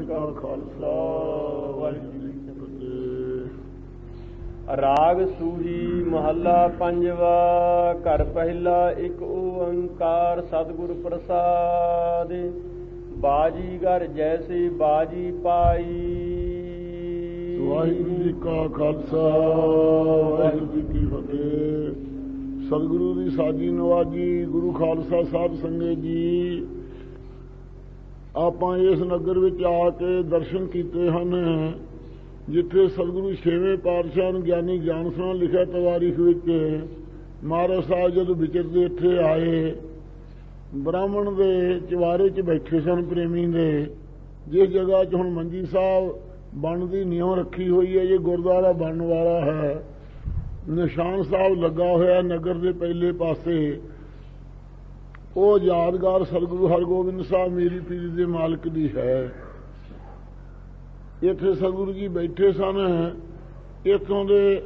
का खालसा वाहिगुरू जी की फतेह। राग सूही महला पंजवा। घर पहला एक ओंकार सतगुर प्रसाद। बाजीगर जैसे बाजी पाई। वाहिगुरू जी का खालसा वाहिगुरू जी की फतेह। सतगुरु की साजी नवाजी गुरु खालसा साध संगत जी, ਆਪਾਂ ਇਸ ਨਗਰ ਵਿੱਚ ਆ ਕੇ ਦਰਸ਼ਨ ਕੀਤੇ ਹਨ ਜਿੱਥੇ ਸਤਿਗੁਰੂ ਛੇਵੇਂ ਪਾਤਸ਼ਾਹ ਨੂੰ ਗਿਆਨੀ ਗਿਆਨ ਸਿੰਘ ਲਿਖਿਆ ਤਵਾਰੀਖ ਵਿੱਚ ਮਹਾਰਾਜ ਸਾਹਿਬ ਜਦੋਂ ਵਿਚਰਦੇ ਇੱਥੇ ਆਏ, ਬ੍ਰਾਹਮਣ ਦੇ ਚਵਾਰੇ 'ਚ ਬੈਠੇ ਸਨ ਪ੍ਰੇਮੀ ਦੇ। ਜਿਸ ਜਗ੍ਹਾ 'ਚ ਹੁਣ ਮੰਜੀ ਸਾਹਿਬ ਬਣ ਦੀ ਨਿਉ ਰੱਖੀ ਹੋਈ ਹੈ, ਇਹ ਗੁਰਦੁਆਰਾ ਬਣਨ ਵਾਲਾ ਹੈ। ਨਿਸ਼ਾਨ ਸਾਹਿਬ ਲੱਗਾ ਹੋਇਆ ਨਗਰ ਦੇ ਪਹਿਲੇ ਪਾਸੇ। ਉਹ ਯਾਦਗਾਰ ਸਤਿਗੁਰੂ ਹਰਗੋਬਿੰਦ ਸਾਹਿਬ ਮੇਰੀ ਪੀਰੀ ਦੇ ਮਾਲਕ ਦੀ ਹੈ। ਇੱਥੇ ਸਤਿਗੁਰੂ ਜੀ ਬੈਠੇ ਸਨ। ਇੱਥੋਂ ਦੇ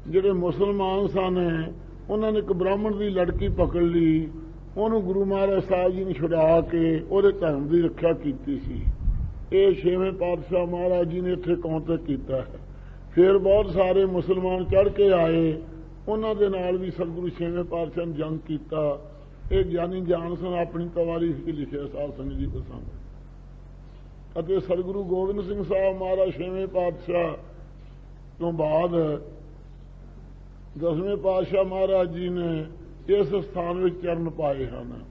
ਜਿਹੜੇ ਮੁਸਲਮਾਨ ਸਨ ਉਹਨਾਂ ਨੇ ਇੱਕ ਬ੍ਰਾਹਮਣ ਦੀ ਲੜਕੀ ਪਕੜ ਲਈ। ਉਹਨੂੰ ਗੁਰੂ ਮਹਾਰਾਜ ਸਾਹਿਬ ਜੀ ਨੇ ਛੁਡਾ ਕੇ ਉਹਦੇ ਧਰਮ ਦੀ ਰੱਖਿਆ ਕੀਤੀ ਸੀ। ਇਹ ਛੇਵੇਂ ਪਾਤਸ਼ਾਹ ਮਹਾਰਾਜ ਜੀ ਨੇ ਇੱਥੇ ਕੌਂਤਕ ਕੀਤਾ ਹੈ। ਫਿਰ ਬਹੁਤ ਸਾਰੇ ਮੁਸਲਮਾਨ ਚੜ੍ਹ ਕੇ ਆਏ, ਉਹਨਾਂ ਦੇ ਨਾਲ ਵੀ ਸਤਿਗੁਰੂ ਛੇਵੇਂ ਪਾਤਸ਼ਾਹ ਨੇ ਜੰਗ ਕੀਤਾ। ਇਹ ਗਿਆਨੀ ਗਿਆਨ ਸਿੰਘ ਆਪਣੀ ਤਵਾਰੀਖ ਵਿੱਚ ਲਿਖਿਆ ਸਾਧ ਸੰਗਤ ਜੀ ਪਸੰਦ। ਅਤੇ ਸਤਿਗੁਰੂ ਗੋਬਿੰਦ ਸਿੰਘ ਸਾਹਿਬ ਮਹਾਰਾਜ ਛੇਵੇਂ ਪਾਤਸ਼ਾਹ ਤੋਂ ਬਾਅਦ ਦਸਵੇਂ ਪਾਤਸ਼ਾਹ ਮਹਾਰਾਜ ਜੀ ਨੇ ਇਸ ਸਥਾਨ ਵਿੱਚ ਚਰਨ ਪਾਏ ਹਨ।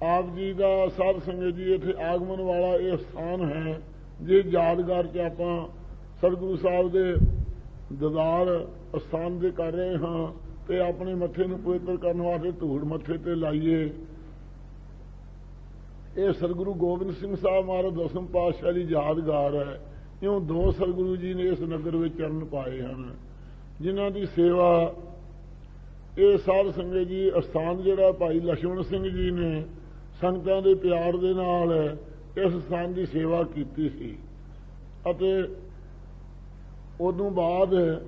ਆਪ ਜੀ ਦਾ ਸਾਧ ਸੰਗਤ ਜੀ ਇੱਥੇ ਆਗਮਨ ਵਾਲਾ ਇਹ ਸਥਾਨ ਹੈ। ਜੇ ਯਾਦਗਾਰ 'ਚ ਆਪਾਂ ਸਤਿਗੁਰੂ ਸਾਹਿਬ ਦੇ ਦੀਦਾਰ ਅਸਥਾਨ ਦੇ ਕਰ ਰਹੇ ਹਾਂ ਤੇ ਆਪਣੇ ਮੱਥੇ ਨੂੰ ਪਵਿੱਤਰ ਕਰਨ ਵਾਸਤੇ ਧੂੜ ਮੱਥੇ ਤੇ ਲਾਈਏ। ਇਹ ਸਤਿਗੁਰੂ ਗੋਬਿੰਦ ਸਿੰਘ ਸਾਹਿਬ ਮਹਾਰਾਜ ਦਸਮ ਪਾਤਸ਼ਾਹ ਦੀ ਯਾਦਗਾਰ ਹੈ। ਇਉਂ ਦੋ ਸਤਿਗੁਰੂ ਜੀ ਨੇ ਇਸ ਨਗਰ ਵਿੱਚ ਚਰਨ ਪਾਏ ਹਨ, ਜਿਨ੍ਹਾਂ ਦੀ ਸੇਵਾ ਇਹ ਸਾਧ ਸੰਗਤ ਜੀ ਅਸਥਾਨ ਜਿਹੜਾ ਭਾਈ ਲਛਮਣ ਸਿੰਘ ਜੀ ਨੇ ਸੰਗਤਾਂ ਦੇ ਪਿਆਰ ਦੇ ਨਾਲ ਇਸ ਸਥਾਨ ਦੀ ਸੇਵਾ ਕੀਤੀ ਸੀ। ਅਤੇ ਉਦੋਂ ਬਾਅਦ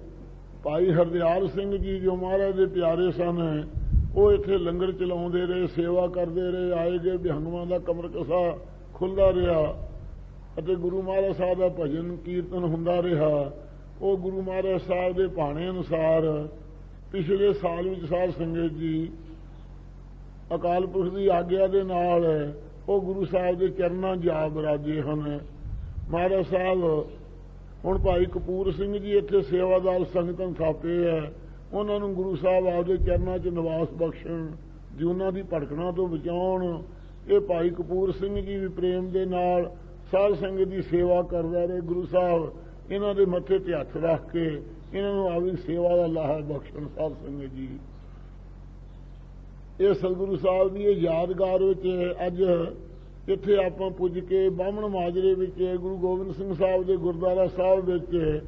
ਭਾਈ ਹਰਦਿਆਲ ਸਿੰਘ ਜੀ ਜੋ ਮਹਾਰਾਜ ਦੇ ਪਿਆਰੇ ਸਨ, ਉਹ ਇੱਥੇ ਲੰਗਰ ਚਲਾਉਂਦੇ ਰਹੇ, ਸੇਵਾ ਕਰਦੇ ਰਹੇ। ਆਏ ਗਏ ਵਿਹੰਗਮਾਂ ਦਾ ਕਮਰ ਕਸਾ ਖੁੱਲ੍ਹਦਾ ਰਿਹਾ ਅਤੇ ਗੁਰੂ ਮਹਾਰਾਜ ਸਾਹਿਬ ਦਾ ਭਜਨ ਕੀਰਤਨ ਹੁੰਦਾ ਰਿਹਾ। ਉਹ ਗੁਰੂ ਮਹਾਰਾਜ ਸਾਹਿਬ ਦੇ ਭਾਣੇ ਅਨੁਸਾਰ ਪਿਛਲੇ ਸਾਲ ਵਿੱਚ ਸਾਧ ਸੰਗਤ ਜੀ ਅਕਾਲ ਪੁਰਖ ਦੀ ਆਗਿਆ ਦੇ ਨਾਲ ਉਹ ਗੁਰੂ ਸਾਹਿਬ ਦੇ ਚਰਨਾਂ ਜਾ ਬਰਾਜੇ ਹਨ। ਮਹਾਰਾਜ ਸਾਹਿਬ ਹੁਣ ਭਾਈ ਕਪੂਰ ਸਿੰਘ ਜੀ ਇੱਥੇ ਸੇਵਾਦਾਰ ਸੰਗਤਾਂ ਥਾਪੇ ਹੈ। ਉਹਨਾਂ ਨੂੰ ਗੁਰੂ ਸਾਹਿਬ ਆਪਦੇ ਚਰਨਾਂ 'ਚ ਨਿਵਾਸ ਬਖਸ਼ਣ, ਜੂਨਾਂ ਦੀ ਭਟਕਣਾ ਤੋਂ ਬਚਾਉਣ। ਇਹ ਭਾਈ ਕਪੂਰ ਸਿੰਘ ਜੀ ਵੀ ਪ੍ਰੇਮ ਦੇ ਨਾਲ ਸਾਧ ਸੰਗਤ ਦੀ ਸੇਵਾ ਕਰਦਾ ਰਹੇ। ਗੁਰੂ ਸਾਹਿਬ ਇਹਨਾਂ ਦੇ ਮੱਥੇ ਤੇ ਹੱਥ ਰੱਖ ਕੇ ਇਹਨਾਂ ਨੂੰ ਆਪਣੀ ਸੇਵਾ ਦਾ ਲਾਹਾ ਬਖਸ਼ਣ। ਸਾਧ ਸੰਗਤ ਜੀ ਇਹ ਸਤਿਗੁਰੂ ਸਾਹਿਬ ਦੀ ਇਹ ਯਾਦਗਾਰ ਵਿੱਚ ਅੱਜ ਇੱਥੇ ਆਪਾਂ ਪੁੱਜ ਕੇ ਬਾਹਮਣ ਮਾਜਰੇ ਵਿੱਚ ਗੁਰੂ ਗੋਬਿੰਦ ਸਿੰਘ ਸਾਹਿਬ ਦੇ ਗੁਰਦੁਆਰਾ ਸਾਹਿਬ ਵਿੱਚ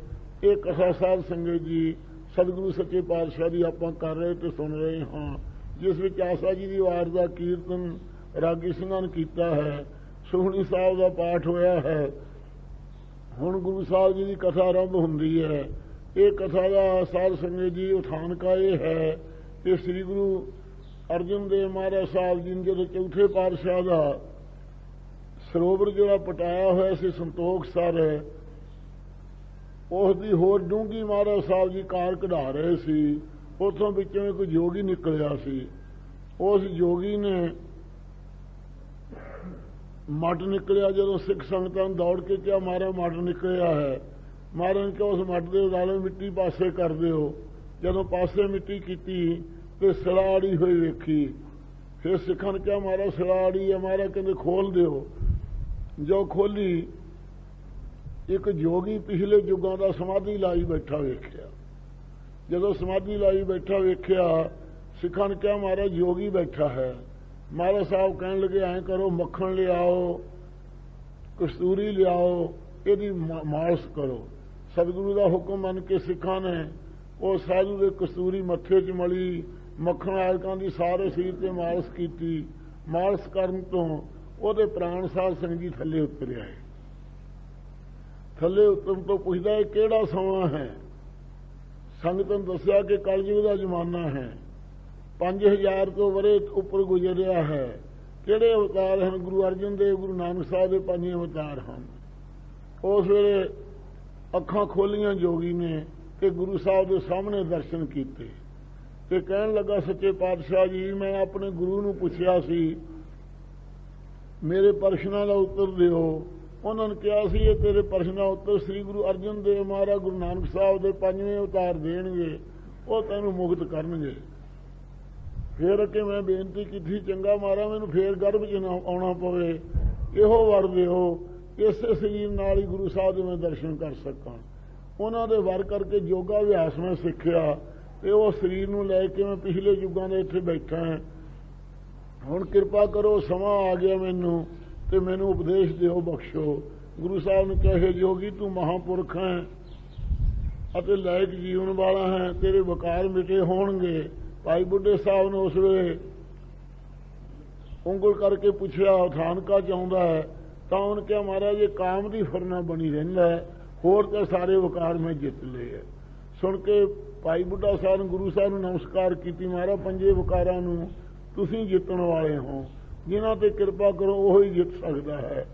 ਇਹ ਕਥਾ ਸਾਧ ਸੰਗਤ ਜੀ ਸਤਿਗੁਰੂ ਸੱਚੇ ਪਾਤਸ਼ਾਹ ਦੀ ਆਪਾਂ ਕਰ ਰਹੇ ਤੇ ਸੁਣ ਰਹੇ ਹਾਂ, ਜਿਸ ਵਿੱਚ ਆਸਾ ਜੀ ਦੀ ਵਾਰ ਦਾ ਕੀਰਤਨ ਰਾਗੀ ਸਿੰਘਾਂ ਨੇ ਕੀਤਾ ਹੈ। ਸੁਖਮਨੀ ਸਾਹਿਬ ਦਾ ਪਾਠ ਹੋਇਆ ਹੈ। ਹੁਣ ਗੁਰੂ ਸਾਹਿਬ ਜੀ ਦੀ ਕਥਾ ਆਰੰਭ ਹੁੰਦੀ ਹੈ। ਇਹ ਕਥਾ ਦਾ ਸਾਧ ਸੰਗਤ ਜੀ ਉਠਾਨਕਾ ਇਹ ਹੈ ਕਿ ਸ੍ਰੀ ਗੁਰੂ ਅਰਜਨ ਦੇਵ ਮਹਾਰਾਜ ਸਾਹਿਬ ਜੀ ਨੇ ਜਦੋਂ ਚੌਥੇ ਪਾਤਸ਼ਾਹ ਦਾ ਸਰੋਵਰ ਜਿਹੜਾ ਪਟਾਇਆ ਹੋਇਆ ਸੀ ਸੰਤੋਖ ਸਰ, ਉਸ ਦੀ ਹੋਰ ਡੂੰਘੀ ਮਹਾਰਾਜ ਸਾਹਿਬ ਜੀ ਕਾਰ ਕਢਾ ਰਹੇ ਸੀ। ਉੱਥੋਂ ਵਿੱਚੋਂ ਇੱਕ ਜੋਗੀ ਨਿਕਲਿਆ ਸੀ। ਉਸ ਜੋਗੀ ਨੇ ਮੱਟ ਨਿਕਲਿਆ। ਜਦੋਂ ਸਿੱਖ ਸੰਗਤਾਂ ਨੂੰ ਦੌੜ ਕੇ ਕਿਹਾ ਮਹਾਰਾਜ ਮੱਟ ਨਿਕਲਿਆ ਹੈ, ਮਹਾਰਾਜ ਨੇ ਕਿਹਾ ਉਸ ਮੱਟ ਦੇ ਉਦਾਲੇ ਮਿੱਟੀ ਪਾਸੇ ਕਰ ਦਿਓ। ਜਦੋਂ ਪਾਸੇ ਮਿੱਟੀ ਕੀਤੀ ਤੇ ਸਿਲਾੜੀ ਹੋਈ ਵੇਖੀ। ਫਿਰ ਸਿੱਖਾਂ ਨੇ ਕਿਹਾ ਮਹਾਰਾਜ ਸਿਲਾੜੀ ਹੈ। ਮਹਾਰਾਜ ਕਹਿੰਦੇ ਖੋਲ ਦਿਓ। ਜੋ ਖੋਲੀ, ਇੱਕ ਜੋਗੀ ਪਿਛਲੇ ਯੁੱਗਾਂ ਦਾ ਸਮਾਧੀ ਲਾਈ ਬੈਠਾ ਵੇਖਿਆ। ਜਦੋਂ ਸਮਾਧੀ ਲਾਈ ਬੈਠਾ ਵੇਖਿਆ, ਸਿੱਖਾਂ ਨੇ ਕਿਹਾ ਮਹਾਰਾਜ ਜੋਗੀ ਬੈਠਾ ਹੈ। ਮਹਾਰਾਜ ਸਾਹਿਬ ਕਹਿਣ ਲੱਗੇ ਐਂ ਕਰੋ, ਮੱਖਣ ਲਿਆਓ, ਕਸਤੂਰੀ ਲਿਆਓ, ਇਹਦੀ ਮਾਲਸ਼ ਕਰੋ। ਸਤਿਗੁਰੂ ਦਾ ਹੁਕਮ ਮੰਨ ਕੇ ਸਿੱਖਾਂ ਨੇ ਉਹ ਸਾਧੂ ਦੇ ਕਸਤੂਰੀ ਮੱਥੇ 'ਚ ਮਲੀ, ਮੱਖਣ ਆਦਿਕਾਂ ਦੀ ਸਾਰੇ ਸਰੀਰ 'ਤੇ ਮਾਲਸ਼ ਕੀਤੀ। ਮਾਲਸ਼ ਕਰਨ ਤੋਂ ਉਹਦੇ ਪ੍ਰਾਣ ਸਾਧ ਸੰਗਤ ਜੀ ਥੱਲੇ ਉਤਰਿਆ ਹੈ। ਥੱਲੇ ਉਤਰਨ ਤੋਂ ਪੁੱਛਦਾ ਇਹ ਕਿਹੜਾ ਸਮਾਂ ਹੈ? ਸੰਗਤ ਨੂੰ ਦੱਸਿਆ ਕਿ ਕਲਯੁਗ ਦਾ ਜ਼ਮਾਨਾ ਹੈ। 5000 ਤੋਂ ਵਰੇ ਉੱਪਰ ਗੁਜ਼ਰਿਆ ਹੈ। ਕਿਹੜੇ ਅਵਤਾਰ ਹਨ? ਗੁਰੂ ਅਰਜਨ ਦੇਵ, ਗੁਰੂ ਨਾਨਕ ਸਾਹਿਬ ਦੇ 5 ਅਵਤਾਰ ਹਨ। ਉਸ ਵੇਲੇ ਅੱਖਾਂ ਖੋਲੀਆਂ ਜੋਗੀ ਨੇ ਤੇ ਗੁਰੂ ਸਾਹਿਬ ਦੇ ਸਾਹਮਣੇ ਦਰਸ਼ਨ ਕੀਤੇ ਤੇ ਕਹਿਣ ਲੱਗਾ, ਸੱਚੇ ਪਾਤਸ਼ਾਹ ਜੀ, ਮੈਂ ਆਪਣੇ ਗੁਰੂ ਨੂੰ ਪੁੱਛਿਆ ਸੀ ਮੇਰੇ ਪ੍ਰਸ਼ਨਾਂ ਦਾ ਉੱਤਰ ਦਿਓ। ਉਹਨਾਂ ਨੇ ਕਿਹਾ ਸੀ ਇਹ ਤੇਰੇ ਪ੍ਰਸ਼ਨਾਂ ਉੱਤਰ ਸ੍ਰੀ ਗੁਰੂ ਅਰਜਨ ਦੇਵ ਮਹਾਰਾਜ ਗੁਰੂ ਨਾਨਕ ਸਾਹਿਬ ਦੇ 5ਵੇਂ ਅਵਤਾਰ ਦੇਣਗੇ, ਉਹ ਤੈਨੂੰ ਮੁਕਤ ਕਰਨਗੇ। ਫੇਰ ਅੱਗੇ ਮੈਂ ਬੇਨਤੀ ਕੀਤੀ, ਚੰਗਾ ਮਹਾਰਾਜ ਮੈਨੂੰ ਫੇਰ ਗਰਭ 'ਚ ਨਾ ਆਉਣਾ ਪਵੇ, ਇਹੋ ਵਰ ਦਿਓ ਇਸੇ ਸਰੀਰ ਨਾਲ ਹੀ ਗੁਰੂ ਸਾਹਿਬ ਦੇ ਮੈਂ ਦਰਸ਼ਨ ਕਰ ਸਕਾਂ। ਉਹਨਾਂ ਦੇ ਵਰ ਕਰਕੇ ਯੋਗਾ ਅਭਿਆਸ ਮੈਂ ਸਿੱਖਿਆ ਤੇ ਉਹ ਸਰੀਰ ਨੂੰ ਲੈ ਕੇ ਮੈਂ ਪਿਛਲੇ ਯੁੱਗਾਂ ਦੇ ਇੱਥੇ ਬੈਠਾ ਹਾਂ। ਹੁਣ ਕਿਰਪਾ ਕਰੋ, ਸਮਾਂ ਆ ਗਿਆ ਮੈਨੂੰ ਤੇ ਮੈਨੂੰ ਉਪਦੇਸ਼ ਦਿਓ, ਬਖਸ਼ੋ। ਗੁਰੂ ਸਾਹਿਬ ਨੇ ਕਹੇ, ਜੋਗੀ ਤੂੰ ਮਹਾਂਪੁਰਖ ਹੈ ਅਤੇ ਲਾਇਕ ਜੀਵਨ ਵਾਲਾ ਹੈ, ਤੇਰੇ ਵਕਾਰ ਮਿਟੇ ਹੋਣਗੇ। ਭਾਈ ਬੁੱਢੇ ਸਾਹਿਬ ਨੇ ਉਸ ਵੇਲੇ ਉਂਗਲ ਕਰਕੇ ਪੁੱਛਿਆ, ਉਠਾਨਕਾ ਚਾਹੁੰਦਾ ਹੈ? ਤਾਂ ਉਹਨੇ ਕਿਹਾ, ਮਹਾਰਾਜ ਇਹ ਕਾਮ ਦੀ ਫਰਨਾ ਬਣੀ ਰਹਿੰਦਾ ਹੈ, ਹੋਰ ਤਾਂ ਸਾਰੇ ਵਕਾਰ ਮੈਂ ਜਿੱਤ ਲਏ ਹੈ। ਸੁਣ ਕੇ ਭਾਈ ਬੁੱਢਾ ਸਾਹਿਬ ਨੇ ਗੁਰੂ ਸਾਹਿਬ ਨੂੰ ਨਮਸਕਾਰ ਕੀਤੀ, ਮਹਾਰਾਜ 5 ਵਕਾਰਾਂ ਨੂੰ ਤੁਸੀਂ ਜਿੱਤਣ ਵਾਲੇ ਹੋ, ਜਿਨ੍ਹਾਂ ਤੇ ਕਿਰਪਾ ਕਰੋ ਉਹ ਹੀ ਜਿੱਤ ਸਕਦਾ ਹੈ।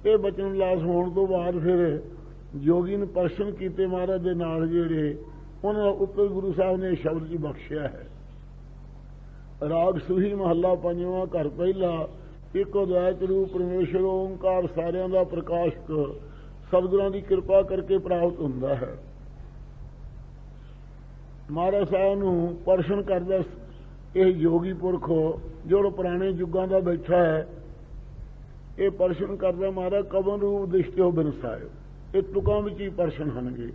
ਇਹ ਬਚਨ ਵਿਲਾਸ ਹੋਣ ਤੋਂ ਬਾਅਦ ਫਿਰ ਜੋਗੀ ਨੇ ਪ੍ਰਸ਼ਨ ਕੀਤੇ ਮਹਾਰਾਜ ਦੇ ਨਾਲ ਜਿਹੜੇ, ਉਹਨਾਂ ਦਾ ਉੱਤਰ ਗੁਰੂ ਸਾਹਿਬ ਨੇ ਸ਼ਬਦ 'ਚ ਬਖਸ਼ਿਆ ਹੈ। ਰਾਗ ਸੂਹੀ ਮਹੱਲਾ 5ਵਾਂ, ਘਰ ਪਹਿਲਾ। ਇੱਕ ਅਦਵੈਤ ਰੂਪ ਪਰਮੇਸ਼ਰ ਓਂਕਾਰ ਸਾਰਿਆਂ ਦਾ ਪ੍ਰਕਾਸ਼ਕ ਸਤਿਗੁਰਾਂ ਦੀ ਕਿਰਪਾ ਕਰਕੇ ਪ੍ਰਾਪਤ ਹੁੰਦਾ ਹੈ। ਮਹਾਰਾਜ ਸਾਹਿਬ ਨੂੰ ਪ੍ਰਸ਼ਨ ਕਰਦਾ ਇਹ ਯੋਗੀ ਪੁਰਖ ਜੋ ਪੁਰਾਣੇ ਯੁੱਗਾਂ ਦਾ ਬੈਠਾ ਹੈ, ਇਹ ਪ੍ਰਸ਼ਨ ਕਰਦਾ, ਮਹਾਰਾਜ ਕਬਨ ਰੂਪ ਦਿਸ਼ਟਿਓ ਬਿਨਸਾਇਓ। ਇਹ ਤੁਕਾਂ ਵਿੱਚ ਹੀ ਪ੍ਰਸ਼ਨ ਹਨਗੇ,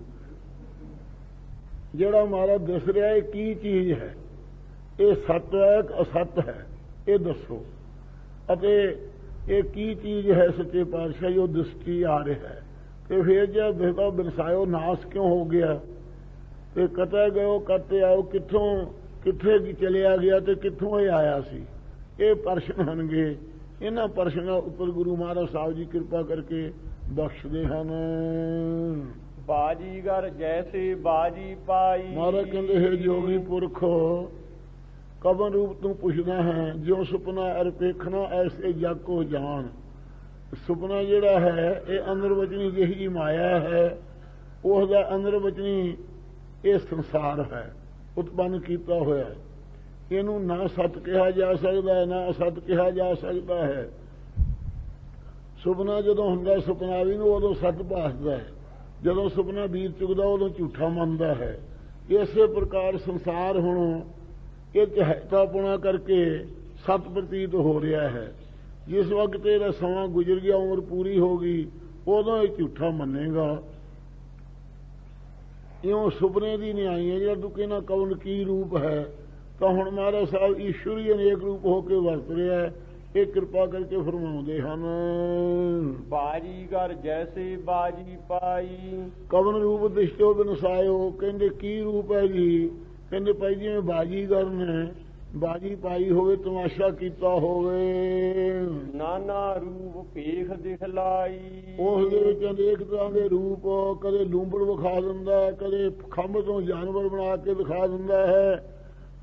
ਜਿਹੜਾ ਮਹਾਰਾਜ ਦਿਸ ਰਿਹਾ ਇਹ ਕੀ ਚੀਜ਼ ਹੈ, ਇਹ ਸੱਤ ਹੈ ਕਿ ਅਸੱਤ ਹੈ, ਇਹ ਦੱਸੋ। ਅਤੇ ਇਹ ਕੀ ਚੀਜ਼ ਹੈ ਸੱਚੇ ਪਾਤਸ਼ਾਹ ਜੋ ਦ੍ਰਿਸ਼ਟੀ ਆ ਰਿਹਾ ਹੈ। ਤੇ ਫਿਰ ਜੇ ਦਿਸਦਾ ਬਿਨਸਾਇਓ, ਨਾਸ ਕਿਉਂ ਹੋ ਗਿਆ ਤੇ ਕਤੈ ਗਇਓ ਕਰਤੇ ਆਓ, ਕਿੱਥੇ ਚਲਿਆ ਗਿਆ ਤੇ ਕਿੱਥੋਂ ਇਹ ਆਇਆ ਸੀ, ਇਹ ਪ੍ਰਸ਼ਨ ਹਨਗੇ। ਇਹਨਾਂ ਪ੍ਰਸ਼ਨਾਂ ਉੱਪਰ ਗੁਰੂ ਮਹਾਰਾਜ ਸਾਹਿਬ ਜੀ ਕਿਰਪਾ ਕਰਕੇ ਬਖਸ਼ਦੇ ਹਨ। ਬਾਜੀਗਰ ਜੈਸੇ ਬਾਜੀ ਪਾਈ। ਮਹਾਰਾਜ ਕਹਿੰਦੇ, ਹੈ ਜੋਗੀ ਪੁਰਖ, ਕਬਨ ਰੂਪ ਤੂੰ ਪੁੱਛਦਾ ਹੈ, ਜਿਉ ਸੁਪਨਾ ਅਰ ਵੇਖਣਾ ਐਸੇ ਜਗ ਕੋ ਜਾਣ। ਸੁਪਨਾ ਜਿਹੜਾ ਹੈ ਇਹ ਅੰਦਰ ਵਚਨੀ ਜਿਹੀ ਮਾਇਆ ਹੈ, ਉਸ ਦਾ ਅੰਦਰ ਵਚਨੀ ਇਹ ਸੰਸਾਰ ਹੈ, ਉਤਪੰਨ ਕੀਤਾ ਹੋਇਆ। ਇਹਨੂੰ ਨਾ ਸੱਤ ਕਿਹਾ ਜਾ ਸਕਦਾ ਹੈ, ਨਾ ਅਸੱਤ ਕਿਹਾ ਜਾ ਸਕਦਾ ਹੈ। ਸੁਪਨਾ ਜਦੋਂ ਹੁੰਦਾ ਸੁਪਨਾਵੀ ਨੂੰ, ਉਦੋਂ ਸੱਤ ਭਾਸਦਾ ਹੈ, ਜਦੋਂ ਸੁਪਨਾ ਬੀਤ ਚੁੱਕਦਾ ਉਦੋਂ ਝੂਠਾ ਮੰਨਦਾ ਹੈ। ਇਸੇ ਪ੍ਰਕਾਰ ਸੰਸਾਰ ਹੁਣ ਇਹ ਚਹਿਤਾਪੁਣਾ ਕਰਕੇ ਸੱਤ ਪ੍ਰਤੀਤ ਹੋ ਰਿਹਾ ਹੈ। ਜਿਸ ਵਕਤ ਇਹਦਾ ਸਮਾਂ ਗੁਜ਼ਰ ਗਿਆ, ਉਮਰ ਪੂਰੀ ਹੋ ਗਈ, ਉਦੋਂ ਇਹ ਝੂਠਾ ਮੰਨੇਗਾ। ਇਉਂ ਸੁਪਨੇ ਦੀ ਨਿਆਈ ਹੈ। ਜਿਹੜਾ ਤੂੰ ਕਹਿੰਦਾ ਕੌਣ ਕੀ ਰੂਪ ਹੈ, ਤਾਂ ਹੁਣ ਮਹਾਰਾਜ ਸਾਹਿਬ ਈਸ਼ਵਰੀ ਅਨੇਕ ਰੂਪ ਹੋ ਕੇ ਵਰਤ ਰਿਹਾ ਹੈ। ਇਹ ਕਿਰਪਾ ਕਰਕੇ ਫਰਮਾਉਂਦੇ ਹਨ, ਬਾਜੀਗਰ ਜੈਸੇ ਬਾਜੀ ਪਾਈ। ਕਵਨ ਰੂਪ ਦਿਸ਼ਟਿਓ ਬਿਨਸਾਇਓ। ਕਹਿੰਦੇ ਕੀ ਰੂਪ ਹੈ ਜੀ? ਕਹਿੰਦੇ ਭਾਈ ਜਿਵੇਂ ਬਾਜੀਗਰ ਨੇ ਬਾਜੀ ਪਾਈ ਹੋਵੇ, ਤਮਾਸ਼ਾ ਕੀਤਾ ਹੋਵੇ। ਨਾਨਾ ਰੂਪ ਭੇਖ ਦਿਖਲਾਈ। ਉਸ ਦੇ ਵਿੱਚ ਅਨੇਕ ਤਰ੍ਹਾਂ ਦੇ ਰੂਪ, ਕਦੇ ਲੂੰਬੜ ਵਿਖਾ ਦਿੰਦਾ, ਕਦੇ ਖੰਭ ਤੋਂ ਜਾਨਵਰ ਬਣਾ ਕੇ ਦਿਖਾ ਦਿੰਦਾ ਹੈ।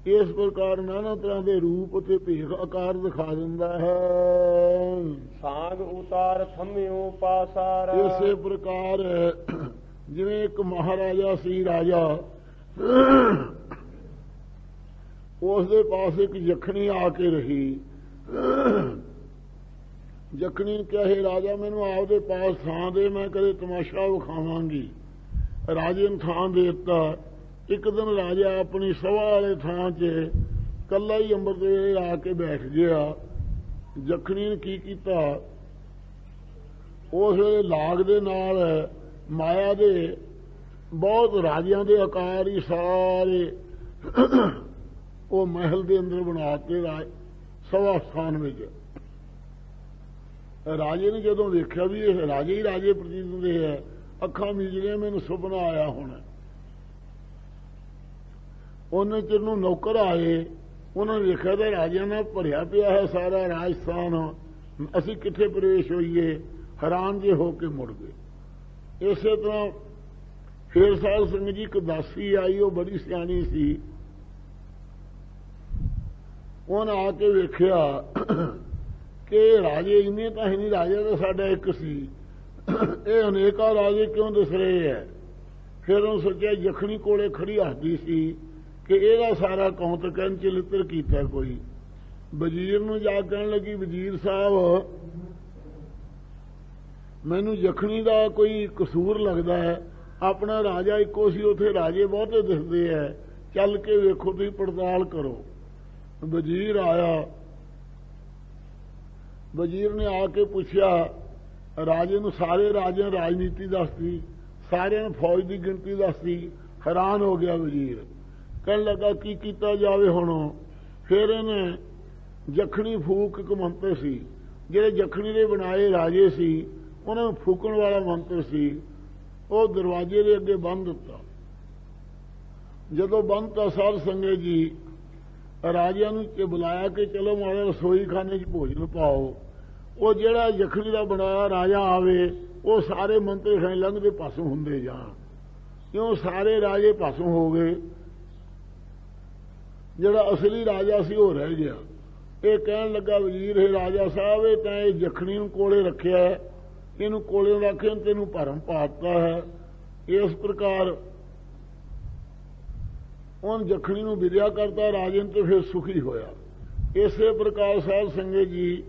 ਇਸ ਪ੍ਰਕਾਰ ਨਾਨਾ ਤਰ੍ਹਾਂ ਦੇ ਰੂਪ ਤੇ ਭੇਖ ਆਕਾਰ ਦਿਖਾ ਦਿੰਦਾ ਹੈ। ਸਾਂਗ ਉਤਾਰ ਥੰਮਿਓ ਪਾਸਾਰਾ। ਇਸੇ ਪ੍ਰਕਾਰ ਜਿਵੇਂ ਇੱਕ ਮਹਾਰਾਜਾ ਸੀ, ਰਾਜਾ, ਉਸ ਦੇ ਪਾਸ ਇੱਕ ਯਖਣੀ ਆ ਕੇ ਰਹੀ। ਯਖਣੀ ਕਹੇ, ਰਾਜਾ ਮੈਨੂੰ ਆਪਦੇ ਪਾਸ ਥਾਂ ਦੇ, ਮੈਂ ਕਦੇ ਤਮਾਸ਼ਾ ਵਿਖਾਵਾਂਗੀ। ਰਾਜੇ ਨੂੰ ਥਾਂ ਦੇ ਦਿੱਤਾ। ਇੱਕ ਦਿਨ ਰਾਜਾ ਆਪਣੀ ਸਭਾ ਵਾਲੇ ਥਾਂ 'ਚ ਇਕੱਲਾ ਹੀ ਅੰਮ੍ਰਿਤ ਵੇਲੇ ਆ ਕੇ ਬੈਠ ਗਿਆ। ਯਖਣੀ ਨੇ ਕੀ ਕੀਤਾ, ਉਸ ਵੇਲੇ ਲਾਗ ਦੇ ਨਾਲ ਮਾਇਆ ਦੇ ਬਹੁਤ ਰਾਜਿਆਂ ਦੇ ਆਕਾਰ ਹੀ ਸਾਰੇ ਉਹ ਮਹਿਲ ਦੇ ਅੰਦਰ ਬਣਾ ਕੇ ਸਭਾ ਸਥਾਨ ਵਿੱਚ। ਰਾਜੇ ਨੇ ਜਦੋਂ ਵੇਖਿਆ ਵੀ ਇਹ ਰਾਜੇ ਹੀ ਰਾਜੇ ਪ੍ਰਤੀਤ ਹੁੰਦੇ ਹੈ, ਅੱਖਾਂ ਮੀਚਦੀਆਂ, ਮੈਨੂੰ ਸੁਪਨਾ ਆਇਆ ਹੋਣਾ। ਉਹਨੇ ਚਿਰ ਨੂੰ ਨੌਕਰ ਆਏ, ਉਹਨਾਂ ਨੇ ਵੇਖਿਆ ਤਾਂ ਰਾਜਿਆਂ ਨਾਲ ਭਰਿਆ ਪਿਆ ਹੈ ਸਾਰਾ ਰਾਜਸਥਾਨ, ਅਸੀਂ ਕਿੱਥੇ ਪ੍ਰਵੇਸ਼ ਹੋਈਏ? ਹੈਰਾਨ ਜੇ ਹੋ ਕੇ ਮੁੜ ਗਏ। ਇਸੇ ਤਰ੍ਹਾਂ ਫੇਰ ਸਾਧ ਸਿੰਘ ਜੀ ਇੱਕ ਦਾਸੀ ਆਈ, ਉਹ ਬੜੀ ਸਿਆਣੀ ਸੀ। ਉਹਨੇ ਆ ਕੇ ਵੇਖਿਆ ਕਿ ਰਾਜੇ ਇੰਨੇ ਤਾਂ ਹੈ ਨਹੀਂ, ਰਾਜਾ ਤਾਂ ਸਾਡਾ ਇੱਕ ਸੀ। ਇਹ ਅਨੇਕਾਂ ਰਾਜੇ ਕਿਉਂ ਦਿਸ ਰਹੇ ਹੈ। ਫਿਰ ਉਹਨੇ ਸੋਚਿਆ ਜਖਣੀ ਕੋਲੇ ਖੜੀ ਹੱਸਦੀ ਸੀ ਕਿ ਇਹਦਾ ਸਾਰਾ ਕੌਂਤ ਕਹਿਣ ਚਲਿੱਤਰ ਕੀਤਾ ਕੋਈ। ਵਜ਼ੀਰ ਨੂੰ ਜਾ ਕਹਿਣ ਲੱਗੀ, ਵਜ਼ੀਰ ਸਾਹਿਬ ਮੈਨੂੰ ਜਖਣੀ ਦਾ ਕੋਈ ਕਸੂਰ ਲੱਗਦਾ ਹੈ। ਆਪਣਾ ਰਾਜਾ ਇੱਕੋ ਸੀ, ਉੱਥੇ ਰਾਜੇ ਬਹੁਤੇ ਦਿਸਦੇ ਹੈ, ਚੱਲ ਕੇ ਵੇਖੋ, ਤੁਸੀਂ ਪੜਤਾਲ ਕਰੋ। ਵਜ਼ੀਰ ਆਇਆ। ਵਜ਼ੀਰ ਨੇ ਆ ਕੇ ਪੁੱਛਿਆ ਰਾਜੇ ਨੂੰ, ਸਾਰੇ ਰਾਜਿਆਂ ਰਾਜਨੀਤੀ ਦੱਸਦੀ, ਸਾਰਿਆਂ ਨੂੰ ਫੌਜ ਦੀ ਗਿਣਤੀ ਦੱਸਦੀ। ਹੈਰਾਨ ਹੋ ਗਿਆ ਵਜ਼ੀਰ, ਕਹਿਣ ਲੱਗਾ ਕੀ ਕੀਤਾ ਜਾਵੇ ਹੁਣ। ਫਿਰ ਇਹਨੇ ਜਖਣੀ ਫੂਕ ਇੱਕ ਮੰਤਰ ਸੀ, ਜਿਹੜੇ ਜਖਣੀ ਦੇ ਬਣਾਏ ਰਾਜੇ ਸੀ ਉਹਨਾਂ ਨੂੰ ਫੂਕਣ ਵਾਲਾ ਮੰਤਰ ਸੀ, ਉਹ ਦਰਵਾਜ਼ੇ ਦੇ ਅੱਗੇ ਬੰਨ੍ਹ ਦਿੱਤਾ। ਜਦੋਂ ਬੰਨ੍ਹਤਾ ਸਾਧ ਸੰਗਤ ਜੀ ਰਾਜਿਆਂ ਨੂੰ ਬੁਲਾਇਆ ਕਿ ਚਲੋ ਮਾਰੇ ਰਸੋਈ ਖਾਨੇ 'ਚ ਭੋਜਨ ਪਾਓ। ਉਹ ਜਿਹੜਾ ਜਖਣੀ ਦਾ ਬਣਾਇਆ ਰਾਜਾ ਆਵੇ, ਉਹ ਸਾਰੇ ਮੰਤਰੀ ਖਾਨੇ ਲੰਘਦੇ ਪਾਸੋਂ ਹੁੰਦੇ ਜਾਣ। ਕਿਉਂ ਸਾਰੇ ਰਾਜੇ ਪਾਸੋਂ ਹੋ ਗਏ, ਜਿਹੜਾ ਅਸਲੀ ਰਾਜਾ ਸੀ ਉਹ ਰਹਿ ਗਿਆ। ਇਹ ਕਹਿਣ ਲੱਗਾ ਵਜ਼ੀਰ ਹੈ ਰਾਜਾ ਸਾਹਿਬ, ਇਹ ਤਾਂ ਇਹ ਜਖਣੀ ਨੂੰ ਕੋਲੇ ਰੱਖਿਆ, ਇਹਨੂੰ ਕੋਲੇ ਰੱਖੇ ਤੈਨੂੰ ਭਰਮ ਪਾਤਾ ਹੈ। ਇਸ ਪ੍ਰਕਾਰ ਉਹਨ ਜਖਣੀ ਨੂੰ ਵਿਦਿਆ ਕਰਤਾ ਰਾਜੇ ਨੇ, ਤੇ ਫਿਰ ਸੁਖੀ ਹੋਇਆ। ਇਸੇ ਪ੍ਰਕਾਰ ਸਾਧ ਸੰਗਤ ਜੀ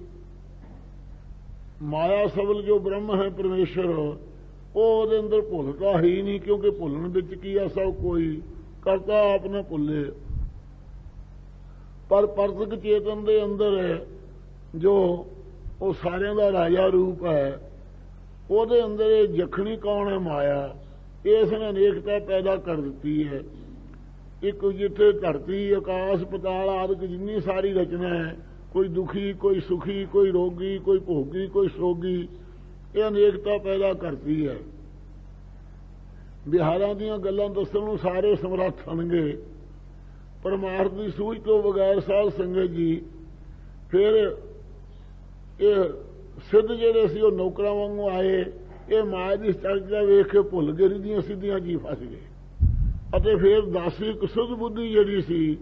ਮਾਇਆ ਸਬਲ ਜੋ ਬ੍ਰਹਮ ਹੈ ਪਰਮੇਸ਼ਰ, ਉਹ ਉਹਦੇ ਅੰਦਰ ਭੁੱਲਦਾ ਹੀ ਨਹੀਂ, ਕਿਉਂਕਿ ਭੁੱਲਣ ਵਿੱਚ ਕੀ ਆ, ਸਭ ਕੋਈ ਕਰਤਾ ਆਪ ਨਾ ਭੁੱਲੇ। ਪਰ ਪਰਤਕ ਚੇਤਨ ਦੇ ਅੰਦਰ ਜੋ ਉਹ ਸਾਰਿਆਂ ਦਾ ਰਾਜਾ ਰੂਪ ਹੈ, ਉਹਦੇ ਅੰਦਰ ਇਹ ਜਖਣੀ ਕੌਣ ਹੈ? ਮਾਇਆ। ਇਸ ਨੇ ਅਨੇਕਤਾ ਪੈਦਾ ਕਰ ਦਿੱਤੀ ਹੈ। ਇੱਕ ਜਿੱਥੇ ਧਰਤੀ ਆਕਾਸ਼ ਪਤਾਲ ਆਦਿਕ ਜਿੰਨੀ ਸਾਰੀ ਰਚਨਾ ਹੈ, ਕੋਈ ਦੁਖੀ, ਕੋਈ ਸੁਖੀ, ਕੋਈ ਰੋਗੀ, ਕੋਈ ਭੋਗੀ, ਕੋਈ ਸੋਗੀ, ਇਹ ਅਨੇਕਤਾ ਪੈਦਾ ਕਰਦੀ ਹੈ। ਬਿਹਾਰਾਂ ਦੀਆਂ ਗੱਲਾਂ ਦੱਸਣ ਨੂੰ ਸਾਰੇ ਸਮਰੱਥ ਹੋਣਗੇ, ਪਰਮਾਰਥ ਦੀ ਸੂਝ ਤੋਂ ਬਗੈਰ ਸਾਧ ਸੰਗਤ ਜੀ ਫਿਰ ਇਹ ਸਿੱਧ ਜਿਹੜੇ ਸੀ ਉਹ ਨੌਕਰਾਂ ਵਾਂਗੂ ਆਏ। ਇਹ ਮਾਇਆ ਦੀ ਚਰਚਾ ਵੇਖ ਕੇ ਭੁੱਲ ਗਏ, ਰਿੱਧੀਆਂ ਸਿੱਧੀਆਂ ਜੀ ਫਸ ਗਏ। ਅਤੇ ਫਿਰ ਦਾਸੀ ਸੁਧ ਬੁੱਧੀ ਜਿਹੜੀ ਸੀ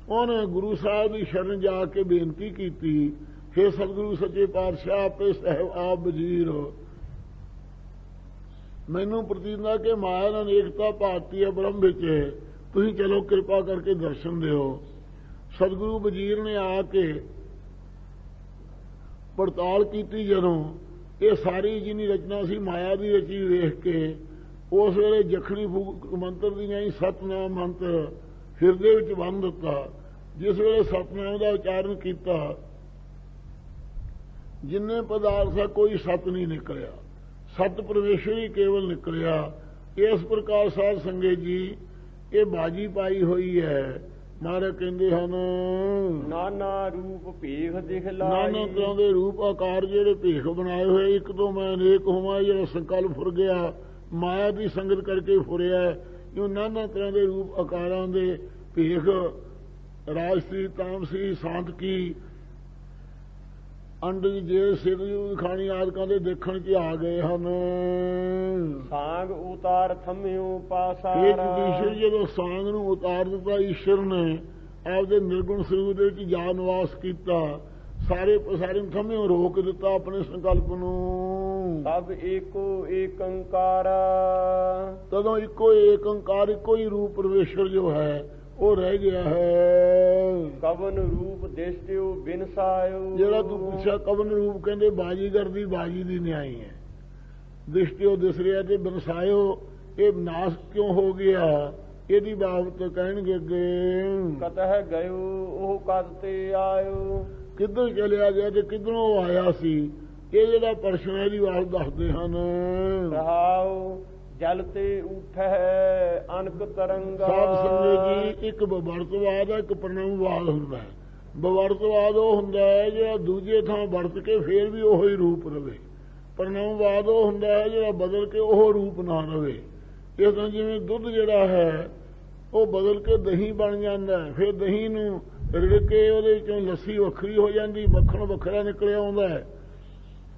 ਉਹਨੇ ਗੁਰੂ ਸਾਹਿਬ ਦੀ ਸ਼ਰਨ ਜਾ ਕੇ ਬੇਨਤੀ ਕੀਤੀ, ਹੇ ਸਤਿਗੁਰੂ ਸੱਚੇ ਪਾਤਸ਼ਾਹ ਆਪੇ ਸਾਹਿਬ ਆਪ ਵਜ਼ੀਰ, ਮੈਨੂੰ ਪ੍ਰਤੀਤ ਹੈ ਕਿ ਮਾਇਆ ਨਾਲ ਅਨੇਕਤਾ ਭਾਰਤੀ ਹੈ ਬ੍ਰਹਮ ਵਿੱਚ, ਤੁਸੀਂ ਚਲੋ ਕਿਰਪਾ ਕਰਕੇ ਦਰਸ਼ਨ ਦਿਓ। ਸਤਿਗੁਰੂ ਵਜ਼ੀਰ ਨੇ ਆ ਕੇ ਪੜਤਾਲ ਕੀਤੀ। ਜਦੋਂ ਇਹ ਸਾਰੀ ਜਿੰਨੀ ਰਚਨਾ ਸੀ ਮਾਇਆ ਦੀ ਰਚੀ ਵੇਖ ਕੇ ਉਸ ਵੇਲੇ ਜਖਣੀ ਫੂਕ ਮੰਤਰ ਦੀਆਂ ਹੀ ਸਤਨਾਮ ਮੰਤਰ ਹਿਰਦੇ ਵਿੱਚ ਬੰਨ੍ਹ ਦਿੱਤਾ। ਜਿਸ ਵੇਲੇ ਸਤਨਾਮ ਦਾ ਉਚਾਰਨ ਕੀਤਾ, ਜਿੰਨੇ ਪਦਾਰਥ ਆ ਕੋਈ ਸਤ ਨਹੀਂ ਨਿਕਲਿਆ, ਸਤ ਪਰਮੇਸ਼ਰ ਹੀ ਕੇਵਲ ਨਿਕਲਿਆ। ਇਸ ਪ੍ਰਕਾਰ ਸਾਧ ਸੰਗਤ ਜੀ ਇਹ ਬਾਜੀ ਪਾਈ ਹੋਈ ਹੈ। ਮਹਾਰਾਜ ਕਹਿੰਦੇ ਹਨ ਨਾਨਾ ਰੂਪ ਭੇਖ ਦਿਖਲਾਈ, ਨਾਨਾ ਤਰ੍ਹਾਂ ਦੇ ਰੂਪ ਆਕਾਰ ਜਿਹੜੇ ਭੇਖ ਬਣਾਏ ਹੋਏ, ਇੱਕ ਤੋਂ ਮੈਂ ਅਨੇਕ ਹੋਵਾਂ, ਜਿਹੜਾ ਸੰਕਲਪ ਫੁਰ ਗਿਆ ਮਾਇਆ ਦੀ ਸੰਗਤ ਕਰਕੇ ਫੁਰਿਆ। ਇਹ ਨਾਨਾ ਤਰ੍ਹਾਂ ਦੇ ਰੂਪ ਆਕਾਰਾਂ ਦੇ ਭੇਖ ਰਾਜਸੀ, ਤਾਮਸੀ, ਸਾਂਤਕੀ, ਅੰਡ ਜੇ ਸਿਰ ਖਾਣੀ ਆਦਿਕਾਂ ਦੇ ਦੇਖਣ 'ਚ ਆ ਗਏ ਹਨ। ਸਾਂਗ ਉਤਾਰ ਥੰਮਿਓ ਪਾਸਾਰਾ, ਈਸ਼ਰ ਜਦੋਂ ਸਾਂਗ ਨੂੰ ਉਤਾਰ ਦਿੱਤਾ, ਈਸ਼ਰ ਨੇ ਆਪਦੇ ਨਿਰਗੁਣ ਸਰੂਪ ਦੇ ਵਿੱਚ ਜਾ ਨਿਵਾਸ ਕੀਤਾ, ਸਾਰੇ ਪਸਾਰੇ ਨੂੰ ਥੰਮਿਓ ਰੋਕ ਦਿੱਤਾ ਆਪਣੇ ਸੰਕਲਪ ਨੂੰ। ਸਭ ਏਕੋ ਏਕ ਓੰਕਾਰ, ਤਦੋਂ ਇੱਕੋ ਏਕ ਓੰਕਾਰ, ਇੱਕੋ ਹੀ ਰੂਪ ਪਰਮੇਸ਼ਰ ਜੋ ਹੈ ਉਹ ਰਹਿ ਗਿਆ ਹੈ। ਕਵਨ ਰੂਪ ਦਿਸਟਿਓ ਬਿਨਸਾਇਓ, ਜਿਹੜਾ ਤੂੰ ਪੁੱਛਿਆ ਕਵਨ ਰੂਪ, ਕਹਿੰਦੇ ਬਾਜੀਗਰ ਦੀ ਬਾਜੀ ਦੀ ਨਿਆਈ ਹੈ। ਦਿਸਟਿਓ ਦਿਸ ਰਿਹਾ ਤੇ ਬਿਨਸਾਇਓ, ਇਹ ਨਾਸ ਕਿਉਂ ਹੋ ਗਿਆ, ਇਹਦੀ ਬਾਬਤ ਕਹਿਣਗੇ ਅੱਗੇ। ਕਤਹਿ ਗਇਓ ਉਹ ਕਦ ਤੇ ਆਇਓ, ਕਿੱਧਰ ਚਲਿਆ ਗਿਆ ਤੇ ਕਿੱਧਰੋਂ ਆਇਆ ਸੀ, ਇਹ ਜਿਹੜਾ ਪ੍ਰਸ਼ਨ ਹੈ ਇਹਦੀ ਬਾਤ ਦੱਸਦੇ ਹਨ। ਰਹਾਉ ਜਲ ਤੇ ਉਠੈ ਅਨਕ ਤਰੰਗਾ, ਸਾਧ ਸੰਗਤ ਜੀ ਇੱਕ ਬਵਰਤਵਾਦ ਹੈ, ਇੱਕ ਪ੍ਰਣਮਵਾਦ ਹੁੰਦਾ ਹੈ। ਬਵਰਤਵਾਦ ਉਹ ਹੁੰਦਾ ਹੈ ਜਿਹੜਾ ਦੂਜੇ ਥਾਂ ਵਰਤ ਕੇ ਫੇਰ ਵੀ ਉਹੀ ਰੂਪ ਰਵੇ। ਪ੍ਰਣਮਵਾਦ ਉਹ ਹੁੰਦਾ ਹੈ ਜਿਹੜਾ ਬਦਲ ਕੇ ਉਹ ਰੂਪ ਨਾ ਰਵੇ। ਇਸ ਤਰ੍ਹਾਂ ਜਿਵੇਂ ਦੁੱਧ ਜਿਹੜਾ ਹੈ ਉਹ ਬਦਲ ਕੇ ਦਹੀਂ ਬਣ ਜਾਂਦਾ ਹੈ, ਫਿਰ ਦਹੀਂ ਨੂੰ ਰਿੜ ਕੇ ਉਹਦੇ ਵਿੱਚੋਂ ਲੱਸੀ ਵੱਖਰੀ ਹੋ ਜਾਂਦੀ, ਮੱਖਣ ਵੱਖਰਾ ਨਿਕਲਿਆ ਆਉਂਦਾ ਹੈ।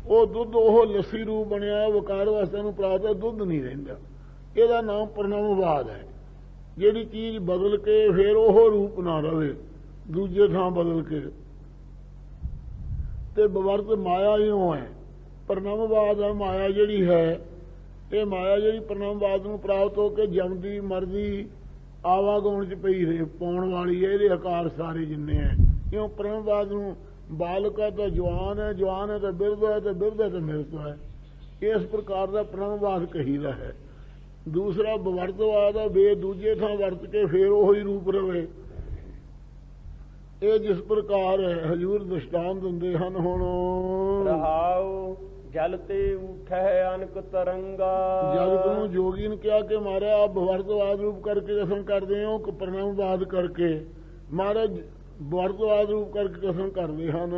ਉਹ ਦੁੱਧ ਉਹ ਲੱਸੀ ਰੂਪ ਬਣਿਆ, ਵਕਾਰ ਵਾਸਤੇ ਨੂੰ ਪ੍ਰਾਪਤ ਦੁੱਧ ਨਹੀਂ ਰਹਿੰਦਾ। ਇਹਦਾ ਨਾਮ ਪ੍ਰਣਮਵਾਦ ਹੈ। ਜਿਹੜੀ ਚੀਜ਼ ਬਦਲ ਕੇ ਫਿਰ ਉਹ ਰੂਪ ਨਾ ਰਵੇ, ਦੂਜੇ ਥਾਂ ਬਦਲ ਕੇ। ਤੇ ਬਵਰਤ ਮਾਇਆ ਇਉਂ ਹੈ, ਪਰਨਮਵਾਦ ਹੈ ਮਾਇਆ ਜਿਹੜੀ ਹੈ, ਇਹ ਮਾਇਆ ਜਿਹੜੀ ਪਰਨਮਵਾਦ ਨੂੰ ਪ੍ਰਾਪਤ ਹੋ ਕੇ ਜੰਮਦੀ ਮਰਦੀ ਆਵਾਗਾਉਣ ਚ ਪਈ ਰਹੇ ਪਾਉਣ ਵਾਲੀ ਹੈ, ਇਹਦੇ ਆਕਾਰ ਸਾਰੇ ਜਿੰਨੇ ਹੈ। ਕਿਉਂ ਪਰਨਮਵਾਦ ਨੂੰ ਬਾਲਕ ਹੈ ਤਾਂ ਜਵਾਨ ਹੈ, ਜਵਾਨ ਹੈ ਤਾਂ ਬਿਰਧ ਹੈ, ਤਾਂ ਬਿਰਧ ਹੈ ਤਾਂ ਮਿਰਤ ਹੈ। ਇਸ ਪ੍ਰਕਾਰ ਦਾ ਪਰਨਮਵਾਦ ਕਹੀਦਾ ਹੈ। ਦੂਸਰਾ ਬਵਰਤਵਾਦ ਹੈ, ਬੇ ਦੂਜੇ ਥਾਂ ਵਰਤ ਕੇ ਫੇਰ ਉਹੀ ਰੂਪ ਰਵੇ। ਇਹ ਜਿਸ ਪ੍ਰਕਾਰ ਹਜ਼ੂਰ ਦ੍ਰਿਸ਼ਟਾਂਤ ਦਿੰਦੇ ਹਨ। ਹੁਣ ਰਹਾਉ ਜਲ ਤੇ ਉਠੈ ਅਨਕ ਤਰੰਗਾ। ਜਗਤ ਨੂੰ ਜੋਗੀ ਨੇ ਕਿਹਾ ਕਿ ਮਹਾਰਾਜ ਆਪ ਬਵਰਤਵਾਦ ਰੂਪ ਕਰਕੇ ਕਥਨ ਕਰਦੇ ਹੋ ਕਿ ਪਰਨਮਵਾਦ ਕਰਕੇ। ਮਹਾਰਾਜ ਬਵਰਤਵਾਦ ਰੂਪ ਕਰਕੇ ਕਥਨ ਕਰਦੇ ਹਨ।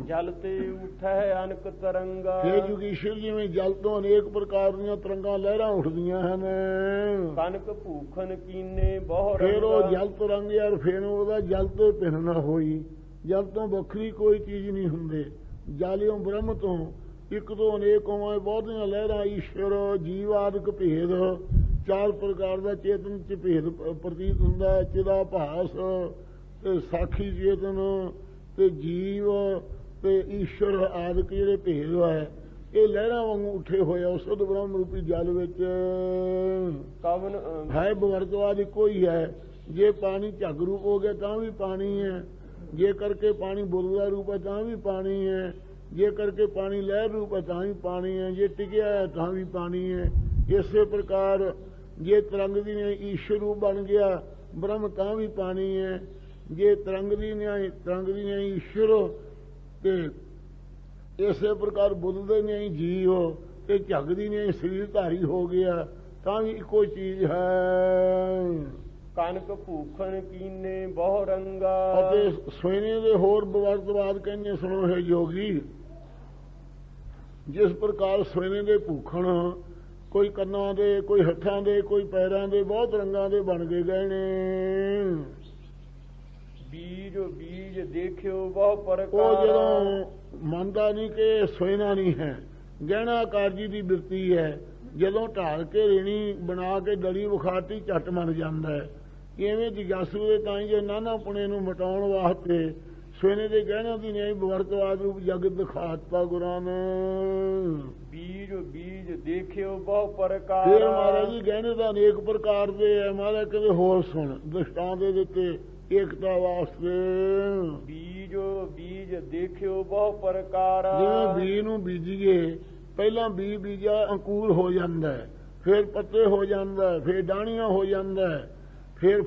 ਜਲ ਤੇ ਉਠੈ ਅਨਕ ਤਰੰਗਾ। ਹੇ ਜੁਗੀਸ਼ਰ ਜਿਵੇਂ ਜਲ ਤੋਂ ਅਨੇਕ ਪ੍ਰਕਾਰ ਦੀਆਂ ਤਰੰਗਾਂ ਲਹਿਰਾਂ ਉੱਠਦੀਆਂ ਹਨ। ਕਨਕ ਭੂਖਨ ਕੀਨੇ ਬਹੁ ਫਿਰ ਉਹ ਰੰਗਾ। ਜਲ ਤਰੰਗ ਯਾਰ ਫਿਰ ਉਹਦਾ ਜਲ ਤੋਂ ਭਿੰਨ ਨਾ ਹੋਈ। ਜਲ ਤੋਂ ਵੱਖਰੀ ਕੋਈ ਚੀਜ਼ ਨਹੀਂ ਹੁੰਦੇ। ਜਲਿਓਂ ਬ੍ਰਹਮ ਤੋਂ ਇੱਕ ਤੋਂ ਅਨੇਕ ਹੋਵਾਂ ਬਹੁਤੀਆਂ ਲਹਿਰਾਂ ਈਸ਼ਵਰ ਜੀਵ ਆਦਿਕ ਭੇਦ ਚਾਰ ਪ੍ਰਕਾਰ ਦਾ ਚੇਤਨ ਚ ਭੇਦ ਪ੍ਰਤੀਤ ਹੁੰਦਾ। ਚਿਦਾ ਭਾਸ ਤੇ ਸਾਖੀ ਚੇਤਨ ਤੇ ਜੀਵ ਤੇ ਈਸ਼ਵਰ ਆਦਿਕ ਜਿਹੜੇ ਭੇਦ ਹੈ ਇਹ ਲਹਿਰਾਂ ਵਾਂਗੂ ਉੱਠੇ ਹੋਏ ਆ ਸੁਧ ਬ੍ਰਹਮ ਰੂਪੀ ਜਲ ਵਿੱਚ। ਕਵਨ ਹੈ ਬਵਰਤਵਾਦ ਇੱਕੋ ਹੀ ਹੈ। ਜੇ ਪਾਣੀ ਝੱਗ ਰੂਪ ਹੋ ਗਿਆ ਤਾਂ ਵੀ ਪਾਣੀ ਹੈ, ਜੇ ਕਰਕੇ ਪਾਣੀ ਬੁੱਧ ਦਾ ਰੂਪ ਹੈ ਤਾਂ ਵੀ ਪਾਣੀ ਹੈ, ਜੇ ਕਰਕੇ ਪਾਣੀ ਲਹਿਰ ਰੂਪ ਹੈ ਤਾਂ ਵੀ ਪਾਣੀ ਹੈ, ਜੇ ਟਿਕਿਆ ਹੈ ਤਾਂ ਵੀ ਪਾਣੀ ਹੈ। ਇਸੇ ਪ੍ਰਕਾਰ ਜੇ ਤਰੰਗ ਦੀ ਨੇ ਈਸ਼ਵਰ ਰੂਪ ਬਣ ਗਿਆ ਬ੍ਰਹਮ ਤਾਂ ਵੀ ਪਾਣੀ ਹੈ। ਜੇ ਤਰੰਗ ਦੀ ਨੇ ਈਸ਼ਵਰ ਤੇ ਇਸੇ ਪ੍ਰਕਾਰ ਬੁੱਧ ਦੇ ਨੇ ਜੀਵ ਤੇ ਝੱਗ ਦੀ ਨੇ ਸਰੀਰ ਧਾਰੀ ਹੋ ਗਿਆ ਤਾਂ ਵੀ ਇੱਕੋ ਚੀਜ਼ ਹੈ। ਕਨਕ ਭੂਖਨ ਕੀਨੇ ਬਹੁ ਰੰਗਾ। ਅਤੇ ਸੋਨੇ ਦੇ ਹੋਰ ਬਵਰਤਵਾਦ ਕਹਿੰਦੇ ਸੁਣੋ ਹੈ ਜੋਗੀ। ਜਿਸ ਪ੍ਰਕਾਰ ਸੋਨੇ ਦੇ ਭੂਖਣ ਕੋਈ ਕੰਨਾਂ ਦੇ, ਕੋਈ ਹੱਥਾਂ ਦੇ, ਕੋਈ ਪੈਰਾਂ ਦੇ, ਬਹੁਤ ਰੰਗਾਂ ਦੇ ਬਣ ਕੇ ਗਏ ਨੇ। ਬੀਜ ਦੇਖਿਓ ਬਹੁ ਪ੍ਰਕਾਰ। ਉਹ ਜਦੋਂ ਮੰਨਦਾ ਨਹੀਂ ਕਿ ਸੋਨਾ ਨਹੀਂ ਹੈ, ਗਹਿਣਾ ਕਾਰਜੀ ਦੀ ਬਿਰਤੀ ਹੈ। ਜਦੋਂ ਢਾਲ ਕੇ ਰੇਣੀ ਬਣਾ ਕੇ ਦੜੀ ਵਿਖਾਤੀ ਝੱਟ ਮੰਨ ਜਾਂਦਾ ਹੈ। ਇਵੇਂ ਜਿਗਿਆਸੂ ਦੇ ਤਾਂ ਹੀ ਜੇ ਨਾਨਾਪੁਣੇ ਨੂੰ ਮਿਟਾਉਣ ਵਾਸਤੇ ਸੋਨੇ ਦੇ ਗਹਿਣਿਆਂ ਦੀ ਨਹੀਂ ਬਵਰਤਵਾਦ ਰੂਪ ਜਗਤ ਦਿਖਾਤਾ ਗੁਰਾਂ ਨੇ। ਬੀਜ ਦੇਖਿਓ ਬਹੁ ਪ੍ਰਕਾਰ। ਫਿਰ ਮਹਾਰਾਜ ਜੀ ਗਹਿਣੇ ਦਾ ਅਨੇਕ ਪ੍ਰਕਾਰ ਦੇ ਹੈ। ਮਹਾਰਾਜ ਕਦੇ ਹੋਰ ਸੁਣ ਦ੍ਰਿਸ਼ਟਾਂਤ ਦੇ ਦਿੱਤੇ ਏਕਤਾ ਵਾਸਤੇ। ਬੀਜ ਦੇਖਿਓ ਬਹੁ ਪ੍ਰਕਾਰ। ਜਿਵੇਂ ਬੀਜ ਨੂੰ ਬੀਜੀਏ, ਪਹਿਲਾਂ ਬੀਜ ਬੀਜਿਆ ਅੰਕੂਰ ਹੋ ਜਾਂਦਾ ਹੈ, ਫਿਰ ਪੱਤੇ ਹੋ ਜਾਂਦਾ, ਫਿਰ ਡਾਣੀਆਂ ਹੋ ਜਾਂਦਾ, ਫਿਰ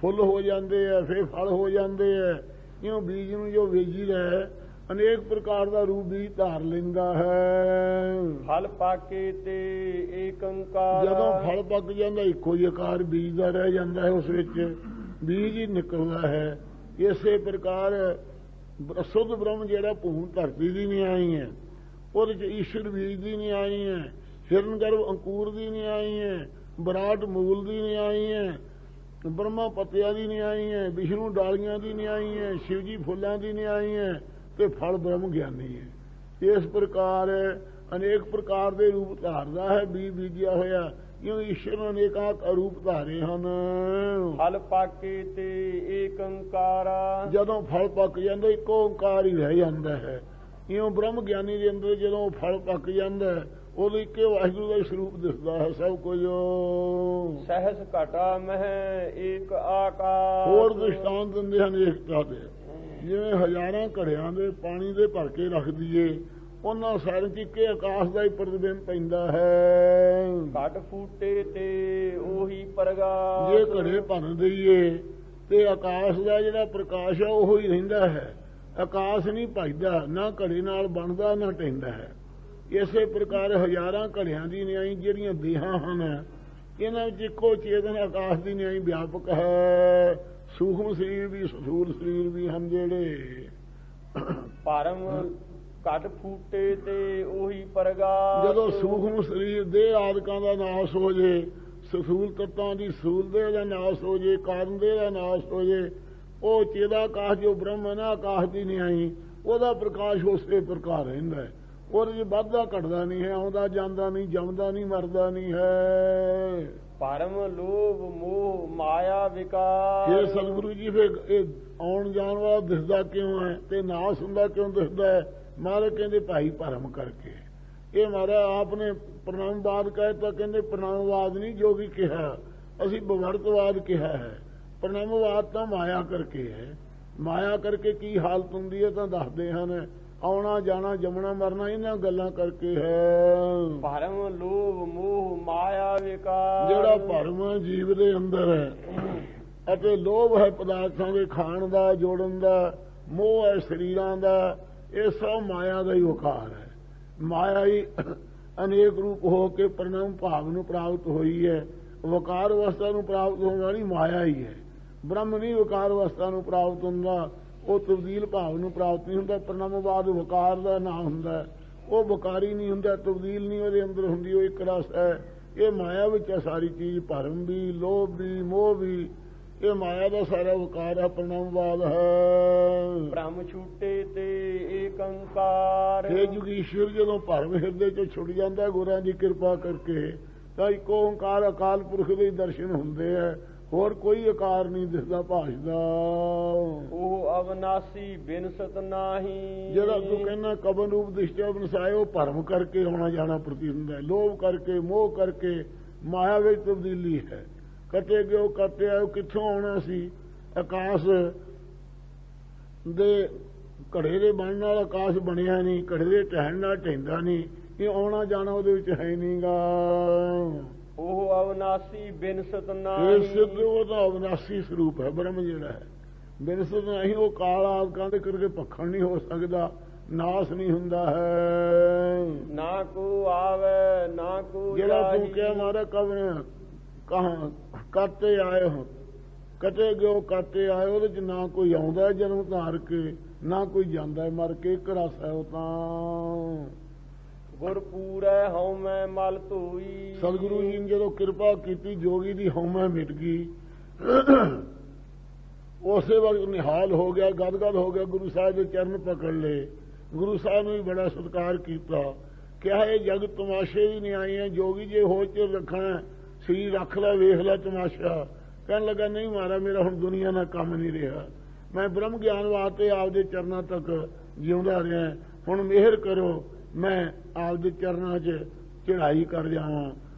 ਫੁੱਲ ਹੋ ਜਾਂਦੇ ਆ, ਫਿਰ ਫਲ ਹੋ ਜਾਂਦੇ ਆ। ਇਉਂ ਬੀਜ ਨੂੰ ਜੋ ਬੀਜੀਦਾ ਹੈ ਅਨੇਕ ਪ੍ਰਕਾਰ ਦਾ ਰੂਪ ਬੀਜ ਧਾਰ ਲੈਂਦਾ ਹੈ। ਫਲ ਪਾਕੇ ਤੇ ਏਕ ਓੰਕਾਰ। ਜਦੋਂ ਫਲ ਪੱਕ ਜਾਂਦਾ ਇੱਕੋ ਹੀ ਆਕਾਰ ਬੀਜ ਦਾ ਰਹਿ ਜਾਂਦਾ ਹੈ, ਉਸ ਵਿੱਚ ਬੀਜ ਹੀ ਨਿਕਲਦਾ ਹੈ। ਇਸੇ ਪ੍ਰਕਾਰ ਸੁਧ ਬ੍ਰਹਮ ਜਿਹੜਾ ਭੂਮ ਧਰਤੀ ਦੀ ਨਹੀਂ ਆਈ ਹੈ, ਉਹਦੇ ਚ ਈਸ਼ਵਰ ਬੀਜ ਦੀ ਨਹੀਂ ਆਈ ਹੈ, ਹਿਰਨ ਗਰਭ ਅੰਕੂਰ ਦੀ ਨਹੀਂ ਆਈ ਹੈ, ਵਿਰਾਟ ਮੂਲ ਦੀ ਨਹੀਂ ਆਈ ਹੈ, ਬ੍ਰਹਮਾ ਪੱਤਿਆਂ ਦੀ ਨਹੀਂ ਆਈ ਹੈ, ਵਿਸ਼ਨੂੰ ਡਾਲੀਆਂ ਦੀ ਨਹੀਂ ਆਈ ਹੈ, ਸ਼ਿਵ ਜੀ ਫੁੱਲਾਂ ਦੀ ਨਹੀਂ ਆਈ ਹੈ ਤੇ ਫਲ ਬ੍ਰਹਮ ਗਿਆਨੀ ਹੈ। ਇਸ ਪ੍ਰਕਾਰ ਅਨੇਕ ਪ੍ਰਕਾਰ ਦੇ ਰੂਪ ਧਾਰਦਾ ਹੈ ਬੀਜ ਬੀਜਿਆ ਹੋਇਆ। ਕਿਉਂ ਈਸ਼ਵਰ ਨੇ ਅਨੇਕਾਂ ਰੂਪ ਧਾਰੇ ਹਨ। ਫਲ ਪਾਕੇ ਤੇ ਏਕ ਓੰਕਾਰ। ਜਦੋਂ ਫਲ ਪੱਕ ਜਾਂਦਾ ਇੱਕੋ ਓੰਕਾਰ ਹੀ ਰਹਿ ਜਾਂਦਾ ਹੈ। ਇਉਂ ਬ੍ਰਹਮ ਗਿਆਨੀ ਦੇ ਅੰਦਰ ਜਦੋਂ ਫਲ ਪੱਕ ਜਾਂਦਾ ਉਦੋਂ ਇੱਕੇ ਵਾਹਿਗੁਰੂ ਦਾ ਸਰੂਪ ਦਿਸਦਾ ਹੈ ਸਭ ਕੁਝ। ਸਹਿਸ ਘਟਾ ਮਹਿ ਏਕ ਆਕਾਸ਼। ਹੋਰ ਦ੍ਰਿਸ਼ਟਾਂਤ ਦਿੰਦੇ ਹਨ ਏਕਤਾ ਦੇ। ਜਿਵੇਂ ਹਜ਼ਾਰਾਂ ਘੜਿਆਂ ਦੇ ਪਾਣੀ ਦੇ ਭਰ ਕੇ ਰੱਖ ਦਈਏ, ਉਹਨਾਂ ਸਾਰਿਆਂ 'ਚ ਇੱਕੇ ਆਕਾਸ਼ ਦਾ ਹੀ ਪ੍ਰਤੀਬਿੰਬ ਪੈਂਦਾ ਹੈ। ਘਟ ਫੂਟੇ ਤੇ ਉਹੀ ਪ੍ਰਗਾਸ। ਜੇ ਘੜੇ ਭੰਨ ਦਈਏ ਤੇ ਆਕਾਸ਼ ਦਾ ਜਿਹੜਾ ਪ੍ਰਕਾਸ਼ ਹੈ ਉਹ ਹੀ ਰਹਿੰਦਾ ਹੈ। ਆਕਾਸ਼ ਨਹੀਂ ਭਜਦਾ, ਨਾ ਘੜੇ ਨਾਲ ਬਣਦਾ ਨਾ ਟਹਿੰਦਾ ਹੈ। ਇਸੇ ਪ੍ਰਕਾਰ ਹਜ਼ਾਰਾਂ ਘੜਿਆਂ ਦੀ ਨਿਆਈ ਜਿਹੜੀਆਂ ਦੇਹਾਂ ਹਨ ਇਹਨਾਂ ਵਿੱਚ ਇੱਕੋ ਚੇਤਨ ਆਕਾਸ਼ ਦੀ ਨਿਆਈ ਵਿਆਪਕ ਹੈ। ਸੂਖਮ ਸਰੀਰ ਵੀ ਸਥੂਲ ਸਰੀਰ ਵੀ ਹਨ ਜਿਹੜੇ। ਪਰਮ ਘਟ ਫੂਟੇ ਤੇ ਉਹੀ ਪ੍ਰਗਾਸ। ਜਦੋਂ ਸੂਖਮ ਸਰੀਰ ਦੇ ਆਦਿਕਾਂ ਦਾ ਨਾਸ਼ ਹੋ ਜੇ, ਸਥੂਲ ਤੱਤਾਂ ਦੀ ਸਥੂਲ ਦੇਹ ਦਾ ਨਾਸ਼ ਹੋ ਜੇ, ਕਾਰਨ ਦੇਹ ਦਾ ਨਾਸ਼ ਹੋ ਜੇ, ਉਹ ਚੇਦਾ ਆਕਾਸ਼ ਜੋ ਬ੍ਰਹਮ ਹੈ ਨਾ ਆਕਾਸ਼ ਦੀ ਨਿਆਈ ਉਹਦਾ ਪ੍ਰਕਾਸ਼ ਉਸੇ ਪ੍ਰਕਾਰ ਰਹਿੰਦਾ ਹੈ। ਉਹਦੇ 'ਚ ਵੱਧਦਾ ਘਟਦਾ ਨਹੀਂ ਹੈ, ਆਉਂਦਾ ਜਾਂਦਾ ਨਹੀਂ, ਜੰਮਦਾ ਨਹੀਂ, ਮਰਦਾ ਨਹੀਂ ਹੈ। ਪਰਮ ਲੋਭ ਮੋਹ ਮਾਇਆ ਵਿਕਾਰ। ਇਹ ਸਤਿਗੁਰੂ ਜੀ ਫਿਰ ਇਹ ਆਉਣ ਜਾਣ ਵਾਲਾ ਦਿਸਦਾ ਕਿਉਂ ਹੈ ਤੇ ਨਾਸ ਹੁੰਦਾ ਕਿਉਂ ਦਿਸਦਾ ਹੈ? ਮਹਾਰਾਜ ਕਹਿੰਦੇ ਭਾਈ ਭਰਮ ਕਰਕੇ। ਇਹ ਮਹਾਰਾਜ ਆਪ ਨੇ ਪ੍ਰਣਾਮਵਾਦ ਕਹਿਤਾ, ਕਹਿੰਦੇ ਪ੍ਰਣਾਮਵਾਦ ਨਹੀਂ ਜੋ ਵੀ ਕਿਹਾ, ਅਸੀਂ ਬਵਰਤਵਾਦ ਕਿਹਾ ਹੈ। ਪ੍ਰਣਾਮਵਾਦ ਤਾਂ ਮਾਇਆ ਕਰਕੇ ਹੈ। ਮਾਇਆ ਕਰਕੇ ਕੀ ਹਾਲਤ ਹੁੰਦੀ ਹੈ ਤਾਂ ਦੱਸਦੇ ਹਨ। ਆਉਣਾ ਜਾਣਾ ਜੰਮਣਾ ਮਰਨਾ ਇਹਨਾਂ ਗੱਲਾਂ ਕਰਕੇ ਹੈ। ਭਰਮ ਲੋਭ ਮੋਹ ਮਾਇਆ ਵਿਕਾਰ। ਜਿਹੜਾ ਭਰਮ ਜੀਵ ਦੇ ਅੰਦਰ ਹੈ ਅਤੇ ਲੋਭ ਹੈ ਪਦਾਰਥਾਂ ਦੇ ਖਾਣ ਦਾ ਜੋੜਨ ਦਾ, ਮੋਹ ਹੈ ਸਰੀਰਾਂ ਦਾ, ਇਹ ਸਭ ਮਾਇਆ ਦਾ ਹੀ ਵਿਕਾਰ ਹੈ। ਮਾਇਆ ਹੀ ਅਨੇਕ ਰੂਪ ਹੋ ਕੇ ਪ੍ਰਣਾਮ ਭਾਵ ਨੂੰ ਪ੍ਰਾਪਤ ਹੋਈ ਹੈ। ਵਿਕਾਰ ਅਵਸਥਾ ਨੂੰ ਪ੍ਰਾਪਤ ਹੋਣ ਵਾਲੀ ਮਾਇਆ ਹੀ ਹੈ। ਬ੍ਰਹਮ ਨਹੀਂ ਵਿਕਾਰ ਅਵਸਥਾ ਨੂੰ ਪ੍ਰਾਪਤ ਹੁੰਦਾ, ਉਹ ਤਬਦੀਲ ਭਾਵ ਨੂੰ ਪ੍ਰਾਪਤ ਨਹੀਂ ਹੁੰਦਾ। ਪ੍ਰਣਾਮਵਾਦ ਵਿਕਾਰ ਦਾ ਨਾਂ ਹੁੰਦਾ, ਉਹ ਵਿਕਾਰੀ ਨਹੀਂ ਹੁੰਦਾ, ਤਬਦੀਲ ਨਹੀਂ ਉਹਦੇ ਅੰਦਰ ਹੁੰਦੀ, ਉਹ ਇੱਕ ਰਸ ਹੈ। ਇਹ ਮਾਇਆ ਵਿੱਚ ਹੈ ਸਾਰੀ ਚੀਜ਼, ਭਰਮ ਵੀ ਲੋਭ ਵੀ ਮੋਹ ਵੀ, ਇਹ ਮਾਇਆ ਦਾ ਸਾਰਾ ਵਿਕਾਰ ਹੈ, ਪ੍ਰਣਾਮਵਾਦ ਹੈ। ਬ੍ਰਹਮ ਛੂਟੇ ਤੇ ਏਕੰਕਾਰ। ਇਹ ਜੁਗੀਸ਼ਵਰ ਜਦੋਂ ਭਰਮ ਹਿਰਦੇ ਚੋਂ ਛੁੱਟ ਜਾਂਦਾ ਗੁਰਾਂ ਦੀ ਕਿਰਪਾ ਕਰਕੇ, ਤਾਂ ਇੱਕ ਓਂਕਾਰ ਅਕਾਲ ਪੁਰਖ ਦੇ ਦਰਸ਼ਨ ਹੁੰਦੇ ਹੈ, ਹੋਰ ਕੋਈ ਆਕਾਰ ਨਹੀਂ ਦਿਸਦਾ ਭਾਸ਼ਦਾ। ਉਹ ਅਵਨਾਸੀ ਬਿਨਸਤ ਨਾਹੀ। ਜਿਹੜਾ ਤੂੰ ਕਹਿੰਦਾ ਕਬਨ ਰੂਪ ਦਿਸ਼ਟਾ ਬਨਸਾਏ, ਉਹ ਭਰਮ ਕਰਕੇ ਆਉਣਾ ਜਾਣਾ ਪ੍ਰਤੀ ਹੁੰਦਾ, ਲੋਭ ਕਰਕੇ ਮੋਹ ਕਰਕੇ ਮਾਇਆ ਵਿੱਚ ਤਬਦੀਲੀ ਹੈ। ਕਟੇ ਗਿਓ ਕੱਟੇ ਆਇਓ, ਕਿੱਥੋਂ ਆਉਣਾ ਸੀ? ਆਕਾਸ਼ ਦੇ ਘੜੇ ਦੇ ਬਣਨ ਨਾਲ ਆਕਾਸ਼ ਬਣਿਆ ਨਹੀਂ, ਘੜੇ ਦੇ ਟਹਿਣ ਨਾਲ ਢਹਿੰਦਾ ਨਹੀਂ, ਇਹ ਆਉਣਾ ਜਾਣਾ ਉਹਦੇ ਵਿੱਚ ਹੈ ਨਹੀਂਗਾ। ਉਹ ਅਵਨਾਸੀ ਬਿਨਸਤ ਨਾਹੀ। ਸਿੱਧ ਉਹ ਤਾਂ ਅਵਨਾਸੀ ਸਰੂਪ ਹੈ ਬ੍ਰਹਮ ਜਿਹੜਾ ਹੈ। ਬਿਨਸਤ ਨਹੀਂ, ਉਹ ਕਾਲ ਆਦਿਕਾਂ ਦੇ ਕਰਕੇ ਭਖਣ ਨਹੀਂ ਹੋ ਸਕਦਾ, ਨਾਸ ਨਹੀਂ ਹੁੰਦਾ ਹੈ। ਨਾ ਕੋ ਆਵੇ ਨਾ ਕੋ ਜਿਹੜਾ ਤੂੰ ਕਿਹਾ ਮਾਰਾ ਕਵਨ ਕਹਾਂ ਕਾਤੇ ਆਏ ਹੋ, ਕਟੇ ਗਿਓ ਕਾਤੇ ਆਏ, ਉਹਦੇ ਚ ਨਾ ਕੋਈ ਆਉਂਦਾ ਜਨਮ ਧਾਰ ਕੇ, ਨਾ ਕੋਈ ਜਾਂਦਾ ਮਰ ਕੇ, ਇੱਕ ਰਸ ਹੈ ਉਹ ਤਾਂ। ਗੁਰ ਪੂਰੈ ਹਉਮੈ ਮਲ ਧੋਈ। ਸਤਿਗੁਰੂ ਜੀ ਨੇ ਜਦੋਂ ਕਿਰਪਾ ਕੀਤੀ, ਜੋਗੀ ਦੀ ਹਉਮੈ ਮਿਟ ਗਈ, ਉਸੇ ਵਕਤ ਨਿਹਾਲ ਹੋ ਗਿਆ, ਗਦਗਦ ਹੋ ਗਿਆ, ਗੁਰੂ ਸਾਹਿਬ ਦੇ ਚਰਨ ਪਕੜ ਲਏ। ਗੁਰੂ ਸਾਹਿਬ ਨੇ ਵੀ ਬੜਾ ਸਤਿਕਾਰ ਕੀਤਾ, ਕਿਹਾ ਇਹ ਜਗ ਤਮਾਸ਼ੇ ਦੀ ਨਹੀਂ ਆਈ ਹੈ, ਜੋਗੀ ਜੇ ਹੋ ਚ ਰੱਖਣਾ ਸਰੀਰ ਰੱਖ ਲੈ, ਵੇਖ ਲੈ ਤਮਾਸ਼ਾ। ਕਹਿਣ ਲੱਗਾ ਨਹੀਂ ਮਹਾਰਾਜ, ਮੇਰਾ ਹੁਣ ਦੁਨੀਆ ਨਾਲ ਕੰਮ ਨਹੀਂ ਰਿਹਾ, ਮੈਂ ਬ੍ਰਹਮ ਗਿਆਨ ਵਾਸਤੇ ਆਪਦੇ ਚਰਨਾਂ ਤੱਕ ਜਿਉਂਦਾ ਰਿਹਾ, ਹੁਣ ਮਿਹਰ ਕਰੋ ਮੈਂ ਆਪਦੇ ਚਰਨਾਂ 'ਚ ਚੜ੍ਹਾਈ ਕਰ ਜਾਵਾਂ।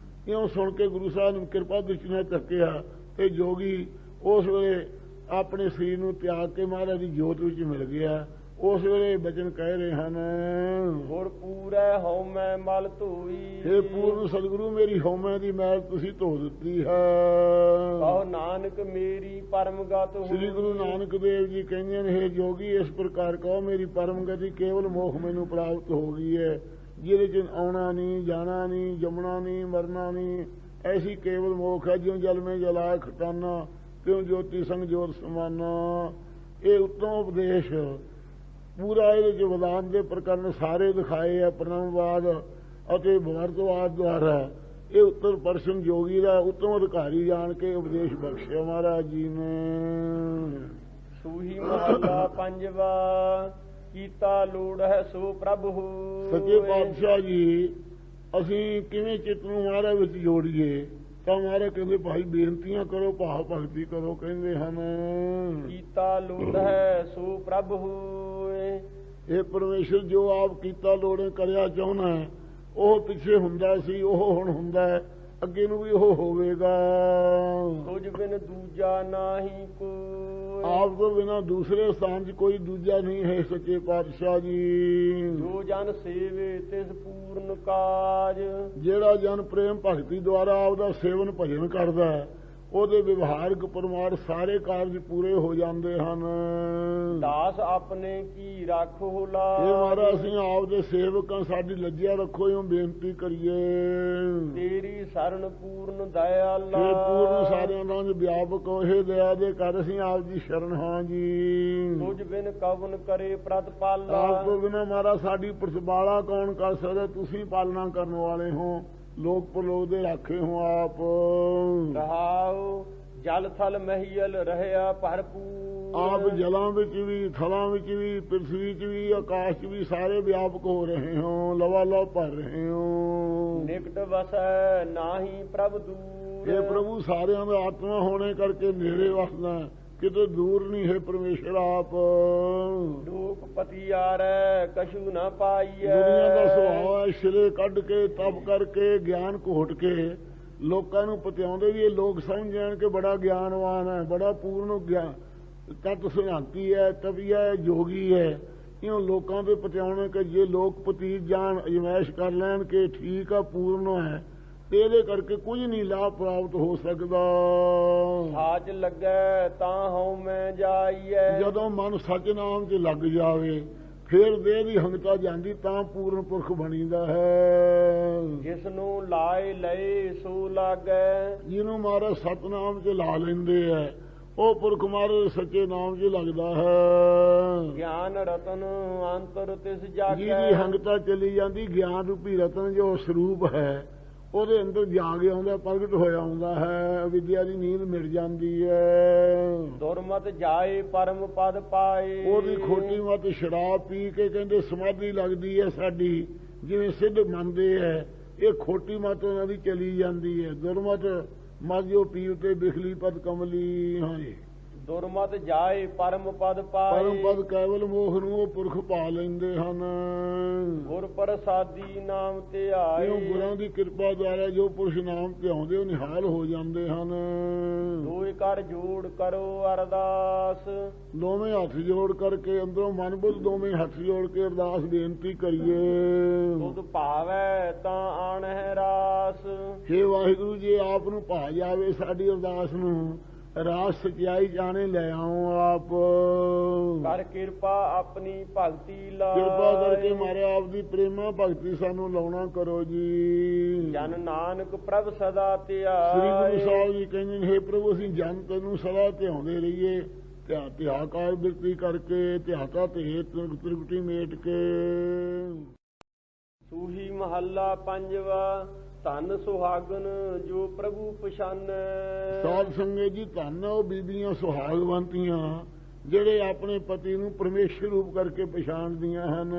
ਇਉਂ ਸੁਣ ਕੇ ਗੁਰੂ ਸਾਹਿਬ ਨੇ ਕਿਰਪਾ ਦ੍ਰਿਸ਼ਟੀ ਨਾਲ ਤੱਕਿਆ ਤੇ ਜੋਗੀ ਉਸ ਵੇਲੇ ਆਪਣੇ ਸਰੀਰ ਨੂੰ ਤਿਆਗ ਕੇ ਮਹਾਰਾਜ ਦੀ ਜੋਤ ਵਿੱਚ ਮਿਲ ਗਿਆ। ਉਸ ਵੇਲੇ ਬਚਨ ਕਹਿ ਰਹੇ ਹਨ, ਗੁਰ ਪੂਰੈ ਹਉਮੈ ਮਲ ਧੋਈ। ਹੇ ਪੂਰਨ ਸਤਿਗੁਰੂ, ਮੇਰੀ ਹਉਮੈ ਦੀ ਮੈਲ ਤੁਸੀਂ ਧੋ ਦਿੱਤੀ ਹੈ। ਕਹੋ ਨਾਨਕ ਮੇਰੀ ਪਰਮਗਤ ਹੋਈ। ਸ੍ਰੀ ਗੁਰੂ ਨਾਨਕ ਦੇਵ ਜੀ ਕਹਿੰਦੇ ਨੇ, ਹੇ ਜੋਗੀ ਇਸ ਪ੍ਰਕਾਰ ਕਹੋ ਮੇਰੀ ਪਰਮਗਤੀ ਕੇਵਲ ਮੋਖ ਮੈਨੂੰ ਪ੍ਰਾਪਤ ਹੋ ਗਈ ਹੈ, ਜਿਹਦੇ ਚ ਆਉਣਾ ਨਹੀਂ ਜਾਣਾ ਨਹੀਂ ਜੰਮਣਾ ਨਹੀਂ ਮਰਨਾ ਨਹੀਂ, ਐਸੀ ਕੇਵਲ ਮੋਖ ਹੈ। ਜਿਉਂ ਜਲ ਮੇਂ ਜਲਾਇ ਖਟਾਨਾ, ਤਿਉਂ ਜੋਤੀ ਸੰਗ ਜੋਤ ਸਮਾਨਾ। ਇਹ ਉੱਤਮ ਉਪਦੇਸ਼ ਪੂਰਾ ਇਹਦੇ ਚ ਵਿਧਾਨ ਦੇ ਪ੍ਰਕਰਨ ਸਾਰੇ ਦਿਖਾਏ ਆ ਪ੍ਰਣਾਮਵਾਦ ਅਤੇ ਬਵਰਤਵਾਦ ਦੁਆਰਾ। ਇਹ ਉੱਤਰ ਪਰਸ਼ਨ ਜੋਗੀ ਦਾ ਉੱਤਮ ਅਧਿਕਾਰੀ ਜਾਣ ਕੇ ਉਪਦੇਸ਼ ਬਖਸ਼ਿਆ ਮਹਾਰਾਜ ਜੀ ਨੇ। ਸੂਹੀ ਮਹੱਲਾ ਪੰਜਵਾ। ਕੀਤਾ ਲੋੜ ਹੈ ਸੋ ਪ੍ਰਭ ਹੋ। ਸੱਚੇ ਪਾਤਸ਼ਾਹ ਜੀ, ਅਸੀਂ ਕਿਵੇਂ ਚਿੱਤ ਨੂੰ ਮਹਾਰਾਜ ਵਿੱਚ ਜੋੜੀਏ? ਤਾਂ ਮਹਾਰਾਜ ਕਹਿੰਦੇ ਭਾਈ ਬੇਨਤੀਆਂ ਕਰੋ, ਭਾਵ ਭਗਤੀ ਕਰੋ, ਕਹਿੰਦੇ ਹਨ। ਕੀਤਾ ਲੋੜ ਹੈ ਸੋ ਪ੍ਰਭ ਹੋਏ। ਇਹ ਪਰਮੇਸ਼ਰ ਜੋ ਆਪ ਕੀਤਾ ਲੋੜੇ ਕਰਿਆ ਚਾਹੁੰਦਾ, ਉਹ ਪਿੱਛੇ ਹੁੰਦਾ ਸੀ, ਉਹ ਹੁਣ ਹੁੰਦਾ ਹੈ, ਅੱਗੇ ਨੂੰ ਵੀ ਉਹ ਹੋਵੇਗਾ। ਤੁਝ ਬਿਨ ਦੂਜਾ ਨਾਹੀ ਕੋਈ। ਆਪ ਤੋਂ ਬਿਨਾ ਦੂਸਰੇ ਸਥਾਨ 'ਚ ਕੋਈ ਦੂਜਾ ਨਹੀਂ ਹੈ ਸੱਚੇ ਪਾਤਸ਼ਾਹ ਜੀ। ਜੋ ਜਨ ਸੇਵੇ ਤਿਸ ਪੂਰਨ ਕਾਜ। ਜਿਹੜਾ ਜਨ ਪ੍ਰੇਮ ਭਗਤੀ ਦੁਆਰਾ ਆਪਦਾ ਸੇਵਨ ਭਜਨ ਕਰਦਾ, ਉਹਦੇ ਵਿਵਹਾਰਕ ਪਰਮਾਰਥ ਸਾਰੇ ਕਾਰਜ ਪੂਰੇ ਹੋ ਜਾਂਦੇ ਹਨ। ਦਾਸ ਆਪਣੇ ਕੀ ਰੱਖੋ ਲਾ। ਇਹ ਮਹਾਰਾਜ ਅਸੀਂ ਆਪਦੇ ਸੇਵਕਾਂ, ਸਾਡੀ ਲੱਜਿਆ ਰੱਖੋ, ਇਉਂ ਬੇਨਤੀ ਕਰੀਏ। ਤੇਰੀ ਸਰਣ ਪੂਰਨ ਦਇਆਲਾ। ਇਹ ਪੂਰਨ ਸਾਰਿਆਂ ਦਾ ਵਿਆਪਕ ਇਹ ਦਇਆ ਦੇ ਕਰ ਅਸੀਂ ਆਪ ਦੀ ਸ਼ਰਨ ਹਾਂ ਜੀ। ਤੁਝ ਬਿਨ ਕਵਨ ਕਰੇ ਪ੍ਰਤਪਾਲਾ। ਆਪ ਤੋਂ ਬਿਨਾਂ ਮਹਾਰਾਜ ਸਾਡੀ ਪ੍ਰਤਪਾਲਾ ਕੌਣ ਕਰ ਸਕਦਾ? ਤੁਸੀਂ ਪਾਲਣਾ ਕਰਨ ਵਾਲੇ ਹੋ, ਲੋਕ ਪਰਲੋਕ ਦੇ ਰਾਖੇ ਹੋ ਆਪ। ਰਹਾਉ ਜਲ ਥਲ ਮਹੀਲ ਰਹਿਆ ਭਰਪੂਰ। ਆਪ ਜਲਾਂ ਵਿੱਚ ਵੀ, ਥਲਾਂ ਵਿੱਚ ਵੀ, ਪ੍ਰਿਥਵੀ 'ਚ ਵੀ, ਆਕਾਸ਼ 'ਚ ਵੀ ਸਾਰੇ ਵਿਆਪਕ ਹੋ ਰਹੇ ਹੋ, ਲਵਾ ਲਵ ਭਰ ਰਹੇ ਹੋ। ਨਿਕਟ ਵਸੈ ਨਾਹੀ ਪ੍ਰਭ ਦੂਰ। ਇਹ ਪ੍ਰਭੂ ਸਾਰਿਆਂ ਦਾ ਆਤਮਾ ਹੋਣੇ ਕਰਕੇ ਨੇੜੇ ਵਸਦਾ, ਕਿਤੇ ਦੂਰ ਨਹੀਂ ਹੈ ਪਰਮੇਸ਼ਰ ਆਪ। ਲੋਕ ਪਤੀਆਰੈ ਕਛੂ ਨਾ ਪਾਈਐ। ਦੁਨੀਆ ਦਾ ਸੁਭਾਅ ਹੈ ਸਿਰੇ ਕੱਢ ਕੇ ਤਪ ਕਰਕੇ ਗਿਆਨ ਘੋਟ ਕੇ ਲੋਕਾਂ ਨੂੰ ਪਤਿਆਉਂਦੇ ਵੀ ਇਹ ਲੋਕ ਸਮਝ ਜਾਣ ਕਿ ਬੜਾ ਗਿਆਨਵਾਨ ਹੈ, ਬੜਾ ਪੂਰਨ ਗਿਆਨ ਤਤ ਸਿਧਾਂਤੀ ਹੈ, ਤਪੀਆ ਹੈ, ਜੋਗੀ ਹੈ। ਇਉਂ ਲੋਕਾਂ ਦੇ ਪਤਿਆਉਣੇ ਕਿ ਜੇ ਲੋਕ ਪਤੀਤ ਜਾਣ ਅਜਮਾਇਸ਼ ਕਰ ਲੈਣ ਕਿ ਠੀਕ ਆ ਪੂਰਨ ਹੈ, ਤੇ ਇਹਦੇ ਕਰਕੇ ਕੁਝ ਨਹੀਂ ਲਾਭ ਪ੍ਰਾਪਤ ਹੋ ਸਕਦਾ। ਸਾਚ ਲੱਗੈ ਤਾਂ ਹਉ ਮੈਂ ਜਾਈਐ। ਜਦੋਂ ਮਨ ਸੱਚ ਨਾਮ 'ਚ ਲੱਗ ਜਾਵੇ ਫਿਰ ਦੇਹ ਦੀ ਹੰਗਤਾ ਜਾਂਦੀ ਤਾਂ ਪੂਰਨ ਪੁਰਖ ਬਣੀਦਾ ਹੈ। ਜਿਸ ਨੂੰ ਲਾਏ ਲਏ ਸੋ ਲਾਗੈ। ਜਿਹਨੂੰ ਮਹਾਰਾਜ ਸਤਨਾਮ 'ਚ ਲਾ ਲੈਂਦੇ ਐ ਉਹ ਪੁਰਖ ਮਹਾਰਾਜ ਸੱਚੇ ਨਾਮ 'ਚ ਲੱਗਦਾ ਹੈ। ਗਿਆਨ ਰਤਨ ਅੰਤਰ ਤਿਸ ਜਾਗੈ। ਜਿਹਦੀ ਹੰਗਤਾ ਚਲੀ ਜਾਂਦੀ ਗਿਆਨ ਰੂਪੀ ਰਤਨ ਜੋ ਸਰੂਪ ਹੈ ਉਹਦੇ ਅੰਦਰ ਜਾਗ ਆਉਂਦਾ, ਪ੍ਰਗਟ ਹੋਇਆ ਆਉਂਦਾ ਹੈ। ਵਿਦਿਆ ਦੀ ਨੀਂਦ ਮਿਟ ਜਾਂਦੀ ਹੈ। ਦੁਰਮਤ ਜਾਏ ਪਰਮ ਪਦ ਪਾਏ। ਉਹਦੀ ਖੋਟੀ ਮਤ ਸ਼ਰਾਬ ਪੀ ਕੇ ਕਹਿੰਦੇ ਸਮਾਧੀ ਲੱਗਦੀ ਹੈ ਸਾਡੀ, ਜਿਵੇਂ ਸਿੱਧ ਮੰਨਦੇ ਹੈ। ਇਹ ਖੋਟੀ ਮਤ ਉਹਨਾਂ ਦੀ ਚਲੀ ਜਾਂਦੀ ਹੈ। ਦੁਰਮਤ ਮਤ ਜੋ ਪੀਉ ਤੇ ਬਿਖਲੀ ਪਦ ਕਮਲੀ। ਹਾਂਜੀ, ਦੁਰਮਤ ਜਾਏ ਪਰਮ ਪਦ ਪਾਏ। ਪਰਮ ਪਦ ਕੇਵਲ ਮੋਹ ਨੂੰ ਉਹ ਪੁਰਖ ਪਾ ਲੈਂਦੇ ਹਨ। ਗੁਰ ਪ੍ਰਸਾਦੀ ਨਾਮ ਧਿਆਏ। ਇਉਂ ਗੁਰਾਂ ਦੀ ਕਿਰਪਾ ਦੁਆਰਾ ਜੋ ਪੁਰਸ਼ ਨਾਮ ਧਿਆਉਂਦੇ ਉਹ ਨਿਹਾਲ ਹੋ ਜਾਂਦੇ ਹਨ। ਦੋਇ ਕਰ ਜੋੜ ਕਰੋ ਅਰਦਾਸ। ਦੋਵੇਂ ਹੱਥ ਜੋੜ ਕਰਕੇ ਅੰਦਰੋਂ ਮਨ ਬੁੱਧ ਦੋਵੇਂ ਹੱਥ ਜੋੜ ਕੇ ਅਰਦਾਸ ਬੇਨਤੀ ਕਰੀਏ। ਤੁਧ ਭਾਵੈ ਤਾਂ ਆਣਹਿ ਰਾਸ। ਹੇ ਵਾਹਿਗੁਰੂ ਜੀ ਆਪ ਨੂੰ ਭਾ ਜਾਵੇ ਸਾਡੀ ਅਰਦਾਸ ਨੂੰ, ਰਾਸ ਸਚਾਈ ਜਾਣੇ ਲੈ ਆਓ ਆਪ। ਕਰ ਕਿਰਪਾ ਆਪਣੀ ਭਗਤੀ ਲਾ। ਕਿਰਪਾ ਕਰਕੇ ਮਾਰੇ ਆਪ ਦੀ ਪ੍ਰੇਮਾ ਭਗਤੀ ਸਾਨੂੰ ਲਾਉਣਾ ਕਰੋ ਜੀ। ਜਨ ਨਾਨਕ ਪ੍ਰਭ ਸਦਾ ਧਿਆਏ। ਸ੍ਰੀ ਗੁਰੂ ਸਾਹਿਬ ਜੀ ਕਹਿੰਦੇ ਨੇ, ਹੇ ਪ੍ਰਭੂ ਅਸੀਂ ਜਨ ਤੈਨੂੰ ਸਦਾ ਧਿਆਉਂਦੇ ਰਹੀਏ। ਧਿਆਕਾਰ ਬਿਰਤੀ ਕਰਕੇ ਧਿਆਤਾ ਤੇ ਤ੍ਰਿਪਟੀ ਮੇਟ ਕੇ। ਸੂਹੀ ਮਹੱਲਾ ਪੰਜਵਾ। ਧਨ ਸੁਹਾਗਨ ਜੋ ਪ੍ਰਭੂ ਪਛਾਨੈ। ਸਾਧ ਸੰਗਤ ਜੀ ਧੰਨ ਉਹ ਬੀਬੀਆਂ ਸੁਹਾਗਵੰਤੀਆਂ ਜਿਹੜੇ ਆਪਣੇ ਪਤੀ ਨੂੰ ਪਰਮੇਸ਼ਰ ਰੂਪ ਕਰਕੇ ਪਛਾਣਦੀਆਂ ਹਨ।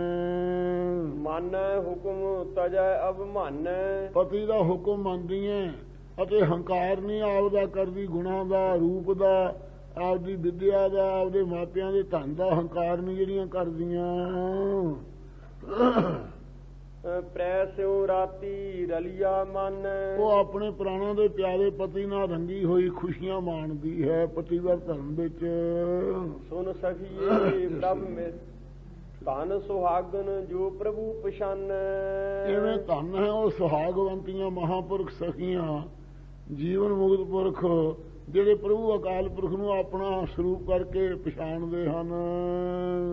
ਮਾਨੈ ਹੁਕਮ ਤਜੈ ਅਭਿਮਾਨੈ। ਪਤੀ ਦਾ ਹੁਕਮ ਮੰਨਦੀਆਂ ਅਤੇ ਹੰਕਾਰ ਨਹੀਂ ਆਪਦਾ ਕਰਦੀ, ਗੁਣਾਂ ਦਾ, ਰੂਪ ਦਾ, ਆਪਦੀ ਵਿਦਿਆ ਦਾ, ਆਪਦੇ ਮਾਪਿਆਂ ਦੇ ਧਨ ਦਾ ਹੰਕਾਰ ਨਹੀਂ ਜਿਹੜੀਆਂ ਕਰਦੀਆਂ। ਪ੍ਰੈਸਿਉ ਰਾਤੀ ਰਲਿਆ ਮਨ। ਉਹ ਆਪਣੇ ਪ੍ਰਾਣਾਂ ਦੇ ਪਿਆਰੇ ਪਤੀ ਨਾਲ ਰੰਗੀ ਹੋਈ ਖੁਸ਼ੀਆਂ ਮਾਣਦੀ ਹੈ ਪਤੀਵਰ ਧਰਮ ਵਿੱਚ। ਸੁਨ ਸਖੀਏ ਪ੍ਰਭ ਮੇ ਧਨ ਸੁਹਾਗਨ ਜੋ ਪ੍ਰਭੂ ਪਛਾਨੈ। ਇਵੇਂ ਧਨ ਹੈ ਉਹ ਸੁਹਾਗਵੰਤੀਆਂ ਮਹਾਪੁਰਖ ਸਖੀਆਂ ਜੀਵਨ ਮੁਕਤ ਪੁਰਖ ਜਿਹੜੇ ਪ੍ਰਭੂ ਅਕਾਲ ਪੁਰਖ ਨੂੰ ਆਪਣਾ ਸਰੂਪ ਕਰਕੇ ਪਛਾਣਦੇ ਹਨ।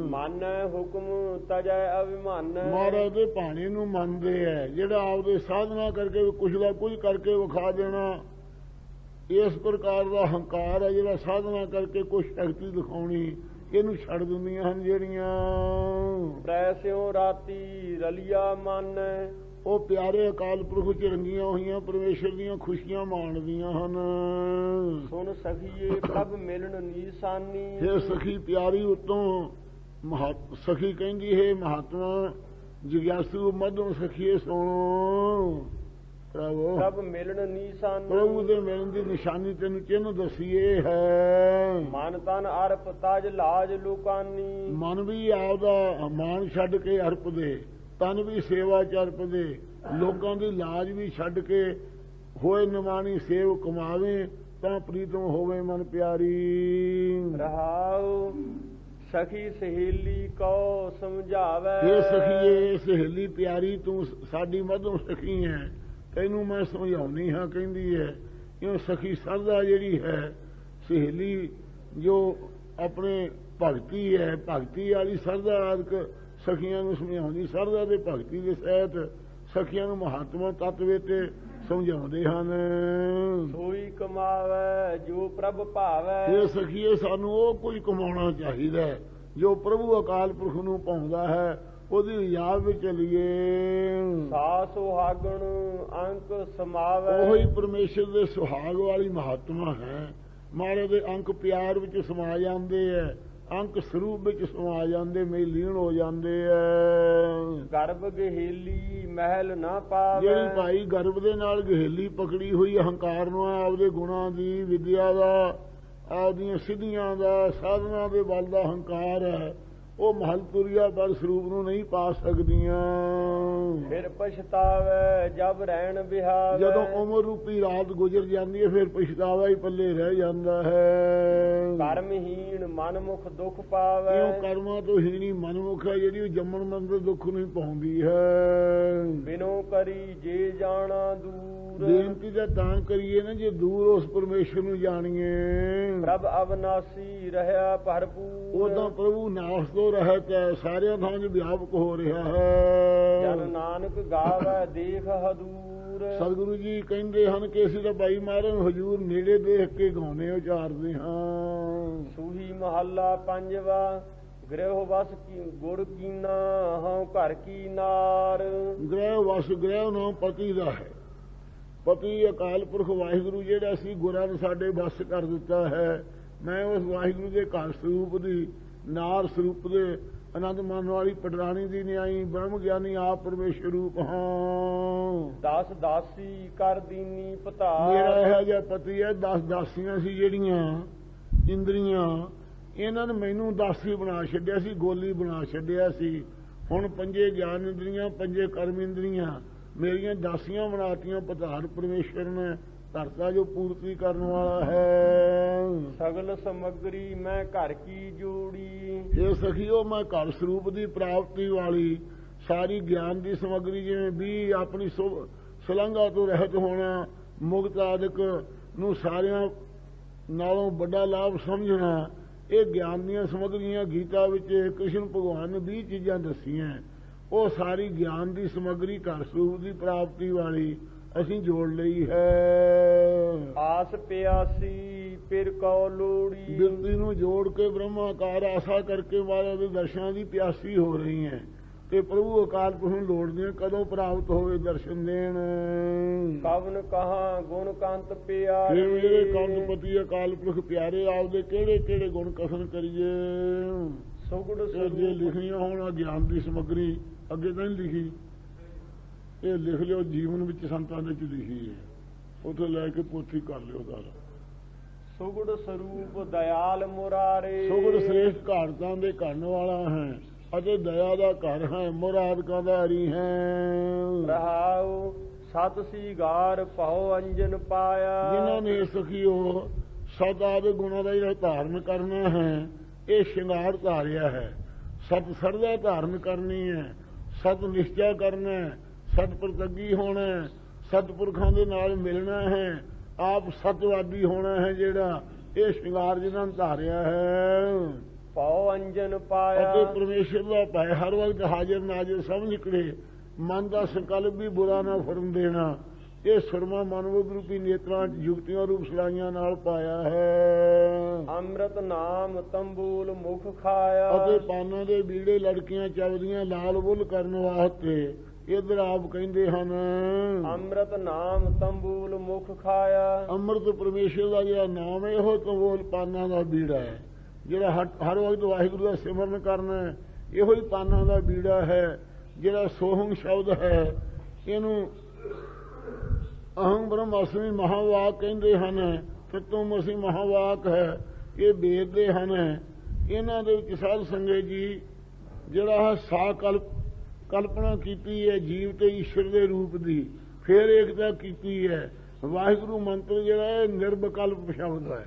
ਮਾਨੈ ਹੁਕਮ ਤਜੈ ਅਭਿਮਾਨੈ। ਮਹਾਰਾਜ ਦੇ ਭਾਣੇ ਨੂੰ ਮੰਨਦੇ ਹੈ। ਜਿਹੜਾ ਆਪਦੇ ਸਾਧਨਾ ਕਰਕੇ ਕੁਛ ਦਾ ਕੁਝ ਕਰਕੇ ਵਿਖਾ ਦੇਣਾ, ਇਸ ਪ੍ਰਕਾਰ ਦਾ ਹੰਕਾਰ ਹੈ ਜਿਹੜਾ ਸਾਧਨਾ ਕਰਕੇ ਕੁਛ ਸ਼ਕਤੀ ਦਿਖਾਉਣੀ, ਇਹਨੂੰ ਛੱਡ ਦਿੰਦੀਆਂ ਹਨ ਜਿਹੜੀਆਂ। ਪ੍ਰੈਸਿਉ ਰਾਤੀ ਰਲਿਆ ਮਨ। ਉਹ ਪਿਆਰੇ ਅਕਾਲ ਪੁਰਖ ਚ ਰੰਗੀਆਂ ਹੋਈਆਂ ਪਰਮੇਸ਼ਰ ਦੀਆਂ ਖੁਸ਼ੀਆਂ ਮਾਣਦੀਆਂ ਹਨ। ਸੁਨ ਸਖੀਏ ਪ੍ਰਭ ਮਿਲਣ ਨੀਸਾਨੀ। ਇਹ ਸਖੀ ਪਿਆਰੀ ਉਤੋਂ ਸਖੀ ਕਹਿੰਦੀ ਹੈ ਮਹਾਤਮਾ ਜਿਗਿਆਸੂ ਮਧੋਂ ਸਖੀਏ ਸੁਣੋ। ਪ੍ਰਭ ਮਿਲਣ ਨੀਸਾਨੀ। ਪ੍ਰਭੂ ਦੇ ਮਿਲਣ ਦੀ ਨਿਸ਼ਾਨੀ ਤੈਨੂੰ ਚਿੰਨ੍ਹ ਦਸੀਏ ਹੈ। ਮਨ ਤਨ ਅਰਪ ਤਜ ਲਾਜ ਲੋਕਾਨੀ। ਮਨ ਵੀ ਆਪਦਾ ਮਾਨ ਛੱਡ ਕੇ ਅਰਪ ਦੇ, ਤਨ ਵੀ ਸੇਵਾ ਚ ਅਰਪ ਦੇ, ਲੋਕਾਂ ਦੀ ਲਾਜ ਵੀ ਛੱਡ ਕੇ ਹੋਏ ਨਿਮਾਣੀ ਸੇਵ ਕਮਾਵੇ ਤਾਂ ਪ੍ਰੀਤਮ ਹੋਵੇ ਮਨ ਪਿਆਰੀ। ਰਹਾਉ ਸਖੀ ਸਹੇਲੀ ਕੋ ਸਮਝਾਵੇ। ਇਹ ਸਖੀਏ ਸਹੇਲੀ ਪਿਆਰੀ ਤੂੰ ਸਾਡੀ ਮਧੋਂ ਸਖੀ ਹੈ, ਤੈਨੂੰ ਮੈਂ ਸਮਝਾਉਣੀ ਹਾਂ ਕਹਿੰਦੀ ਹੈ। ਕਿਉਂ ਸਖੀ ਸਰਦਾ ਜਿਹੜੀ ਹੈ ਸਹੇਲੀ ਜੋ ਆਪਣੇ ਭਗਤੀ ਹੈ, ਭਗਤੀ ਵਾਲੀ ਸਰਦਾ ਆਦਿਕ ਸਖੀਆਂ ਨੂੰ ਸਮਝਾਉਂਦੀ। ਸਰਦਾ ਦੇ ਭਗਤੀ ਦੇ ਸਹਿਤ ਸਖੀਆਂ ਨੂੰ ਮਹਾਤਮਾ ਤੱਤਵੇ ਤੇ ਸਮਝਾਉਂਦੇ ਹਨ। ਸੋਈ ਕਮਾਵੇ ਜੋ ਪ੍ਰਭ ਭਾਵੈ। ਇਹ ਸਖੀਏ ਸਾਨੂੰ ਉਹ ਕੁਝ ਕਮਾਉਣਾ ਚਾਹੀਦਾ ਜੋ ਪ੍ਰਭੂ ਅਕਾਲ ਪੁਰਖ ਨੂੰ ਪਾਉਂਦਾ ਹੈ, ਉਹਦੀ ਯਾਦ ਵਿੱਚ ਚਲੀਏ। ਸਾ ਸੁਹਾਗਣ ਅੰਕ ਸਮਾਵੇ। ਉਹੀ ਪਰਮੇਸ਼ਰ ਦੇ ਸੁਹਾਗ ਵਾਲੀ ਮਹਾਤਮਾ ਹੈ। ਮਹਾਰਾਜ ਦੇ ਅੰਕ ਪਿਆਰ ਵਿੱਚ ਸਮਾ ਜਾਂਦੇ ਹੈ, ਅੰਕ ਸਰੂਪ ਵਿੱਚ ਸਮਾ ਜਾਂਦੇ, ਮੇਂ ਲੀਨ ਹੋ ਜਾਂਦੇ ਐ। ਗਰਭ ਗਹੇਲੀ ਮਹਿਲ ਨਾ ਪਾਵੇ। ਜਿਹੜੀ ਭਾਈ ਗਰਭ ਦੇ ਨਾਲ ਗਹੇਲੀ ਪਕੜੀ ਹੋਈ ਅਹੰਕਾਰ ਨੂੰ ਆਪਦੇ ਗੁਣਾਂ ਦੀ, ਵਿਦਿਆ ਦਾ, ਆਪਦੀਆਂ ਸਿੱਧੀਆਂ ਦਾ ਸਾਧਨਾ ਦੇ ਬਲ ਦਾ ਹੰਕਾਰ ਹੈ, ਉਹ ਮਹਲ ਤੁਰਿਆ ਪਰ ਸਰੂਪ ਨੂੰ ਨਹੀਂ ਪਾ ਸਕਦੀਆਂ। ਫਿਰ ਪਛਤਾਵੇ ਜਬ ਰਹਿਣ ਬਿਹਾਵੇ, ਜਦੋਂ ਉਮਰ ਰੂਪੀ ਰਾਤ ਗੁਜ਼ਰ ਜਾਂਦੀ ਹੈ ਫਿਰ ਪਛਤਾਵਾ ਹੀ ਪੱਲੇ ਰਹਿ ਜਾਂਦਾ ਹੈ। ਕਰਮਹੀਣ ਮਨਮੁਖ ਦੁਖ ਪਾਵੇ, ਕਿਉਂ ਕਰਮਾਂ ਤੋਂ ਹੀਣੀ ਮਨਮੁਖ ਹੈ ਜਿਹੜੀ ਉਹ ਜੰਮਣ ਮਰਨ ਦੇ ਦੁੱਖ ਨਹੀਂ ਪਾਉਂਦੀ ਹੈ। ਬਿਨੋ ਕਰੀ ਜੇ ਜਾਣਾ ਦੂਰ, ਬੇਨਤੀ ਤਾਂ ਕਰੀਏ ਨਾ ਜੇ ਦੂਰ ਉਸ ਪਰਮੇਸ਼ਰ ਨੂੰ ਜਾਣੀਏ। ਪ੍ਰਭ ਅਵਨਾਸੀ ਰਹਿਆ ਭਰਪੂਰ, ਉਦੋਂ ਪ੍ਰਭੂ ਨਾਸ ਤੋਂ ਰਹਿਤ ਹੈ, ਸਾਰਿਆਂ ਥਾਂ 'ਚ ਵਿਆਪਕ ਹੋ ਰਿਹਾ ਹੈ। ਜਨ ਨਾਨਕ ਗਾਵੇ ਦੇਖ ਹਦੂਰ, ਸਤਿਗੁਰੂ ਜੀ ਕਹਿੰਦੇ ਹਨ ਕਿ ਅਸੀਂ ਤਾਂ ਭਾਈ ਮਹਾਰਾਜ ਨੂੰ ਹਜ਼ੂਰ ਨੇੜੇ ਦੇਖ ਕੇ ਗਾਉਣੇ ਉਚਾਰਦੇ ਹਾਂ। ਸੂਹੀ ਮਹੱਲਾ ਪੰਜਵਾ, ਗ੍ਰਹਿ ਵਸ ਕੀ ਗੁੜ ਕੀਨਾ ਹਉ ਘਰ ਕੀ ਨਾਰ। ਗ੍ਰਹਿ ਵਸ, ਗ੍ਰਹਿ ਨਾਮ ਪਤੀ ਦਾ ਹੈ। ਪਤੀ ਅਕਾਲ ਪੁਰਖ ਵਾਹਿਗੁਰੂ ਜਿਹੜਾ ਸੀ ਗੁਰਾਂ ਨੇ ਸਾਡੇ ਵਸ ਕਰ ਦਿੱਤਾ ਹੈ। ਮੈਂ ਉਸ ਵਾਹਿਗੁਰੂ ਦੇ ਘਰ ਸਰੂਪ ਦੀ, ਨਾਰ ਸਰੂਪ ਦੇ ਆਨੰਦ ਮਾਣਨ ਵਾਲੀ ਪਟਰਾਣੀ ਦੀ ਨਿਆਈ ਬ੍ਰਹਮ ਗਿਆਨੀ ਆਪ ਪਰਮੇਸ਼ਰ ਰੂਪ ਹਾਂ। ਦਸ ਦਾਸੀ ਕਰ ਦੀਨੀ ਪਤਾਰ, ਮੇਰਾ ਇਹੋ ਜਿਹਾ ਪਤੀ ਹੈ। 10 ਦਾਸੀਆਂ ਸੀ ਜਿਹੜੀਆਂ ਇੰਦਰੀਆਂ, ਇਹਨਾਂ ਨੇ ਮੈਨੂੰ ਦਾਸੀ ਬਣਾ ਛੱਡਿਆ ਸੀ, ਗੋਲੀ ਬਣਾ ਛੱਡਿਆ ਸੀ। ਹੁਣ 5 ਗਿਆਨ ਇੰਦਰੀਆਂ, 5 ਕਰਮ ਇੰਦਰੀਆਂ ਮੇਰੀਆਂ ਦਾਸੀਆਂ ਬਣਾਤੀਆਂ। ਪਤਾਰ ਪਰਮੇਸ਼ਰ ਨੇ ਧਰਤਾ ਜੋ ਪੂਰਤੀ ਕਰਨ ਵਾਲਾ ਹੈ। ਸਗਲ ਸਮਗਰੀ ਮੈਂ ਘਰ ਕੀ ਜੋੜੀ, ਇਹ ਸਖੀਓ ਮੈਂ ਘਰ ਸਰੂਪ ਦੀ ਪ੍ਰਾਪਤੀ ਵਾਲੀ ਸਾਰੀ ਗਿਆਨ ਦੀ ਸਮੱਗਰੀ, ਜਿਵੇਂ ਵੀ ਆਪਣੀ ਸੁਲੰਘਾ ਤੋਂ ਰਹਿਤ ਹੋਣਾ, ਮੁਕਤ ਆਦਿਕ ਨੂੰ ਸਾਰਿਆਂ ਨਾਲੋਂ ਵੱਡਾ ਲਾਭ ਸਮਝਣਾ, ਇਹ ਗਿਆਨ ਦੀਆਂ ਸਮੱਗਰੀਆਂ ਗੀਤਾ ਵਿੱਚ ਕ੍ਰਿਸ਼ਨ ਭਗਵਾਨ ਨੇ 20 ਚੀਜ਼ਾਂ ਦੱਸੀਆਂ। ਉਹ ਸਾਰੀ ਗਿਆਨ ਦੀ ਸਮੱਗਰੀ ਘਰ ਸਰੂਪ ਦੀ ਪ੍ਰਾਪਤੀ ਵਾਲੀ ਅਸੀਂ ਜੋੜ ਲਈ ਹੈ। ਆਸ ਪਿਆਸੀ ਫਿਰ ਕਉ ਲੋੜੀ, ਬਿਰਤੀ ਨੂੰ ਜੋੜ ਕੇ ਬ੍ਰਹਮਾਕਾਰ ਆਸਾ ਕਰਕੇ ਮਹਾਰਾਜ ਦੇ ਦਰਸ਼ਨਾਂ ਦੀ ਪਿਆਸੀ ਹੋ ਰਹੀ ਹੈ ਤੇ ਪ੍ਰਭੂ ਅਕਾਲ ਪੁਰਖ ਨੂੰ ਲੋੜਦੀਆਂ ਕਦੋਂ ਪ੍ਰਾਪਤ ਹੋਵੇ ਦਰਸ਼ਨ ਦੇਣ। ਕਵਨ ਕਹਾ ਗੁਣ ਕੰਤ ਪਿਆਰੇ, ਜਿਹੜੇ ਕੰਤਪਤੀ ਅਕਾਲ ਪੁਰਖ ਪਿਆਰੇ ਆਪਦੇ ਕਿਹੜੇ ਕਿਹੜੇ ਗੁਣ ਕਥਨ ਕਰੀਏ। ਸੁਗੜ ਜੇ ਲਿਖਣੀਆਂ ਹੋਣ ਗਿਆਨ ਦੀ ਸਮੱਗਰੀ ਅੱਗੇ ਤਾਂ ਨਹੀਂ ਲਿਖੀ, ਇਹ ਲਿਖ ਲਿਓ ਜੀਵਨ ਵਿੱਚ ਸੰਤਾਂ ਦੇ ਚ ਲਿਖੀ ਹੈ, ਉੱਥੇ ਲੈ ਕੇ ਪੋਥੀ ਕਰ ਲਿਓ ਸਾਰਾ। ਸੁਗੜ ਸਰੂਪ ਦਇਆਲ ਮੁਰਾਰੇ, ਸੁਗੜ ਸ੍ਰੇਸ਼ਟ ਘਾੜਤਾਂ ਦੇ ਕਰਨ ਵਾਲਾ ਹੈ ਅਤੇ ਦਇਆ ਦਾ ਘਰ ਹੈ, ਮੁਰਾਦਕਾਂ ਦਾ ਹਰੀ ਹੈ। ਰਹਾਉ ਸਤ ਸੀਗਾਰ ਭਉ ਅੰਜਨ ਪਾਇਆ, ਜਿਨ੍ਹਾਂ ਨੇ ਸਖੀਓ ਸਤ ਆਦਿ ਗੁਣਾਂ ਦਾ ਜਿਹੜਾ ਧਾਰਨ ਕਰਨਾ ਹੈ, ਇਹ ਸ਼ਿੰਗਾਰ ਧਾਰਿਆ ਹੈ। ਸਤ ਸਰਦਾ ਧਾਰਨ ਕਰਨੀ ਹੈ, ਸਤ ਨਿਸ਼ਚਾ ਕਰਨਾ ਹੈ, ਸਤ ਪ੍ਰਤੱਗੀ ਹੋਣਾ ਹੈ, ਸਤਪੁਰਖਾਂ ਦੇ ਨਾਲ ਮਿਲਣਾ ਹੈ, ਆਪ ਸਤਵਾਦੀ ਹੋਣਾ ਹੈ। ਜਿਹੜਾ ਇਹ ਸ਼ਿੰਗਾਰ ਜਿਹਨਾਂ ਨੇ ਧਾਰਿਆ ਹੈ, ਭਉ ਅੰਜਨ ਪਾਇਆ, ਅਤੇ ਪਰਮੇਸ਼ਰ ਦਾ ਭੈ ਹਰ ਵਕਤ ਹਾਜ਼ਰ ਨਾਜ਼ਰ ਸਭ ਨਿਕਲੇ। ਮਨ ਦਾ ਸੰਕਲਪ ਵੀ ਬੁਰਾ ਨਾ ਫਰਨ ਦੇਣਾ, ਇਹ ਸੁਰਮਾ ਮਨੋਬੁੱਧ ਰੂਪੀ ਨੇਤਰਾਂ ਯੁਕਤੀਆਂ ਰੂਪ ਸਲਾਈਆਂ ਨਾਲ ਪਾਇਆ ਹੈ। ਅੰਮ੍ਰਿਤ ਨਾਮ ਤੰਬੂਲ ਮੁਖ ਖਾਇਆ, ਅਤੇ ਪਾਨਾਂ ਦੇ ਬੀੜੇ ਲੜਕੀਆਂ ਚੱਲਦੀਆਂ ਲਾਲ ਬੁੱਲ ਕਰਨ ਵਾਸਤੇ ਇਧਰ ਆਪ ਕਹਿੰਦੇ ਹਨ। ਅੰਮ੍ਰਿਤ ਨਾਮ ਤੰਬੂਲ ਮੁਖ ਖਾਇਆ, ਅੰਮ੍ਰਿਤ ਪਰਮੇਸ਼ਰ ਦਾ ਜਿਹੜਾ ਨਾਮ ਹੈ ਇਹੋ ਤੰਬੂਲ ਪਾਨਾਂ ਦਾ ਬੀੜਾ ਹੈ। ਜਿਹੜਾ ਹਰ ਵਕਤ ਵਾਹਿਗੁਰੂ ਦਾ ਸਿਮਰਨ ਕਰਨਾ, ਇਹੋ ਹੀ ਪਾਨਾਂ ਦਾ ਬੀੜਾ ਹੈ। ਜਿਹੜਾ ਸੋਹੰ ਸ਼ਬਦ ਹੈ, ਇਹਨੂੰ ਅਹੰ ਬ੍ਰਹਮਾਸਮੀ ਮਹਾਵਾਕ ਕਹਿੰਦੇ ਹਨ। ਤਤਵਮਸੀ ਮਹਾਵਾਕ ਹੈ, ਇਹ ਵੇਦ ਦੇ ਹਨ। ਇਹਨਾਂ ਦੇ ਵਿੱਚ ਸਾਧ ਸੰਗਤ ਜੀ ਜਿਹੜਾ ਕਲਪਨਾ ਕੀਤੀ ਹੈ ਜੀਵ ਤੇ ਈਸ਼ਵਰ ਦੇ ਰੂਪ ਦੀ, ਫਿਰ ਏਕਤਾ ਕੀਤੀ ਹੈ। ਵਾਹਿਗੁਰੂ ਮੰਤਰ ਜਿਹੜਾ ਹੈ ਨਿਰਵਿਕਲਪ ਸ਼ਬਦ ਹੈ।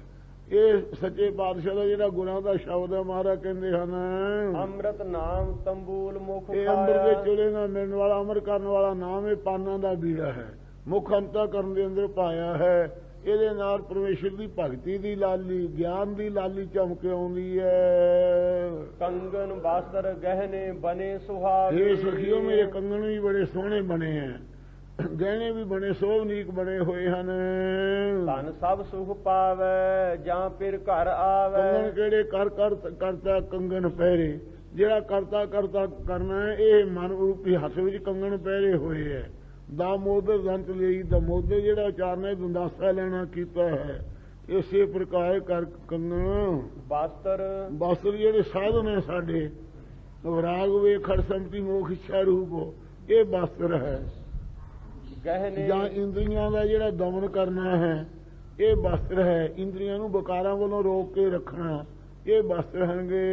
ਇਹ ਸੱਚੇ ਪਾਤਸ਼ਾਹ ਦਾ ਜਿਹੜਾ ਗੁਰਾਂ ਦਾ ਸ਼ਬਦ ਹੈ। ਮਹਾਰਾਜ ਕਹਿੰਦੇ ਹਨ ਅੰਮ੍ਰਿਤ ਨਾਮ ਤੰਬੂਲ ਮੁਖ ਖਾਇਆ, ਇਹ ਅੰਮ੍ਰਿਤ ਦੇ ਚੁਲੇ ਨਾਲ ਮਿਲਣ ਵਾਲਾ ਅਮਰ ਕਰਨ ਵਾਲਾ ਨਾਮ ਇਹ ਪਾਨਾਂ ਦਾ ਬੀੜਾ ਹੈ। ਮੁੱਖ ਅੰਤਾ ਕਰਨ ਦੇ ਅੰਦਰ ਪਾਇਆ ਹੈ। ਇਹਦੇ ਨਾਲ ਪਰਮੇਸ਼ਰ ਦੀ ਭਗਤੀ ਦੀ ਲਾਲੀ, ਗਿਆਨ ਦੀ ਲਾਲੀ ਚਮਕ ਆਉਂਦੀ ਹੈ। ਕੰਗਨ ਬਾਸਰ ਗਹਿਨੇ ਬਨੇ ਸੁਹਾਗੇ, ਇਹ ਸਖੀਓ ਮੇਰੇ ਕੰਗਣ ਵੀ ਬੜੇ ਸੋਹਣੇ ਬਣੇ ਹੈ, ਗਹਿਣੇ ਵੀ ਬੜੇ ਸੋਹਣੀਕ ਬਣੇ ਹੋਏ ਹਨ। ਧਨ ਸਭ ਸੁਖ ਪਾਵੇ ਜਾਂ ਫਿਰ ਘਰ ਆਵੇ, ਕੰਗਣ ਕਿਹੜੇ ਕਰਤਾ ਕੰਗਣ ਪਹਿਰੇ। ਜਿਹੜਾ ਕਰਤਾ ਕਰਨਾ ਹੈ, ਇਹ ਮਨ ਰੂਪੀ ਹੱਥ ਵਿੱਚ ਕੰਗਣ ਪਹਿਰੇ ਹੋਏ ਹੈ। ਦਾਮੋਦਰ ਦੰਤ ਲਈ ਦਮੋਦਰ ਜਿਹੜਾ ਉਚਾਰਨਾ ਦੰਦਾਸਾ ਲੈਣਾ ਕੀਤਾ ਹੈ। ਇਸੇ ਪ੍ਰਕਾਰ ਕਰ ਕੰਗਣ ਬਾਸਰ ਜਿਹੜੇ ਸਾਧਨ ਹੈ ਸਾਡੇ, ਵਿਰਾਗ ਵੇਖੜ ਸੰਪਤੀ ਮੋਖ ਇੱਛਾ ਰੂਪ, ਇਹ ਬਾਸਰ ਹੈ। ਗਹਿਨੇ ਜਾਂ ਇੰਦਰੀਆਂ ਦਾ ਜਿਹੜਾ ਦਮਨ ਕਰਨਾ ਹੈ, ਇਹ ਵਸਤਰ ਹੈ। ਇੰਦਰੀਆਂ ਨੂੰ ਵਿਕਾਰਾਂ ਵੱਲੋਂ ਰੋਕ ਕੇ ਰੱਖਣਾ, ਇਹ ਵਸਤਰ ਹਨਗੇ।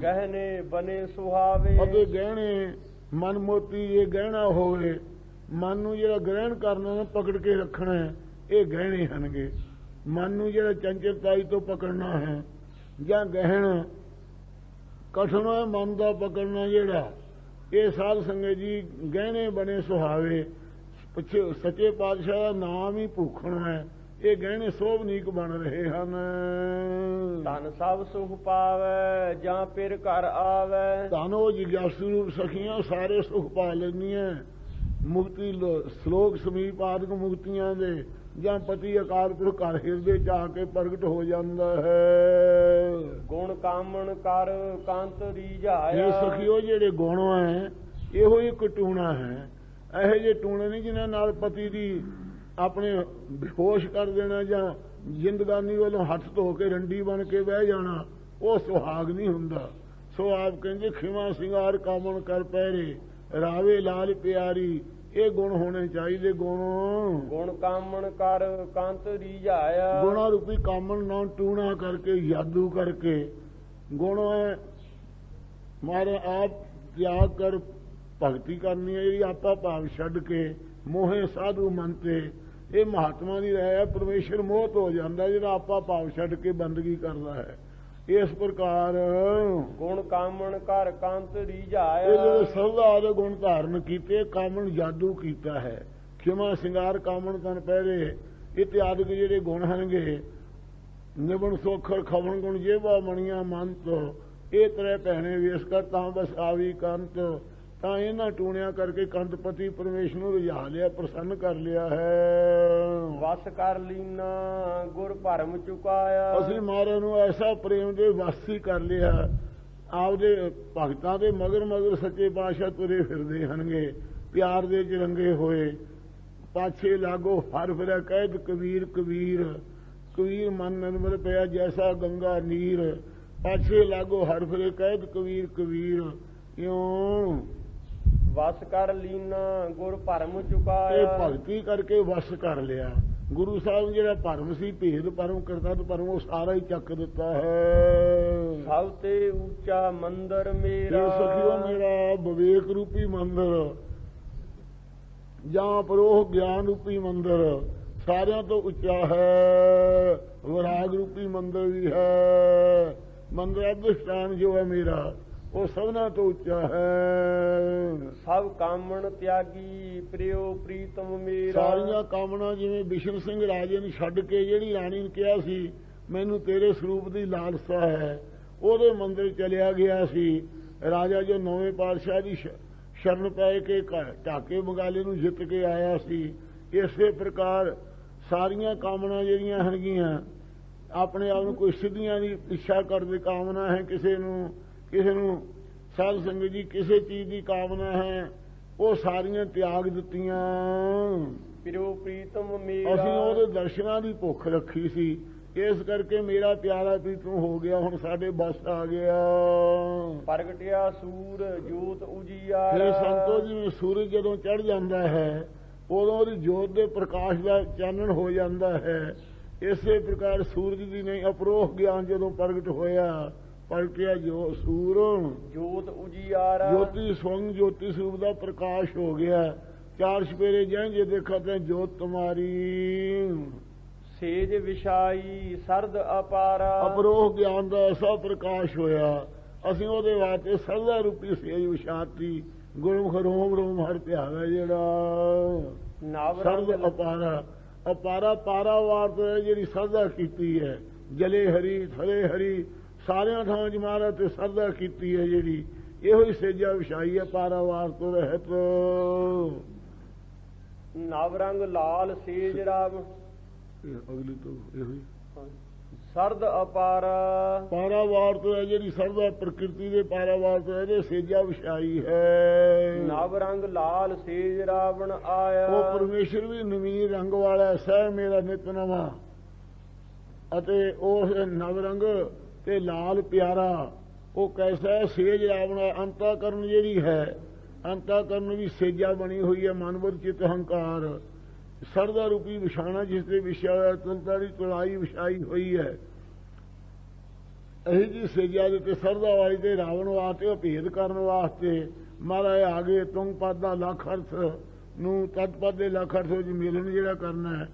ਗਹਿਣੇ ਬਨੇ ਸੁਹਾਵੇ, ਅਤੇ ਗਹਿਣੇ ਮਨ ਮੋਤੀ ਇਹ ਗਹਿਣਾ ਹੋਵੇ, ਮਨ ਨੂੰ ਜਿਹੜਾ ਗ੍ਰਹਿਣ ਕਰਨਾ ਨਾ ਪਕੜ ਕੇ ਰੱਖਣਾ ਹੈ, ਇਹ ਗਹਿਣੇ ਹਨਗੇ। ਮਨ ਨੂੰ ਜਿਹੜਾ ਚੰਚਲਤਾਈ ਤੋਂ ਪਕੜਨਾ ਹੈ ਜਾਂ ਗਹਿਣ ਕਠਨ ਹੈ ਮਨ ਦਾ ਪਕੜਨਾ ਜਿਹੜਾ, ਇਹ ਸਾਧ ਸੰਗਤ ਜੀ ਗਹਿਣੇ ਬਣੇ ਸੁਹਾਵੇ। ਪਿੱਛੇ ਸੱਚੇ ਪਾਤਸ਼ਾਹ ਦਾ ਨਾਮ ਹੀ ਭੂਖਣ ਹੈ, ਇਹ ਗਹਿਣੇ ਸੋਭਨੀਕ ਬਣ ਰਹੇ ਹਨ। ਧਨ ਸਭ ਸੁਖ ਪਾਵੈ ਜਾਂ ਫਿਰ ਘਰ ਆਵੈ, ਧਨ ਉਹ ਜਿਗਿਆਸੂ ਰੂਪ ਸਖੀਆਂ ਸਾਰੇ ਸੁਖ ਪਾ ਲੈਂਦੀਆਂ। ਮੁਕਤੀ ਸ਼ਲੋਕ ਸਮੀਪ ਆਦਿਕ ਮੁਕਤੀਆਂ ਦੇ ਜਾਂ ਪਤੀ ਅਕਾਲ ਪੁਰਖ ਘਰ ਹਿਰਦੇ ਚ ਆ ਕੇ ਪ੍ਰਗਟ ਹੋ ਜਾਂਦਾ ਹੈ। ਗੁਣ ਕਾਮਣ ਕਰ ਕੰਤ ਰੀਝਾਇਆ, ਇਹ ਸਖੀਓ ਜਿਹੜੇ ਗੁਣ ਹੈ ਇਹੋ ਹੀ ਇੱਕ ਟੂਣਾ ਹੈ। ਇਹੋ ਜਿਹੇ ਟੂਣੇ ਨਹੀਂ ਜਿਨ੍ਹਾਂ ਨਾਲ ਪਤੀ ਦੀ ਆਪਣੇ ਬੇਹੋਸ਼ ਕਰ ਦੇਣਾ ਜਾਂ ਜ਼ਿੰਦਗਾਨੀ ਵੱਲੋਂ ਹੱਥ ਧੋ ਕੇ ਰੰਡੀ ਬਣ ਕੇ ਬਹਿ ਜਾਣਾ, ਉਹ ਸੁਹਾਗ ਨਹੀਂ ਹੁੰਦਾ। ਸੋ ਆਪ ਕਹਿੰਦੇ ਖਿਮਾ ਸਿੰਗਾਰ ਕਾਮਣ ਕਰ ਪਹਿਰੇ ਰਾਵੇ ਲਾਲ ਪਿਆਰੀ, ਇਹ ਗੁਣ ਹੋਣੇ ਚਾਹੀਦੇ। ਗੁਣ ਕਾਮਣ ਕਰ ਕੰਤ ਰੀਝਾਇਆ, ਗੁਣਾ ਰੂਪੀ ਕਾਮਣ ਨਾਲ ਟੂਣਾ ਕਰਕੇ ਯਾਦੂ ਕਰਕੇ ਗੁਣ ਹੈ ਮਾਰੇ ਆਪ ਤਿਆਗ ਕਰ ਭਗਤੀ ਕਰਨੀ ਹੈ ਜਿਹੜੀ ਆਪਾ ਭਾਵ ਛੱਡ ਕੇ ਮੋਹੇ ਸਾਧੂ ਮੰਨਤੇ। ਇਹ ਮਹਾਤਮਾ ਦੀ ਰਹਿ ਹੈ, ਪਰਮੇਸ਼ਰ ਮੋਹਤ ਹੋ ਜਾਂਦਾ ਜਿਹੜਾ ਆਪਾ ਭਾਵ ਛੱਡ ਕੇ ਬੰਦਗੀ ਕਰਦਾ ਹੈ। ਇਸ ਪ੍ਰਕਾਰ ਗੁਣ ਕਾਮਣ ਕਰ ਕੰਤ ਰੀਝਾਇਆ, ਇਹ ਜਿਹੜੇ ਸਰਦਾ ਦੇ ਗੁਣ ਧਾਰਨ ਕੀਤੇ, ਕਾਮਣ ਜਾਦੂ ਕੀਤਾ ਹੈ। ਖਿਮਾ ਸਿੰਗਾਰ ਕਾਮਣ ਤਨ ਪਹਿਰੇ ਇਤਿਆਦਿਕ ਜਿਹੜੇ ਗੁਣ ਹਨਗੇ, ਨਿਬਣ ਸੋਖਰ ਖਵਣ ਗੁਣ ਜੇਵਾ ਮਣੀਆਂ ਮੰਤ, ਇਹ ਤਰ੍ਹਾਂ ਪਹਿਣੇ ਵੇਸ ਕਰ ਤਾਂ ਬਸ ਆਵੀ ਕੰਤ। ਤਾਂ ਇਹਨਾਂ ਟੂਣਿਆਂ ਕਰਕੇ ਕੰਤਪਤੀ ਪਰਮੇਸ਼ਰ ਨੂੰ ਰਿਝਾ ਲਿਆ, ਪ੍ਰਸੰਨ ਕਰ ਲਿਆ ਹੈ। ਵਸ ਕਰ ਲੀਨਾ ਗੁਰ ਭਰਮ ਚੁਕਾਇਆ, ਅਸੀਂ ਮਹਾਰਾਜ ਨੂੰ ਐਸਾ ਪ੍ਰੇਮ ਦੇ ਵਾਸੀ ਕਰ ਲਿਆ, ਆਪਦੇ ਭਗਤਾਂ ਦੇ ਮਗਰ ਮਗਰ ਸੱਚੇ ਪਾਤਸ਼ਾਹ ਤੁਰੇ ਫਿਰਦੇ ਹਨਗੇ, ਪਿਆਰ ਦੇ ਚ ਰੰਗੇ ਹੋਏ। ਪਾਛੇ ਲਾਗੋ ਹਰ ਫਿਰੈ ਕਹਿਤ ਕਬੀਰ ਕਬੀਰ, ਕਬੀਰ ਮਨ ਨਿਰਮਲ ਪਿਆ ਜੈਸਾ ਗੰਗਾ ਨੀਰ। ਪਾਛੇ ਲਾਗੋ ਹਰ ਫਿਰੈ ਕਹਿਤ ਕਬੀਰ ਕਬੀਰ, ਇਉਂ ਵਸ ਕਰ ਲੀਨਾ ਗੁਰ ਭਰਮ ਇਹ ਚੁਕਾਇਆ, ਭਗਤੀ ਕਰਕੇ ਵਸ ਕਰ ਲਿਆ। ਗੁਰੂ ਸਾਹਿਬ ਜਿਹੜਾ ਭਰਮ ਸੀ, ਭੇਦ ਭਰਮ ਕਰਤਾ ਤੇ ਭਰਮ ਉਹ ਸਾਰਾ ਹੀ ਚੱਕ ਦਿੱਤਾ ਹੈ। ਸਭ ਤੇ ਉੱਚਾ ਮੰਦਰ ਮੇਰਾ, ਇਹ ਸਖੀਓ ਮੇਰਾ ਵਿਵੇਕ ਰੂਪੀ ਮੰਦਰ ਜਾਂ ਪਰੋਹ ਗਿਆਨ ਰੂਪੀ ਮੰਦਰ ਸਾਰਿਆਂ ਤੋਂ ਉੱਚਾ ਹੈ। ਵਿਰਾਗ ਰੂਪੀ ਮੰਦਰ ਵੀ ਹੈ। ਮੰਦਰ ਅਧਿਸ਼ਠਾਨ ਜੋ ਹੈ ਮੇਰਾ ਉਹ ਸਭਨਾਂ ਤੋਂ ਉੱਚਾ ਹੈ। ਸਭ ਕਾਮਣ ਤਿਆਗੀ ਪ੍ਰਿਯੋ ਪ੍ਰੀਤਮ ਮੇਰਾ, ਸਾਰੀਆਂ ਕਾਮਨਾ ਜਿਵੇਂ ਬਿਸ਼ਨ ਸਿੰਘ ਰਾਜੇ ਨੂੰ ਛੱਡ ਕੇ ਜਿਹੜੀ ਰਾਣੀ ਨੇ ਕਿਹਾ ਸੀ ਮੈਨੂੰ ਤੇਰੇ ਸਰੂਪ ਦੀ ਲਾਲਸਾ ਹੈ, ਉਹਦੇ ਮੰਦਰ ਚਲਿਆ ਗਿਆ ਸੀ। ਰਾਜਾ ਜੋ ਨੌਵੇਂ ਪਾਤਸ਼ਾਹ ਦੀ ਸ਼ਰਨ ਪੈ ਕੇ ਢਾਕੇ ਬੰਗਾਲੇ ਨੂੰ ਜਿੱਤ ਕੇ ਆਇਆ ਸੀ। ਇਸੇ ਪ੍ਰਕਾਰ ਸਾਰੀਆਂ ਕਾਮਨਾ ਜਿਹੜੀਆਂ ਹਨਗੀਆਂ ਆਪਣੇ ਆਪ ਨੂੰ ਕੋਈ ਸਿੱਧੀਆਂ ਦੀ ਇੱਛਾ ਕਰਦੇ ਕਾਮਨਾ ਹੈ, ਕਿਸੇ ਨੂੰ ਸਾਧ ਸੰਗਤ ਜੀ ਕਿਸੇ ਚੀਜ਼ ਦੀ ਕਾਮਨਾ ਹੈ, ਉਹ ਸਾਰੀਆਂ ਤਿਆਗ ਦਿੱਤੀਆਂ। ਪ੍ਰਿਯੋ ਪ੍ਰੀਤਮ ਮੇਰਾ, ਅਸੀਂ ਉਹਦੇ ਦਰਸ਼ਨਾਂ ਦੀ ਭੁੱਖ ਰੱਖੀ ਸੀ, ਇਸ ਕਰਕੇ ਮੇਰਾ ਪਿਆਰਾ ਪ੍ਰੀਤਮ ਹੋ ਗਿਆ, ਹੁਣ ਸਾਡੇ ਬਸ ਆ ਗਿਆ। ਪ੍ਰਗਟਿਆ ਸੂਰ ਜੋਤ ਉਜੀਆਰਾ, ਫਿਰ ਸੰਤੋ ਜਿਵੇਂ ਸੂਰਜ ਜਦੋਂ ਚੜ ਜਾਂਦਾ ਹੈ ਉਦੋਂ ਉਹਦੀ ਜੋਤ ਦੇ ਪ੍ਰਕਾਸ਼ ਦਾ ਚਾਨਣ ਹੋ ਜਾਂਦਾ ਹੈ। ਇਸੇ ਪ੍ਰਕਾਰ ਸੂਰਜ ਦੀ ਨਹੀਂ ਅਪਰੋਖ ਗਿਆਨ ਜਦੋਂ ਪ੍ਰਗਟ ਹੋਇਆ, ਪ੍ਰਗਟਿਆ ਜੋ ਸੂਰ ਜੋਤ ਉਜੀਆਰਾ, ਜੋਤੀ ਸਵੰਗ ਜੋਤੀ ਸਰੂਪ ਦਾ ਪ੍ਰਕਾਸ਼ ਹੋ ਗਿਆ। ਚਾਰ ਸਪੇਰੇ ਜੈ ਜੇ ਦੇਖਾ ਤਾਂ ਜੋਤ ਤੁਮਾਰੀ, ਸੇਜ ਵਿਸ਼ਾਈ ਸਰਦ ਅਪਾਰਾ, ਅਪਰੋਖ ਗਿਆਨ ਦਾ ਐਸਾ ਪ੍ਰਕਾਸ਼ ਹੋਇਆ। ਅਸੀਂ ਉਹਦੇ ਵਾਸਤੇ ਸਰਦਾ ਰੂਪੀ ਸੇਜ ਵਿਸ਼ਾਤੀ ਗੁਰਮੁਖ ਰੋਮ ਰੋਮ ਹਰ ਧਿਆਵੇ ਜਿਹੜਾ ਸਰਦ ਅਪਾਰਾ। ਅਪਾਰਾ ਪਾਰਾਵਾਰ ਤੋਂ ਜਿਹੜੀ ਸਰਦਾ ਕੀਤੀ ਹੈ, ਜਲੇ ਹਰੀ ਥਲੇ ਹਰੀ ਸਾਰਿਆਂ ਥਾਂ ਚ ਮਹਾਰਾਜ ਤੇ ਸਰਦਾ ਕੀਤੀ ਹੈ ਜਿਹੜੀ, ਇਹੋ ਹੀ ਸੇਜਾ ਵਿਛਾਈ ਹੈ ਪਾਰਾਵਾਰ ਤੋਂ ਰਹਿਤ। ਨਵ ਰੰਗ ਲਾਲ ਸੇਜ ਰਾਮ, ਅਗਲੀ ਤੋਂ ਇਹੋ ਹੀ ਸਰਦ ਅਪਾਰਾ, ਪਾਰਾਵਾਰ ਤੋਂ ਹੈ ਜਿਹੜੀ ਸਰਦਾ ਪ੍ਰਕਿਰਤੀ ਦੇ ਪਾਰਾਵਾਰ ਤੋਂ ਇਹਦੇ ਸੇਜਾ ਵਿਛਾਈ ਹੈ। ਨਵ ਰੰਗ ਲਾਲ ਸੇਜ ਰਾਵਣ ਆਇਆ, ਉਹ ਪਰਮੇਸ਼ਰ ਵੀ ਨਵੀਂ ਰੰਗ ਵਾਲਾ ਸਹਿ ਮੇਰਾ ਨਿਤ ਨਵਾਂ, ਅਤੇ ਉਹ ਨਵ ਰੰਗ ਤੇ ਲਾਲ ਪਿਆਰਾ ਉਹ ਕੈਸਾ ਸੇਜ ਰਾਵਣਾ। ਅੰਤਾਕਰਨ ਜਿਹੜੀ ਹੈ, ਅੰਤਾਕਰਨ ਵੀ ਸੇਜਾ ਬਣੀ ਹੋਈ ਹੈ, ਮਨ ਬੁੱਧ ਚਿੱਤ ਹੰਕਾਰ। ਸਰਦਾ ਰੂਪੀ ਵਿਛਾਣਾ ਜਿਸ ਤੇ ਵਿਛਿਆ ਹੋਇਆ ਤੰਤਾ ਦੀ ਤੁਲਾਈ ਵਿਛਾਈ ਹੋਈ ਹੈ। ਇਹੀ ਜੀ ਸੇਜਾ ਦੇ ਤੇ ਸਰਦਾ ਵਾਲੀ ਤੇ ਰਾਵਣ ਵਾਸਤੇ ਉਹ ਭੇਦ ਕਰਨ ਵਾਸਤੇ ਮਹਾਰਾਜ ਆ ਗਏ। ਤੁੰਗ ਪਦ ਦਾ ਲੱਖ ਅਰਥ ਨੂੰ ਤਤ ਪਦ ਦੇ ਲੱਖ ਅਰਥ ਵਿੱਚ ਮਿਲਣ ਜਿਹੜਾ ਕਰਨਾ ਹੈ,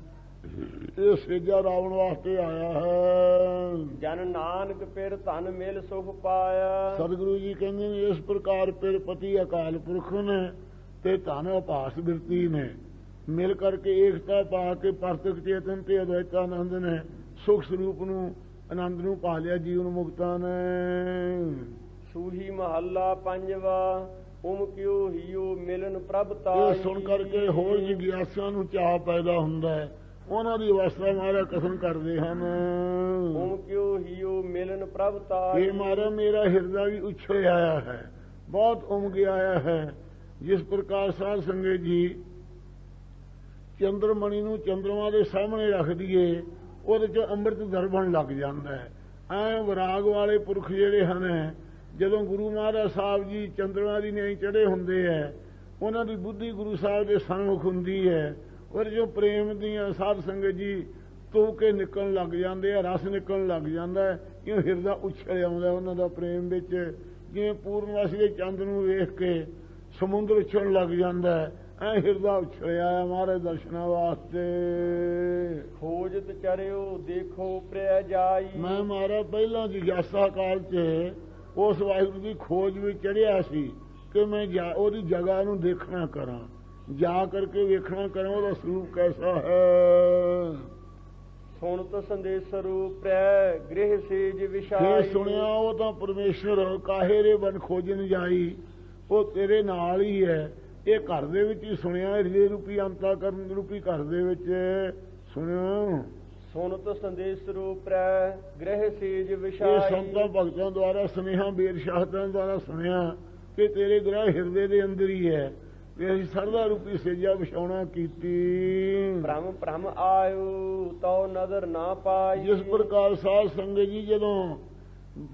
ਇਹ ਸੇਜਾ ਰਾਵਣ ਵਾਸਤੇ ਆਇਆ ਹੈ। ਜਨ ਨਾਨਕ ਪਿਰ ਧਨ ਮਿਲ ਸੁਖ ਪਾਇਆ। ਸਤਿਗੁਰੂ ਜੀ ਕਹਿੰਦੇ ਨੇ ਇਸ ਪ੍ਰਕਾਰ ਪਿਰ ਪਤੀ ਅਕਾਲ ਪੁਰਖ ਨੇ ਤੇ ਧਨ ਅਭਾਸ ਬਿਰਤੀ ਨੇ ਮਿਲ ਕਰਕੇ ਏਕਤਾ ਪਾ ਕੇ ਪਰਤਕ ਚੇਤਨ ਤੇ ਅਦਵੈਤ ਆਨੰਦ ਨੇ ਸੁਖ ਸਰੂਪ ਨੂੰ ਆਨੰਦ ਨੂੰ ਪਾ ਲਿਆ ਜੀਵਨ ਮੁਕਤਾਂ ਨੇ। ਸੂਹੀ ਮਹੱਲਾ ਪੰਜਵਾ। ਕਿਉ ਹੀਓ ਮਿਲਨ ਪ੍ਰਭ ਤਾਈ। ਇਹ ਸੁਣ ਕਰਕੇ ਹੋਰ ਜਿਗਿਆਸਾ ਨੂੰ ਚਾਹ ਪੈਦਾ ਹੁੰਦਾ ਹੈ, ਉਹਨਾਂ ਦੀ ਅਵਸਥਾ ਮਹਾਰਾਜ ਕਥਨ ਕਰਦੇ ਹਨ। ਕਿਉ ਹੀਓ ਮਿਲਨ ਪ੍ਰਭ ਤਾਈ। ਇਹ ਮਹਾਰਾਜ ਮੇਰਾ ਹਿਰਦਾ ਵੀ ਉਛਲ ਆਇਆ ਹੈ, ਬਹੁਤ ਉਮਗ ਆਇਆ ਹੈ। ਜਿਸ ਪ੍ਰਕਾਰ ਸਾਧ ਸੰਗਤ ਜੀ ਚੰਦਰਮਣੀ ਨੂੰ ਚੰਦਰਮਾ ਦੇ ਸਾਹਮਣੇ ਰੱਖ ਦਈਏ, ਉਹਦੇ ਚ ਅੰਮ੍ਰਿਤ ਦਰਬਣ ਲੱਗ ਜਾਂਦਾ ਹੈ। ਐ ਵਿਰਾਗ ਵਾਲੇ ਪੁਰਖ ਜਿਹੜੇ ਹਨ, ਜਦੋਂ ਗੁਰੂ ਮਹਾਰਾਜ ਸਾਹਿਬ ਜੀ ਚੰਦਰਮਾ ਦੀ ਨਹੀਂ ਚੜੇ ਹੁੰਦੇ ਹੈ, ਉਹਨਾਂ ਦੀ ਬੁੱਧੀ ਗੁਰੂ ਸਾਹਿਬ ਦੇ ਸਨਮੁਖ ਹੁੰਦੀ ਹੈ। ਔਰ ਜੋ ਪ੍ਰੇਮ ਦੀਆਂ ਸਾਧ ਸੰਗਤ ਜੀ ਤੂਕੇ ਨਿਕਲਣ ਲੱਗ ਜਾਂਦੇ ਆ, ਰਸ ਨਿਕਲਣ ਲੱਗ ਜਾਂਦਾ ਹੈ। ਇਹ ਹਿਰਦਾ ਉਛਲ ਆਉਂਦਾ ਉਹਨਾਂ ਦਾ ਪ੍ਰੇਮ ਵਿੱਚ, ਜਿਵੇਂ ਪੂਰਨਮਾਸ਼ੀ ਦੇ ਚੰਦ ਨੂੰ ਵੇਖ ਕੇ ਸਮੁੰਦਰ ਉਛਲਣ ਲੱਗ ਜਾਂਦਾ ਹੈ। ਐ ਹਿਰਦਾ ਉਛਲਿਆ ਆ ਮਹਾਰਾਜ ਦਰਸ਼ਨਾਂ ਵਾਸਤੇ। ਖੋਜਤ ਚਰਿਓ ਦੇਖੋ ਪ੍ਰਿਆ ਜਾਈ। ਮੈਂ ਮਹਾਰਾਜ ਪਹਿਲਾਂ ਜਿਗਿਆਸਾ ਕਾਲ 'ਚ ਉਸ ਵਾਹਿਗੁਰੂ ਦੀ ਖੋਜ ਵਿੱਚ ਚੜਿਆ ਸੀ ਕਿ ਮੈਂ ਉਹਦੀ ਜਗ੍ਹਾ ਨੂੰ ਦੇਖਣਾ ਕਰਾਂ, ਜਾ ਕਰਕੇ ਵੇਖਣਾ ਕਰਾਂ ਉਹਦਾ ਸਰੂਪ ਕੈਸਾ ਹੈ। ਸੁਣਤ ਸੰਦੇਸ਼ ਰੂਪ ਪ੍ਰਿਆ ਗ੍ਰਹਿ ਸੇਜ ਵਿਸ਼ਾਈ। ਸੁਣਿਆ ਉਹ ਤਾਂ ਪਰਮੇਸ਼ਰ ਕਾਹੇ ਰੇ ਬਨ ਖੋਜਨ ਜਾਈ, ਉਹ ਤੇਰੇ ਨਾਲ ਹੀ ਹੈ। ਇਹ ਘਰ ਦੇ ਵਿੱਚ ਹੀ ਸੁਣਿਆ, ਹਿਰਦੇ ਰੂਪੀ ਅੰਤਾ ਕਰਨ ਰੂਪੀ ਘਰ ਦੇ ਵਿੱਚ ਸੁਣਿਓ। ਸੁਣਤ ਸੰਦੇਸ਼ ਰੂਪ ਪ੍ਰਿਆ ਗ੍ਰਹਿ ਸੇਜ ਵਿਸ਼ਾਈ। ਇਹ ਸੰਤਾਂ ਭਗਤਾਂ ਦੁਆਰਾ ਸੁਨੇਹਾ ਬੇਦ ਸ਼ਾਸਤਰਾਂ ਦੁਆਰਾ ਸੁਣਿਆ ਕਿ ਤੇਰੇ ਗ੍ਰਹਿ ਹਿਰਦੇ ਦੇ ਅੰਦਰ ਹੀ ਹੈ। ਤੇ ਅਸੀਂ ਸਰਦਾ ਰੂਪੀ ਸੇਜਾ ਵਿਛਾਉਣਾ ਕੀਤੀ। ਭ੍ਰਮ ਭ੍ਰਮ ਆਇਓ ਤਉ ਨਜ਼ਰ ਨਾ ਪਾਈ। ਜਿਸ ਪ੍ਰਕਾਰ ਸਾਧ ਸੰਗਤ ਜੀ ਜਦੋਂ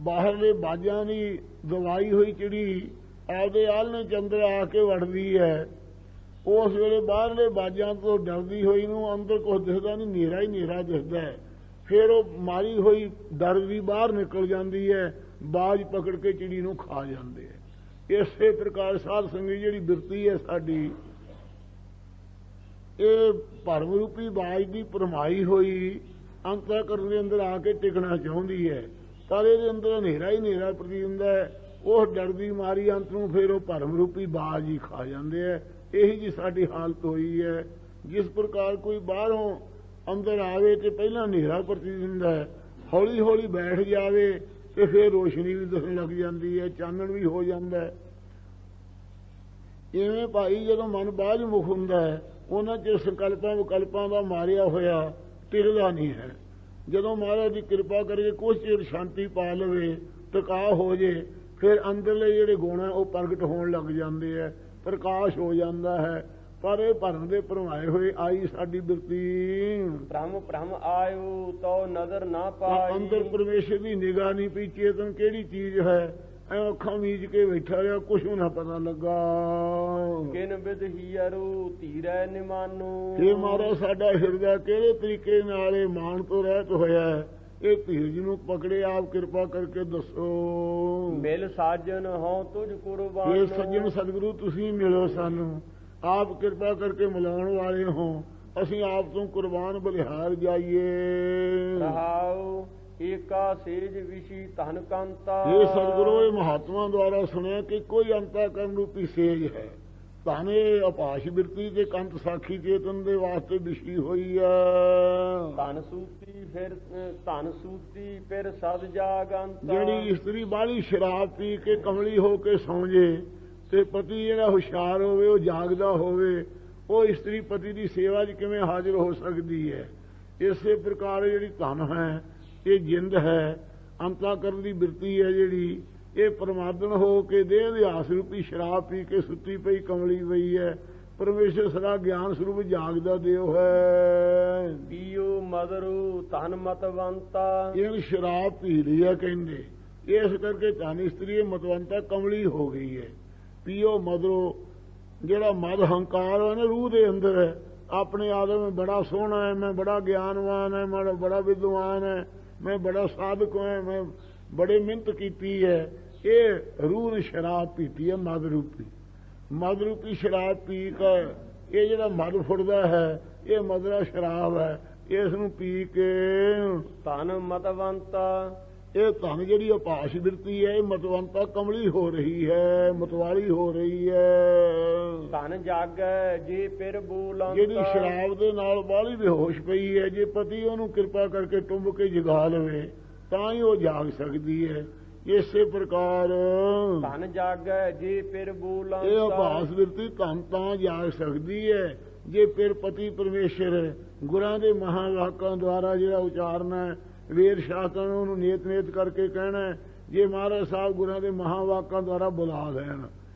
ਬਾਹਰਲੇ ਬਾਜਾਂ ਦੀ ਦਵਾਈ ਹੋਈ ਚਿੜੀ ਆਪਦੇ ਆਲ੍ਹਣੇ ਚੰਦਰ ਆ ਕੇ ਵੜਦੀ ਹੈ, ਉਸ ਵੇਲੇ ਬਾਹਰਲੇ ਬਾਜਾਂ ਤੋਂ ਡਰਦੀ ਹੋਈ ਨੂੰ ਅੰਦਰ ਕੁਝ ਦਿਖਦਾ ਨਹੀਂ, ਹਨੇਰਾ ਹੀ ਹਨੇਰਾ ਦਿਖਦਾ ਹੈ। ਫਿਰ ਉਹ ਮਾਰੀ ਹੋਈ ਡਰਦੀ ਬਾਹਰ ਨਿਕਲ ਜਾਂਦੀ ਹੈ, ਬਾਜ ਪਕੜ ਕੇ ਚਿੜੀ ਨੂੰ ਖਾ ਜਾਂਦੇ ਹੈ। ਇਸੇ ਪ੍ਰਕਾਰ ਸਾਧ ਸੰਗਤ ਜਿਹੜੀ ਬਿਰਤੀ ਹੈ ਸਾਡੀ, ਇਹ ਭਰਮ ਰੂਪੀ ਬਾਜ ਦੀ ਭਰਮਾਈ ਹੋਈ ਅੰਤःਕਰਨ ਦੇ ਅੰਦਰ ਆ ਕੇ ਟਿਕਣਾ ਚਾਹੁੰਦੀ ਹੈ, ਪਰ ਇਹਦੇ ਅੰਦਰ ਹਨੇਰਾ ਹੀ ਹਨੇਰਾ ਪ੍ਰਤੀਤ ਹੁੰਦਾ ਹੈ। ਉਹ ਡਰਦੀ ਮਾਰੀ ਅੰਤ ਨੂੰ ਫਿਰ ਉਹ ਭਰਮ ਰੂਪੀ ਬਾਜ ਹੀ ਖਾ ਜਾਂਦੇ ਹੈ। ਇਹੀ ਜੀ ਸਾਡੀ ਹਾਲਤ ਹੋਈ ਹੈ। ਜਿਸ ਪ੍ਰਕਾਰ ਕੋਈ ਬਾਹਰੋਂ ਅੰਦਰ ਆਵੇ ਤੇ ਪਹਿਲਾਂ ਹਨੇਰਾ ਪ੍ਰਤੀਤ ਹੁੰਦਾ ਹੈ, ਹੌਲੀ ਹੌਲੀ ਬੈਠ ਜਾਵੇ ਤੇ ਫਿਰ ਰੋਸ਼ਨੀ ਵੀ ਦਿਖਣ ਲੱਗ ਜਾਂਦੀ ਹੈ, ਚਾਨਣ ਵੀ ਹੋ ਜਾਂਦਾ ਹੈ। ਇਵੇਂ ਭਾਈ ਜਦੋਂ ਮਨ ਬਾਝ ਮੁਖ ਹੁੰਦਾ ਹੈ, ਉਹਨਾਂ 'ਚ ਸੰਕਲਪਾਂ ਵਿਕਲਪਾਂ ਦਾ ਮਾਰਿਆ ਹੋਇਆ ਟਿਕਦਾ ਨਹੀਂ ਹੈ। ਜਦੋਂ ਮਹਾਰਾਜ ਦੀ ਕਿਰਪਾ ਕਰਕੇ ਕੁਛ ਚਿਰ ਸ਼ਾਂਤੀ ਪਾ ਲਵੇ, ਟਿਕਾਅ ਹੋ ਜੇ, ਫਿਰ ਅੰਦਰਲੇ ਜਿਹੜੇ ਗੁਣ ਹੈ ਉਹ ਪ੍ਰਗਟ ਹੋਣ ਲੱਗ ਜਾਂਦੇ ਹੈ, ਪ੍ਰਕਾਸ਼ ਹੋ ਜਾਂਦਾ ਹੈ। ਪਰ ਇਹ ਭਰਮ ਦੇ ਭਰਮਾਏ ਹੋਏ ਆਈ ਸਾਡੀ ਬਿਰਤੀ। ਭ੍ਰਮ ਭ੍ਰਮ ਆਇਓ ਤਉ ਨਜ਼ਰ ਨਾ ਪਾਈ। ਅੰਦਰ ਪਰਮੇਸ਼ਰ ਦੀ ਨਿਗਾਹ ਨਹੀਂ ਪਈ, ਚੇਤਨ ਕਿਹੜੀ ਚੀਜ਼ ਹੈ, ਐ ਅੱਖਾਂ ਮੀਚ ਕੇ ਬੈਠਾ ਰਿਹਾ, ਕੁਛ ਵੀ ਨਾ ਪਤਾ ਲੱਗਾ। ਕਿਨ ਬਿਦ ਹੀਰੋ ਧੀਰੈ ਨਿਮਾਨੋ। ਇਹ ਮਹਾਰਾਜ ਸਾਡਾ ਹਿਰਦਾ ਕਿਹੜੇ ਤਰੀਕੇ ਨਾਲ ਇਹ ਮਾਨ ਤੋਂ ਰਹਿਤ ਹੋਇਆ, ਇਹ ਧੀਰਜ ਨੂੰ ਪਕੜੇ, ਆਪ ਕਿਰਪਾ ਕਰਕੇ ਦੱਸੋ। ਮਿਲ ਸਾਜਨ ਹਉ ਤੁਝ ਕੁਰਬਾਨ। ਇਹ ਸੱਜਣ ਸਤਿਗੁਰੂ ਤੁਸੀਂ ਮਿਲੋ ਸਾਨੂੰ, ਆਪ ਕਿਰਪਾ ਕਰਕੇ ਮਿਲਾਉਣ ਵਾਲੇ ਹੋ, ਅਸੀਂ ਆਪ ਤੋਂ ਕੁਰਬਾਨ ਬਲਿਹਾਰ ਜਾਈਏ। ਰਹਾਉ ਏਕਾ ਸੇਜ ਵਿਸ਼ੀ ਧਨ ਕੰਤਾ। ਇਹ ਸਤਿਗੁਰੂ ਇਹ ਮਹਾਤਮਾ ਦੁਆਰਾ ਸੁਣਿਆ ਕਿ ਕੋਈ ਅੰਤਾ ਕਰਨ ਰੂਪੀ ਸੇਜ ਹੈ। ਧਨ ਇਹ ਅਪਾਸ਼ ਬਿਰਤੀ ਤੇ ਕੰਤ ਸਾਖੀ ਚੇਤਨ ਦੇ ਵਾਸਤੇ ਵਿਸ਼ੀ ਹੋਈ ਹੈ। ਧਨ ਸੂਤੀ ਫਿਰ ਸਦ ਜਾਗੰਤਾ। ਜਿਹੜੀ ਇਸਤਰੀ ਬਾਹਲੀ ਸ਼ਰਾਬ ਪੀ ਕੇ ਕਮਲੀ ਹੋ ਕੇ ਸੌਂ ਜੇ ਤੇ ਪਤੀ ਜਿਹੜਾ ਹੁਸ਼ਿਆਰ ਹੋਵੇ, ਉਹ ਜਾਗਦਾ ਹੋਵੇ, ਉਹ ਇਸਤਰੀ ਪਤੀ ਦੀ ਸੇਵਾ 'ਚ ਕਿਵੇਂ ਹਾਜ਼ਰ ਹੋ ਸਕਦੀ ਹੈ। ਇਸੇ ਪ੍ਰਕਾਰ ਜਿਹੜੀ ਧਨ ਹੈ, ਇਹ ਜਿੰਦ ਹੈ, ਅੰਤਾਕਰਨ ਦੀ ਬਿਰਤੀ ਹੈ ਜਿਹੜੀ, ਇਹ ਪਰਮਾਤਮਾ ਹੋ ਕੇ ਦੇਹ ਦੇ ਆਸ ਰੂਪੀ ਸ਼ਰਾਬ ਪੀ ਕੇ ਸੁੱਤੀ ਪਈ ਕਮਲੀ ਪਈ ਹੈ। ਪਰਮੇਸ਼ਰ ਸਦਾ ਗਿਆਨ ਸਰੂਪ ਜਾਗਦਾ ਦੇਵ ਹੈ। ਪੀਓ ਮਦਰੂ ਧਨ ਮਤਵੰਤਾ। ਇਹ ਸ਼ਰਾਬ ਪੀ ਲਈ ਹੈ ਕਹਿੰਦੇ, ਇਸ ਕਰਕੇ ਧਨ ਇਸਤਰੀ ਮਤਵੰਤਾ ਕਮਲੀ ਹੋ ਗਈ ਹੈ। ਪੀਓ ਮਦਰੋ, ਜਿਹੜਾ ਮਦ ਹੰਕਾਰ ਹੈ ਨਾ ਰੂਹ ਦੇ ਅੰਦਰ ਹੈ, ਆਪਣੇ ਆਦਮ में बड़ा सोहना है, मैं बड़ा ज्ञानवान है, मैं बड़ा विद्वान है, मैं बड़ा साधक है, मैं बड़े मिहनत की है। ये रूह ने शराब पीती है, मद रूपी शराब पी कर ये ਜਿਹੜਾ ਮਦ ਫੁੱਟਦਾ ਹੈ, ਇਹ ਮਦਰਾ ਸ਼ਰਾਬ ਹੈ। ਇਸ ਨੂੰ ਪੀ ਕੇ ਧਨ ਮਤਵੰਤਾ, ਇਹ ਧਨ ਜਿਹੜੀ ਅਪਾਸ਼ ਬਿਰਤੀ ਹੈ, ਇਹ ਮਤਵੰਤਾ ਕਮਲੀ ਹੋ ਰਹੀ ਹੈ, ਮਤਵਾਲੀ ਹੋ ਰਹੀ ਹੈ। ਧਨ ਜਾਗੈ ਜੇ ਫਿਰ ਬੂਲੰਤ, ਜਿਹੜੀ ਸ਼ਰਾਬ ਦੇ ਨਾਲ ਬਾਹਲੀ ਬੇਹੋਸ਼ ਪਈ ਹੈ, ਜੇ ਪਤੀ ਉਹਨੂੰ ਕਿਰਪਾ ਕਰਕੇ ਟੁੰਬ ਕੇ ਜਗਾ ਲਵੇ ਤਾਂ ਹੀ ਉਹ ਜਾਗ ਸਕਦੀ ਹੈ। ਇਸੇ ਪ੍ਰਕਾਰ ਧਨ ਜਾਗੈ ਜੇ ਫਿਰ ਬੂਲੰਤ, ਇਹ ਅਭਾਸ ਬਿਰਤੀ ਧਨ ਤਾਂ ਜਾਗ ਸਕਦੀ ਹੈ ਜੇ ਫਿਰ ਪਤੀ ਪਰਮੇਸ਼ਰ ਗੁਰਾਂ ਦੇ ਮਹਾਵਾਕਾਂ ਦੁਆਰਾ ਜਿਹੜਾ ਉਚਾਰਨਾ ਹੈ, ਵੇਦ ਸ਼ਾਸਤਰਾਂ ਨੂੰ ਉਹਨੂੰ ਨੇਤ ਕਰਕੇ ਕਹਿਣਾ। ਜੇ ਮਹਾਰਾਜ ਸਾਹਿਬ ਗੁਰਾਂ ਦੇ ਮਹਾਵਾਕਾਂ ਦੁਆਰਾ ਬੁਲਾ ਲੈਣ,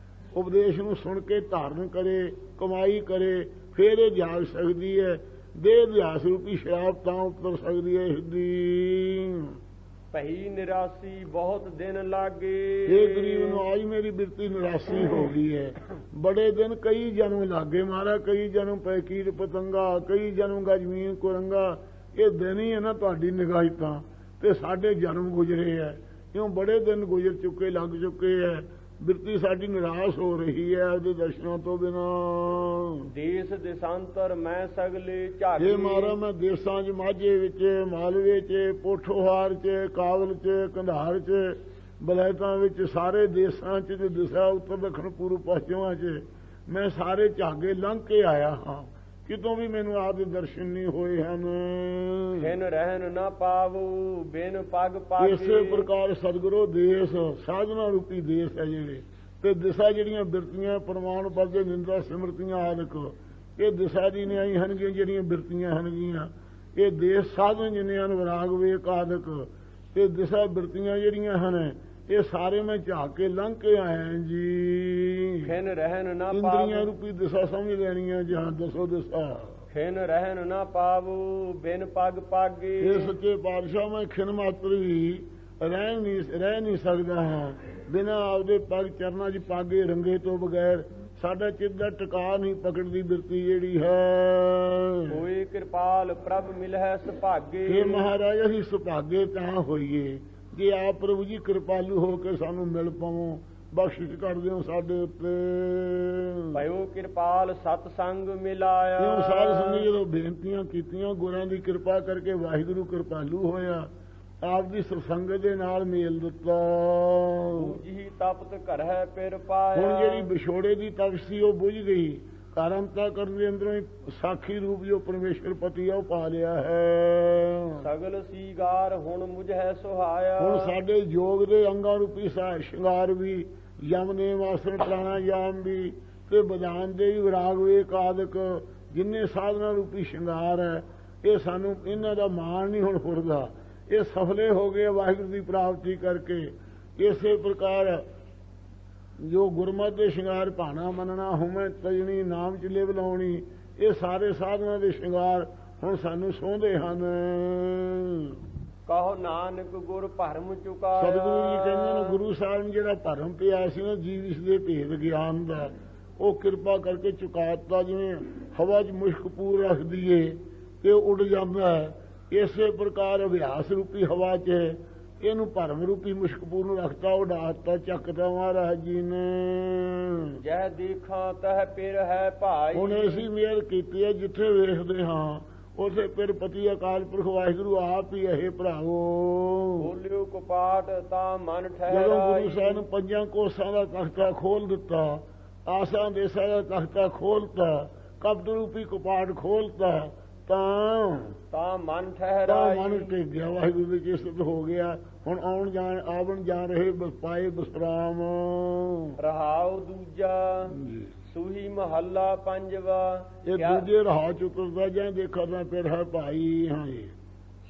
ਉਪਦੇਸ਼ ਨੂੰ ਸੁਣ ਕੇ ਧਾਰਨ ਕਰੇ, ਕਮਾਈ ਕਰੇ, ਫਿਰ ਇਹ ਜਾਗ ਸਕਦੀ ਹੈ। ਦੇਹ ਅਭਿਆਸ ਰੂਪੀ ਸ਼ਰਾਬ ਤਾਂ ਉਤਰ ਸਕਦੀ ਹੈ ਹਿਰਦੀ। ਭਈ ਨਿਰਾਸੀ ਬਹੁਤ ਦਿਨ ਲਾਗੇ, ਇਹ ਗਰੀਬ ਨੂੰ ਅੱਜ ਮੇਰੀ ਬਿਰਤੀ ਨਿਰਾਸੀ ਹੋ ਗਈ ਹੈ। ਬੜੇ ਦਿਨ ਕਈ ਜਨਮ ਲਾਗੇ ਮਹਾਰਾਜ, ਕਈ ਜਨਮ ਪੈ ਕੀਟ ਪਤੰਗਾ, ਕਈ ਜਨਮ ਗਜਮੀਨ ਕੁਰੰਗਾ। ਇਹ ਦਿਨ ਹੀ ਹੈ ਨਾ ਤੁਹਾਡੀ ਨਿਗਾਹ ਤਾਂ, ਤੇ ਸਾਡੇ ਜਨਮ ਗੁਜ਼ਰੇ ਹੈ। ਕਿਉਂ ਬੜੇ ਦਿਨ ਗੁਜ਼ਰ ਚੁੱਕੇ, ਲੱਗ ਚੁੱਕੇ ਹੈ। ਬਿਰਤੀ ਸਾਡੀ ਨਿਰਾਸ਼ ਹੋ ਰਹੀ ਹੈ ਉਹਦੇ ਦਰਸ਼ਨਾਂ ਤੋਂ ਬਿਨਾਂ। ਦੇਸ ਦੇਸਾਂਤਰ ਮੈਂ ਸਗਲੇ ਝਾਗੇ, ਇਹ ਮਾਰਾ ਮੈਂ ਦੇਸਾਂ 'ਚ, ਮਾਝੇ ਵਿੱਚ, ਮਾਲਵੇ 'ਚ, ਪੋਠੋਹਾਰ 'ਚ, ਕਾਬਲ 'ਚ, ਕੰਧਾਰ 'ਚ, ਬਲੈਤਾਂ ਵਿੱਚ, ਸਾਰੇ ਦੇਸਾਂ 'ਚ ਤੇ ਦਿਸ਼ਾ ਉੱਤਰ ਦੱਖਣ ਪੂਰਬ ਪੱਛਮਾਂ 'ਚ ਮੈਂ ਸਾਰੇ ਝਾਗੇ ਲੰਘ ਕੇ ਆਇਆ ਹਾਂ। ਕਿਤੋਂ ਵੀ ਮੈਨੂੰ ਆਪਦੇ ਦਰਸ਼ਨ ਨਹੀਂ ਹੋਏ ਹਨ। ਖਿਨ ਰਹਿਣ ਨਾ ਪਾਵੂ ਬਿਨ ਪਗ ਪਾਗੇ, ਇਸੇ ਪ੍ਰਕਾਰ ਸਤਿਗੁਰੂ ਦੇਸ ਸਾਧਨਾ ਰੂਪੀ ਦੇਸ ਹੈ ਜਿਹੜੇ, ਤੇ ਦਿਸ਼ਾ ਜਿਹੜੀਆਂ ਬਿਰਤੀਆਂ ਪ੍ਰਮਾਣ ਪਰਦੇ ਨਿੰਦਾ ਸਿਮਰਤੀਆਂ ਆਦਿਕ, ਇਹ ਦਿਸ਼ਾ ਦੀ ਨਿਆਈ ਹਨਗੀਆਂ ਜਿਹੜੀਆਂ ਬਿਰਤੀਆਂ ਹਨਗੀਆਂ। ਇਹ ਦੇਸ ਸਾਧਨ ਜਿੰਨੇ ਹਨ ਵਿਰਾਗ ਵੇਕ ਆਦਿਕ, ਤੇ ਦਿਸ਼ਾ ਬਿਰਤੀਆਂ ਜਿਹੜੀਆਂ ਹਨ ਇਹ ਸਾਰੇ ਮੈਂ ਝਾਕ ਕੇ ਲੰਘ ਕੇ ਆਇਆ ਜੀ। ਖਿਨ ਰਹਿਣ ਨਾ ਇੰਦਰੀਆਂ ਰੂਪੀ ਦਿਸ਼ਾ ਸਮਝ ਲੈਣੀਆਂ ਜਹਾਂ ਦਸੋ ਦਿਸ਼ਾ। ਖਿਨ ਰਹਿਣ ਨਾ ਪਾਵੂ ਬਿਨ ਪਗ ਪਾਗੇ, ਇਹ ਸੱਚੇ ਪਾਤਸ਼ਾਹ ਮੈਂ ਖਿਨ ਮਾਤਰ ਵੀ ਰਹਿ ਨਹੀਂ ਸਕਦਾ ਹਾਂ ਬਿਨਾਂ ਆਪਦੇ ਪਗ ਚਰਨਾਂ 'ਚ ਪਾਗੇ ਰੰਗੇ ਤੋਂ ਬਗੈਰ। ਸਾਡਾ ਚਿੱਤ ਦਾ ਟਿਕਾ ਨਹੀਂ ਪਕੜਦੀ ਬਿਰਤੀ ਜਿਹੜੀ ਹੈ। ਹੋਏ ਕਿਰਪਾਲ ਪ੍ਰਭ ਮਿਲਹਿ ਸੁਭਾਗੇ, हे ਮਹਾਰਾਜ ਅਸੀਂ ਸੁਭਾਗੇ ਤਾਂ ਹੋਈਏ ਜੇ ਆਪ ਪ੍ਰਭੂ ਜੀ ਕਿਰਪਾਲੂ ਹੋ ਕੇ ਸਾਨੂੰ ਮਿਲ ਪਾਵੋ, ਬਖਸ਼ਿਸ਼ ਕਰ ਦਿਓ ਸਾਡੇ ਉੱਤੇ। ਭਇਓ ਕਿਰਪਾਲ ਸਤ ਸੰਗ ਮਿਲਾਇਆ, ਕਿਉਂ ਸਾਧ ਸੰਗਤ ਜਦੋਂ ਬੇਨਤੀਆਂ ਕੀਤੀਆਂ, ਗੁਰਾਂ ਦੀ ਕਿਰਪਾ ਕਰਕੇ ਵਾਹਿਗੁਰੂ ਕਿਰਪਾਲੂ ਹੋਇਆ, ਆਪ ਦੀ ਸਤਸੰਗਤ ਦੇ ਨਾਲ ਮੇਲ ਦਿੱਤਾ। ਜੀ ਤਪਤ ਘਰੈ ਫਿਰ ਪਾਇਆ, ਹੁਣ ਜਿਹੜੀ ਵਿਛੋੜੇ ਦੀ ਤਪਸ਼ ਸੀ ਉਹ ਬੁਝ ਗਈ। ਕਾਰਮਤਾ ਕਰਨ ਦੇ ਅੰਦਰੋਂ ਹੀ ਸਾਖੀ ਰੂਪ ਜੋ ਪਰਮੇਸ਼ਰ ਪਤੀ ਆ ਉਹ ਪਾ ਲਿਆ ਹੈ। ਸਗਲ ਸੀਗਾਰ ਹੁਣ ਮੁਝੈ ਸੁਹਾਇਆ, ਹੁਣ ਸਾਡੇ ਯੋਗ ਦੇ ਅੰਗਾਂ ਰੂਪੀ ਸ਼ਿੰਗਾਰ ਵੀ, ਯਮ ਨੇਮ ਆਸਣ ਪ੍ਰਾਣਾਯਾਮ ਵੀ, ਤੇ ਬਦਾਨ ਦੇ ਵੀ ਵਿਰਾਗ ਵੇਕ ਆਦਿਕ ਜਿੰਨੇ ਸਾਧਨਾ ਰੂਪੀ ਸ਼ਿੰਗਾਰ ਹੈ, ਇਹ ਸਾਨੂੰ ਇਹਨਾਂ ਦਾ ਮਾਣ ਨਹੀਂ ਹੁਣ ਫੁਰਦਾ। ਇਹ ਸਫਲੇ ਹੋ ਗਏ ਵਾਹਿਗੁਰੂ ਦੀ ਪ੍ਰਾਪਤੀ ਕਰਕੇ। ਇਸੇ ਪ੍ਰਕਾਰ ਜੋ ਗੁਰਮਤਿ ਦੇ ਸ਼ਿੰਗਾਰ ਭਾਣਾ ਮੰਨਣਾ, ਹੁਮੈ ਤਜਣੀ, ਨਾਮ ਚਿਲੇ ਬੁਲਾਉਣੀ, ਇਹ ਸਾਰੇ ਸਾਧਨਾ ਦੇ ਸ਼ਿੰਗਾਰ ਹੁਣ ਸਾਨੂੰ ਸੋਹੰਦੇ ਹਨ। ਕਹੋ ਨਾਨਕ ਗੁਰ ਭਰਮ ਚੁਕਾਇਆ, ਸਤਿਗੁਰੂ ਜੀ ਕਹਿੰਦੇ ਨੇ ਗੁਰੂ ਸਾਹਿਬ ਨੇ ਜਿਹੜਾ ਭਰਮ ਪਿਆ ਸੀ ਨਾ ਜੀਵ ਇਸ ਦੇ ਭੇਦ ਗਿਆਨ ਦਾ, ਉਹ ਕਿਰਪਾ ਕਰਕੇ ਚੁਕਾਤਾ। ਜਿਵੇਂ ਹਵਾ 'ਚ ਮੁਸ਼ਕ ਪੂਰ ਰੱਖ ਦਈਏ ਤੇ ਉਹ ਉੱਡ ਜਾਂਦਾ ਹੈ, ਇਸੇ ਪ੍ਰਕਾਰ ਅਭਿਆਸ ਰੂਪੀ ਹਵਾ 'ਚ ਇਹਨੂੰ ਭਰਮ ਰੂਪੀ ਮੁਸ਼ਕਪੂਰ ਨੂੰ ਰੱਖਤਾ, ਉਡਾਤਾ, ਚੱਕਦਾ ਮਹਾਰਾਜ ਜੀ ਨੇ। ਜਹ ਦੇਖਾਂ ਤਹ ਪਿਰ ਹੈ ਭਾਈ, ਹੁਣ ਅਸੀਂ ਮਿਹਰ ਕੀਤੀ ਹੈ ਜਿੱਥੇ ਵੇਖਦੇ ਹਾਂ ਉਥੇ ਫਿਰ ਪਤੀ ਅਕਾਲ ਪੁਰਖ ਵਾਹਿਗੁਰੂ ਆਪ ਹੀ ਇਹ ਭਰਾਵੋ। ਬੋਲਿਓ ਕਪਾਟ ਤਾਂ ਮਨ ਠਹਿਰਾਈ, ਜਦੋਂ ਗੁਰੂ ਸਾਹਿਬ ਨੇ 5 ਕੋਸਾਂ ਦਾ ਤਖਤਾ ਖੋਲ ਦਿੱਤਾ, ਆਸਾਂ ਦੇਸਾਂ ਦਾ ਤਖਤਾ ਖੋਲਤਾ, ਕਪਟ ਰੂਪੀ ਕਪਾਟ ਖੋਲਤਾ, ਤਾਂ ਮਨ ਠਹਿਰਾਈ, ਮਨ ਟਿਕ ਗਿਆ, ਵਾਹਿਗੁਰੂ ਦੀ ਚੇਤਨ ਹੋ ਗਿਆ। ਹੁਣ ਆਉਣ ਜਾਣ ਰਹੇ ਪਾਏ ਬਸਰਾਮ। ਰਹਾਉ ਦੂਜਾ ਸੂਹੀ ਮਹੱਲਾ ਪੰਜਵਾ, ਇਹ ਦੂਜੇ ਰਹਾ ਚੁੱਕਦਾ ਜਾਂ ਦੇਖਾ ਤਾਂ ਫਿਰ ਹੈ ਭਾਈ। ਹਾਂ ਜੀ,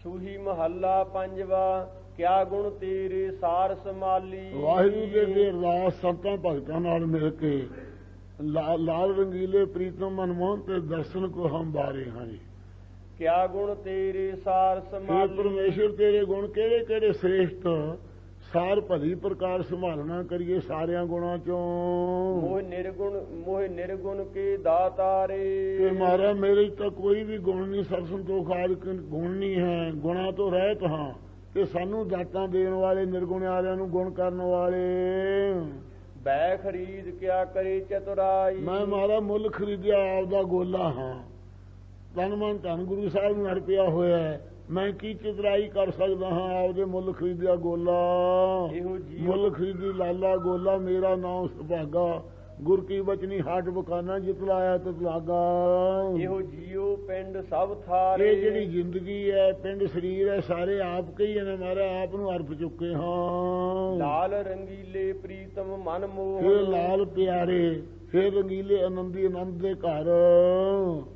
ਸੂਹੀ ਮਹੱਲਾ ਪੰਜਵਾ, ਕਿਆ ਗੁਣ ਤੇਰੇ ਸਾਰ ਸਮਾਲੀ। ਵਾਹਿਗੁਰੂ ਦੇ ਅਰਦਾਸ ਸੰਤਾਂ ਭਗਤਾਂ ਨਾਲ ਮਿਲ ਕੇ ਲਾਲ ਰੰਗੀਲੇ ਪ੍ਰੀਤਮ ਮਨਮੋਹਨ ਤੇ ਦਰਸ਼ਨ ਕੋ ਹਮ ਬਾਰੇ। ਹਾਂ ਜੀ, ਕਿਆ ਗੁਣ ਤੇਰੇ ਸਾਰ ਸਮਾਲੀ, ਪਰਮੇਸ਼ਰ ਤੇਰੇ ਗੁਣ ਕਿਹੜੇ ਕਿਹੜੇ ਸ੍ਰੇਸ਼ਟ ਸਾਰ ਭਲੀ ਪ੍ਰਕਾਰ ਸੰਭਾਲਣਾ ਕਰੀਏ ਸਾਰਿਆਂ ਗੁਣਾਂ ਚੋਂ। ਮੋਹ ਨਿਰਗੁਣ ਕੇ ਦਾਤਾਰੇ। ਤੇ ਮਹਾਰਾਜ ਮੇਰੇ ਤਾਂ ਕੋਈ ਵੀ ਗੁਣ ਨਹੀਂ, ਸਭ ਸੰਤੋਖ ਆਦਿ ਗੁਣ ਨਹੀਂ ਹੈ, ਗੁਣਾਂ ਤੋਂ ਰਹਿਤ ਹਾਂ। ਤੇ ਸਾਨੂੰ ਦਾਤਾਂ ਦੇਣ ਵਾਲੇ, ਨਿਰਗੁਣ ਵਾਲਿਆਂ ਨੂੰ ਗੁਣ ਕਰਨ ਵਾਲੇ। ਬੈ ਖਰੀਦ ਕਿਆ ਕਰੇ ਚਤੁਰਾਈ। ਮੈਂ ਮਹਾਰਾਜ ਮੁੱਲ ਖਰੀਦਿਆ ਆਪਦਾ ਗੋਲਾ ਹਾਂ, ਤਨ ਮਨ ਧਨ ਗੁਰੂ ਸਾਹਿਬ ਨੂੰ ਅਰਪਿਆ ਹੋਇਆ। ਮੈਂ ਕੀ ਚਤੁਰਾਈ ਕਰ ਸਕਦਾ ਹਾਂ, ਆਪਦੇ ਮੁੱਲ ਖਰੀਦਿਆ ਗੋਲਾ। ਮੁੱਲ ਖਰੀਦੀ ਲਾਲਾ ਗੋਲਾ, ਮੇਰਾ ਨਾਮ ਸੁਭਾਗਾ। ਗੁਰ ਕੀ ਬਚਨੀ ਹਾਟ ਬਕਾਨਾ, ਜਿਤ ਲਾਇਆ ਤਿਤ ਲਾਗਾ। ਇਹੋ ਜੀਓ ਪਿੰਡ ਸਭ ਥਾਰੇ। ਇਹ ਜਿਹੜੀ ਜ਼ਿੰਦਗੀ ਹੈ, ਪਿੰਡ ਸਰੀਰ ਹੈ, ਸਾਰੇ ਆਪ ਕਈ ਨੇ ਮਹਾਰਾਜ, ਆਪ ਨੂੰ ਅਰਪ ਚੁੱਕੇ ਹਾਂ। ਲਾਲ ਰੰਗੀਲੇ ਪ੍ਰੀਤਮ ਮਨ ਮੋਹ। ਫਿਰ ਲਾਲ ਪਿਆਰੇ, ਫਿਰ ਰੰਗੀਲੇ ਆਨੰਦੀ ਆਨੰਦ ਦੇ ਘਰ।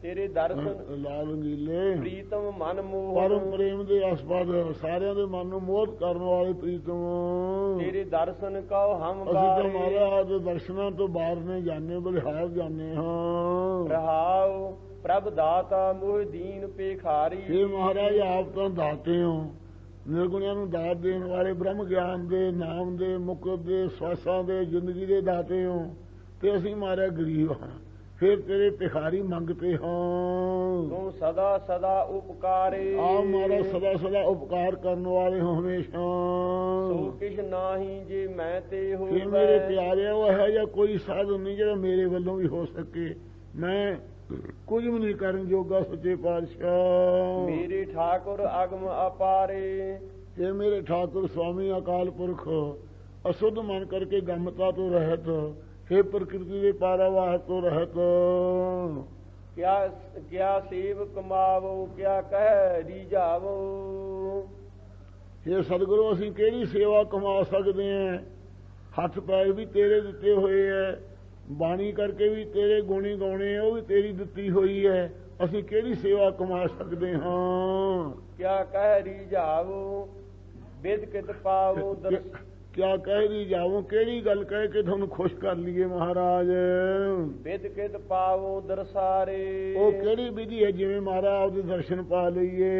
ਤੇਰੇ ਦਰਸ਼ਨ ਲਾਲ ਰੰਗੀਲੇ ਪ੍ਰੀਤਮ ਮਨ ਮੋਹ। ਪਰਮ ਪ੍ਰੇਮ ਦੇ ਆਸਪਾਦ, ਸਾਰਿਆਂ ਦੇ ਮਨ ਨੂੰ ਮੋਹ ਕਰਨ ਵਾਲੇ ਪ੍ਰੀਤਮ। ਤੇਰੇ ਦਰਸ਼ਨ ਕਉ ਹਮ ਅਸੀਂ ਤਾਂ ਮਹਾਰਾਜ ਦੇ ਦਰਸ਼ਨਾਂ ਤੋਂ ਬਾਹਰ ਨੇ ਜਾਣੇ, ਬਲਿਹਾਰ ਜਾਣੇ ਹਾਂ। ਰਹਾਉ ਪ੍ਰਭ ਦਾਤਾ ਮੋਹ ਦੀਨ ਪੇਖਾਰੀ। ਇਹ ਮਹਾਰਾਜ ਆਪ ਤਾਂ ਦਾਤੇ ਹੋ, ਨਿਰਗੁਣਿਆਂ ਨੂੰ ਦਾਤ ਦੇਣ ਵਾਲੇ, ਬ੍ਰਹਮ ਗਿਆਨ ਦੇ, ਨਾਮ ਦੇ, ਮੁਕਤ ਦੇ, ਸਵਾਸਾਂ ਦੇ, ਜ਼ਿੰਦਗੀ ਦੇ ਦਾਤੇ ਹੋ। ਤੇ ਅਸੀਂ ਮਹਾਰਾਜ ਗਰੀਬ ਹਾਂ, ਫਿਰ ਤੇਰੇ ਭਿਖਾਰੀ ਮੰਗਤੇ ਹਾਂ। ਤੂੰ ਸਦਾ ਸਦਾ ਉਪਕਾਰੇ। ਆ ਮਹਾਰਾਜ ਸਦਾ ਸਦਾ ਉਪਕਾਰ ਕਰਨ ਵਾਲੇ ਹੋ ਹਮੇਸ਼ਾ। ਸੋ ਕਿਛ ਨਾਹੀ ਜੇ ਮੈਂ ਤੇ ਹੋ। ਮੇਰੇ ਪਿਆਰੇ, ਉਹ ਹੈ ਜਾਂ ਕੋਈ ਸਾਧਨ ਨਹੀਂ ਜਿਹੜਾ ਮੇਰੇ ਵੱਲੋਂ ਵੀ ਹੋ ਸਕੇ। ਮੈਂ ਕੁਝ ਵੀ ਨਹੀਂ ਕਰਨ ਜੋਗਾ ਸੱਚੇ ਪਾਤਸ਼ਾਹ। ਮੇਰੇ ਠਾਕੁਰ ਅਗਮ ਅਪਾਰੇ। ਇਹ ਮੇਰੇ ਠਾਕੁਰ ਸਵਾਮੀ ਅਕਾਲ ਪੁਰਖ, ਅਸੁੱਧ ਮਨ ਕਰਕੇ ਗਮਤਾ ਤੋਂ ਰਹਿਤ, हे प्रकृति के पारावाह तो रहत। क्या क्या सेव कमावो, क्या कह रीझावो। हे सतगुरु, ਅਸੀਂ ਕਿਹੜੀ ਸੇਵਾ ਕਮਾ ਸਕਦੇ ਹਾਂ? ਹੱਥ ਪੈਰ ਵੀ ਤੇਰੇ ਦਿੱਤੇ ਹੋਏ ਐ, ਬਾਣੀ ਕਰਕੇ ਵੀ ਤੇਰੇ ਗੁਣੀ ਗਾਉਣੇ, ਉਹ ਵੀ ਤੇਰੀ ਦਿੱਤੀ ਹੋਈ ਹੈ। ਅਸੀਂ ਕਿਹੜੀ ਸੇਵਾ ਕਮਾ ਸਕਦੇ ਹਾਂ? क्या कह रीझावो बिद कित पावो दर्श। ਕਿਆ ਕਹਿ ਰਹੀ ਜਾਵੋ, ਕਿਹੜੀ ਗੱਲ ਕਹਿ ਕੇ ਤੁਹਾਨੂੰ ਖੁਸ਼ ਕਰ ਲਈਏ ਮਹਾਰਾਜ। ਬਿਦ ਕਿਤ ਪਾਵੋ ਦਰਸਾਰੇ। ਉਹ ਕਿਹੜੀ ਵਿਧੀ ਹੈ ਜਿਵੇਂ ਮਹਾਰਾਜ ਆਪਦੇ ਦਰਸ਼ਨ ਪਾ ਲਈਏ।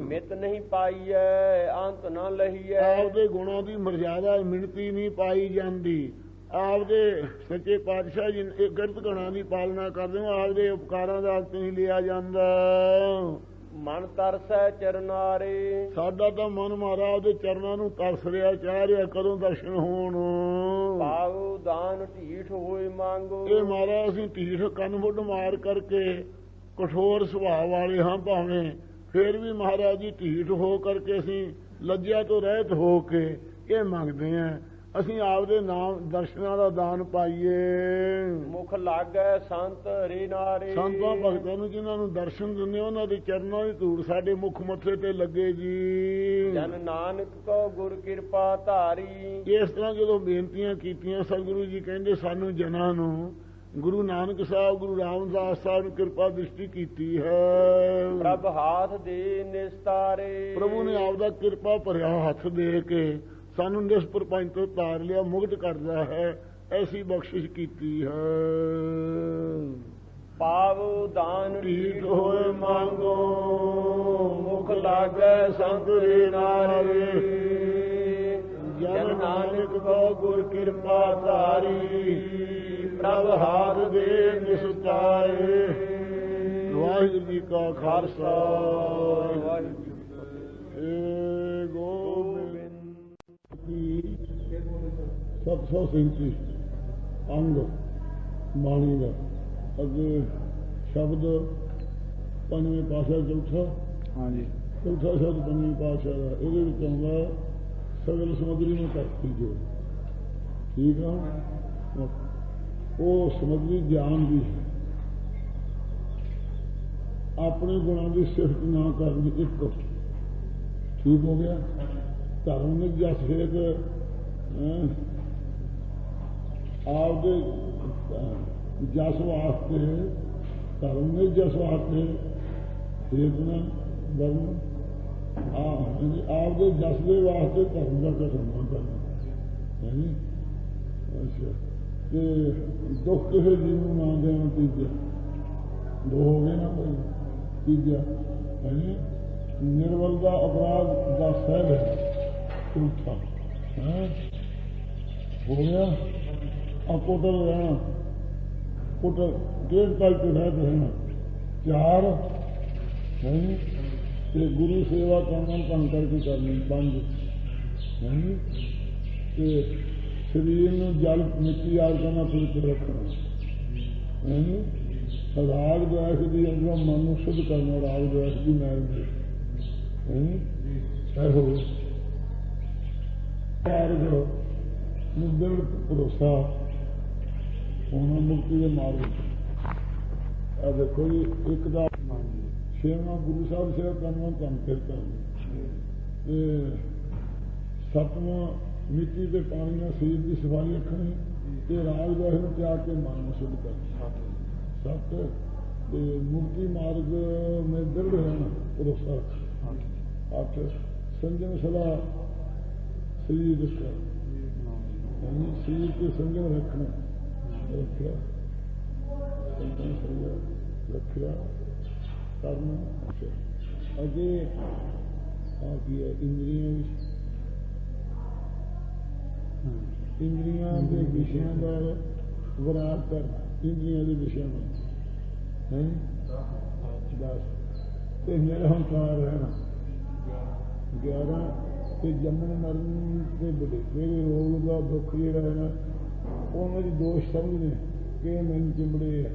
ਮਿਤ ਨਹੀਂ ਪਾਈਐ ਅੰਤ ਨਾ ਲਹੀਐ। ਆਪਦੇ ਗੁਣਾਂ ਦੀ ਮਰਜ਼ਾਦਾ ਮਿਣਤੀ ਨਹੀਂ ਪਾਈ ਜਾਂਦੀ। ਆਪਦੇ ਸੱਚੇ ਪਾਤਸ਼ਾਹ ਜੀ ਗਿਰਤ ਗਣਾਂ ਦੀ ਪਾਲਣਾ ਕਰਦੇ ਹੋ, ਆਪਦੇ ਉਪਕਾਰਾਂ ਦਾ ਅੰਤ ਨਹੀਂ ਲਿਆ ਜਾਂਦਾ। ਮਨ ਤਰਸੈ ਚਰਨਾਰੇ। ਸਾਡਾ ਤਾਂ ਮਨ ਮਹਾਰਾਜ ਦੇ ਚਰਨਾਂ ਨੂੰ ਤਰਸ ਰਿਹਾ, ਚਾਹ ਰਿਹਾ ਕਦੋਂ ਦਰਸ਼ਨ ਹੋਣ। ਪਾਉ ਦਾਨ ਢੀਠ ਹੋਏ ਮੰਗੋ। ਇਹ ਮਹਾਰਾਜ ਅਸੀਂ ਢੀਠ ਕੰਨ ਮੁੱਢ ਮਾਰ ਕਰਕੇ ਕਠੋਰ ਸੁਭਾਅ ਵਾਲੇ ਹਾਂ ਭਾਵੇਂ, ਫਿਰ ਵੀ ਮਹਾਰਾਜ ਜੀ ਢੀਠ ਹੋ ਕਰਕੇ ਅਸੀਂ ਲੱਜਿਆ ਤੋਂ ਰਹਿਤ ਹੋ ਕੇ ਇਹ ਮੰਗਦੇ ਹਾਂ, ਅਸੀਂ ਆਪਦੇ ਨਾਮ ਦਰਸ਼ਨਾਂ ਦਾ ਦਾਨ ਪਾਈਏ। ਮੁਖ ਲਾਗੈ ਸੰਤ ਰੇ ਨਾਰੇ। ਸੰਤਾਂ ਭਗਤਾਂ ਨੂੰ ਜਿਨ੍ਹਾਂ ਨੂੰ ਦਰਸ਼ਨ ਦਿੰਦੇ, ਉਹਨਾਂ ਦੇ ਚਰਨਾਂ ਦੀ ਧੂੜ ਸਾਡੇ ਮੁੱਖ ਮੱਥੇ ਤੇ ਲੱਗੇ ਜੀ। ਜਨ ਨਾਨਕ ਕੋ ਗੁਰ ਕਿਰਪਾ ਧਾਰੀ। ਇਸ ਤਰ੍ਹਾਂ ਜਦੋਂ ਬੇਨਤੀਆਂ ਕੀਤੀਆਂ, ਸਤਿਗੁਰੂ ਜੀ ਕਹਿੰਦੇ ਸਾਨੂੰ ਜਨਾਂ ਨੂੰ ਗੁਰੂ ਨਾਨਕ ਸਾਹਿਬ, ਗੁਰੂ ਰਾਮਦਾਸ ਸਾਹਿਬ ਨੇ ਕਿਰਪਾ ਦ੍ਰਿਸ਼ਟੀ ਕੀਤੀ ਹੈ। ਪ੍ਰਭ ਹਾਥ ਦੇ ਨਿਸਤਾਰੇ। ਪ੍ਰਭੂ ਨੇ ਆਪਦਾ ਕਿਰਪਾ ਭਰਿਆ ਹੱਥ ਦੇ ਕੇ ਸਾਨੂੰ ਨਿਸਪਰਪੰਚ ਤੋਂ ਤਾਰ ਲਿਆ, ਮੁਕਤ ਕਰਦਾ ਹੈ, ਐਸੀ ਬਖਸ਼ਿਸ਼ ਕੀਤੀ ਹੈ। ਪਾਵ ਦਾਨ ਢੀਠ ਹੋਏ ਮੰਗੋ, ਮੁਖ ਲਾਗੈ ਸੰਤ ਰੇ ਨਾਰੇ। ਜਨ ਨਾਨਕ ਕੋ ਗੁਰ ਕਿਰਪਾ ਧਾਰੀ। ਪ੍ਰਭ ਹਾਥ ਦੇ ਨਿਸਤਾਰੇ। ਵਾਹਿਗੁਰੂ ਜੀ ਕਾ ਖਾਲਸਾ, ਵਾਹਿਗੁਰੂ ਜੀ ਕੀ ਫਤਿਹ। ਗੋਬਿੰਦ 737 ਅੰਗ ਬਾਣੀ ਦਾ। ਅੱਗੇ ਸ਼ਬਦ ਪੰਜਵੇਂ ਪਾਤਸ਼ਾਹ ਚੌਥਾ। ਹਾਂਜੀ, ਚੌਥਾ ਸ਼ਬਦ ਪੰਜਵੇਂ ਪਾਤਸ਼ਾਹ ਦਾ। ਇਹਦੇ ਵਿੱਚ ਆਉਂਦਾ ਸਗਲ ਸਮੱਗਰੀ ਨੂੰ ਧਰਤੀ ਜੋ। ਠੀਕ ਆ, ਉਹ ਸਮੱਗਰੀ ਗਿਆਨ ਦੀ, ਆਪਣੇ ਗੁਣਾਂ ਦੀ ਸਿਫਤ ਨਾ ਕਰਨੀ। ਇੱਕ ਠੀਕ ਹੋ ਗਿਆ। ਧਾਰਮਿਕ ਜਸ ਫਿਰ ਆਪਦੇ ਜਸ ਵਾਸਤੇ, ਧਾਰਮਿਕ ਜਸ ਵਾਸਤੇ ਚੇਤਨਾ ਵਰਨ, ਆਪਦੇ ਜਸ ਦੇ ਵਾਸਤੇ ਧਰਮ ਦਾ ਕਸਮਾਂ ਕਰਨਾ ਹੈ। ਅੱਛਾ, ਤੇ ਦੁੱਖ ਕਿਸੇ ਜੀਵ ਨੂੰ ਨਾ ਦੇਣਾ। ਤੀਜਾ ਦੋ ਹੋ ਗਏ ਨਾ ਭਾਈ। ਤੀਜਾ ਹੈ ਨਿਰਵਲ ਦਾ ਅਪਰਾਧ ਦਾ ਸਹਿਜ। ਚੌਥਾ ਹੋ ਗਿਆ ਆ ਕੋਟਲ ਰਹਿਣਾ, ਕੋਟਲ ਡੇਢ ਤੱਕ ਰਹਿਣਾ, 4 ਹੈ ਤੇ ਗੁਰੂ ਸੇਵਾ ਕਰਨਾ ਭੰਗ ਕਰਕੇ ਕਰਨੀ, 5 ਹੈ ਤੇ ਸਰੀਰ ਨੂੰ ਜਲ ਮਿੱਟੀ ਆਦਿ ਕਰਨਾ ਪਵਿੱਤਰ ਰੱਖਣਾ ਹੈ, ਰਾਗ ਦੁਆਸ ਦੀ ਅੰਦਰੋਂ ਮਨ ਨੂੰ ਸ਼ੁੱਧ ਕਰਨਾ, ਰਾਗ ਦੁਆਸ ਦੀ ਮੈਲ ਦੇ ਇਹੋ ਮਾਰਗ ਨਿਰਦਲ ਭਰੋਸਾ ਹੋਣਾ ਮੁਕਤੀ ਦੇ ਮਾਰਗ। ਆ ਦੇਖੋ ਜੀ, ਇੱਕ ਦਾ 6ਵਾਂ ਗੁਰੂ ਸਾਹਿਬ ਸੇਵਾ ਕਰਨਾ ਧੰਨ ਕੀਰਤਨ, ਤੇ 7ਵਾਂ ਮਿੱਟੀ ਤੇ ਪਾਣੀ ਨਾਲ ਸਰੀਰ ਦੀ ਸਫਾਈ ਰੱਖਣੀ, ਤੇ ਰਾਗ ਦੁਆਸ ਨੂੰ ਤਿਆਗ ਕੇ ਮਨ ਨੂੰ ਸ਼ੁੱਧ ਕਰਨਾ। 7 ਤੇ ਮੁਕਤੀ ਮਾਰਗ ਮੇਂ ਦ੍ਰਿੜ ਰਹਿਣਾ ਭਰੋਸਾ। 8 ਸੰਜਮ ਸਦਾ ਸਰੀਰ ਰੱਖਣਾ, ਸਰੀਰ ਤੇ ਸੰਜਮ ਰੱਖਣਾ, ਰੱਖਿਆ ਸੰਜਮ ਸਰੀਰ ਰੱਖਿਆ ਕਰਨਾ। ਅੱਗੇ ਆ ਕੀ ਹੈ, ਇੰਦਰੀਆਂ ਦੇ ਵਿਸ਼ਿਆਂ ਦਾ ਵਿਰਾਗ ਕਰਨਾ, ਇੰਦਰੀਆਂ ਦੇ ਵਿਸ਼ਿਆਂ ਦਾ ਹੈ 10 ਤੇ ਨਿਰਹੰਕਾਰ ਰਹਿਣਾ। 11 ਤੇ ਜੰਮਣ ਮਰਨ ਦੇ ਬੁਢੇਪੇ ਦੇ ਰੋਗ ਦਾ ਦੁੱਖ ਜਿਹੜਾ ਹੈ ਨਾ, ਉਹਨਾਂ ਦੀ ਦੋਸ਼ ਸਮਝਦੇ ਕਿ ਮੈਨੂੰ ਚਿੰਬੜੇ ਹੈ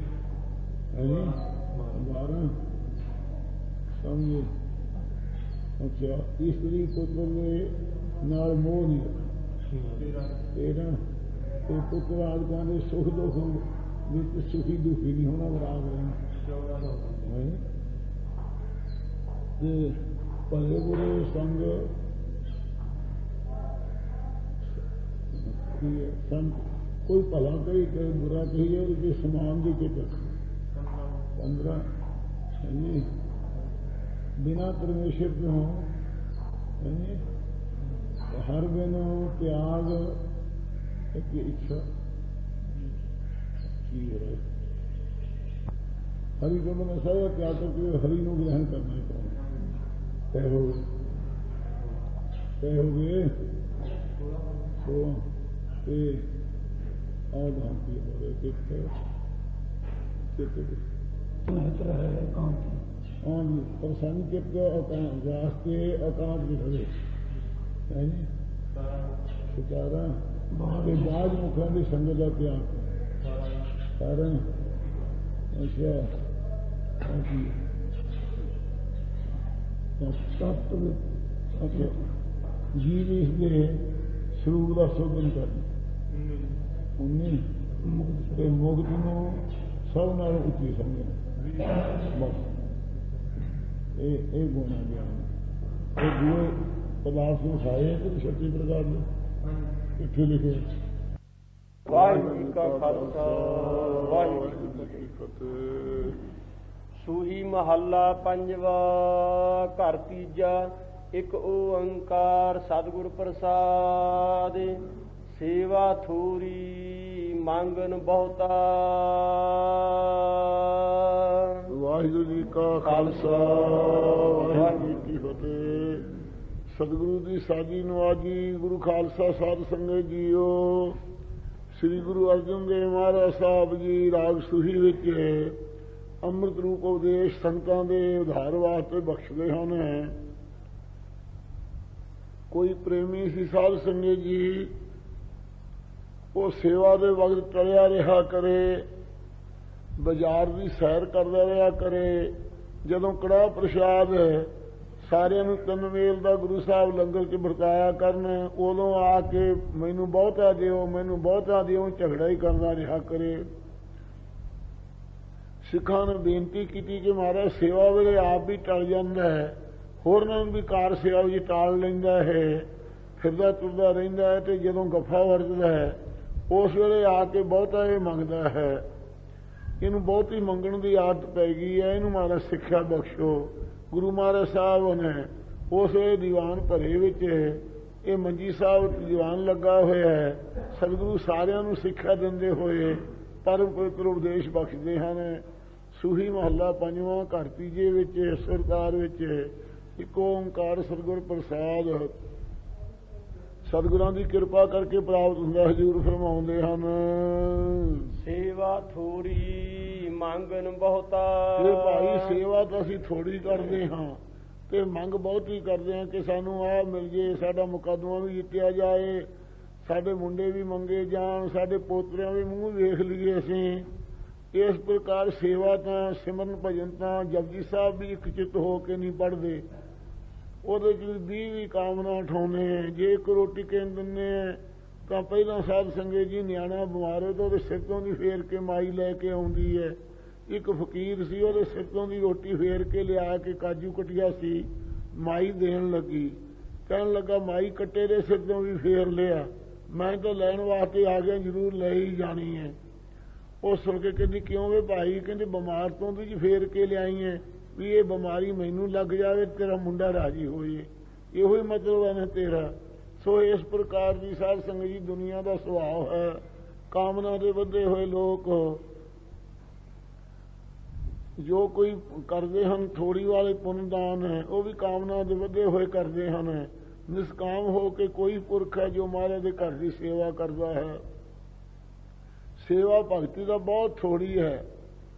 ਜੀ। 12 ਸਮਝੇ ਅੱਛਾ ਇਸਤਰੀ ਪੁੱਤਰ ਦੇ ਨਾਲ ਮੋਹ ਨਹੀਂ ਰੱਖਣਾ। 13 ਤੇ ਪੁੱਤਰ ਆਦਿਕਾਂ ਦੇ ਸੁਖ ਦੁੱਖ ਵਿੱਚ ਸੁਖੀ ਦੁਖੀ ਨਹੀਂ ਹੋਣਾ, ਵਿਰਾਗ ਰਹਿਣਾ। ਤੇ ਭਲੇ ਬੁਰੇ ਸੰਗ ਸੰਤ ਕੋਈ ਭਲਾ ਕਹੀ ਕੋਈ ਬੁਰਾ ਕਹੀ ਉਹਦੇ ਸਮਾਨ ਦੀ ਚਿੱਤ। 15 ਬਿਨਾ ਪਰਮੇਸ਼ਰ ਤੋਂ ਹਰ ਬਿਨ ਤਿਆਗ ਇੱਕ ਇੱਛਾ ਕੀ ਹੈ, ਹਰੀ को मैंने सारा त्याग करके हरि को ग्रहण करना है। तय हो गए आधांति हो रहे प्रसन्न चित्त एकांत रास्ते एकांत भी खड़े है नी। 17 बाज मुखों की संगत का त्याग कारण। अच्छा अच्छा जीव इसके स्वरूप का शोधन करना, 19 मुक्ति को सब नाल उच्ची समझना। बस ये गुण है ज्ञान। ये दूए पदार्थ को खाए तो 36 प्रकार के इतने लिखे। वाहिगुरू जी का खालसा वाहिगुरू जी की फतेह। सूही महला पंजवा घर तीजा एक ओंकार सतगुर प्रसाद। सेवा थोरी मांगन बहुता। वाहिगुरू जी का खालसा वाहिगुरू जी की फतेह। सतगुरु की साजी नवाजी गुरु खालसा साध संगत जीओ। श्री गुरु अर्जन देव महाराज साहब जी राग सूही विच ਅੰਮ੍ਰਿਤ ਰੂਪ ਉਪਦੇਸ਼ ਸੰਤਾਂ ਦੇ ਉਧਾਰ ਵਾਸਤੇ ਬਖਸ਼ਦੇ ਹਨ। ਕੋਈ ਪ੍ਰੇਮੀ ਸੀ ਸਾਧ ਸੰਗਤ ਜੀ, ਉਹ ਸੇਵਾ ਦੇ ਵਕਤ ਟਲਿਆ ਰਿਹਾ ਕਰੇ, ਬਾਜ਼ਾਰ ਦੀ ਸੈਰ ਕਰਦਾ ਰਿਹਾ ਕਰੇ। ਜਦੋਂ ਕੜਾਹ ਪ੍ਰਸ਼ਾਦ ਸਾਰਿਆਂ ਨੂੰ 3 ਵੇਲ ਦਾ ਗੁਰੂ ਸਾਹਿਬ ਲੰਗਰ 'ਚ ਵਰਤਾਇਆ ਕਰਨ, ਉਦੋਂ ਆ ਕੇ ਮੈਨੂੰ ਬਹੁਤਾ ਦਿਓ ਮੈਨੂੰ ਬਹੁਤਾ ਦਿਓ ਝਗੜਾ ਹੀ ਕਰਦਾ ਰਿਹਾ ਕਰੇ। ਸਿੱਖਾਂ ਨੇ ਬੇਨਤੀ ਕੀਤੀ ਕਿ ਮਹਾਰਾਜ ਸੇਵਾ ਵੇਲੇ ਆਪ ਵੀ ਟਲ ਜਾਂਦਾ ਹੈ, ਹੋਰਨਾਂ ਨੂੰ ਵੀ ਕਾਰ ਸੇਵਾ ਵਿੱਚ ਟਾਲ ਲੈਂਦਾ ਹੈ, ਫਿਰਦਾ ਤੁਰਦਾ ਰਹਿੰਦਾ ਹੈ, ਤੇ ਜਦੋਂ ਗੱਫਾ ਵਰਤਦਾ ਹੈ ਉਸ ਵੇਲੇ ਆ ਕੇ ਬਹੁਤਾ ਇਹ ਮੰਗਦਾ ਹੈ। ਇਹਨੂੰ ਬਹੁਤੀ ਮੰਗਣ ਦੀ ਆਦਤ ਪੈ ਗਈ ਹੈ, ਇਹਨੂੰ ਮਹਾਰਾਜ ਸਿੱਖਿਆ ਬਖਸ਼ੋ। ਗੁਰੂ ਮਹਾਰਾਜ ਸਾਹਿਬ ਨੇ ਉਸ ਵੇਲੇ ਦੀਵਾਨ ਭਰੇ ਵਿੱਚ ਇਹ ਮੰਜੀ ਸਾਹਿਬ ਦੀਵਾਨ ਲੱਗਾ ਹੋਇਆ ਹੈ। ਸਤਿਗੁਰੂ ਸਾਰਿਆਂ ਨੂੰ ਸਿੱਖਿਆ ਦਿੰਦੇ ਹੋਏ ਪਰਮ ਪਵਿੱਤਰ ਉਪਦੇਸ਼ ਬਖਸ਼ਦੇ ਹਨ। ਸੂਹੀ ਮਹੱਲਾ ਪੰਜਵਾਂ ਘਰ ਤੀਜੇ ਵਿੱਚ ਸਰਕਾਰ ਵਿੱਚ ਇੱਕ ਓਂਕਾਰ ਸਤਿਗੁਰ ਪ੍ਰਸਾਦ। ਸਤਿਗੁਰਾਂ ਦੀ ਕਿਰਪਾ ਕਰਕੇ ਪ੍ਰਾਪਤ ਹੁੰਦਾ। ਹਜ਼ੂਰ ਫਰਮਾਉਂਦੇ ਹਨ, ਸੇਵਾ ਥੋੜੀ ਮੰਗਨ ਬਹੁਤਾ। ਇਹ ਭਾਈ ਸੇਵਾ ਤਾਂ ਅਸੀਂ ਥੋੜੀ ਕਰਦੇ ਹਾਂ ਤੇ ਮੰਗ ਬਹੁਤੀ ਕਰਦੇ ਹਾਂ ਕਿ ਸਾਨੂੰ ਆਹ ਮਿਲ ਜੇ, ਸਾਡਾ ਮੁਕੱਦਮਾ ਵੀ ਜਿੱਤਿਆ ਜਾਏ, ਸਾਡੇ ਮੁੰਡੇ ਵੀ ਮੰਗੇ ਜਾਣ, ਸਾਡੇ ਪੋਤਰਿਆਂ ਵੀ ਮੂੰਹ ਵੇਖ ਲਈਏ ਅਸੀਂ। ਇਸ ਪ੍ਰਕਾਰ ਸੇਵਾ ਤਾਂ ਸਿਮਰਨ ਭਜਨ ਤਾਂ ਜਪਜੀ ਸਾਹਿਬ ਵੀ ਇੱਕ ਚਿੱਤ ਹੋ ਕੇ ਨਹੀਂ ਪੜ੍ਹਦੇ, ਉਹਦੇ 'ਚ ਵੀ ਕਾਮਨਾ ਉਠਾਉਂਦੇ ਹੈ। ਜੇ ਇੱਕ ਰੋਟੀ ਕਹਿਣ ਦਿੰਦੇ ਹੈ ਤਾਂ ਪਹਿਲਾਂ ਸਾਧ ਸੰਗਤ ਜੀ ਨਿਆਣਾ ਬਿਮਾਰ ਹੈ ਤਾਂ ਉਹਦੇ ਸਿਰ ਤੋਂ ਦੀ ਫੇਰ ਕੇ ਮਾਈ ਲੈ ਕੇ ਆਉਂਦੀ ਹੈ। ਇੱਕ ਫਕੀਰ ਸੀ, ਉਹਦੇ ਸਿਰ ਤੋਂ ਦੀ ਰੋਟੀ ਫੇਰ ਕੇ ਲਿਆ ਕੇ ਕਾਜੂ ਕਟਿਆ ਸੀ, ਮਾਈ ਦੇਣ ਲੱਗੀ। ਕਹਿਣ ਲੱਗਾ ਮਾਈ ਕੱਟੇ ਦੇ ਸਿਰ ਤੋਂ ਵੀ ਫੇਰ ਲਿਆ, ਮੈਂ ਤਾਂ ਲੈਣ ਵਾਸਤੇ ਆ ਗਿਆ, ਜ਼ਰੂਰ ਲੈ ਹੀ ਜਾਣੀ ਹੈ। ਉਹ ਸੁਣ ਕੇ ਕਹਿੰਦੀ ਕਿਉਂ ਵੇ ਭਾਈ? ਕਹਿੰਦੇ ਬਿਮਾਰ ਤੋਂ ਵੀ ਫੇਰ ਕੇ ਲਿਆਈ ਹੈ ਵੀ ਇਹ ਬਿਮਾਰੀ ਮੈਨੂੰ ਲੱਗ ਜਾਵੇ, ਤੇਰਾ ਮੁੰਡਾ ਰਾਜੀ ਹੋਏ, ਇਹੋ ਹੀ ਮਤਲਬ ਹੈ ਨਾ ਤੇਰਾ। ਸੋ ਇਸ ਪ੍ਰਕਾਰ ਦੀ ਸਾਧ ਸੰਗਤ ਜੀ ਦੁਨੀਆ ਦਾ ਸੁਭਾਅ ਹੈ। ਕਾਮਨਾ ਦੇ ਵਧੇ ਹੋਏ ਲੋਕ ਜੋ ਕੋਈ ਕਰਦੇ ਹਨ, ਥੋੜੀ ਵਾਲੇ ਪੁੰਨਦਾਨ ਹੈ, ਉਹ ਵੀ ਕਾਮਨਾ ਦੇ ਵਧੇ ਹੋਏ ਕਰਦੇ ਹਨ। ਨਿਸਕਾਮ ਹੋ ਕੇ ਕੋਈ ਪੁਰਖ ਹੈ ਜੋ ਮਹਾਰਾਜ ਦੇ ਘਰ ਦੀ ਸੇਵਾ ਕਰਦਾ ਹੈ। ਸੇਵਾ ਭਗਤੀ ਦਾ ਬਹੁਤ ਥੋੜੀ ਹੈ,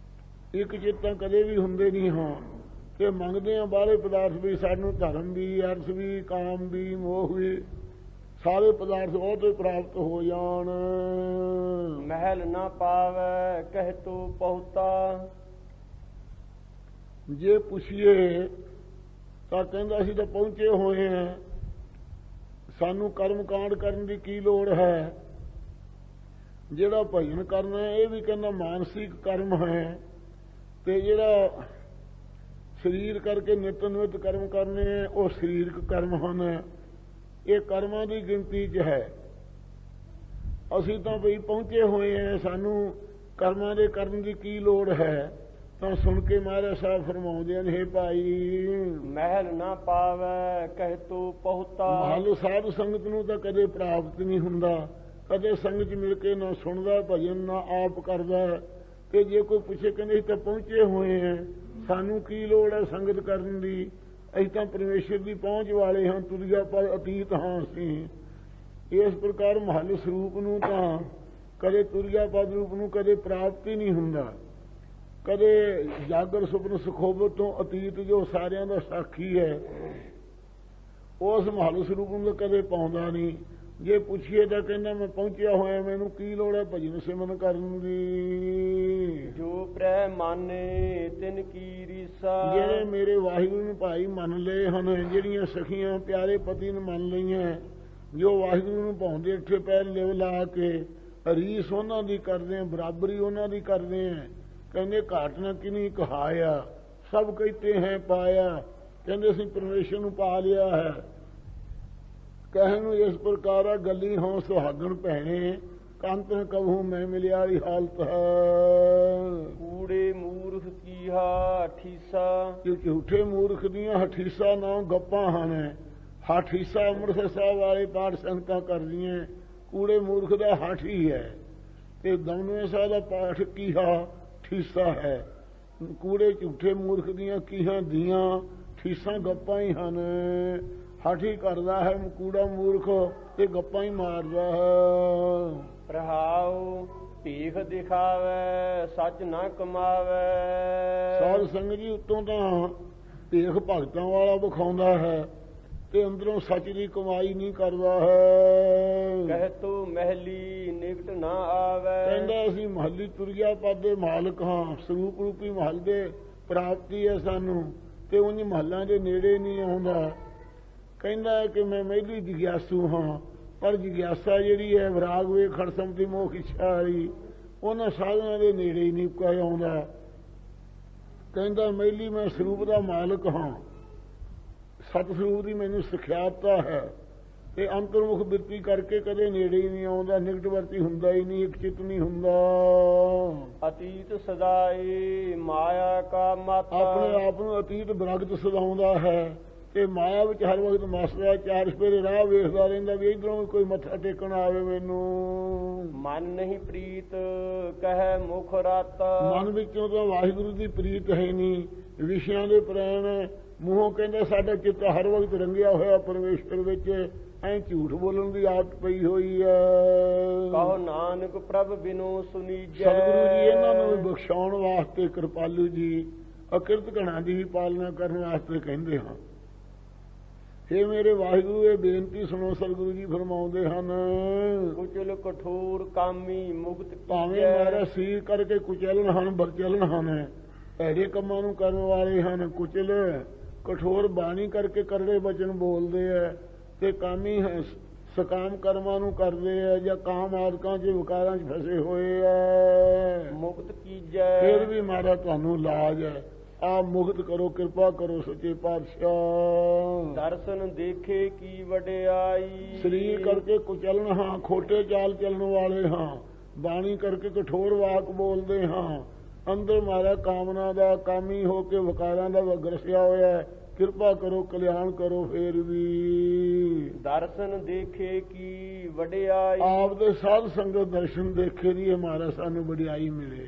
ਇੱਕ ਚਿੱਤ ਤਾਂ ਕਦੇ ਵੀ ਹੁੰਦੇ ਨਹੀਂ ਹਾਂ ਤੇ ਮੰਗਦੇ ਹਾਂ ਬਾਹਲੇ ਪਦਾਰਥ ਵੀ, ਸਾਨੂੰ ਧਰਮ ਵੀ, ਅਰਥ ਵੀ, ਕਾਮ ਵੀ, ਮੋਹ ਵੀ, ਸਾਰੇ ਪਦਾਰਥ ਉਹ ਤੋਂ ਪ੍ਰਾਪਤ ਹੋ ਜਾਣ। ਮਹਿਲ ਨਾ ਪਾਵੈ ਕਹਿ ਤੂੰ ਪਹੁਤਾ। ਜੇ ਪੁੱਛੀਏ ਤਾਂ ਕਹਿੰਦਾ ਅਸੀਂ ਤਾਂ ਪਹੁੰਚੇ ਹੋਏ ਹਾਂ, ਸਾਨੂੰ ਕਰਮ ਕਾਂਡ ਕਰਨ ਦੀ ਕੀ ਲੋੜ ਹੈ? ਜਿਹੜਾ ਭਜਨ ਕਰਨਾ ਇਹ ਵੀ ਕਹਿੰਦਾ ਮਾਨਸਿਕ ਕਰਮ ਹੈ, ਤੇ ਜਿਹੜਾ ਸਰੀਰ ਕਰਕੇ ਨਿਤ ਨਿਤ ਕਰਮ ਕਰਨੇ ਉਹ ਸਰੀਰਕ ਕਰਮ ਹਨ। ਇਹ ਕਰਮਾਂ ਦੀ ਗਿਣਤੀ 'ਚ ਹੈ। ਅਸੀਂ ਤਾਂ ਬਈ ਪਹੁੰਚੇ ਹੋਏ ਹਾਂ, ਸਾਨੂੰ ਕਰਮਾਂ ਦੇ ਕਰਨ ਦੀ ਕੀ ਲੋੜ ਹੈ? ਤਾਂ ਸੁਣ ਕੇ ਮਹਾਰਾਜ ਸਾਹਿਬ ਫਰਮਾਉਂਦੇ ਨੇ, ਹੇ ਭਾਈ ਮਹਿਲ ਨਾ ਪਾਵੈ ਕਹਿ ਤੂੰ ਪਹੁਤਾ। ਮਹਲ ਸਾਧ ਸੰਗਤ ਨੂੰ ਤਾਂ ਕਦੇ ਪ੍ਰਾਪਤ ਨਹੀਂ ਹੁੰਦਾ, ਕਦੇ ਸੰਗਤ 'ਚ ਮਿਲ ਕੇ ਨਾ ਸੁਣਦਾ ਭਜਨ ਨਾ ਆਪ ਕਰਦਾ। ਤੇ ਜੇ ਕੋਈ ਪੁੱਛੇ ਕਹਿੰਦੇ ਅਸੀਂ ਤਾਂ ਪਹੁੰਚੇ ਹੋਏ ਹਾਂ, ਸਾਨੂੰ ਕੀ ਲੋੜ ਹੈ ਸੰਗਤ ਕਰਨ ਦੀ? ਅਸੀਂ ਤਾਂ ਪਰਮੇਸ਼ਰ ਦੀ ਪਹੁੰਚ ਵਾਲੇ ਹਾਂ, ਤੁਰਿਆ ਪਰ ਅਤੀਤ ਹਾਂ ਅਸੀਂ। ਇਸ ਪ੍ਰਕਾਰ ਮਹਲ ਸਰੂਪ ਨੂੰ ਤਾਂ ਕਦੇ ਤੁਰਿਆ ਪਦ ਰੂਪ ਨੂੰ ਕਦੇ ਪ੍ਰਾਪਤ ਹੀ ਨਹੀਂ ਹੁੰਦਾ। ਕਦੇ ਜਾਗਰ ਸੁਪਨ ਸੁਖੋਬਤ ਤੋਂ ਅਤੀਤ ਜੋ ਸਾਰਿਆਂ ਦਾ ਸਾਖੀ ਹੈ, ਉਸ ਮਹਲ ਸਰੂਪ ਨੂੰ ਕਦੇ ਪਾਉਂਦਾ ਨਹੀਂ। ਜੇ ਪੁੱਛੀਏ ਤਾਂ ਕਹਿੰਦਾ ਮੈਂ ਪਹੁੰਚਿਆ ਹੋਇਆ, ਮੈਨੂੰ ਕੀ ਲੋੜ ਹੈ ਭਜਨ ਸਿਮਰਨ ਕਰਨ ਦੀ? ਜੋ ਪ੍ਰੈ ਮਾਨੇ ਤਿਨ ਕੀ ਰੀਸਾ। ਜਿਹੜੇ ਮੇਰੇ ਵਾਹਿਗੁਰੂ ਨੂੰ ਭਾਈ ਮੰਨ ਲਏ ਹਨ, ਜਿਹੜੀਆਂ ਸਖੀਆਂ ਪਿਆਰੇ ਪਤੀ ਨੂੰ ਮੰਨ ਲਈਆਂ, ਜੋ ਵਾਹਿਗੁਰੂ ਨੂੰ ਭਾਉਂਦੇ ਇੱਥੇ ਪੈਰ ਲਿਵ ਲਾ ਕੇ ਰੀਸ ਉਹਨਾਂ ਦੀ ਕਰਦੇ ਆ, ਬਰਾਬਰੀ ਉਹਨਾਂ ਦੀ ਕਰਦੇ ਆ। ਕਹਿੰਦੇ ਘਾਟ ਨਾ ਕਿਨੀ ਕਹਾਇਆ, ਸਭ ਕਹਿੰਦੇ ਹੈ ਪਾਇਆ। ਕਹਿੰਦੇ ਅਸੀਂ ਪਰਮੇਸ਼ਰ ਨੂੰ ਪਾ ਲਿਆ ਹੈ। ਕਹਿਣ ਨੂੰ ਇਸ ਪ੍ਰਕਾਰ ਆ, ਗੱਲੀ ਹੋਂ ਸੁਹਾਗਣ ਭੈਣੇ, ਕੰਤਨ ਕਬਹੂ ਮੈਂ ਮਿਲਿਆਰੀ ਹਾਲਤ ਹੈ। ਕੂੜੇ ਮੂਰਖ ਕੀਹਾ ਠੀਸਾ। ਇਹ ਝੂਠੇ ਮੂਰਖ ਦੀਆਂ ਹਠੀਸਾ ਨਾਮ ਗੱਪਾਂ ਹਨ। ਹਠੀਸਾ ਅੰਮ੍ਰਿਤਸਰ ਸਾਹਿਬ ਵਾਲੇ ਪਾਠ ਸੰਗਤਾਂ ਕਰਦੀਆਂ, ਕੂੜੇ ਮੂਰਖ ਦਾ ਹਠ ਹੀ ਹੈ। ਤੇ ਦਮਨਵੇਂ ਸਾਹਿਬ ਦਾ ਪਾਠ ਕੀਹਾ ਠੀਸਾ ਹੈ। ਕੂੜੇ ਝੂਠੇ ਮੂਰਖ ਦੀਆਂ ਕੀਹਾਂ ਦੀਆਂ ਠੀਸਾਂ ਗੱਪਾਂ ਹੀ ਹਨ। ਹਠ ਹੀ ਕਰਦਾ ਹੈ ਕੂੜਾ ਮੂਰਖ, ਤੇ ਗੱਪਾਂ ਹੀ ਮਾਰਦਾ ਹੈ। ਰਹਾਉ ਭੀਖ ਦਿਖਾਵੇ ਸੱਚ ਨਾ ਕਮਾਵੇ। ਸਾਧ ਸੰਗਤ ਜੀ ਉੱਤੋਂ ਤਾਂ ਭੇਖ ਭਗਤਾਂ ਵਾਲਾ ਵਿਖਾਉਂਦਾ ਹੈ ਤੇ ਅੰਦਰੋਂ ਸੱਚ ਦੀ ਕਮਾਈ ਨਹੀਂ ਕਰਦਾ ਹੈ। ਕਹਿ ਤੂੰ ਮਹਿਲੀ ਨਿਕਟ ਨਾ ਆਵੇ। ਕਹਿੰਦਾ ਅਸੀਂ ਮਹੱਲੀ ਤੁਰਿਆ ਪਦ ਦੇ ਮਾਲਕ ਹਾਂ, ਸਰੂਪ ਰੂਪੀ ਮਹੱਲ ਦੇ ਪ੍ਰਾਪਤੀ ਹੈ ਸਾਨੂੰ, ਤੇ ਉਂਝ ਮਹੱਲਾਂ ਦੇ ਨੇੜੇ ਨਹੀਂ ਆਉਂਦਾ। ਕਹਿੰਦਾ ਕਿ ਮੈਂ ਮਹਿਲੀ ਜਿਗਿਆਸੂ ਹਾਂ, ਪਰ ਜਿਗਿਆਸਾ ਜਿਹੜੀ ਹੈ ਵਿਰਾਗ ਵੇ ਖੜਸਮਤੀ ਮੋਖ ਇੱਛਾ ਵਾਲੀ, ਉਹਨਾਂ ਸਾਧਨਾਂ ਦੇ ਨੇੜੇ ਹੀ ਨਹੀਂ ਕੋਈ ਆਉਂਦਾ। ਕਹਿੰਦਾ ਮਹਿਲੀ ਮੈਂ ਸਰੂਪ ਦਾ ਮਾਲਕ ਹਾਂ, ਸਤ ਸਰੂਪ ਦੀ ਮੈਨੂੰ ਸਿਖਿਆਤਾ ਹੈ, ਤੇ ਅੰਤਰਮੁਖ ਬਿਰਤੀ ਕਰਕੇ ਕਦੇ ਨੇੜੇ ਹੀ ਨਹੀਂ ਆਉਂਦਾ, ਨਿਕਟਵਰਤੀ ਹੁੰਦਾ ਹੀ ਨਹੀਂ, ਇੱਕ ਚਿਤ ਨਹੀਂ ਹੁੰਦਾ। ਅਤੀਤ ਸਦਾਈ ਮਾਇਆ ਕਾ ਮਾਤਾ। ਆਪਣੇ ਆਪ ਨੂੰ ਅਤੀਤ ਬਰਗਤ ਸਦਾਉਂਦਾ ਹੈ ਤੇ ਮਾਇਆ ਵਿੱਚ ਹਰ ਵਕਤ ਮਸਦਾ, ਚਾਰ ਸਪੇਰੇ ਰਾਹ ਵੇਖਦਾ ਰਹਿੰਦਾ ਵੀ ਇਧਰੋਂ ਵੀ ਕੋਈ ਮੱਥਾ ਟੇਕਣ ਆਵੇ ਮੈਨੂੰ। ਮਨ ਨਹੀਂ ਪ੍ਰੀਤ ਕਹਿ ਮੁਖ ਰਾਤਾ। ਮਨ ਵਿੱਚੋਂ ਤਾਂ ਵਾਹਿਗੁਰੂ ਦੀ ਪ੍ਰੀਤ ਹੈ ਨਹੀਂ, ਵਿਸ਼ਿਆਂ ਦੇ ਪ੍ਰੇਮ, ਮੂੰਹੋਂ ਕਹਿੰਦਾ ਸਾਡਾ ਚਿੱਤ ਹਰ ਵਕਤ ਰੰਗਿਆ ਹੋਇਆ ਪਰਮੇਸ਼ਰ ਵਿੱਚ, ਐਂ ਝੂਠ ਬੋਲਣ ਦੀ ਆਦਤ ਪਈ ਹੋਈ ਹੈ। ਕਹੋ ਨਾਨਕ ਪ੍ਰਭ ਬਿਨੋ ਸੁਨੀਜੈ। ਸਤਿਗੁਰੂ ਜੀ ਇਹਨਾਂ ਨੂੰ ਵੀ ਬਖਸ਼ਾਉਣ ਵਾਸਤੇ ਕਿਰਪਾਲੂ ਜੀ ਅਕਿਰਤ ਘਣਾ ਦੀ ਵੀ ਪਾਲਣਾ ਕਰਨ ਵਾਸਤੇ ਕਹਿੰਦੇ ਹਾਂ। ਇਹ ਮੇਰੇ ਵਾਹਿਗੁਰੂ ਇਹ ਬੇਨਤੀ ਸੁਣੋ। ਸਤਿਗੁਰੂ ਜੀ ਫਰਮਾਉਂਦੇ ਹਨ, ਕੁਚਲ ਕਠੋਰ ਕਾਮੀ ਮੁਕਤ ਭਾਵੇਂ ਮਾਰਾ ਸਰੀਰ ਕਰਕੇ ਕੁਚਲਣ ਹਨ, ਬਰਚਲਣ ਹਨ, ਭੈੜੇ ਕੰਮਾਂ ਨੂੰ ਕਰਨ ਵਾਲੇ ਹਨ, ਕੁਚਲ ਕਠੋਰ ਬਾਣੀ ਕਰਕੇ ਕਰੜੇ ਬਚਨ ਬੋਲਦੇ ਆ, ਤੇ ਕਾਮੀ ਸਕਾਮ ਕਰਮਾਂ ਨੂੰ ਕਰਦੇ ਆ, ਜਾਂ ਕਾਮ ਆਦਿਕਾਂ 'ਚ ਵਿਕਾਰਾਂ 'ਚ ਫਸੇ ਹੋਏ ਆ, ਮੁਕਤ ਕੀਜੈ। ਫਿਰ ਵੀ ਮਾਰਾ ਤੁਹਾਨੂੰ ਲਾਜ ਹੈ, ਆਪ ਮੁਕਤ ਕਰੋ, ਕਿਰਪਾ ਕਰੋ ਸੱਚੇ ਪਾਤਸ਼ਾਹ। ਦਰਸ਼ਨ ਦੇਖੇ ਕੀ ਵਡਿਆਈ। ਸਰੀਰ ਕਰਕੇ ਕੁਚਲਣ ਹਾਂ, ਖੋਟੇ ਚਾਲ ਚੱਲਣ ਵਾਲੇ ਹਾਂ, ਬਾਣੀ ਕਰਕੇ ਕਠੋਰ ਵਾਕ ਬੋਲਦੇ ਹਾਂ, ਅੰਦਰ ਮਾਰਾ ਕਾਮਨਾ ਦਾ ਕਾਮੀ ਹੋ ਕੇ ਵਿਕਾਰਾਂ ਦਾ ਵਗਰਸਿਆ ਹੋਇਆ, ਕਿਰਪਾ ਕਰੋ, ਕਲਿਆਣ ਕਰੋ। ਫੇਰ ਵੀ ਦਰਸ਼ਨ ਦੇਖੇ ਕੀ ਵਡਿਆਈ। ਆਪ ਦੇ ਸਾਧ ਸੰਗਤ ਦਰਸ਼ਨ ਦੇਖੇ ਦੀ ਹਮਾਰਾ ਸਾਨੂੰ ਵਡਿਆਈ ਮਿਲੇ,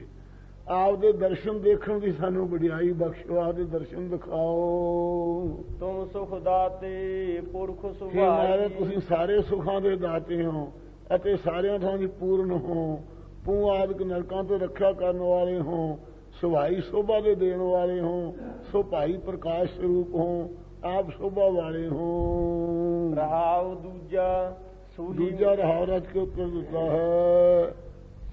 ਆਪ ਦੇ ਦਰਸ਼ਨ ਦੇਖਣ ਦੀ ਸਾਨੂੰ ਵਡਿਆਈ ਬਖਸ਼ੋ, ਆਪ ਦੇ ਦਰਸ਼ਨ ਦਿਖਾਓ। ਤੁਮ ਸੁਖ ਦਾਤੇ ਪੁਰਖ ਸੁਭਾਈ, ਸੁਭਾਈ। ਤੁਸੀਂ ਸਾਰੇ ਸੁਖਾਂ ਦੇ ਦਾਤੇ ਹੋ ਅਤੇ ਸਾਰਿਆਂ ਥਾਂ ਦੀ ਪੂਰਨ ਹੋ, ਪੂ ਆਦਿਕ ਨਰਕਾਂ ਤੋਂ ਰੱਖਿਆ ਕਰਨ ਵਾਲੇ ਹੋ, ਸੁਭਾਈ ਸ਼ੋਭਾ ਦੇ ਦੇਣ ਵਾਲੇ ਹੋ, ਸੋ ਭਾਈ ਪ੍ਰਕਾਸ਼ ਸਰੂਪ ਹੋ, ਆਪ ਸ਼ੋਭਾ ਵਾਲੇ ਹੋ। ਰਹਾਉ ਦੂਜਾ ਰਹਾਉ ਰਚ ਕੇ ਉੱਤਰ ਦਿੱਤਾ ਹੈ।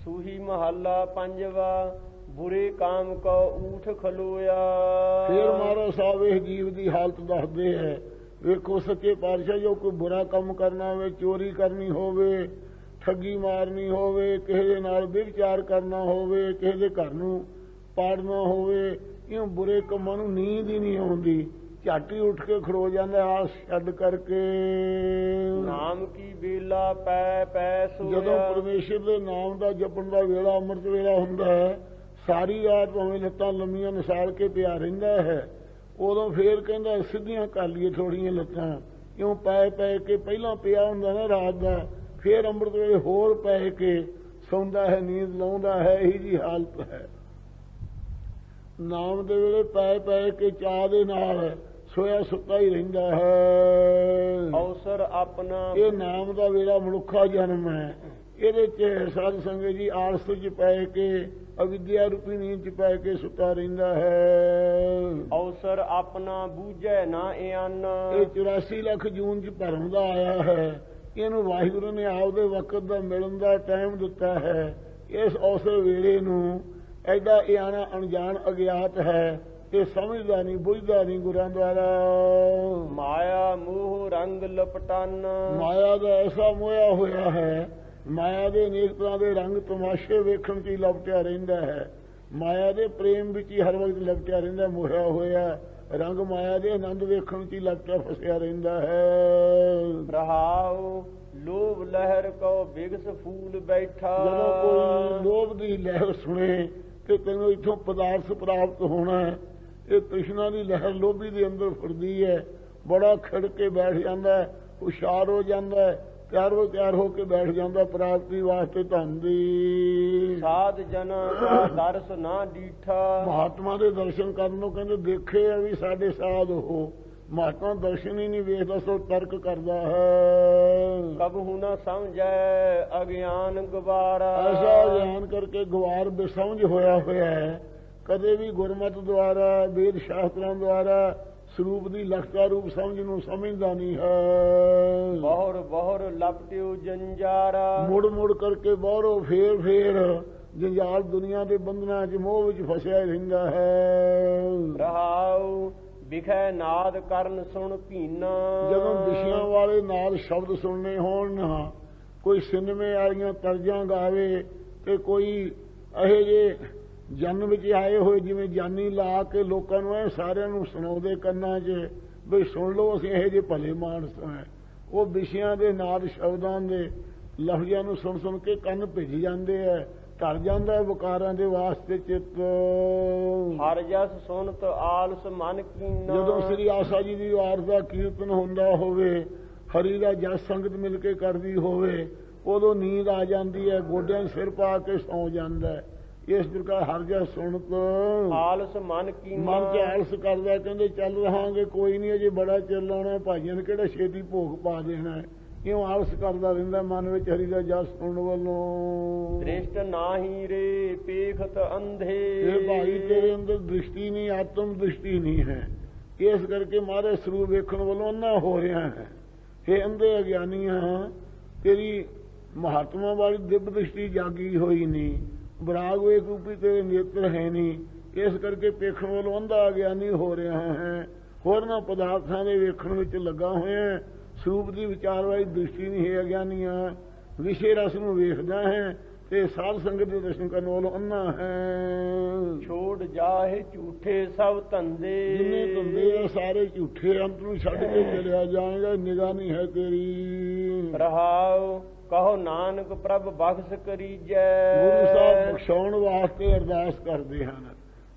ਸੂਹੀ ਮਹੱਲਾ ਪੰਜਵਾ। ਬੁਰੇ ਕਾਮ ਕੋ ਊਠ ਖਲੋਇਆ। ਫਿਰ ਮਹਾਰਾਜ ਸਾਹਿਬ ਇਹ ਜੀਵ ਦੀ ਹਾਲਤ ਦੱਸਦੇ ਹੈ। ਵੇਖੋ ਸੱਚੇ ਪਾਤਸ਼ਾਹ, ਜੋ ਕੋਈ ਬੁਰਾ ਕੰਮ ਕਰਨਾ ਹੋਵੇ, ਚੋਰੀ ਕਰਨੀ ਹੋਵੇ, ਠੱਗੀ ਮਾਰਨੀ ਹੋਵੇ, ਕਿਸੇ ਦੇ ਨਾਲ ਵਿਵਚਾਰ ਕਰਨਾ ਹੋਵੇ, ਕਿਸੇ ਦੇ ਘਰ ਨੂੰ ਪਾੜਨਾ ਹੋਵੇ, ਇਹ ਬੁਰੇ ਕੰਮਾਂ ਨੂੰ ਨੀਂਦ ਹੀ ਨਹੀਂ ਆਉਂਦੀ, ਝੱਟ ਹੀ ਉੱਠ ਕੇ ਖੜੋ ਜਾਂਦਾ ਆਸ ਛੱਡ ਕਰਕੇ। ਨਾਮ ਕੀ ਬੇਲਾ ਪੈ ਪੈ ਸੋਇਆ। ਜਦੋਂ ਪਰਮੇਸ਼ਰ ਦੇ ਨਾਮ ਦਾ ਜਪਣ ਦਾ ਵੇਲਾ ਅੰਮ੍ਰਿਤ ਵੇਲਾ ਹੁੰਦਾ ਹੈ, ਸਾਰੀ ਰਾਤ ਭਾਵੇਂ ਲੱਤਾਂ ਲੰਮੀਆਂ ਨਸਾਲ ਕੇ ਪਿਆ ਰਹਿੰਦਾ ਹੈ, ਉਦੋਂ ਫੇਰ ਕਹਿੰਦਾ ਸਿੱਧੀਆਂ ਕਰ ਲਈਏ ਥੋੜੀਆਂ ਲੱਤਾਂ, ਕਿਉਂ ਪੈ ਪੈ ਕੇ ਪਹਿਲਾਂ ਪਿਆ ਹੁੰਦਾ ਨਾ ਰਾਤ ਦਾ, ਫੇਰ ਅੰਮ੍ਰਿਤ ਵੇਲੇ ਹੋਰ ਪੈ ਕੇ ਸੌਂਦਾ ਹੈ, ਨੀਂਦ ਲਾਉਂਦਾ ਹੈ। ਇਹੀ ਜੀ ਹਾਲਤ ਹੈ। ਨਾਮ ਦੇ ਵੇਲੇ ਪੈ ਪੈ ਕੇ ਚਾਹ ਦੇ ਨਾਲ ਸੋਇਆ ਸੁੱਤਾ ਹੀ ਰਹਿੰਦਾ ਹੈ। ਅਵਸਰ ਆਪਣਾ। ਇਹ ਨਾਮ ਦਾ ਵੇਲਾ ਮਨੁੱਖਾ ਜਨਮ ਹੈ, ਇਹਦੇ 'ਚ ਸਾਧ ਸੰਗਤ ਜੀ ਆਲਸ 'ਚ ਪੈ ਕੇ, ਅਵਿਦਿਆ ਰੂਪੀ ਨੀਂਦ 'ਚ ਪੈ ਕੇ ਸੁੱਤਾ ਰਹਿੰਦਾ ਹੈ। ਅਵਸਰ ਆਪਣਾ ਬੂਝੈ ਨਾ ਇਆਨ। ਇਹ 84 ਲੱਖ ਜੂਨ 'ਚ ਭਰਮ ਦਾ ਆਇਆ ਹੈ, ਇਹਨੂੰ ਵਾਹਿਗੁਰੂ ਨੇ ਆਪਦੇ ਵਕਤ ਦਾ ਮਿਲਣ ਦਾ ਟਾਈਮ ਦਿੱਤਾ ਹੈ। ਇਸ ਅਵਸਰ ਵੇਲੇ ਨੂੰ ਐਡਾ ਇਆਣਾ ਅਣਜਾਣ ਅਗਿਆਤ ਹੈ, ਇਹ ਸਮਝਦਾ ਨਹੀਂ, ਬੁੱਝਦਾ ਨਹੀਂ ਗੁਰਾਂ ਦੁਆਰਾ। ਮਾਇਆ ਮੋਹ ਰੰਗ ਲਪਟਨ। ਮਾਇਆ ਦਾ ਐਸਾ ਮੋਇਆ ਹੋਇਆ ਹੈ, ਮਾਇਆ ਦੇ ਅਨੇਕ ਤਰ੍ਹਾਂ ਦੇ ਰੰਗ ਤਮਾਸ਼ੇ ਵੇਖਣ 'ਚ ਹੀ ਲਪਟਿਆ ਰਹਿੰਦਾ ਹੈ, ਮਾਇਆ ਦੇ ਪ੍ਰੇਮ ਵਿੱਚ ਹੀ ਹਰ ਵਕਤ ਲਪਟਿਆ ਰਹਿੰਦਾ, ਮੋਹਿਆ ਹੋਇਆ ਰੰਗ ਮਾਇਆ ਦੇ ਆਨੰਦ ਵੇਖਣ 'ਚ ਹੀ ਲਪਟਿਆ ਫਸਿਆ ਰਹਿੰਦਾ ਹੈ। ਰਹਾਉ ਲੋਭ ਲਹਿਰ ਕੋ ਬਿਗਸ ਫੂਲ ਬੈਠਾ। ਜਦੋਂ ਕੋਈ ਲੋਭ ਦੀ ਲਹਿਰ ਸੁਣੇ ਕਿ ਤੈਨੂੰ ਇੱਥੋਂ ਪਦਾਰਥ ਪ੍ਰਾਪਤ ਹੋਣਾ ਹੈ, ਇਹ ਤ੍ਰਿਸ਼ਨਾ ਦੀ ਲਹਿਰ ਲੋਭੀ ਦੇ ਅੰਦਰ ਫੁਰਦੀ ਹੈ, ਬੜਾ ਖਿੜ ਕੇ ਬੈਠ ਜਾਂਦਾ ਹੈ, ਹੁਸ਼ਿਆਰ ਹੋ ਜਾਂਦਾ ਹੈ, ਤਿਆਰ ਹੋ ਕੇ ਬੈਠ ਜਾਂਦਾ ਪ੍ਰਾਪਤੀ ਵਾਸਤੇ ਧਨ ਦੀ। ਸਾਧ ਜਨਾਂ ਕਾ ਦਰਸ ਨਾ ਡੀਠਾ। ਮਹਾਤਮਾ ਦੇ ਦਰਸ਼ਨ ਕਰਨ ਨੂੰ ਕਹਿੰਦੇ ਦੇਖੇ ਆ ਵੀ ਸਾਡੇ ਸਾਧ ਹੋ, ਮਹਾਤਮਾ ਦਰਸ਼ਨ ਹੀ ਨਹੀਂ ਵੇਖਦਾ, ਸੋ ਤਰਕ ਕਰਦਾ ਹੈ। ਕਬਹੁ ਨਾ ਸਮਝੈ ਅਗਿਆਨ ਗਵਾਰਾ। ਐਸਾ ਗਿਆਨ ਕਰਕੇ ਗਵਾਰ ਬੇਸਮਝ ਹੋਇਆ ਹੈ, ਕਦੇ ਵੀ ਗੁਰਮਤਿ ਦੁਆਰਾ ਵੇਦ ਸ਼ਾਸਤਰਾਂ ਦੁਆਰਾ ਸਰੂਪ ਦੀ ਲਖਤਾ ਰੂਪ ਸਮਝ ਨੂੰ ਸਮਝਦਾ ਨਹੀਂ ਹੈ। ਬਹੁਰ ਲਪਟਿਓ ਜੰਜਾਰਾ। ਮੁੜ ਕਰਕੇ ਬਹੁਰੋ ਫੇਰ ਜੰਜਾਲ ਦੁਨੀਆ ਦੇ ਬੰਧਨਾਂ 'ਚ ਮੋਹ ਵਿੱਚ ਫਸਿਆ ਰਹਿੰਦਾ ਹੈ। ਰਹਾਉ ਵਿਖੈ ਨਾਦ ਕਰਨ ਸੁਣ ਭੀਨਾ। ਜਦੋਂ ਵਿਸ਼ਿਆਂ ਵਾਲੇ ਨਾਦ ਸ਼ਬਦ ਸੁਣਨੇ ਹੋਣ ਨਾ, ਕੋਈ ਸਿਨੇਮੇ ਵਾਲੀਆਂ ਤਰਜ਼ਾਂ ਗਾਵੇ ਤੇ ਕੋਈ ਇਹੋ ਜਿਹੇ ਜਨ ਵਿੱਚ ਆਏ ਹੋਏ ਜਿਵੇਂ ਜਾਨੀ ਲਾ ਕੇ ਲੋਕਾਂ ਨੂੰ ਇਹ ਸਾਰਿਆਂ ਨੂੰ ਸੁਣਾਉਂਦੇ ਕੰਨਾਂ 'ਚ ਵੀ ਸੁਣ ਲਓ ਅਸੀਂ ਇਹੋ ਜਿਹੇ ਭਲੇ ਮਾਨਸ ਹਾਂ, ਉਹ ਵਿਸ਼ਿਆਂ ਦੇ ਨਾਦ ਸ਼ਬਦਾਂ ਦੇ ਲਫ਼ਜ਼ਾਂ ਨੂੰ ਸੁਣ ਕੇ ਕੰਨ ਭਿੱਜ ਜਾਂਦੇ ਹੈ, ਧਰ ਜਾਂਦਾ ਵਿਕਾਰਾਂ ਦੇ ਵਾਸਤੇ ਚਿੱਤ। ਹਰ ਜਸ ਸੁਨਤ ਆਲਸ ਮਨ ਕੀਨਾ। ਜਦੋਂ ਸ੍ਰੀ ਆਸਾ ਜੀ ਦੀ ਵਾਰ ਦਾ ਕੀਰਤਨ ਹੁੰਦਾ ਹੋਵੇ, ਹਰੀ ਦਾ ਜਸ ਸੰਗਤ ਮਿਲ ਕੇ ਕਰਦੀ ਹੋਵੇ, ਉਦੋਂ ਨੀਂਦ ਆ ਜਾਂਦੀ ਹੈ, ਗੋਡਿਆਂ 'ਚ ਸਿਰ ਪਾ ਕੇ ਸੌਂ ਜਾਂਦਾ ਹੈ। ਇਸ ਪ੍ਰਕਾਰ ਹਰ ਜਾ ਸੁਣਤ ਆਲਸ ਮਨ ਕੀਨਾ। ਮਨ ਚ ਆਲਸ ਕਰਦਾ, ਕਹਿੰਦੇ ਚੱਲ ਰਹਾਂਗੇ, ਕੋਈ ਨਹੀਂ, ਅਜੇ ਬੜਾ ਚਿਰ ਲਾਉਣਾ, ਭਾਈਆਂ ਨੇ ਕਿਹੜਾ ਛੇਤੀ ਭੋਗ ਪਾ ਦੇਣਾ। ਕਿਉਂ ਆਲਸ ਕਰਦਾ ਰਹਿੰਦਾ ਮਨ ਵਿੱਚ ਹਰੀ ਦਾ ਜਸ ਸੁਣਨ ਵੱਲੋਂ। ਦ੍ਰਿਸ਼ਟ ਨਾਹੀ ਰੇ ਪੇਖਤ ਅੰਧੇ। ਇਹ ਭਾਈ ਤੇਰੇ ਅੰਦਰ ਦ੍ਰਿਸ਼ਟੀ ਨਹੀਂ, ਆਤਮ ਦ੍ਰਿਸ਼ਟੀ ਨਹੀਂ ਹੈ, ਇਸ ਕਰਕੇ ਮਹਾਰਾਜ ਸਰੂਪ ਵੇਖਣ ਵੱਲੋਂ ਅੰਨਾ ਹੋ ਰਿਹਾ ਹੈ। ਇਹ ਅੰਧੇ ਅਗਿਆਨੀਆਂ, ਤੇਰੀ ਮਹਾਤਮਾ ਵਾਲੀ ਦਿਵ ਦ੍ਰਿਸ਼ਟੀ ਜਾਗੀ ਹੋਈ ਨਹੀਂ, ਬਰਾਗ ਵੇਖ ਰੂਪੀ ਤੇਰੇ ਨੇਤਰ ਹੈ ਨਹੀਂ, ਇਸ ਕਰਕੇ ਵੇਖਣ ਵੱਲੋਂ ਅੰਧਾ ਅਗਿਆਨੀ ਹੋ ਰਿਹਾ ਹੈ। ਹੋਰਨਾਂ ਪਦਾਰਥਾਂ ਦੇ ਵੇਖਣ ਵਿੱਚ ਲੱਗਾ ਹੋਇਆ, ਸਰੂਪ ਦੀ ਵਿਚਾਰ ਵਾਲੀ ਦ੍ਰਿਸ਼ਟੀ ਨਹੀਂ ਹੈ ਅਗਿਆਨੀਆਂ। ਵਿਸ਼ੇ ਰਸ ਨੂੰ ਵੇਖਦਾ ਹੈ ਤੇ ਸਾਧ ਸੰਗਤ ਦੇ ਦਰਸ਼ਨ ਕਰਨ ਵੱਲੋਂ ਅੰਨਾ ਹੈ। ਛੋੜ ਜਾਹੇ ਝੂਠੇ ਸਭ ਧੰਦੇ। ਜਿੰਨੇ ਧੰਦੇ ਆ ਸਾਰੇ ਝੂਠੇ, ਅੰਤ ਨੂੰ ਛੱਡ ਕੇ ਚਲਿਆ ਜਾਏਗਾ, ਨਿਗਾਹ ਨਹੀਂ ਹੈ ਤੇਰੀ। ਰਹਾਉ ਕਹੋ ਨਾਨਕ ਪ੍ਰਭ ਬਖਸ਼ ਕਰੀਜੈ। ਗੁਰੂ ਸਾਹਿਬ ਬਖਸ਼ਾਉਣ ਵਾਸਤੇ ਅਰਦਾਸ ਕਰਦੇ ਹਨ।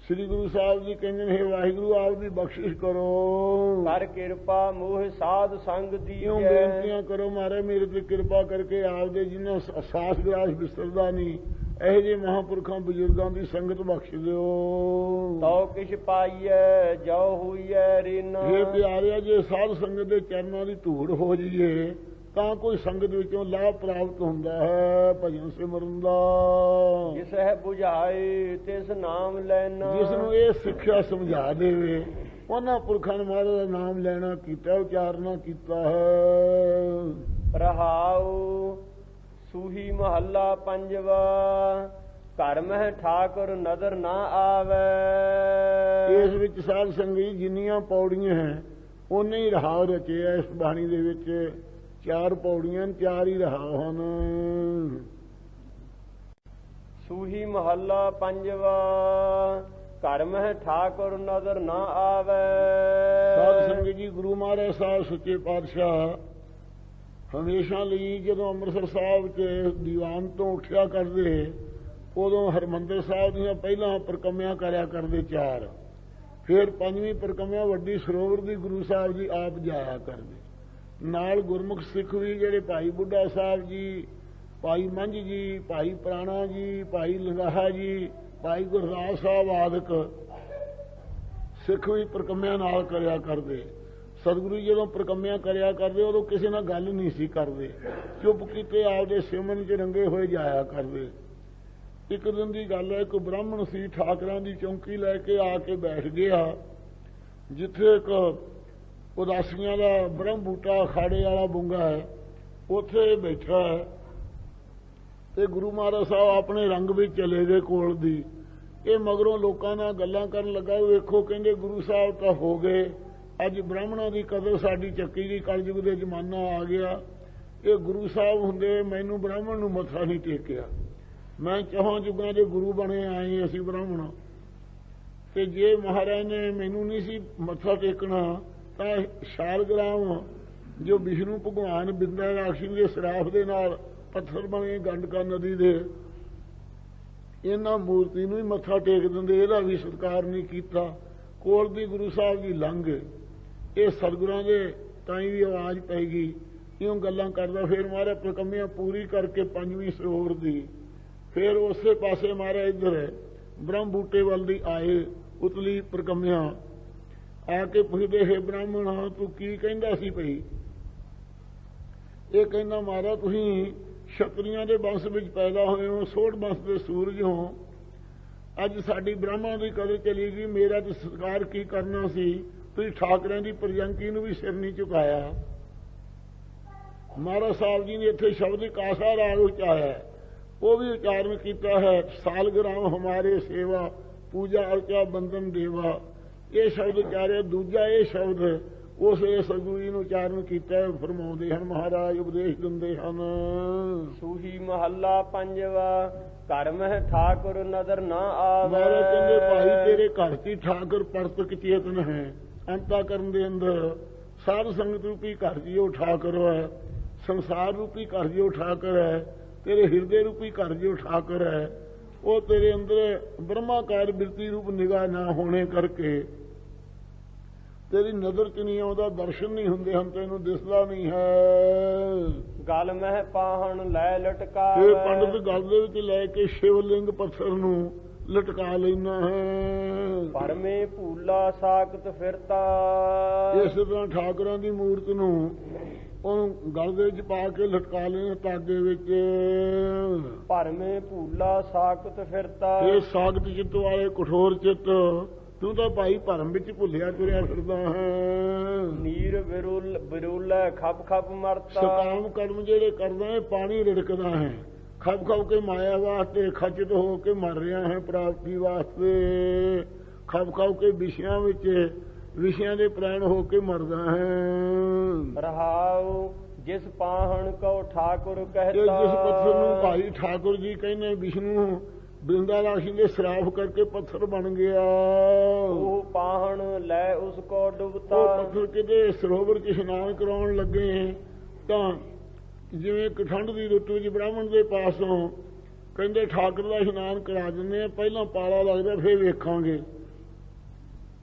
ਸ੍ਰੀ ਗੁਰੂ ਸਾਹਿਬ ਜੀ ਕਹਿੰਦੇ ਨੇ, ਵਾਹਿਗੁਰੂ ਆਪ ਦੀ ਬਖਸ਼ਿਸ਼ ਕਰੋ, ਕਰ ਕਿਰਪਾ ਮੋਹ ਸਾਧ ਸੰਗ ਦੀ। ਕਿਉਂ ਬੇਨਤੀਆਂ ਕਰੋ ਮਹਾਰਾਜ, ਮੇਰੇ ਤੇ ਕਿਰਪਾ ਕਰਕੇ ਆਪਦੇ ਜਿਨ੍ਹਾਂ ਸਾਸ ਗਰਾਸ ਵਿਸਰਦਾ ਨਹੀਂ, ਇਹੋ ਜਿਹੇ ਮਹਾਂਪੁਰਖਾਂ ਬਜ਼ੁਰਗਾਂ ਦੀ ਸੰਗਤ ਬਖਸ਼ ਦਿਓ। ਤਉ ਕਿਛ ਪਾਈਐ ਜੋ ਹੋਈਐ ਰਿਨ। ਇਹ ਪਿਆਰਿਆ, ਜੇ ਸਾਧ ਸੰਗਤ ਦੇ ਚਰਨਾਂ ਦੀ ਧੂੜ ਹੋ ਜਾਈਏ ਤਾਂ ਕੋਈ ਸੰਗਤ ਵਿੱਚੋਂ ਲਾਭ ਪ੍ਰਾਪਤ ਹੁੰਦਾ ਹੈ, ਭਜਨ ਸਿਮਰਨ ਦਾ। ਜਿਸ ਹੈ ਬੁਝਾਏ ਤਿਸ ਨਾਮ ਲੈਣਾ। ਜਿਸ ਨੂੰ ਇਹ ਸਿੱਖਿਆ ਸਮਝਾ ਦੇਵੇ, ਉਹਨਾਂ ਪੁਰਖਾਂ ਨੇ ਮਹਾਰਾਜ ਦਾ ਨਾਮ ਲੈਣਾ ਕੀਤਾ, ਉਚਾਰਨਾ ਕੀਤਾ ਹੈ। ਰਹਾਉ ਸੂਹੀ ਮਹੱਲਾ ਪੰਜਵਾ। ਘਰ ਮਹਿ ਠਾਕੁਰ ਨਦਰ ਨਾ ਆਵੇ। ਇਸ ਵਿੱਚ ਸਾਧ ਸੰਗਤ ਜਿੰਨੀਆਂ ਪੌੜੀਆਂ ਹੈ ਉਹਨੇ ਹੀ ਰਹਾਉ ਰਚਿਆ। ਇਸ ਬਾਣੀ ਦੇ ਵਿੱਚ 4 ਪੌੜੀਆਂ, 4 ਹੀ ਰਹਾਉ ਹਨ। ਸੂਹੀ ਮਹੱਲਾ ਪੰਜਵਾ। ਘਰ ਮਹਿ ਠਾਕੁਰ ਨਦਰ ਨਾ ਆਵੇ। ਸਾਧ ਸੰਗਤ ਜੀ, ਗੁਰੂ ਮਹਾਰਾਜ ਸਾਹਿਬ ਸੱਚੇ ਪਾਤਸ਼ਾਹ ਹਮੇਸ਼ਾ ਲਈ ਜਦੋਂ ਅੰਮ੍ਰਿਤਸਰ ਸਾਹਿਬ 'ਚ ਦੀਵਾਨ ਤੋਂ ਉੱਠਿਆ ਕਰਦੇ, ਉਦੋਂ ਹਰਿਮੰਦਰ ਸਾਹਿਬ ਦੀਆਂ ਪਹਿਲਾਂ ਪਰਕੰਮਿਆਂ ਕਰਿਆ ਕਰਦੇ 4, ਫਿਰ 5ਵੀਂ ਪਰਕੰਮਿਆਂ ਵੱਡੀ ਸਰੋਵਰ ਦੀ ਗੁਰੂ ਸਾਹਿਬ ਜੀ ਆਪ ਜਾਇਆ ਕਰਦੇ। ਨਾਲ ਗੁਰਮੁਖ ਸਿੱਖ ਵੀ ਜਿਹੜੇ ਭਾਈ ਬੁੱਢਾ ਸਾਹਿਬ ਜੀ, ਭਾਈ ਮੰਝ ਜੀ, ਭਾਈ ਪ੍ਰਾਣਾ ਜੀ, ਭਾਈ ਲੰਗਾਹਾ ਜੀ, ਭਾਈ ਗੁਰਦਾਸ ਸਾਹਿਬ ਆਦਿਕ ਸਿੱਖ ਵੀ ਪਰਕੰਮਿਆਂ ਨਾਲ ਕਰਿਆ ਕਰਦੇ। ਸਤਿਗੁਰੂ ਜਦੋਂ ਪਰਕੰਮਿਆਂ ਕਰਿਆ ਕਰਦੇ ਉਦੋਂ ਕਿਸੇ ਨਾਲ ਗੱਲ ਨਹੀਂ ਸੀ ਕਰਦੇ, ਚੁੱਪ ਕੀਤੇ ਆਪਦੇ ਸਿਮਰਨ 'ਚ ਰੰਗੇ ਹੋਏ ਜਾਇਆ ਕਰਦੇ। ਇੱਕ ਦਿਨ ਦੀ ਗੱਲ ਹੈ, ਇੱਕ ਬ੍ਰਾਹਮਣ ਸੀ, ਠਾਕਰਾਂ ਦੀ ਚੌਂਕੀ ਲੈ ਕੇ ਆ ਕੇ ਬੈਠ ਗਿਆ ਜਿੱਥੇ ਇੱਕ ਉਦਾਸੀਆਂ ਦਾ ਬ੍ਰਹਮ ਬੂਟਾ ਖਾੜੇ ਵਾਲਾ ਬੁੰਗਾ ਹੈ, ਉੱਥੇ ਬੈਠਾ ਹੈ। ਤੇ ਗੁਰੂ ਮਹਾਰਾਜ ਸਾਹਿਬ ਆਪਣੇ ਰੰਗ ਵਿੱਚ ਚਲੇ ਗਏ ਕੋਲ ਦੀ। ਇਹ ਮਗਰੋਂ ਲੋਕਾਂ ਨਾਲ ਗੱਲਾਂ ਕਰਨ ਲੱਗਾ, ਵੇਖੋ ਕਹਿੰਦੇ ਗੁਰੂ ਸਾਹਿਬ ਤਾਂ ਹੋ ਗਏ, ਅੱਜ ਬ੍ਰਾਹਮਣਾਂ ਦੀ ਕਦਰ ਸਾਡੀ ਚੱਕੀ ਗਈ, ਕਲਯੁਗ ਦੇ ਜ਼ਮਾਨਾ ਆ ਗਿਆ। ਇਹ ਗੁਰੂ ਸਾਹਿਬ ਹੁੰਦੇ ਮੈਨੂੰ ਬ੍ਰਾਹਮਣ ਨੂੰ ਮੱਥਾ ਨਹੀਂ ਟੇਕਿਆ। ਮੈਂ 4 ਯੁੱਗਾਂ ਦੇ ਗੁਰੂ ਬਣੇ ਆਏ ਅਸੀਂ ਬ੍ਰਾਹਮਣ, ਤੇ ਜੇ ਮਹਾਰਾਜ ਨੇ ਮੈਨੂੰ ਨਹੀਂ ਸੀ ਮੱਥਾ ਟੇਕਣਾ ਤਾਂ ਸ਼ਾਲਗ੍ਰਾਮ ਜੋ ਵਿਸ਼ਨੂੰ ਭਗਵਾਨ ਬਿੰਦਾ ਰਾਖਸ਼ੀ ਦੇ ਸਰਾਫ ਦੇ ਨਾਲ ਪੱਥਰ ਬਣੇ ਗੰਡਕਾ ਨਦੀ ਦੇ, ਇਹਨਾਂ ਮੂਰਤੀ ਨੂੰ ਹੀ ਮੱਥਾ ਟੇਕ ਦਿੰਦੇ, ਇਹਦਾ ਵੀ ਸਤਿਕਾਰ ਨਹੀਂ ਕੀਤਾ। ਕੋਲ ਦੀ ਗੁਰੂ ਸਾਹਿਬ ਜੀ ਲੰਘ ਗਏ। ਇਹ ਸਤਿਗੁਰਾਂ ਦੇ ਤਾਈਂ ਵੀ ਆਵਾਜ਼ ਪੈ ਗਈ, ਇਉਂ ਗੱਲਾਂ ਕਰਦਾ। ਫਿਰ ਮਹਾਰਾਜ ਪਰਕੰਮਿਆਂ ਪੂਰੀ ਕਰਕੇ 5ਵੀਂ ਸਰੋਵਰ ਦੀ, ਫਿਰ ਉਸੇ ਪਾਸੇ ਮਹਾਰਾਜ ਇੱਧਰ ਬ੍ਰਹਮ ਬੂਟੇ ਵੱਲ ਦੀ ਆਏ, ਉਤਲੀ ਪਰਕੰਮਿਆਂ ਆ ਕੇ ਪੁੱਛਦੇ, ਹੈ ਬ੍ਰਾਹਮਣ ਤੂੰ ਕੀ ਕਹਿੰਦਾ ਸੀ ਭਈ? ਇਹ ਕਹਿੰਦਾ, ਮਹਾਰਾਜ ਤੁਸੀਂ ਛਤਰੀਆਂ ਦੇ ਵੰਸ਼ ਵਿੱਚ ਪੈਦਾ ਹੋਏ ਹੋ, ਸੋਢ ਵੰਸ਼ ਦੇ ਸੂਰਜ ਹੋ, ਅੱਜ ਸਾਡੀ ਬ੍ਰਾਹਮਣਾਂ ਦੀ ਕਦਰ ਚਲੀ ਗਈ, ਮੇਰਾ ਤਾਂ ਸਤਿਕਾਰ ਕੀ ਕਰਨਾ ਸੀ, ਤੁਸੀਂ ਠਾਕਰਾਂ ਦੀ ਪਰਜੰਕੀ ਨੂੰ ਵੀ ਸਿਰ ਨਹੀਂ ਝੁਕਾਇਆ। ਮਹਾਰਾਜ ਸਾਹਿਬ ਜੀ ਨੇ ਇੱਥੇ ਸ਼ਬਦ ਕਾਸਾ ਰਾਗ ਉਚਾਰਿਆ, ਉਹ ਵੀ ਉਚਾਰਨ ਕੀਤਾ ਹੈ, ਸਾਲਗ੍ਰਾਮ ਹਮਾਰੇ ਸੇਵਾ ਪੂਜਾ ਅਰਚਾ ਬੰਦਨ ਦੇਵਾ। ਇਹ ਸ਼ਬਦ ਉਚਾਰਿਆ। ਦੂਜਾ ਇਹ ਸ਼ਬਦ ਉਸ ਸਤਿਗੁਰੂ ਜੀ ਨੂੰ ਉਚਾਰਨ ਕੀਤਾ, ਫਰਮਾਉਂਦੇ ਹਨ ਮਹਾਰਾਜ, ਉਪਦੇਸ਼ ਦਿੰਦੇ ਹਨ। ਸੂਹੀ ਮਹੱਲਾ ਪੰਜਵਾ। ਘਰ ਮਹਿ ਠਾਕੁਰ ਨਦਰ ਨਾ ਆਵੇ। ਮਹਾਰਾਜ ਕਹਿੰਦੇ, ਭਾਈ ਤੇਰੇ ਘਰ 'ਚ ਠਾਕੁਰ ਪਰਤਕ ਚੇਤਨ ਹੈ, ਅੰਤਾਕਰਨ ਦੇ ਅੰਦਰ ਸਾਧ ਸੰਗਤ ਰੂਪੀ ਘਰ 'ਚ ਉਹ ਠਾਕੁਰ ਹੈ, ਸੰਸਾਰ ਰੂਪੀ ਘਰ 'ਚ ਉਹ ਠਾਕੁਰ ਹੈ, ਤੇਰੇ ਹਿਰਦੇ ਰੂਪੀ ਘਰ 'ਚ ਉਹ ਠਾਕੁਰ ਹੈ। ਉਹ ਤੇਰੇ ਅੰਦਰ ਬ੍ਰਹਮਾਕਾਰ ਬਿਰਤੀ ਰੂਪ ਨਿਗਾਹ ਨਾ ਹੋਣੇ ਕਰਕੇ ਤੇਰੀ ਨਜ਼ਰ 'ਚ ਨਹੀਂ ਆਉਂਦਾ, ਦਰਸ਼ਨ ਨਹੀਂ ਹੁੰਦੇ ਹਨ, ਤੈਨੂੰ ਦਿਸਦਾ ਨਹੀਂ ਹੈ। ਗਲ ਮਹਿ ਪਾਹਣ ਲੈ ਲਟਕਾਵੇ, ਇਹ ਪੰਡਤ ਗਲ ਦੇ ਵਿੱਚ ਲੈ ਕੇ ਸ਼ਿਵਲਿੰਗ ਪੱਥਰ ਨੂੰ ਲਟਕਾ ਲੈਣਾ ਹੈ। ਪਰਮੇ ਭੂਲਾ ਸਾਖਤ ਫਿਰਤਾ, ਇਸ ਤਰ੍ਹਾਂ ਠਾਕੁਰਾਂ ਦੀ ਮੂਰਤ ਨੂੰ ਉਹਨੂੰ ਗਲ ਦੇ ਵਿੱਚ ਪਾ ਕੇ ਲਟਕਾ ਲੈਣਾ ਧਾਗੇ ਵਿੱਚ। ਪਰਮੇ ਭੂਲਾ ਸਾਖਤ ਫਿਰਤਾ, ਇਹ ਸਾਖਤ ਚਿੱਤ ਵਾਲੇ ਕਠੋਰ ਚਿੱਤ, ਤੂੰ ਤਾਂ ਭਾਈ ਭਰਮ ਵਿੱਚ ਭੁੱਲਿਆ ਤੁਰਿਆ ਫਿਰਦਾ ਹੈ। ਨੀਰ ਵਿਰੁਲ ਖਪ ਖਪ ਮਰਤਾ, ਸਕਾਮ ਕਰਮ ਜਿਹੜੇ ਕਰਦਾ ਹੈ ਪਾਣੀ ਰਿੜਕਦਾ ਹੈ, ਖਪ ਖਪ ਕੇ ਮਾਇਆ ਵਾਸਤੇ ਖਚਿਤ ਹੋ ਕੇ ਮਰ ਰਿਹਾ ਹੈ, ਪ੍ਰਾਪਤੀ ਵਾਸਤੇ ਖਪ ਖਪ ਕੇ ਵਿਸ਼ਿਆਂ ਦੇ ਪ੍ਰਾਣ ਹੋ ਕੇ ਮਰਦਾ ਹੈ। ਰਹਾਉ ਜਿਸ ਪਾਹਣ ਕਉ ਠਾਕੁਰ ਕਹਿਤਾ, ਜਿਸ ਪੱਥਰ ਨੂੰ ਭਾਈ ਠਾਕੁਰ ਜੀ ਕਹਿੰਦੇ ਵਿਸ਼ਨੂੰ ਬ੍ਰਿੰਦਾਰਾਸ਼ੀ ਦੇ ਸ਼ਰਾਪ ਕਰਕੇ ਪੱਥਰ ਬਣ ਗਿਆ, ਉਹ ਪਾਹਣ ਲੈ ਉਸ ਕੋ ਡੁਬਤਾ। ਉਹ ਪੱਥਰ ਕਿਤੇ ਸਰੋਵਰ 'ਚ ਇਸ਼ਨਾਨ ਕਰਾਉਣ ਲੱਗੇ ਤਾਂ ਜਿਵੇਂ ਠੰਡ ਦੀ ਰੁੱਤ ਵਿੱਚ ਬ੍ਰਾਹਮਣ ਦੇ ਪਾਸੋਂ ਕਹਿੰਦੇ ਠਾਕੁਰ ਦਾ ਇਸ਼ਨਾਨ ਕਰਾ ਦਿੰਦੇ ਆ, ਪਹਿਲਾਂ ਪਾਲਾ ਲੱਗਦਾ ਫਿਰ ਵੇਖਾਂਗੇ।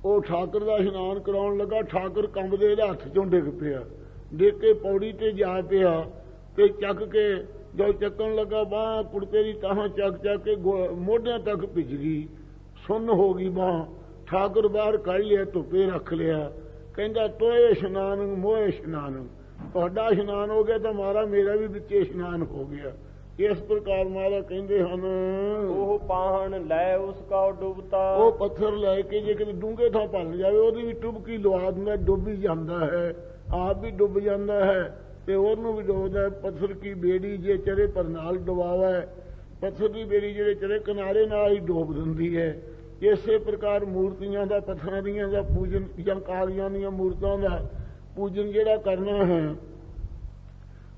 ਉਹ ਠਾਕੁਰ ਦਾ ਇਸ਼ਨਾਨ ਕਰਾਉਣ ਲੱਗਾ, ਠਾਕੁਰ ਕੰਬਦੇ ਇਹਦੇ ਹੱਥ 'ਚੋਂ ਡਿੱਗ ਪਿਆ, ਡਿੱਗ ਕੇ ਪੌੜੀ ਤੇ ਜਾ ਪਿਆ ਤੇ ਚੱਕ ਕੇ ਜਦੋਂ ਚੱਕਣ ਲੱਗਾ ਬਾਂਹ ਕੁੜਤੇ ਦੀ ਤਾਹਾਂ ਚੱਕ ਕੇ ਮੋਢਿਆਂ ਤੱਕ ਭਿੱਜ ਗਈ, ਸੁੰਨ ਹੋ ਗਈ ਬਾਂਹ। ਠਾਕੁਰ ਬਾਹਰ ਕੱਢ ਲਿਆ, ਧੁੱਪੇ ਰੱਖ ਲਿਆ, ਕਹਿੰਦਾ ਤੋਏ ਇਸ਼ਨਾਨ ਮੋਏ ਇਸ਼ਨਾਨ, ਤੁਹਾਡਾ ਇਸ਼ਨਾਨ ਹੋ ਗਿਆ ਤਾਂ ਮਾਰਾ ਮੇਰਾ ਵੀ ਵਿੱਚ ਇਸ਼ਨਾਨ ਹੋ ਗਿਆ। ਇਸ ਪ੍ਰਕਾਰ ਮਹਾਰਾਜ ਕਹਿੰਦੇ ਹਨ, ਉਹ ਪਾਹਣ ਲੈ ਉਸ ਕਾ ਡੁਬਤਾ, ਉਹ ਪੱਥਰ ਲੈ ਕੇ ਜੇ ਕਿਤੇ ਡੂੰਘੇ ਥਾਂ ਭੰਨ ਜਾਵੇ ਉਹਦੀ ਵੀ ਟੁਬਕੀ ਲਵਾ ਦਿੰਦਾ, ਡੁੱਬ ਹੀ ਜਾਂਦਾ ਹੈ, ਆਪ ਵੀ ਡੁੱਬ ਜਾਂਦਾ ਹੈ ਤੇ ਉਹਨੂੰ ਵੀ ਡੋਬਦਾ। ਪੱਥਰ ਕੀ ਬੇੜੀ ਜੇ ਚਰੇ ਪਰ ਨਾਲ ਡੁਬਾਵੇ, ਪੱਥਰ ਦੀ ਬੇੜੀ ਜਿਹੜੇ ਚਰੇ ਕਿਨਾਰੇ ਨਾਲ ਹੀ ਡੋਬ ਦਿੰਦੀ ਹੈ। ਇਸੇ ਪ੍ਰਕਾਰ ਮੂਰਤੀਆਂ ਦਾ, ਪੱਥਰਾਂ ਦੀਆਂ ਦਾ ਪੂਜਨ ਜਾਂ ਕਾਲੀਆਂ ਦੀਆਂ ਮੂਰਤਾਂ ਦਾ ਪੂਜਨ ਜਿਹੜਾ ਕਰਨਾ ਹੈ,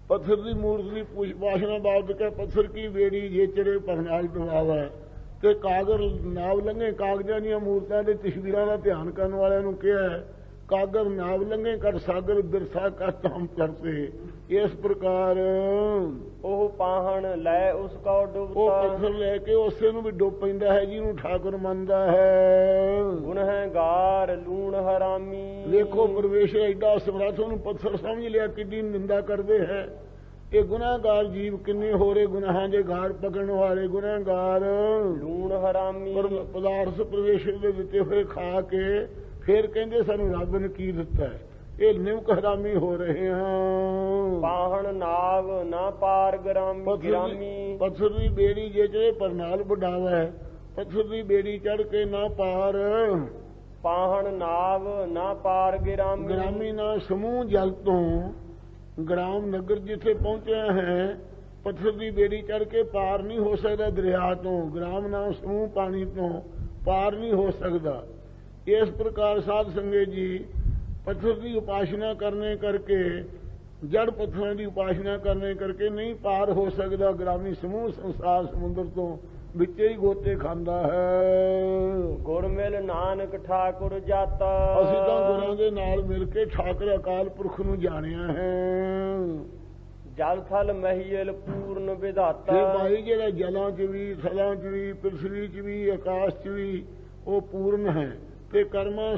ਪੱਥਰ ਦੀ ਮੂਰਤ ਦੀ ਉਪਾਸਨਾ ਬਾਬਤ ਕੇ ਪੱਥਰ ਕੀ ਬੇੜੀ ਜੇ ਚਰੇ ਪਰ ਨਾਲ ਡੁਬਾਵੇ ਤੇ ਕਾਗਰ ਨਾਵ ਲੰਘੇ। ਕਾਗਜ਼ਾਂ ਦੀਆਂ ਮੂਰਤਾਂ ਦੇ ਤਸਵੀਰਾਂ ਦਾ ਧਿਆਨ ਕਰਨ ਵਾਲਿਆਂ ਨੂੰ ਕਿਹਾ ਹੈ, ਕਾਗਰ ਨਾਵ ਲੰਘੇ ਕਰ ਸਾਗਰ ਬਿਰਸਾ ਕਸ਼ਟ ਹਮ ਕਰਤੇ। ਇਸ ਪ੍ਰਕਾਰ ਉਹ ਪਾਹਣ ਲੈ ਉਸ ਕਾ ਡੁਬਤਾ, ਉਹ ਪੱਥਰ ਲੈ ਕੇ ਉਸੇ ਨੂੰ ਵੀ ਡੁੱਬ ਪੈਂਦਾ ਹੈ ਜਿਹਨੂੰ ਠਾਕੁਰ ਮੰਨਦਾ ਹੈ। ਗੁਨਹਗਾਰ ਲੂਣ ਹਰਾਮੀ, ਵੇਖੋ ਪਰਮੇਸ਼ਰ ਐਡਾ ਸਮਰੱਥ, ਉਹਨੂੰ ਪੱਥਰ ਸਮਝ ਲਿਆ, ਕਿੱਡੀ ਨਿੰਦਾ ਕਰਦੇ ਹੈ। ਇਹ ਗੁਨਾਹਗਾਰ ਜੀਵ ਕਿੰਨੇ ਹੋਰੇ ਗੁਨਾਹਾਂ ਦੇ ਘਾਰ ਪਕੜਨ ਵਾਲੇ ਗੁਨਾਹਗਾਰ, ਲੂਣ ਹਰਾਮੀ ਪਦਾਰਥ ਪਰਮੇਸ਼ਰ ਦੇ ਦਿੱਤੇ ਹੋਏ ਖਾ ਕੇ ਫਿਰ ਕਹਿੰਦੇ ਸਾਨੂੰ ਰੱਬ ਨੇ ਕੀ ਦਿੱਤਾ ਹੈ। ਇਹ ਨਿਮਕ ਹਰਾਮੀ ਹੋ ਰਹੇ ਹਾਂ। ਪਾਹਣ ਨਾਗ ਨਾ ਪਾਰ ਗ੍ਰਾਮੀ, ਪੱਥਰ ਦੀ ਬੇੜੀ ਜੇ ਚੜੇ ਪਰ ਨਾਲ ਵਡਾਵਾ, ਪੱਥਰ ਦੀ ਬੇੜੀ ਚੜ ਕੇ ਨਾ ਪਾਰ। ਪਾਹਣ ਨਾਗ ਨਾ ਪਾਰ ਗ੍ਰਾਮੀ ਨਾ ਸਮੂਹ ਜਲ ਤੋਂ, ਗ੍ਰਾਮ ਨਗਰ ਜਿੱਥੇ ਪਹੁੰਚਿਆ ਹੈ, ਪੱਥਰ ਦੀ ਬੇੜੀ ਚੜ ਕੇ ਪਾਰ ਨਹੀਂ ਹੋ ਸਕਦਾ ਦਰਿਆ ਤੋਂ। ਗ੍ਰਾਮ ਨਾ ਸਮੂਹ ਪਾਣੀ ਤੋਂ ਪਾਰ ਨਹੀਂ ਹੋ ਸਕਦਾ। ਇਸ ਪ੍ਰਕਾਰ ਸਾਧ ਸੰਗਤ ਜੀ ਪੱਥਰ ਦੀ ਉਪਾਸਨਾ ਕਰਨੇ ਕਰਕੇ, ਜੜ ਪੱਥਰਾਂ ਦੀ ਉਪਾਸਨਾ ਕਰਨੇ ਕਰਕੇ ਨਹੀਂ ਪਾਰ ਹੋ ਸਕਦਾ। ਗ੍ਰਾਮੀ ਸਮੂਹ ਸੰਸਾਰ ਸਮੁੰਦਰ ਤੋਂ ਵਿੱਚੇ ਹੀ ਗੋਤੇ ਖਾਂਦਾ ਹੈ। ਗੁਰ ਮਿਲ ਨਾਨਕ ਠਾਕੁਰ ਜਾਤਾ, ਅਸੀਂ ਤਾਂ ਗੁਰਾਂ ਦੇ ਨਾਲ ਮਿਲ ਕੇ ਠਾਕੁਰ ਅਕਾਲ ਪੁਰਖ ਨੂੰ ਜਾਣਿਆ ਹੈ। ਜਲ ਥਲ ਮਹੀਲ ਪੂਰਨ ਵਿਧਾਤਾ, ਤੇ ਭਾਈ ਜਿਹੜਾ ਜਲਾਂ 'ਚ ਵੀ, ਥਲਾਂ 'ਚ ਵੀ, ਪ੍ਰਿਥਵੀ 'ਚ ਵੀ, ਆਕਾਸ਼ 'ਚ ਵੀ ਉਹ ਪੂਰਨ ਹੈ ਤੇ ਕਰਮਾਂ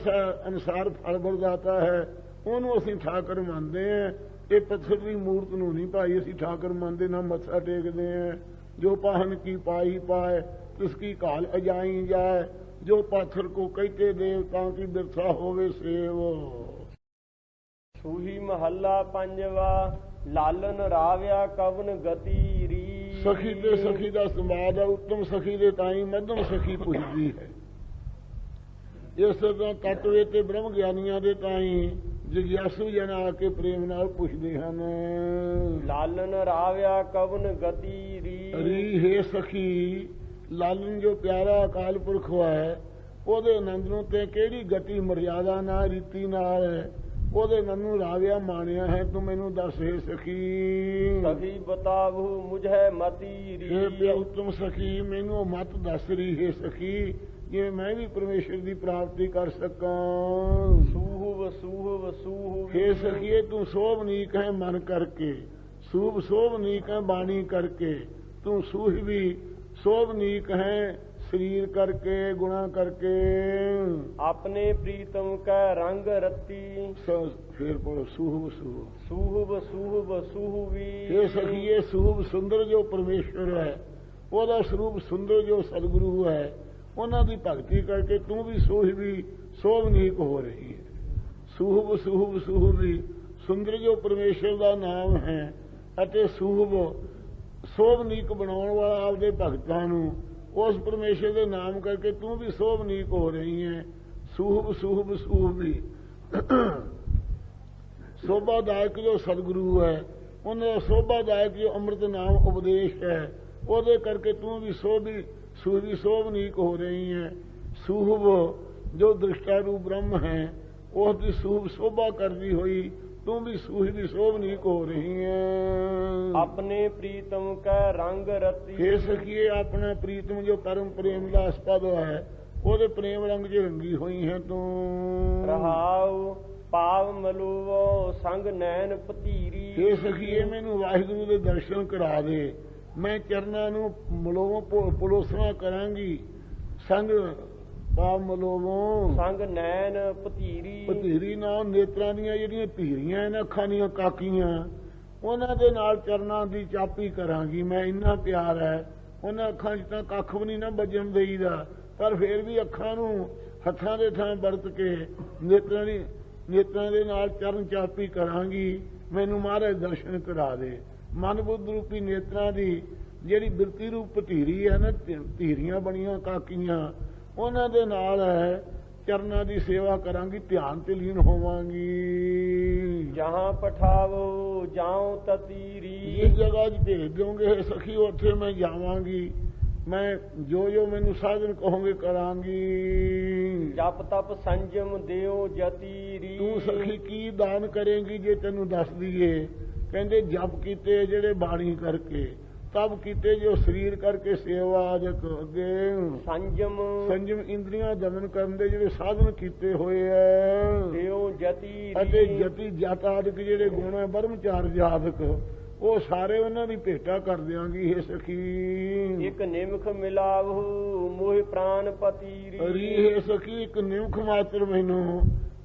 ਅਨੁਸਾਰ ਫਲ ਵਰਦਾਤਾ ਹੈ। ਉਹਨੂੰ ਅਸੀਂ ਠਾਕੁਰ ਮੰਨਦੇ ਹਾਂ। ਇਹ ਪੱਥਰ ਦੀ ਮੂਰਤ ਨੂੰ ਨਹੀਂ ਭਾਈ ਅਸੀਂ ਠਾਕੁਰ ਮੰਨਦੇ, ਨਾ ਮੱਥਾ ਟੇਕਦੇ ਹਾਂ। ਜੋ ਪਾਹਨ ਕੀ ਪਾਈ ਪਾਏ, ਕਿਸकी ਕਾਲ ਅਜਾਈ ਜਾਏ, ਜੋ ਪਾਥਰ ਕੋ ਕਹਿਤੇ ਦੇਵਤਾ ਕੀ ਬਿਰਥਾ ਹੋਵੇ ਸੇਵ। ਸੂਹੀ ਮਹੱਲਾ ਪੰਜਵਾ, ਲਾਲਨ ਰਾਵਿਆ ਕਵਨ ਗਤੀ ਰੀ। ਸਖੀ ਤੇ ਸਖੀ ਦਾ ਸੰਵਾਦ ਹੈ। ਉੱਤਮ ਸਖੀ ਦੇ ਤਾਈ ਮੱਧਮ ਸਖੀ ਪੁੱਛਦੀ ਹੈ। ਇਸ ਤਰ੍ਹਾਂ ਤਤਵੇ ਤੇ ਬ੍ਰਹਮ ਗਿਆਨੀਆਂ ਦੇ ਤਾਈ ਜਿਗਿਆਸੂ ਜਨ ਆ ਕੇ ਪ੍ਰੇਮ ਨਾਲ ਪੁੱਛਦੇ ਹਨ। ਲਾਲਨ ਰਾਵਿਆ ਕਵਨ ਗਤੀ ਰੀ ਹੈ ਸਖੀ, ਲਾਲਨ ਜੋ ਪਿਆਰਾ ਅਕਾਲ ਪੁਰਖ ਹੈ, ਉਹਦੇ ਆਨੰਦ ਨੂੰ ਤੇ ਕਿਹੜੀ ਗਤੀ ਮਰਿਆਦਾ ਨਾਲ ਰੀਤੀ ਨਾਲ ਹੈ, ਉਹਦੇ ਆਨੰਦ ਨੂੰ ਰਾਵਿਆ ਮਾਣਿਆ ਹੈ। ਤੂੰ ਮੈਨੂੰ ਦੱਸ ਹੈ ਸਖੀ। ਸਖੀ ਬਤਾਵੂ ਮੁਝੇ ਮਤੀ ਰੀ। ਉੱਤਮ ਸਖੀ ਮੈਨੂੰ ਮਤ ਦੱਸ ਰਹੀ ਹੈ ਸਖੀ, ਜਿਵੇਂ ਮੈਂ ਵੀ ਪਰਮੇਸ਼ਰ ਦੀ ਪ੍ਰਾਪਤੀ ਕਰ ਸਕਾਂ। ਸੂਹ ਸੂਹ ਸੂਹ ਹੇ ਸਖੀਏ ਤੂੰ ਸੋਭਨੀਕ ਹੈ ਮਨ ਕਰਕੇ, ਸੂਭ ਸੋਭਨੀਕ ਹੈ ਬਾਣੀ ਕਰਕੇ, ਤੂੰ ਸੂਹ ਵੀ ਸੋਭਨੀਕ ਹੈ ਸਰੀਰ ਕਰਕੇ ਗੁਣਾ ਕਰਕੇ ਆਪਣੇ ਪ੍ਰੀਤਮ ਕੈ ਰੰਗ ਰਤੀ ਫੇਰ ਪੜੋ ਸੂਹਬ ਸੂਹਬ ਸੂਹਬ ਸੂਹਬ ਸੂਹਬੀ ਇਹ ਸਖੀਏ ਸੂਹਬ ਸੁੰਦਰ ਜੋ ਪਰਮੇਸ਼ਵਰ ਹੈ ਉਹਦਾ ਸਰੂਪ ਸੁੰਦਰ ਜੋ ਸਤਿਗੁਰੂ ਹੈ ਉਹਨਾਂ ਦੀ ਭਗਤੀ ਕਰਕੇ ਤੂੰ ਵੀ ਸੋਹਬੀ ਸੋਭਨੀਕ ਹੋ ਰਹੀ ਹੈ। ਸੂਹਬ ਸੂਹਬ ਸੂਹਬੀ ਸੁੰਦਰ ਜੋ ਪਰਮੇਸ਼ਵਰ ਦਾ ਨਾਮ ਹੈ ਅਤੇ ਸੂਹਬ ਸੋਭਨੀਕ ਬਣਾਉਣ ਵਾਲਾ ਆਪਦੇ ਭਗਤਾਂ ਨੂੰ ਉਸ ਪਰਮੇਸ਼ਰ ਦੇ ਨਾਮ ਕਰਕੇ ਤੂੰ ਵੀ ਸੋਭਨੀਕ ਹੋ ਰਹੀ ਹੈ। ਸੂਹਬ ਸੂਹਬ ਸੂਹਬੀ ਸੋਭਾਦਾਇਕ ਜੋ ਸਤਿਗੁਰੂ ਹੈ ਉਹਨਾਂ ਦਾ ਸੋਭਾਦਾਇਕ ਜੋ ਅੰਮ੍ਰਿਤ ਨਾਮ ਉਪਦੇਸ਼ ਹੈ ਉਹਦੇ ਕਰਕੇ ਤੂੰ ਵੀ ਸੂਹਬੀ ਸੋਭਨੀਕ ਹੋ ਰਹੀ ਹੈ। ਸੂਹਬ ਜੋ ਦ੍ਰਿਸ਼ਟਾ ਰੂਪ ਬ੍ਰਹਮ ਹੈ ਉਸ ਦੀ ਸੂਹਬ ਸੋਭਾ ਕਰਦੀ ਹੋਈ ਤੂੰ ਵੀ ਸੂਹਬੀ ਸੋਭਨੀਕ ਹੋ ਰਹੀ ਹੈ। ਆਪਣੇ ਪ੍ਰੀਤਮ ਕੈ ਰੰਗ ਰਤੀ ਇਹ ਸਖੀਏ ਆਪਣਾ ਪ੍ਰੀਤਮ ਜੋ ਪਰਮ ਪ੍ਰੇਮ ਦਾ ਅਸਪਦ ਹੈ ਉਹਦੇ ਪ੍ਰੇਮ ਰੰਗ 'ਚ ਰੰਗੀ ਹੋਈ ਹੈ ਤੂੰ। ਰਹਾਉ ਪਾਵ ਮਲੂਵੋ ਸੰਗ ਨੈਣ ਭਤੀਰੀ ਇਹ ਸਖੀਏ ਮੈਨੂੰ ਵਾਹਿਗੁਰੂ ਦੇ ਦਰਸ਼ਨ ਕਰਾ ਦੇ ਮੈਂ ਚਰਨਾਂ ਨੂੰ ਮਲੋਵੋਂ ਪਲੋਸਣਾ ਕਰਾਂਗੀ। ਸੰਗ ਪਾਵ ਮਲੋਵੋਂ ਸੰਗ ਨੈਣ ਭਤੀਰੀ ਭਤੀਰੀ ਨਾਲ ਨੇਤਰਾਂ ਦੀਆਂ ਜਿਹੜੀਆਂ ਭੀਰੀਆਂ ਇਹਨਾਂ ਅੱਖਾਂ ਦੀਆਂ ਕਾਕੀਆਂ ਉਹਨਾਂ ਦੇ ਨਾਲ ਚਰਨਾਂ ਦੀ ਚਾਪੀ ਕਰਾਂਗੀ। ਮੈਂ ਇੰਨਾ ਪਿਆਰ ਹੈ ਉਹਨਾਂ ਅੱਖਾਂ 'ਚ ਤਾਂ ਕੱਖ ਵੀ ਨਹੀਂ ਨਾ ਵੱਜਣ ਦੇਈਦਾ ਪਰ ਫਿਰ ਵੀ ਅੱਖਾਂ ਨੂੰ ਹੱਥਾਂ ਦੇ ਥਾਂ ਵਰਤ ਕੇ ਨੇਤਰਾਂ ਦੇ ਨਾਲ ਚਰਨ ਚਾਪੀ ਕਰਾਂਗੀ। ਮੈਨੂੰ ਮਹਾਰਾਜ ਦਰਸ਼ਨ ਕਰਾ ਦੇ। ਮਨ ਬੁੱਧ ਰੂਪੀ ਨੇਤਰਾਂ ਦੀ ਜਿਹੜੀ ਬਿਰਤੀ ਰੂਪ ਭਤੀਰੀ ਹੈ ਨਾ ਧੀਰੀਆਂ ਬਣੀਆਂ ਕਾਕੀਆਂ ਉਹਨਾਂ ਦੇ ਨਾਲ ਹੈ ਚਰਨਾਂ ਦੀ ਸੇਵਾ ਕਰਾਂਗੀ ਧਿਆਨ ਤੇ ਲੀਨ ਹੋਵਾਂਗੀ। ਜਹਾਂ ਪਠਾਵੋ ਜਾਉ ਤਤੀਰੀ ਜਿਸ ਜਗ੍ਹਾ 'ਚ ਭੇਜ ਦਿਓਗੇ ਸਖੀ ਉੱਥੇ ਮੈਂ ਜਾਵਾਂਗੀ। ਮੈਂ ਜੋ ਮੈਨੂੰ ਸਾਧਨ ਕਹੋਗੇ ਕਰਾਂਗੀ। ਜਪ ਤਪ ਸੰਜਮ ਦਿਓ ਜਤੀਰੀ ਤੂੰ ਸਖੀ ਕੀ ਦਾਨ ਕਰੇਂਗੀ ਜੇ ਤੈਨੂੰ ਦੱਸ ਦਈਏ। ਕਹਿੰਦੇ ਜਪ ਕੀਤੇ ਜਿਹੜੇ ਬਾਣੀ ਕਰਕੇ ਤਬ ਕੀਤੇ ਜੋ ਸਰੀਰ ਕਰਕੇ ਸੇਵਾ ਅੱਗੇ ਸੰਜਮ ਇੰਦਰੀਆਂ ਦਮਨ ਕਰਨ ਦੇ ਜਿਹੜੇ ਸਾਧਨ ਕੀਤੇ ਹੋਏ ਐ ਦਿਓ ਜਤੀ ਅਤੇ ਜਤੀ ਜਤ ਆਦਿਕ ਜਿਹੜੇ ਗੁਣ ਹੈ ਬ੍ਰਹਮਚਾਰਜ ਆਦਿਕ ਉਹ ਸਾਰੇ ਉਹਨਾਂ ਦੀ ਭੇਟਾ ਕਰ ਦਿਆਂਗੀ। ਇਹ ਸਖੀ ਇੱਕ ਨਿਮਖ ਮਿਲਾਵਹੁ ਮੋਹਿ ਪ੍ਰਾਨ ਪਤੀ ਰੀ ਹੈ ਸਖੀ ਇੱਕ ਨਿਮਖ ਮਾਤਰ ਮੈਨੂੰ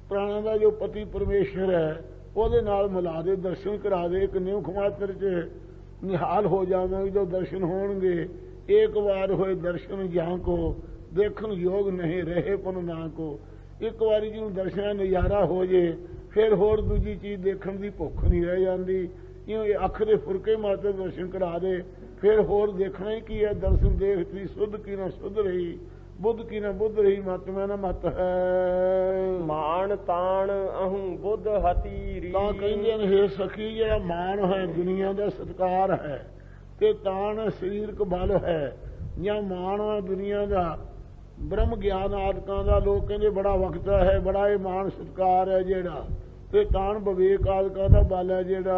ਪ੍ਰਾਣਾਂ ਦਾ ਜੋ ਪਤੀ ਪਰਮੇਸ਼ਰ ਹੈ ਉਹਦੇ ਨਾਲ ਮਿਲਾ ਦੇ ਦਰਸ਼ਨ ਕਰਾ ਦੇ। ਇੱਕ ਨਿਮਖ ਮਾਤਰ 'ਚ ਨਿਹਾਲ ਹੋ ਜਾਵਾਂਗੇ ਜੋ ਦਰਸ਼ਨ ਹੋਣਗੇ। ਇੱਕ ਵਾਰ ਹੋਏ ਦਰਸ਼ਨ ਜਾਂ ਕੋ ਦੇਖਣ ਯੋਗ ਨਹੀਂ ਰਹੇ ਪੁਨ ਨਾ ਕੋ। ਇੱਕ ਵਾਰੀ ਜਿਹਨੂੰ ਦਰਸ਼ਨਾਂ ਨਜ਼ਾਰਾ ਹੋ ਜੇ ਫਿਰ ਹੋਰ ਦੂਜੀ ਚੀਜ਼ ਦੇਖਣ ਦੀ ਭੁੱਖ ਨਹੀਂ ਰਹਿ ਜਾਂਦੀ। ਇਉਂ ਅੱਖ ਦੇ ਫੁਰਕੇ ਮਾਤਰ ਦਰਸ਼ਨ ਕਰਾ ਦੇ ਫਿਰ ਹੋਰ ਦੇਖਣਾ ਹੀ ਕੀ ਹੈ। ਦਰਸ਼ਨ ਦੇਖਦੀ ਸੁੱਧ ਕੀ ਨਾ ਸੁੱਧ ਰਹੀ ਬੁੱਧ ਕੀ ਨਾ ਬੁੱਧ ਰਹੀ ਮਤ ਮੈਂ ਨਾ ਮਤ ਹੈ। ਮਾਣ ਤਾਣ ਅਹੰ ਬੁੱਧ ਹਤੀਰੀ ਤਾਂ ਕਹਿੰਦੇ ਨੇ ਹੇ ਸਖੀ ਜਿਹੜਾ ਮਾਣ ਹੈ ਦੁਨੀਆ ਦਾ ਸਤਿਕਾਰ ਹੈ ਤੇ ਤਾਣ ਸਰੀਰਕ ਬਲ ਹੈ ਜਾਂ ਮਾਣ ਹੈ ਦੁਨੀਆ ਦਾ ਬ੍ਰਹਮ ਗਿਆਨ ਆਦਿਕਾਂ ਦਾ। ਲੋਕ ਕਹਿੰਦੇ ਬੜਾ ਵਕਤਾ ਹੈ ਬੜਾ ਇਹ ਮਾਣ ਸਤਿਕਾਰ ਹੈ ਜਿਹੜਾ ਤੇ ਤਾਣ ਵਿਵੇਕ ਆਦਿਕਾਂ ਦਾ ਬਲ ਹੈ ਜਿਹੜਾ।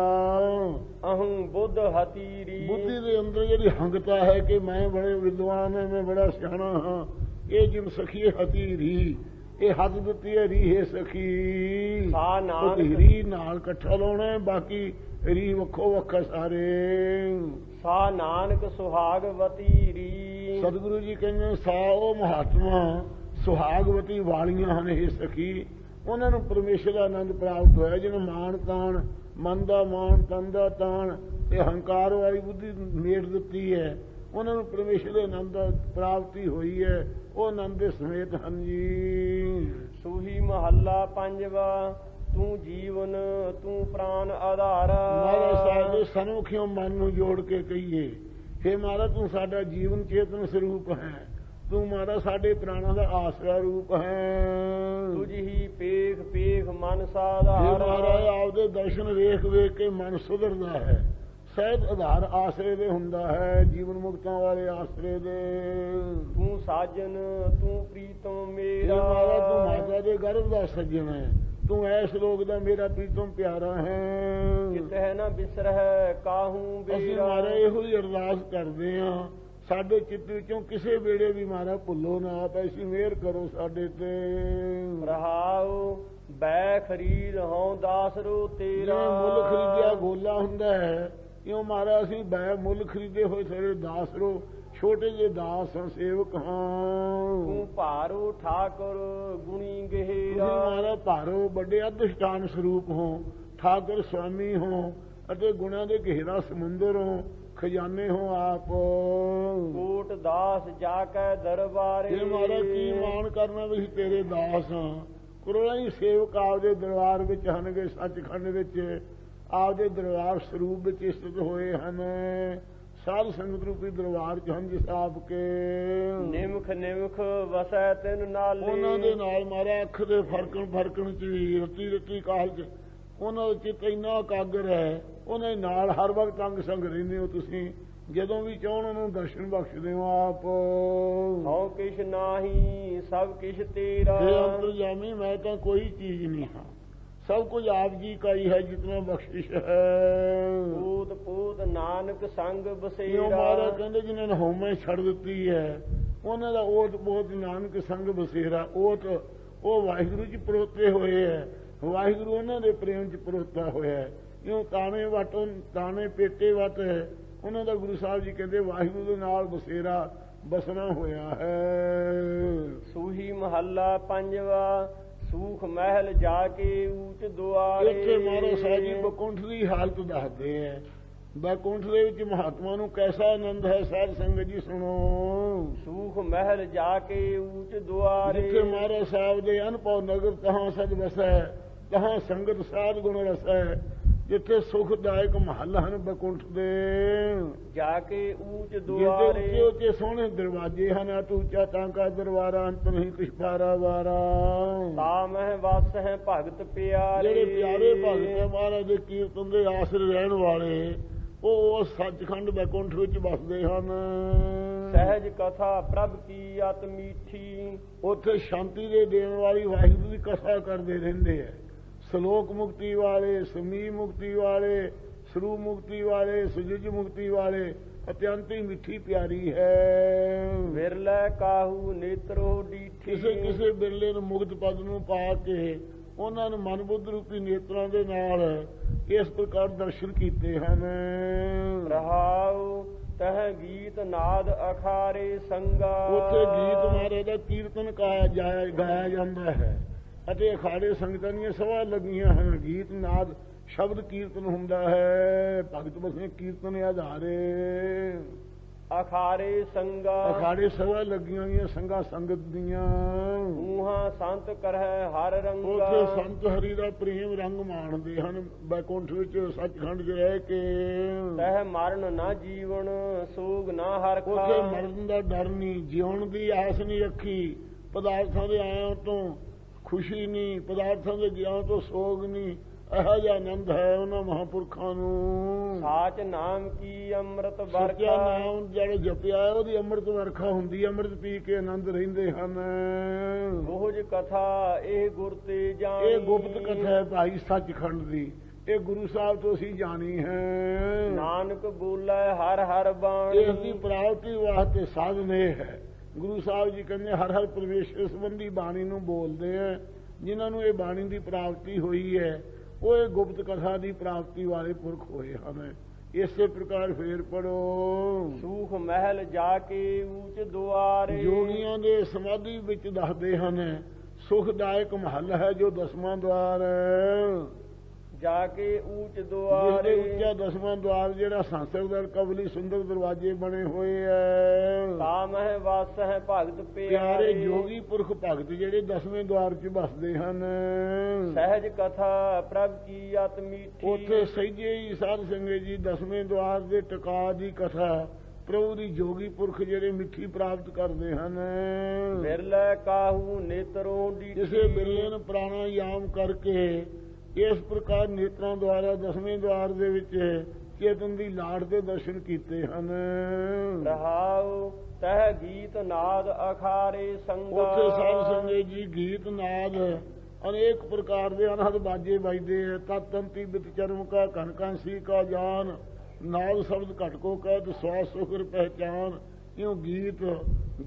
ਅਹੰ ਬੁੱਧ ਹਤੀਰੀ ਬੁੱਧੀ ਦੇ ਅੰਦਰ ਜਿਹੜੀ ਹੰਗਤਾ ਹੈ ਕਿ ਮੈਂ ਬੜੇ ਵਿਦਵਾਨ ਹਾਂ ਮੈਂ ਬੜਾ ਸਿਆਣਾ ਹਾਂ ਇਹ ਜਿਨ ਸਖੀ ਹਤੀਰੀ ਇਹ ਹੱਥ ਦਿੱਤੀ ਹੈ ਰੀ ਹੈ ਸਖੀ ਸਾ ਨਾਨਕ ਰੀ ਨਾਲ ਇਕੱਠਾ ਲਾਉਣਾ ਬਾਕੀ ਰੀ ਵੱਖੋ ਵੱਖਾ ਸਾਰੇ। ਸਾ ਨਾਨਕ ਸੁਹਾਗਵਤੀ ਰੀ ਸਤਿਗੁਰੂ ਜੀ ਕਹਿੰਦੇ ਸਾ ਉਹ ਮਹਾਤਮਾ ਸੁਹਾਗਵਤੀ ਵਾਲੀਆਂ ਹਨ ਇਹ ਸਖੀ ਉਹਨਾਂ ਨੂੰ ਪਰਮੇਸ਼ਰ ਦਾ ਆਨੰਦ ਪ੍ਰਾਪਤ ਹੋਇਆ ਜਿਹਨੂੰ ਮਾਣ ਤਾਣ ਮਨ ਦਾ ਮਾਣ ਤਨ ਦਾ ਤਾਣ ਤੇ ਹੰਕਾਰ ਵਾਲੀ ਬੁੱਧੀ ਮੇਟ ਦਿੱਤੀ ਹੈ ਉਹਨਾਂ ਨੂੰ ਪਰਮੇਸ਼ਰ ਦੇ ਆਨੰਦ ਦਾ ਪ੍ਰਾਪਤੀ ਹੋਈ ਹੈ ਉਹ ਆਨੰਦ ਦੇ ਸਮੇਤ ਹਨ ਜੀ। ਸੂਹੀ ਮਹੱਲਾ ਪੰਜਵਾ ਤੂੰ ਜੀਵਨ ਤੂੰ ਪ੍ਰਾਨ ਆਧਾਰ। ਮਹਾਰਾਜ ਸਾਡੇ ਸਨਮੁਖਿਓ ਮਨ ਨੂੰ ਜੋੜ ਕੇ ਕਹੀਏ ਹੇ ਮਹਾਰਾਜ ਤੂੰ ਸਾਡਾ ਜੀਵਨ ਚੇਤਨ ਸਰੂਪ ਹੈ ਤੂੰ ਮਹਾਰਾਜ ਸਾਡੇ ਪ੍ਰਾਣਾਂ ਦਾ ਆਸਰਾ ਰੂਪ ਹੈ। ਤੁਝ ਹੀ ਪੇਖ ਪੇਖ ਮਨ ਸਾਧਾਰ। ਮਹਾਰਾਜ ਆਪਦੇ ਦਰਸ਼ਨ ਵੇਖ ਵੇਖ ਕੇ ਮਨ ਸੁਧਰਦਾ ਹੈ ਸਹਿਜ ਆਧਾਰ ਆਸਰੇ ਦੇ ਹੁੰਦਾ ਹੈ ਜੀਵਨ ਮੁਕਤਾਂ ਵਾਲੇ ਆਸਰੇ ਦੇ। ਤੂੰ ਸਾਜਨ ਤੂੰ ਪ੍ਰੀਤਮ ਮੇਰਾ ਮਹਾਰਾਜ ਤੂੰ ਮਾਤਾ ਦੇ ਗਰਭ ਦਾ ਸੱਜਣ ਹੈ ਤੂੰ ਐਸ ਲੋਕ ਦਾ ਮੇਰਾ ਪ੍ਰੀਤਮ ਪਿਆਰਾ ਹੈ। ਕਿਤਹਿ ਨਾ ਬਿਸਰਹਿ ਕਾਹੂ ਬੇਰਾ। ਅਸੀਂ ਮਹਾਰਾਜ ਇਹੋ ਹੀ ਅਰਦਾਸ ਕਰਦੇ ਹਾਂ ਸਾਡੇ ਚਿੱਤ ਵਿੱਚੋਂ ਕਿਸੇ ਵੇਲੇ ਵੀ ਮਹਾਰਾਜ ਭੁੱਲੋ ਨਾ ਆਪ ਐਸੀ ਮਿਹਰ ਕਰੋ ਸਾਡੇ ਤੇ। ਰਹਾਉ ਬੈ ਖਰੀਦ ਹਉ ਦਾਸਰੋ ਤੇਰਾ। ਮੁੱਲ ਖਰੀਦਿਆ ਗੋਲਾ ਹੁੰਦਾ ਹੈ ਇਉਂ ਮਹਾਰਾਜ ਅਸੀਂ ਬੈ ਮੁੱਲ ਖਰੀਦੇ ਹੋਏ ਸਾਡੇ ਦਾਸਰੋ ਛੋਟੇ ਜਿਹੇ ਦਾਸ ਹਾਂ, ਸੇਵਕ ਹਾਂ। ਤੂੰ ਭਾਰੂ ਠਾਕੁਰ ਗੁਣੀ ਗਹਿਰਾ। ਤੁਸੀਂ ਮਹਾਰਾਜ ਭਾਰੋ ਵੱਡੇ ਅਧਿਸ਼ਠਾਨ ਸਰੂਪ ਹੋ, ਠਾਕੁਰ ਸੁਆਮੀ ਹੋ ਅਤੇ ਗੁਣਾਂ ਦੇ ਗਹਿਰਾ ਸਮੁੰਦਰ ਹੋ, ਖਜ਼ਾਨੇ ਹੋ ਆਪ। ਕੋਟ ਦਾਸ ਜਾ ਕੇ ਦਰਬਾਰੇ। ਇਹ ਮਹਾਰਾਜ ਕੀ ਮਾਣ ਕਰਨਾ ਵੀ ਤੇਰੇ ਦਾਸ ਹਾਂ। ਕਰੋੜਾਂ ਹੀ ਸੇਵਕ ਆਪਦੇ ਦਰਬਾਰ ਵਿੱਚ ਹਨਗੇ, ਸੱਚਖੰਡ ਵਿੱਚ ਆਪਦੇ ਦਰਬਾਰ ਸਰੂਪ ਵਿੱਚ ਸਥਿਤ ਹੋਏ ਹਨ। ਸਾਧ ਸੰਗਤ ਰੂਪੀ ਦਰਬਾਰ ਚ ਹਨ ਜਿਸ ਆਪ ਕੇ। ਨਿਮਖ ਨਿਮਖ ਵਸੈ ਤਿਨ ਨਾਲੇ। ਉਹਨਾਂ ਦੇ ਨਾਲ ਮਾਰਾ ਅੱਖ ਦੇ ਫਰਕਣ ਚ ਵੀ ਰੱਤੀ ਰੱਤੀ ਕਾਲ ਚ ਉਹਨਾਂ ਦਾ ਚਿੱਤ ਇੰਨਾ ਇਕਾਗਰ ਹੈ। ਉਹਨਾਂ ਦੇ ਨਾਲ ਹਰ ਵਕਤ ਅੰਗ ਸੰਗ ਰਹਿੰਦੇ ਹੋ ਤੁਸੀਂ। ਜਦੋਂ ਵੀ ਚਾਹਣ ਉਹਨੂੰ ਦਰਸ਼ਨ ਬਖਸ਼ਦੇ ਹੋ ਆਪ। ਹਉ ਕਿਛ ਨਾਹੀ ਸਭ ਕਿਛ ਤੇਰਾ। हे ਅੰਤਰਜਾਮੀ ਮੈਂ ਤਾਂ ਕੋਈ ਚੀਜ਼ ਨਹੀਂ ਹਾਂ, सब कुछ आप जी का ही है जितना बख्शिश है। पूत पूत नानक संग बसेरा। महाराज कहते जिन्होंने होमे छड़ दी है उन्होंने दा ओट बहुत नानक संग बसेरा। ओट वो वाहिगुरु च परोते हुए है, वाहिगुरु उन्होंने प्रेम च परोता होया है। इं ताने वट ताने पेटे वट है उन्होंने दा गुरु साहब जी कहते वाहिगुरु दे नाल बसेरा बसना होया है। सूही महला पंजवा सूख महल जाके ऊंच दुआरे। ਇੱਥੇ ਮਹਾਰਾਜ ਸਾਹਿਬ ਜੀ ਬੈਕੁੰਠ ਦੀ ਹਾਲਤ ਦੱਸਦੇ ਹੈ। ਬੈਕੁੰਠ ਦੇ ਵਿੱਚ ਮਹਾਤਮਾ ਨੂੰ ਕੈਸਾ ਆਨੰਦ ਹੈ, ਸਾਧ ਸੰਗਤ ਜੀ ਸੁਣੋ। सूख महल जाके ऊंच दुआरे। ਜਿੱਥੇ ਮਹਾਰਾਜ ਸਾਹਿਬ ਦੇ ਅਨਭਉ ਨਗਰ ਤਹਾਂ ਸਦ ਵਸੈ, ਤਹਾਂ ਸੰਗਤ ਸਾਧ ਗੁਣ ਰਸੈ। ਜਿੱਥੇ ਸੁਖਦਾਇਕ ਮਹੱਲ ਹਨ ਬੈਕੁੰਠ ਦੇ, ਜਾਕੇ ਊਚ ਦੁਆਰੇ। ਉੱਚੇ ਉੱਚੇ ਸੋਹਣੇ ਦਰਵਾਜ਼ੇ ਹਨ। ਅਤ ਉੱਚਾ ਤਾਂਕਾ ਦਰਬਾਰਾ ਅੰਤ ਨਹੀਂ ਕਿਛ ਪਾਰਾ ਵਾਰਾ। ਤਾ ਮਹਿ ਵਸ ਹੈ ਭਗਤ ਪਿਆਰੇ। ਜਿਹੜੇ ਪਿਆਰੇ ਭਗਤ ਹੈ ਮਹਾਰਾਜ ਦੇ ਕੀਰਤਨ ਦੇ ਆਸਰੇ ਰਹਿਣ ਵਾਲੇ, ਉਹ ਸੱਚਖੰਡ ਬੈਕੁੰਠ ਵਿੱਚ ਵਸਦੇ ਹਨ। ਸਹਿਜ ਕਥਾ ਪ੍ਰਭ ਕੀ ਅਤ ਮੀਠੀ। ਉੱਥੇ ਸ਼ਾਂਤੀ ਦੇ ਦੇਣ ਵਾਲੀ ਵਾਹਿਗੁਰੂ ਦੀ ਕਥਾ ਕਰਦੇ ਰਹਿੰਦੇ ਹੈ। ਸਲੋਕ ਮੁਕਤੀ ਵਾਲੇ, ਸਮੀ ਮੁਕਤੀ ਵਾਲੇ, ਸਰੂਪ ਮੁਕਤੀ ਵਾਲੇ, ਸੁਜਜ ਮੁਕਤੀ ਵਾਲੇ, ਅਤਿਅੰਤ ਹੀ ਮਿੱਠੀ ਪਿਆਰੀ ਹੈ। ਵਿਰਲੇ ਕਾਹੂ ਨੇਤਰੋ ਡੀਠੀ। ਕਿਸੇ ਕਿਸੇ ਬਿਰਲੇ ਨੂੰ ਮੁਕਤ ਪਦ ਨੂੰ ਪਾ ਕੇ ਉਹਨਾਂ ਨੂੰ ਮਨ ਬੁੱਧ ਰੂਪੀ ਨੇਤਰਾਂ ਦੇ ਨਾਲ ਇਸ ਪ੍ਰਕਾਰ ਦਰਸ਼ਨ ਕੀਤੇ ਹਨ। ਰਹਾਉ ਤਹ ਗੀਤ ਨਾਦ ਅਖਾਰੇ ਸੰਗਾ। ਉੱਥੇ ਗੀਤ ਮਹਾਰਾਜ ਦਾ ਕੀਰਤਨ ਗਾਇਆ ਜਾਂਦਾ ਹੈ ਅਤੇ ਅਖਾੜੇ ਸੰਗਤਾਂ ਦੀਆਂ ਸਭਾ ਲੱਗੀਆਂ ਹਨ। ਗੀਤ ਨਾਦ ਸ਼ਬਦ ਕੀਰਤਨ ਹੁੰਦਾ ਹੈ। ਭਗਤ ਬਸੇ ਕੀਰਤਨ ਆਧਾਰੇ ਅਖਾੜੇ ਸੰਗਾ। ਅਖਾੜੇ ਸਭਾ ਲੱਗੀਆਂ ਹੋਈਆਂ ਸੰਗਾ ਸੰਗਤ ਦੀਆਂ। ਊਹਾਂ ਸੰਤ ਕਰਹਿ ਹਰ ਰੰਗਾ। ਉੱਥੇ ਸੰਤ ਹਰੀ ਦਾ ਪ੍ਰੇਮ ਰੰਗ ਮਾਣਦੇ ਹਨ ਬੈਕੁੰਠ ਵਿੱਚ ਸੱਚਖੰਡ 'ਚ ਰਹਿ ਕੇ। ਤਹਿ ਮਰਨ ਨਾ ਜੀਵਨ ਸੋਗ ਨਾ ਹਰਖਾ। ਉੱਥੇ ਮਰਨ ਦਾ ਡਰ ਨਹੀਂ, ਜਿਉਣ ਦੀ ਆਸ ਨਹੀਂ ਰੱਖੀ। ਪਦਾਰਥਾਂ ਦੇ ਆਇਆਂ ਤੋਂ ਖੁਸ਼ੀ ਨਹੀਂ, ਪਦਾਰਥਾਂ ਦੇ ਗਿਆਂ ਤੋਂ ਸੋਗ ਨਹੀਂ। ਇਹੋ ਜਿਹਾ ਆਨੰਦ ਹੈ ਉਹਨਾਂ ਮਹਾਂਪੁਰਖਾਂ ਨੂੰ। ਸਾਚ ਨਾਮ ਕੀ ਅੰਮ੍ਰਿਤ ਵਰਖਾ। ਸੱਚਾ ਨਾਮ ਜਿਹੜਾ ਜਪਿਆ ਉਹਦੀ ਅੰਮ੍ਰਿਤ ਵਰਖਾ ਹੁੰਦੀ, ਅੰਮ੍ਰਿਤ ਪੀ ਕੇ ਆਨੰਦ ਰਹਿੰਦੇ ਹਨ। ਗੋਜ ਕਥਾ ਇਹ ਗੁਰ ਤੇ ਜਾਣੀ। ਇਹ ਗੁਪਤ ਕਥਾ ਹੈ ਭਾਈ ਸੱਚਖੰਡ ਦੀ, ਇਹ ਗੁਰੂ ਸਾਹਿਬ ਤੋਂ ਅਸੀਂ ਜਾਣੀ ਹੈ। ਨਾਨਕ ਬੋਲੇ ਹਰ ਹਰ ਬਾਣੀ। ਇਸ ਦੀ ਪ੍ਰਾਪਤੀ ਵਾਸਤੇ ਸਾਧਨ ਇਹ ਹੈ। ਗੁਰੂ ਸਾਹਿਬ ਜੀ ਕਹਿੰਦੇ ਹਰ ਹਰ ਪ੍ਰਵੇਸ਼ਰ ਸੰਬੰਧੀ ਬਾਣੀ ਨੂੰ ਬੋਲਦੇ ਆ। ਜਿਨ੍ਹਾਂ ਨੂੰ ਇਹ ਬਾਣੀ ਦੀ ਪ੍ਰਾਪਤੀ ਹੋਈ ਹੈ ਉਹ ਇਹ ਗੁਪਤ ਕਥਾ ਦੀ ਪ੍ਰਾਪਤੀ ਵਾਲੇ ਪੁਰਖ ਹੋਏ ਹਨ। ਇਸੇ ਪ੍ਰਕਾਰ ਫੇਰ ਪੜੋ। ਸੂਖ ਮਹਿਲ ਜਾ ਕੇ ਊਚ ਦੁਆਰੇ। ਜੋਗੀਆਂ ਦੇ ਸਮਾਧੀ ਵਿੱਚ ਦੱਸਦੇ ਹਨ ਸੁਖਦਾਇਕ ਮਹੱਲ ਹੈ ਜੋ 10ਵਾਂ ਦੁਆਰ ਹੈ। ਜਾ ਕੇ ਊਚ ਦੁਆਰੇ। ਉੱਚਾ 10ਵਾਂ ਦੁਆਰ ਜਿਹੜਾ ਸੰਸਰਦਰ ਕਬਲੀ ਸੁੰਦਰ ਦਰਵਾਜ਼ੇ ਬਣੇ ਹੋਏ ਹੈ। ਤਾ ਮਹਿ ਵਸ ਹੈ ਭਗਤ ਪਿਆਰੇ ਜੋਗੀ ਪੁਰਖ ਭਗਤ ਜਿਹੜੇ 10ਵੇਂ ਦੁਆਰ 'ਚ ਬਸਦੇ ਹਨ। ਸਹਿਜ ਕਥਾ ਪ੍ਰਭ ਕੀ ਅਤ ਮੀਠੀ। ਉੱਥੇ ਸਹਿਜੇ ਹੀ ਸਾਧ ਸੰਗਤ ਜੀ 10ਵੇਂ ਦੁਆਰ ਦੇ ਟਿਕਾ ਦੀ ਕਥਾ ਪ੍ਰਭੂ ਦੀ ਜੋਗੀ ਪੁਰਖ ਜਿਹੜੇ ਮਿੱਠੀ ਪ੍ਰਾਪਤ ਕਰਦੇ ਹਨ। ਬਿਰਲੇ ਕਾਹੂ ਨੇਤਰੋਂ ਡੀਠੀ। ਕਿਸੇ ਬਿਰਲੇ ਨੂੰ ਪ੍ਰਾਣਾਯਾਮ ਕਰਕੇ ਇਸ ਪ੍ਰਕਾਰ ਨੇਤਰਾਂ ਦੁਆਰਾ 10ਵੇਂ ਦੁਆਰ ਦੇ ਵਿੱਚ ਚੇਤਨ ਦੀ ਲਾੜ ਦੇ ਦਰਸ਼ਨ ਕੀਤੇ ਹਨ। ਰਹਾਉ ਤਹ ਗੀਤ ਨਾਦ ਅਖਾਰੇ ਸੰਗਾ। ਉੱਥੇ ਸਾਧ ਸੰਗਤ ਜੀ ਗੀਤ ਨਾਦ ਅਨੇਕ ਪ੍ਰਕਾਰ ਦੇ ਅਨਹਦ ਬਾਜੇ ਵੱਜਦੇ ਹੈ। ਤਤੰਤੀ ਬਿਤ ਚਰਮ ਕਾ ਘਨ ਕਾਂਸੀ ਕਾ ਜਾਨ, ਨਾਦ ਸ਼ਬਦ ਘਟ ਕੋ ਕਹਿ ਸਵਾਸ ਸੁਖਰ ਪਹਿਚਾਨ। ਇਉਂ ਗੀਤ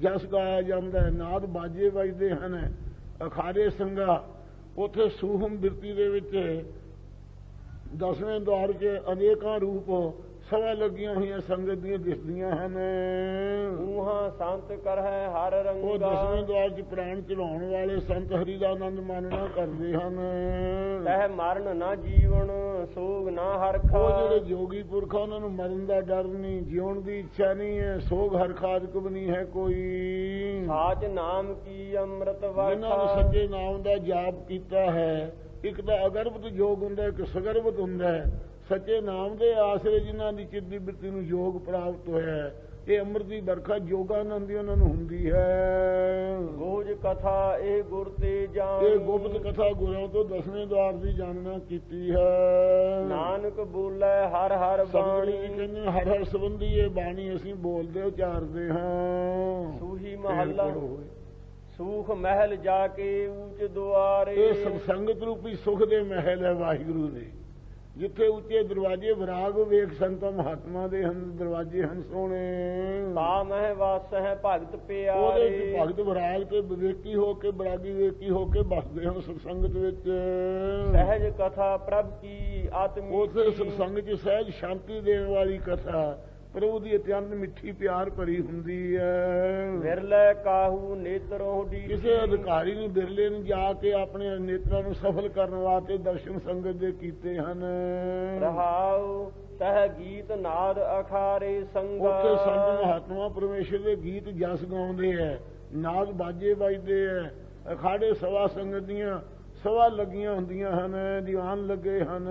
ਜਸ ਗਾਇਆ ਜਾਂਦਾ ਹੈ, ਨਾਦ ਬਾਜੇ ਵੱਜਦੇ ਹਨ। ਅਖਾੜੇ ਸੰਗਾ ਉੱਥੇ ਸੂਹਮ ਬਿਰਤੀ ਦੇ ਵਿੱਚ 10ਵੇਂ ਦੁਆਰ 'ਚ ਅਨੇਕਾਂ ਰੂਪ ਸਵਾ ਲੱਗੀਆਂ ਹੋਈਆਂ ਸੰਗਤ ਦੀਆਂ ਦਿਸਦੀਆਂ ਹਨ। ਊਹਾਂ ਸੰਤ ਕਰਹਿ ਹਰ ਰੰਗਾ। ਉਹ ਦਸਵੇਂ ਦਵਾਰ 'ਚ ਪ੍ਰਾਣ ਚੜਾਉਣ ਵਾਲੇ ਸੰਤ ਹਰੀ ਦਾ ਆਨੰਦ ਮਾਨਣਾ ਕਰਦੇ ਹਨ। ਤਹਿ ਮਰਨ ਨਾ ਜੀਵਨ ਸੋਗ ਨਾ ਹਰਖਾ। ਉਹ ਜਿਹੜੇ ਜੋਗੀ ਪੁਰਖ ਆ ਉਹਨਾਂ ਨੂੰ ਮਰਨ ਦਾ ਡਰ ਨਹੀਂ, ਜਿਉਣ ਦੀ ਇੱਛਾ ਨਹੀਂ ਹੈ, ਸੋਗ ਹਰਖਾਦਿਕ ਵੀ ਨਹੀਂ ਹੈ ਕੋਈ। ਸਾਚ ਨਾਮ ਕੀ ਅੰਮ੍ਰਿਤ ਵਰਖਾ। ਜਿਨ੍ਹਾਂ ਨੇ ਸੱਚੇ ਨਾਮ ਦਾ ਜਾਪ ਕੀਤਾ ਹੈ, ਇੱਕ ਤਾਂ ਅਗਰਭਤ ਯੋਗ ਹੁੰਦਾ, ਇੱਕ ਸਗਰਭਤ ਹੁੰਦਾ ਹੈ। ਸੱਚੇ ਨਾਮ ਦੇ ਆਸਰੇ ਜਿਨ੍ਹਾਂ ਦੀ ਚਿੱਤ ਦੀ ਬਿਰਤੀ ਨੂੰ ਯੋਗ ਪ੍ਰਾਪਤ ਹੋਇਆ ਹੈ, ਇਹ ਅੰਮ੍ਰਿਤ ਦੀ ਵਰਖਾ ਯੋਗਾਨੰਦ ਦੀ ਉਹਨਾਂ ਨੂੰ ਹੁੰਦੀ ਹੈ। ਗੋਜ ਕਥਾ ਇਹ ਗੁਰ ਤੇ ਜਾਣ। ਇਹ ਗੁਪਤ ਕਥਾ ਗੁਰਾਂ ਤੋਂ ਦਸਵੇਂ ਦਵਾਰ ਦੀ ਜਾਣਨਾ ਕੀਤੀ ਹੈ। ਨਾਨਕ ਬੋਲੇ ਹਰ ਹਰ ਬਾਣੀ। ਕਹਿੰਦੇ ਹਰ ਹਰ ਸੰਬੰਧੀ ਇਹ ਬਾਣੀ ਅਸੀਂ ਬੋਲਦੇ ਉਚਾਰਦੇ ਹਾਂ। ਸੂਹੀ ਮਹੱਲਾ ਸੂਖ ਮਹਿਲ ਜਾ ਕੇ ਉੱਚ ਦੁਆਰੇ। ਇਹ ਸਤਸੰਗਤ ਰੂਪੀ ਸੁਖ ਦੇ ਮਹਿਲ ਹੈ ਵਾਹਿਗੁਰੂ ਦੇ, ਜਿੱਥੇ ਉੱਚੇ ਦਰਵਾਜ਼ੇ ਵਿਰਾਗ ਵੇਖ ਸੰਤਾਂ ਮਹਾਤਮਾ ਦੇ ਹਨ, ਦਰਵਾਜ਼ੇ ਹਨ ਸੋਹਣੇ। ਤਾ ਮਹਿ ਵਾਸ ਹੈ ਭਗਤ ਪਿਆਰੇ। ਉਹਦੇ ਵਿੱਚ ਭਗਤ ਵਿਰਾਗ ਤੇ ਵਿਵੇਕੀ ਹੋ ਕੇ, ਵਿਰਾਗੀ ਵਿਵੇਕੀ ਹੋ ਕੇ ਬਸਦੇ ਹਨ ਸਤਸੰਗਤ ਵਿੱਚ। ਸਹਿਜ ਕਥਾ ਪ੍ਰਭ ਕੀ ਆਤਮੀ। ਉਸੇ ਸਤਸੰਗ 'ਚ ਸਹਿਜ ਸ਼ਾਂਤੀ ਦੇਣ ਵਾਲੀ ਕਥਾ ਪ੍ਰਭੂ ਦੀ ਅਤਿਅੰਤ ਮਿੱਠੀ ਪਿਆਰ ਭਰੀ ਹੁੰਦੀ ਹੈ। ਵਿਰਲੇ ਕਾਹੂ ਨੇਤਰੋਂ ਡੀ। ਕਿਸੇ ਅਧਿਕਾਰੀ ਨੂੰ ਬਿਰਲੇ ਨੂੰ ਜਾ ਕੇ ਆਪਣੇ ਨੇਤਰਾਂ ਨੂੰ ਸਫਲ ਕਰਨ ਵਾਸਤੇ ਦਰਸ਼ਨ ਸੰਗਤ ਦੇ ਕੀਤੇ ਹਨ। ਰਹਾਉ ਤਹਿ ਗੀਤ ਨਾਦ ਅਖਾਰੇ ਸੰਗਾ। ਉੱਥੇ ਸੰਤ ਮਹਾਤਮਾ ਪਰਮੇਸ਼ਰ ਦੇ ਗੀਤ ਜਸ ਗਾਉਂਦੇ ਹੈ, ਨਾਦ ਬਾਜੇ ਵੱਜਦੇ ਹੈ, ਅਖਾੜੇ ਸਵਾ ਸੰਗਤ ਦੀਆਂ ਸਵਾ ਲੱਗੀਆਂ ਹੁੰਦੀਆਂ ਹਨ, ਦੀਵਾਨ ਲੱਗੇ ਹਨ।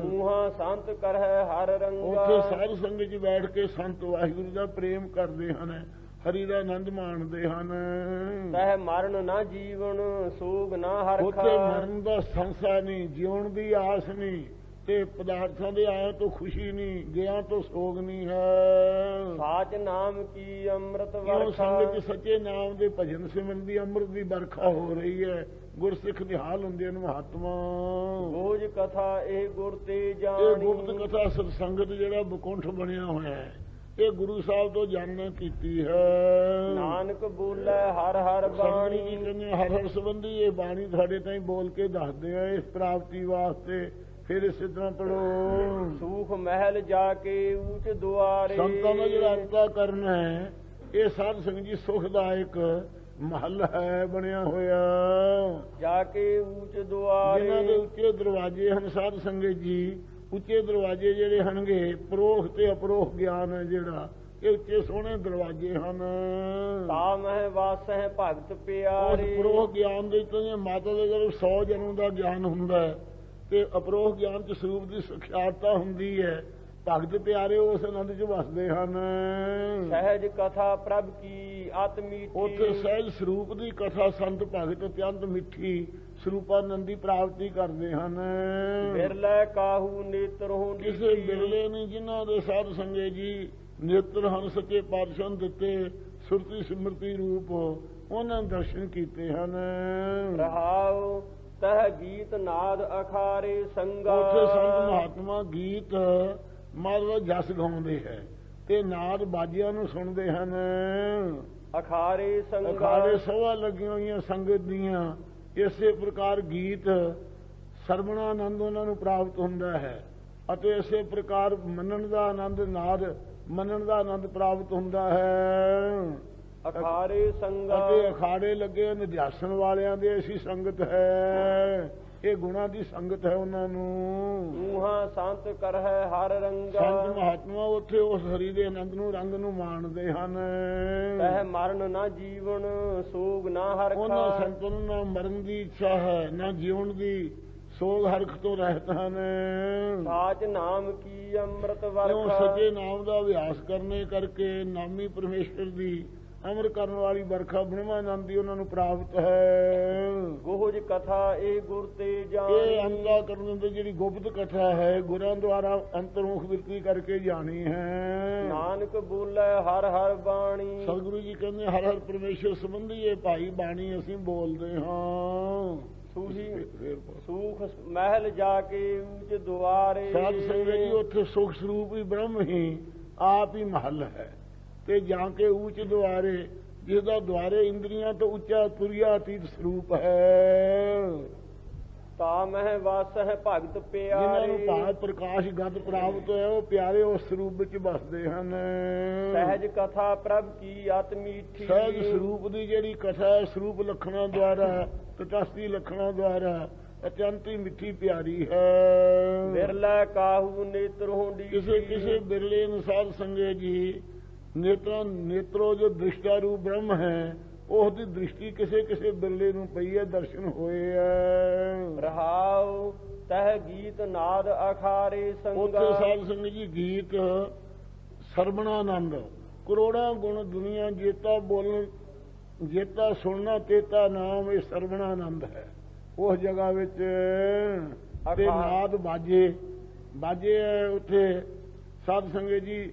ਊਹਾਂ ਸੰਤ ਕਰਹਿ ਹਰ ਰੰਗਾ। ਉੱਥੇ ਸਾਧ ਸੰਗਤ 'ਚ ਬੈਠ ਕੇ ਸੰਤ ਵਾਹਿਗੁਰੂ ਦਾ ਪ੍ਰੇਮ ਕਰਦੇ ਹਨ, ਹਰੀ ਦਾ ਆਨੰਦ ਮਾਣਦੇ ਹਨ। ਤਹਿ ਮਰਨ ਨਾ ਜੀਵਨ ਸੋਗ ਨਾ ਹਰਖਾ। ਉੱਥੇ ਮਰਨ ਦਾ ਸੰਸਾ ਨਹੀਂ, ਜਿਉਣ ਦੀ ਆਸ ਨਹੀਂ, ਤੇ ਪਦਾਰਥਾਂ ਦੇ ਆਇਆ ਤੋਂ ਖੁਸ਼ੀ ਨਹੀਂ, ਗਿਆ ਤੋਂ ਸੋਗ ਨਹੀਂ ਹੈ। ਸਾਚ ਨਾਮ ਕੀ ਅੰਮ੍ਰਿਤ ਉਹ ਵਰਖਾ। ਸੰਗਤ 'ਚ ਸੱਚੇ ਨਾਮ ਦੇ ਭਜਨ ਸਿਮਰਨ ਦੀ ਅੰਮ੍ਰਿਤ ਦੀ ਵਰਖਾ ਹੋ ਰਹੀ ਹੈ। ਗੁਰਸਿੱਖ ਨਿਹਾਲ ਹੁੰਦੇ ਹਨ ਮਹਾਤਮਾ। ਗੋਜ ਕਥਾ ਇਹ ਗੁਰ ਤੇ ਇਹ ਜਾਣੀ। ਗੁਪਤ ਕਥਾ ਸਤਸੰਗਤ ਜਿਹੜਾ ਬਕੁੰਠ ਬਣਿਆ ਹੋਇਆ ਹੈ, ਇਹ ਗੁਰੂ ਸਾਹਿਬ ਤੋਂ ਜਾਣਨਾ ਕੀਤੀ ਹੈ। ਨਾਨਕ ਬੋਲੇ ਹਰ ਹਰ ਬਾਣੀ। ਜੀ ਕਹਿੰਦੇ ਹਰ ਹਰ ਸੰਬੰਧੀ ਇਹ ਬਾਣੀ ਤੁਹਾਡੇ ਤਾਈਂ ਬੋਲ ਕੇ ਦੱਸਦੇ ਆ ਇਸ ਪ੍ਰਾਪਤੀ ਵਾਸਤੇ। ਫਿਰ ਇਸੇ ਤਰ੍ਹਾਂ ਪੜੋ। ਸੂਖ ਮਹਿਲ ਜਾ ਕੇ ਉੱਚ ਦੁਆਰੇ। ਸੰਤਾਂ ਦਾ ਜਿਹੜਾ ਅੰਤਾ ਕਰਨਾ ਹੈ, ਇਹ ਸਾਧ ਸੰਗਤ ਜੀ ਸੁਖ ਦਾ ਇੱਕ ਮਹੱਲ ਹੈ ਬਣਿਆ ਹੋਇਆ। ਜਾ ਕੇ ਉੱਚ ਦੁਆਰੇ। ਜਿਨ੍ਹਾਂ ਦੇ ਉੱਚੇ ਦਰਵਾਜ਼ੇ ਹਨ ਸਾਧ ਸੰਗਤ ਜੀ, ਉੱਚੇ ਦਰਵਾਜ਼ੇ ਜਿਹੜੇ ਹਨਗੇ ਪਰੋਖ ਤੇ ਅਪਰੋਖ ਗਿਆਨ ਹੈ ਜਿਹੜਾ, ਇਹ ਉੱਚੇ ਸੋਹਣੇ ਦਰਵਾਜ਼ੇ ਹਨ। ਤਾ ਮਹਿ ਵਾਸ ਹੈ ਭਗਤ ਪਿਆਰੇ। ਉਸ ਪਰੋਖ ਗਿਆਨ ਦੇ ਤੋਂ ਮਾਤਾ ਦੇ ਜਦੋਂ 100 ਜਨਮ ਦਾ ਗਿਆਨ ਹੁੰਦਾ ਹੈ, ਤੇ ਅਪਰੋਖ ਗਿਆਨ 'ਚ ਸਰੂਪ ਦੀ ਸਖਿਆਤਾ ਹੁੰਦੀ ਹੈ। ਭਗਤ ਪਿਆਰੇ ਉਸ ਆਨੰਦ 'ਚ ਵਸਦੇ ਹਨ। ਸਹਿਜ ਕਥਾ ਪ੍ਰਭ ਕੀ ਆਤਮੀ। ਉੱਥੇ ਸਹਿਜ ਸਰੂਪ ਦੀ ਕਥਾ ਸੰਤ ਭਗਤ ਅਤਿਅੰਤ ਮਿੱਠੀ ਸਰੂਪਾਨੰਦ ਦੀ ਪ੍ਰਾਪਤੀ ਕਰਦੇ ਹਨ। ਬਿਰਲੇ ਕਾਹੂ ਨੇਤਰੋਂ ਡੀ। ਕਿਸੇ ਬਿਰਲੇ ਨਹੀਂ ਜਿਨ੍ਹਾਂ ਦੇ ਸਾਧ ਸੰਗੇ ਜੀ ਨੇਤਰ ਹਨ ਸੱਚੇ ਪਾਤਸ਼ਾਹ ਦਿੱਤੇ ਸੁਰਤੀ ਸਿਮਰਤੀ ਰੂਪ, ਉਹਨਾਂ ਦਰਸ਼ਨ ਕੀਤੇ ਹਨ। ਰਹਾਉ ਤਹ ਗੀਤ ਨਾਦ ਅਖਾਰੇ ਸੰਗਾ। ਉੱਥੇ ਸੰਤ ਮਹਾਤਮਾ ਗੀਤ ਮਾਧਵ ਜਸ ਗਾਉਂਦੇ ਹੈ ਤੇ ਨਾਦ ਬਾਜਿਆਂ ਨੂੰ ਸੁਣਦੇ ਹਨ। ਅਖਾਰੇ ਸੰਗਾ। ਅਖਾੜੇ ਸਵਾ ਲੱਗੀਆਂ ਹੋਈਆਂ ਸੰਗਤ ਦੀਆਂ ਇਸੇ ਪ੍ਰਕਾਰ ਗੀਤ ਸਰਵਣਾ ਆਨੰਦ ਉਹਨਾਂ ਨੂੰ ਪ੍ਰਾਪਤ ਹੁੰਦਾ ਹੈ, ਅਤੇ ਇਸੇ ਪ੍ਰਕਾਰ ਮੰਨਣ ਦਾ ਆਨੰਦ, ਨਾਦ ਮੰਨਣ ਦਾ ਆਨੰਦ ਪ੍ਰਾਪਤ ਹੁੰਦਾ ਹੈ। ਅਖਾਰੇ ਸੰਗਾ। ਅਤੇ ਅਖਾੜੇ ਲੱਗੇ ਨਿਧਿਆਸਣ ਵਾਲਿਆਂ ਦੇ ਐਸੀ ਸੰਗਤ ਹੈ, ਇਹ ਗੁਣਾ ਦੀ ਸੰਗਤ ਹੈ ਉਹਨਾਂ ਨੂੰ। ਊਹਾਂ ਸੰਤ ਕਰਹਿ ਹਰ ਰੰਗਾ। ਸੰਤ ਮਹਾਤਮਾ ਉੱਥੇ ਉਸ ਹਰੀ ਦੇ ਆਨੰਦ ਨੂੰ, ਰੰਗ ਨੂੰ ਮਾਣਦੇ ਹਨ। ਤਹਿ ਮਰਨ ਨਾ ਜੀਵਨ ਸੋਗ ਨਾ ਹਰਖਾ। ਉਹਨਾਂ ਸੰਤਾਂ ਨੂੰ ਨਾ ਮਰਨ ਦੀ ਇੱਛਾ ਹੈ, ਨਾ ਜਿਉਣ ਦੀ, ਸੋਗ ਹਰਖ ਤੋਂ ਰਹਿਤ ਹਨ। ਸਾਚ ਨਾਮ ਕੀ ਅੰਮ੍ਰਿਤ ਕਿਉਂ ਵਰਖਾ। ਸੱਚੇ ਨਾਮ ਦਾ ਅਭਿਆਸ ਕਰਨੇ ਕਰਕੇ ਨਾਮੀ ਪਰਮੇਸ਼ਰ ਦੀ ਅਮਰ ਕਰਨ ਵਾਲੀ ਵਰਖਾ ਬ੍ਰਹਮਾਨੰਦ ਦੀ ਉਹਨਾਂ ਨੂੰ ਪ੍ਰਾਪਤ ਹੈ। ਗੋਜ ਕਥਾ ਇਹ ਗੁਰ ਤੇ ਜਾਣੀ। ਇਹ ਅੰਤਾ ਕਰਨ ਦੀ ਜਿਹੜੀ ਗੁਪਤ ਕਥਾ ਹੈ, ਗੁਰਾਂ ਦੁਆਰਾ ਅੰਤਰਮੁਖ ਬਿਰਤੀ ਕਰਕੇ ਜਾਣੀ ਹੈ। ਨਾਨਕ ਬੋਲੇ ਹਰ ਹਰ ਬਾਣੀ। ਸਤਿਗੁਰੂ ਜੀ ਕਹਿੰਦੇ ਹਰ ਹਰ ਪਰਮੇਸ਼ਰ ਸੰਬੰਧੀ ਇਹ ਭਾਈ ਬਾਣੀ ਅਸੀਂ ਬੋਲਦੇ ਹਾਂ। ਸੂਖ ਮਹਿਲ ਜਾ ਕੇ ਉੱਚ ਦੁਆਰੇ। ਸਾਧ ਸੰਗਤ ਜੀ ਉੱਥੇ ਸੁਖ ਸਰੂਪ ਹੀ ਬ੍ਰਹਮ ਹੀ ਆਪ ਹੀ ਮਹੱਲ ਹੈ, ਤੇ ਜਾ ਕੇ ਉੱਚ ਦੁਆਰੇ, ਜਿਹਦਾ ਦੁਆਰੇ ਇੰਦਰੀਆਂ ਤੋਂ ਉੱਚਾ ਤੁਰਿਆ ਅਤੀਤ ਸਰੂਪ ਹੈ। ਤਾ ਮਹਿ ਵਾਸਹਿ ਭਗਤ ਜਿਨ੍ਹਾਂ ਨੂੰ ਪਿਆਰੇ ਭਾਵ ਪ੍ਰਕਾਸ਼ ਗਦ ਪ੍ਰਾਪਤ ਹੋਇਆ ਉਹ ਪਿਆਰੇ ਉਸ ਸਰੂਪ ਵਿੱਚ ਵਸਦੇ ਹਨ। ਸਹਿਜ ਕਥਾ ਪ੍ਰਭ ਕੀ ਅਤਿ ਮੀਠੀ ਸਹਿਜ ਸਰੂਪ ਦੀ ਜਿਹੜੀ ਕਥਾ ਹੈ ਸਰੂਪ ਲੱਖਣਾਂ ਦੁਆਰਾ ਤਟਸਥੀ ਲੱਖਣਾਂ ਦੁਆਰਾ ਅਤਿਅੰਤ ਹੀ ਮਿੱਠੀ ਪਿਆਰੀ ਹੈ। ਬਿਰਲੇ ਕਾਹੂ ਨੇਤਰੋਂ ਕਿਸੇ ਕਿਸੇ ਬਿਰਲੇ ਨੂੰ ਸਾਧ ਸੰਗੇ ਜੀ ਨੇਤਰੋ ਜੋ ਦ੍ਰਿਸ਼ਟਾ ਰੂਪ ਬ੍ਰਹਮ ਹੈ ਉਸ ਦੀ ਦ੍ਰਿਸ਼ਟੀ ਕਿਸੇ ਕਿਸੇ ਬਿਰਲੇ ਨੂੰ ਪਈ ਹੈ, ਦਰਸ਼ਨ ਹੋਏ ਹੈ। ਰਹਾਉ ਤਹ ਗੀਤ ਨਾਦ ਅਖਾਰੇ ਸੰਗਾ ਉੱਥੇ ਸਾਧ ਸੰਗਤ ਜੀ ਗੀਤ ਸਰਵਣਾਨੰਦ ਕਰੋੜਾਂ ਗੁਣ ਦੁਨੀਆ ਜੇਤਾ ਬੋਲਣ ਜੇਤਾ ਸੁਣਨਾ ਤੇਤਾ ਨਾਮ ਇਹ ਸਰਵਣਾਨੰਦ ਹੈ। ਉਸ ਜਗ੍ਹਾ ਵਿੱਚ ਤੇ ਨਾਦ ਬਾਜੇ ਹੈ ਉੱਥੇ ਸਾਧ ਸੰਗਤ ਜੀ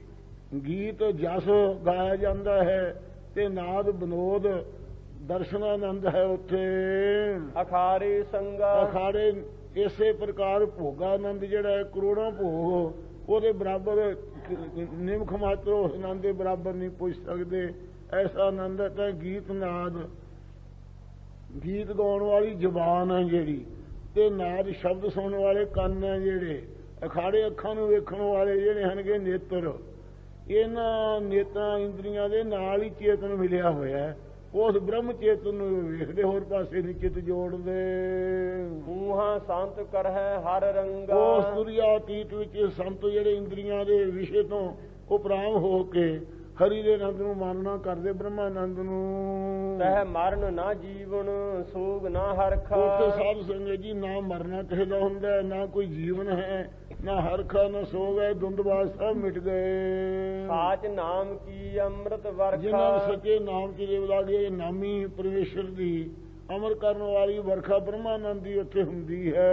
ਗੀਤ ਜਸ ਗਾਇਆ ਜਾਂਦਾ ਹੈ ਤੇ ਨਾਦ ਬਨੋਦ ਦਰਸ਼ਨਾਨੰਦ ਹੈ ਉੱਥੇ। ਅਖਾਰੇ ਸੰਗਾ ਅਖਾੜੇ ਇਸੇ ਪ੍ਰਕਾਰ ਭੋਗਾਨੰਦ ਜਿਹੜਾ ਹੈ ਕਰੋੜਾਂ ਭੋਗ ਉਹਦੇ ਬਰਾਬਰ ਨਿਮਖ ਮਾਤਰ ਉਸ ਆਨੰਦ ਦੇ ਬਰਾਬਰ ਨਹੀਂ ਪੁੱਛ ਸਕਦੇ। ਐਸਾ ਆਨੰਦ ਹੈ ਤਾਂ ਗੀਤ ਗਾਉਣ ਵਾਲੀ ਜ਼ੁਬਾਨ ਹੈ ਜਿਹੜੀ ਤੇ ਨਾਦ ਸ਼ਬਦ ਸੁਣਨ ਵਾਲੇ ਕੰਨ ਹੈ ਜਿਹੜੇ ਅਖਾੜੇ ਅੱਖਾਂ ਨੂੰ ਵੇਖਣ ਵਾਲੇ ਜਿਹੜੇ ਹਨਗੇ ਨੇਤਰ ਇਹਨਾਂ ਨੇਤਾਂ ਇੰਦਰੀਆਂ ਦੇ ਨਾਲ ਹੀ ਚੇਤਨ ਮਿਲਿਆ ਹੋਇਆ ਉਸ ਬ੍ਰਹਮ ਚੇਤਨ ਨੂੰ ਵੇਖਦੇ ਹੋਰ ਪਾਸੇ ਨਹੀਂ ਚਿੱਤ ਜੋੜਦੇ। ਮੂਹਾ ਸੰਤ ਕਰਹਿ ਹਰ ਰੰਗਾ ਉਸ ਦੁਰੀਆ ਅਤੀਤ ਵਿੱਚ ਸੰਤ ਜਿਹੜੇ ਇੰਦਰੀਆਂ ਦੇ ਵਿਸ਼ੇ ਤੋਂ ਉਪਰਾਮ ਹੋ ਕੇ ਹਰੀ ਦੇ ਆਨੰਦ ਨੂੰ ਮਾਨਣਾ ਕਰਦੇ ਬ੍ਰਹਮਾਨੰਦ ਨੂੰ। ਤਹਿ ਮਰਨ ਨਾ ਜੀਵਨ ਸੋਗ ਨਾ ਹਰਖਾ ਉੱਥੇ ਸਾਧ ਸੰਗਤ ਜੀ ਨਾ ਮਰਨਾ ਕਿਸੇ ਦਾ ਹੁੰਦਾ ਨਾ ਕੋਈ ਜੀਵਨ ਹੈ ਨਾ ਹਰਖਾ ਨਾ ਸੋਗ ਹੈ ਦੁੰਦਬਾਜ਼ ਸਭ ਮਿਟ ਗਏ। ਸਾਚ ਨਾਮ ਕੀ ਅੰਮ੍ਰਿਤ ਵਰਖਾ ਜਿਨ੍ਹਾਂ ਨੂੰ ਸੱਚੇ ਨਾਮ ਚ ਦੇਵ ਗਏ ਨਾਮੀ ਪਰਮੇਸ਼ਰ ਦੀ ਅਮਰ ਕਰਨ ਵਾਲੀ ਵਰਖਾ ਬ੍ਰਹਮਾਨੰਦ ਦੀ ਉੱਥੇ ਹੁੰਦੀ ਹੈ।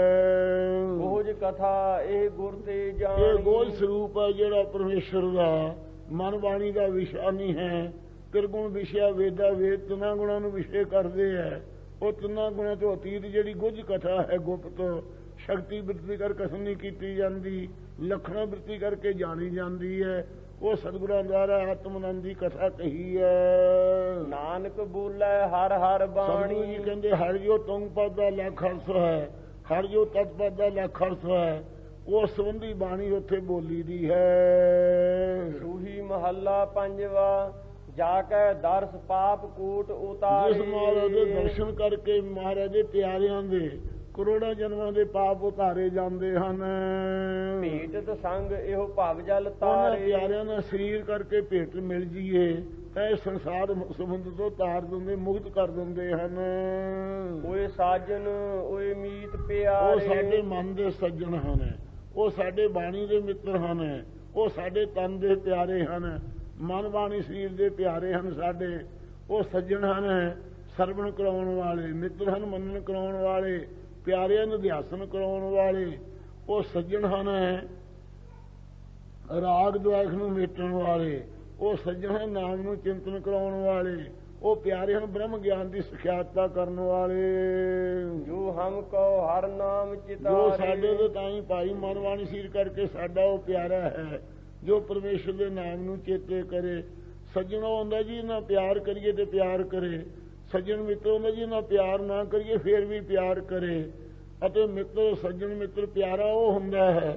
ਗੋਜ ਕਥਾ ਇਹ ਗੁਰ ਤੇ ਇਹ ਜਾਣੀ ਗੋਜ ਸਰੂਪ ਹੈ ਜਿਹੜਾ ਪਰਮੇਸ਼ਰ ਦਾ ਮਨ ਬਾਣੀ ਦਾ ਵਿਸ਼ਾ ਨਹੀਂ ਹੈ। ਤਿਰਗੁਣ ਵਿਸ਼ਾ ਵੇਦਾ ਵੇਦ ਤਿੰਨਾਂ ਗੁਣਾਂ ਨੂੰ ਵਿਸ਼ੇ ਕਰਦੇ ਹੈ। ਉਹ ਤਿੰਨਾਂ ਗੁਣਾਂ ਤੋਂ ਅਤੀਤ ਜਿਹੜੀ ਗੁੱਝ ਕਥਾ ਹੈ ਗੁਪਤ ਸ਼ਕਤੀ ਬਿਰਤੀ ਕਰ ਕਸਮ ਨਹੀਂ ਕੀਤੀ ਜਾਂਦੀ ਲੱਖਣਾ ਬਿਰਤੀ ਕਰਕੇ ਜਾਣੀ ਜਾਂਦੀ ਹੈ। ਉਹ ਸਤਿਗੁਰਾਂ ਦੁਆਰਾ ਆਤਮਾਨੰਦ ਦੀ ਕਥਾ ਕਹੀ ਹੈ। ਨਾਨਕ ਬੋਲੇ ਹਰ ਹਰ ਬਾਣੀ ਸਤਿਗੁਰੂ ਜੀ ਕਹਿੰਦੇ ਹਰ ਜੋ ਤੁੰਗ ਪਦ ਦਾ ਲੱਖ ਅਰਥ ਹੈ ਹਰ ਜੋ ਤਤ ਪਦ ਦਾ ਲੱਖ ਅਰਥ ਹੈ ਉਸ ਸੰਬੰਧੀ ਬਾਣੀ ਉੱਥੇ ਬੋਲੀ ਦੀ ਹੈ। ਸੂਹੀ ਮਹੱਲਾ ਪੰਜਵਾ ਜਾ ਕੇ ਦਰਸ ਪਾਪ ਕੋਟ ਉਤਾਰੇ ਜਿਸ ਮਹਾਰਾਜ ਦੇ ਦਰਸ਼ਨ ਕਰਕੇ ਮਹਾਰਾਜ ਦੇ ਪਿਆਰਿਆਂ ਦੇ ਕਰੋੜਾਂ ਜਨਮਾਂ ਦੇ ਪਾਪ ਉਤਾਰੇ ਜਾਂਦੇ ਹਨ। ਭੇਟਤ ਸੰਗ ਇਹੋ ਭਵ ਜਲ ਉਹਨਾਂ ਤਾਰੇ ਪਿਆਰਿਆਂ ਨਾਲ ਸਰੀਰ ਕਰਕੇ ਭੇਟ ਮਿਲ ਜੀਏ ਤਾਂ ਇਹ ਸੰਸਾਰ ਸੰਬੰਧ ਤੋਂ ਤਾਰ ਦਿੰਦੇ ਮੁਕਤ ਕਰ ਦਿੰਦੇ ਹਨ। ਓਏ ਸਾਜਨ ਓਏ ਮੀਤ ਉਹ ਪਿਆਰੇ ਸਾਡੇ ਮਨ ਦੇ ਸੱਜਣ ਹਨ ਉਹ ਸਾਡੇ ਬਾਣੀ ਦੇ ਮਿੱਤਰ ਹਨ ਉਹ ਸਾਡੇ ਤਨ ਦੇ ਪਿਆਰੇ ਹਨ ਮਨ ਬਾਣੀ ਸਰੀਰ ਦੇ ਪਿਆਰੇ ਹਨ ਸਾਡੇ ਉਹ ਸੱਜਣ ਹਨ ਸਰਵਣ ਕਰਾਉਣ ਵਾਲੇ ਮਿੱਤਰ ਹਨ ਮੰਨਣ ਕਰਾਉਣ ਵਾਲੇ ਪਿਆਰਿਆਂ ਨੂੰ ਅਧਿਆਸਨ ਕਰਾਉਣ ਵਾਲੇ ਉਹ ਸੱਜਣ ਹਨ ਰਾਗ ਦੁਆਖ ਨੂੰ ਮੇਟਣ ਵਾਲੇ ਉਹ ਸੱਜਣ ਹਨ ਨਾਮ ਨੂੰ ਚਿੰਤਨ ਕਰਾਉਣ ਵਾਲੇ ਉਹ ਪਿਆਰੇ ਹਨ ਬ੍ਰਹਮ ਗਿਆਨ ਦੀ ਸਿਖਿਆਤਤਾ ਕਰਨ ਵਾਲੇ ਜੋ ਹਮ ਕੋ ਹਰ ਨਾਮ ਜੋ ਚਿਤਾਰੇ ਸਾਡੇ ਦੇ ਤਾਈ ਭਾਈ ਮਨ ਬਾਣੀ ਸਰੀਰ ਕਰਕੇ ਸਾਡਾ ਉਹ ਪਿਆਰਾ ਹੈ ਜੋ ਪਰਮੇਸ਼ਰ ਦੇ ਨਾਮ ਨੂੰ ਚੇਤੇ ਕਰੇ। ਸੱਜਣੋ ਹੁੰਦਾ ਜੀ ਨਾ ਪਿਆਰ ਕਰੀਏ ਤੇ ਪਿਆਰ ਕਰੇ ਸੱਜਣ ਮਿੱਤਰ ਹੁੰਦਾ ਜੀ ਨਾ ਪਿਆਰ ਨਾ ਕਰੀਏ ਫੇਰ ਵੀ ਪਿਆਰ ਕਰੇ ਅਤੇ ਮਿੱਤਰ ਸੱਜਣ ਮਿੱਤਰ ਪਿਆਰਾ ਉਹ ਹੁੰਦਾ ਹੈ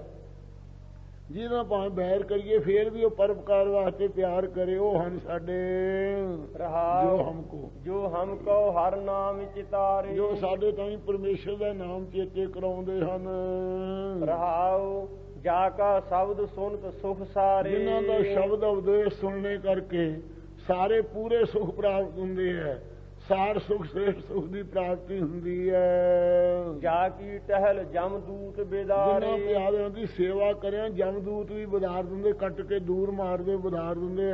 ਜਿਹਨਾਂ ਭਾਵੇਂ ਬੈਰ ਕਰੀਏ ਫੇਰ ਵੀ ਉਹ ਪਰਉਪਕਾਰ ਵਾਸਤੇ ਪਿਆਰ ਕਰੇ ਉਹ ਹਨ ਸਾਡੇ ਰਹਾਉ ਜੋ ਹਮ ਕੋ ਹਰ ਨਾਮ ਚਿਤਾਰੇ ਜੋ ਸਾਡੇ ਤਾਈਂ ਪਰਮੇਸ਼ਰ ਦਾ ਨਾਮ ਚੇਤੇ ਕਰਾਉਂਦੇ ਹਨ। ਰਹਾਉ ਜਾ ਕਾ ਸ਼ਬਦ ਸੁਨਤ ਸੁਖ ਸਾਰੇ ਜਿਨ੍ਹਾਂ ਦਾ ਸ਼ਬਦ ਉਪਦੇਸ਼ ਸੁਣਨੇ ਕਰਕੇ ਸਾਰੇ ਪੂਰੇ ਸੁਖ ਪ੍ਰਾਪਤ ਹੁੰਦੇ ਹੈ ਸਾਰ ਸੁਖ ਸ੍ਰੇਸ਼ਟ ਸੁਖ ਦੀ ਪ੍ਰਾਪਤੀ ਹੁੰਦੀ ਹੈ। ਜਾ ਕੀ ਟਹਿਲ ਜਮਦੂਤ ਬਿਦਾਰੇ ਜਿਨ੍ਹਾਂ ਪਿਆਰਿਆਂ ਦੀ ਸੇਵਾ ਕਰਿਆ ਜਮਦੂਤ ਵੀ ਬਦਾਰ ਦਿੰਦੇ ਕੱਟ ਕੇ ਦੂਰ ਮਾਰਦੇ ਬਦਾਰ ਦਿੰਦੇ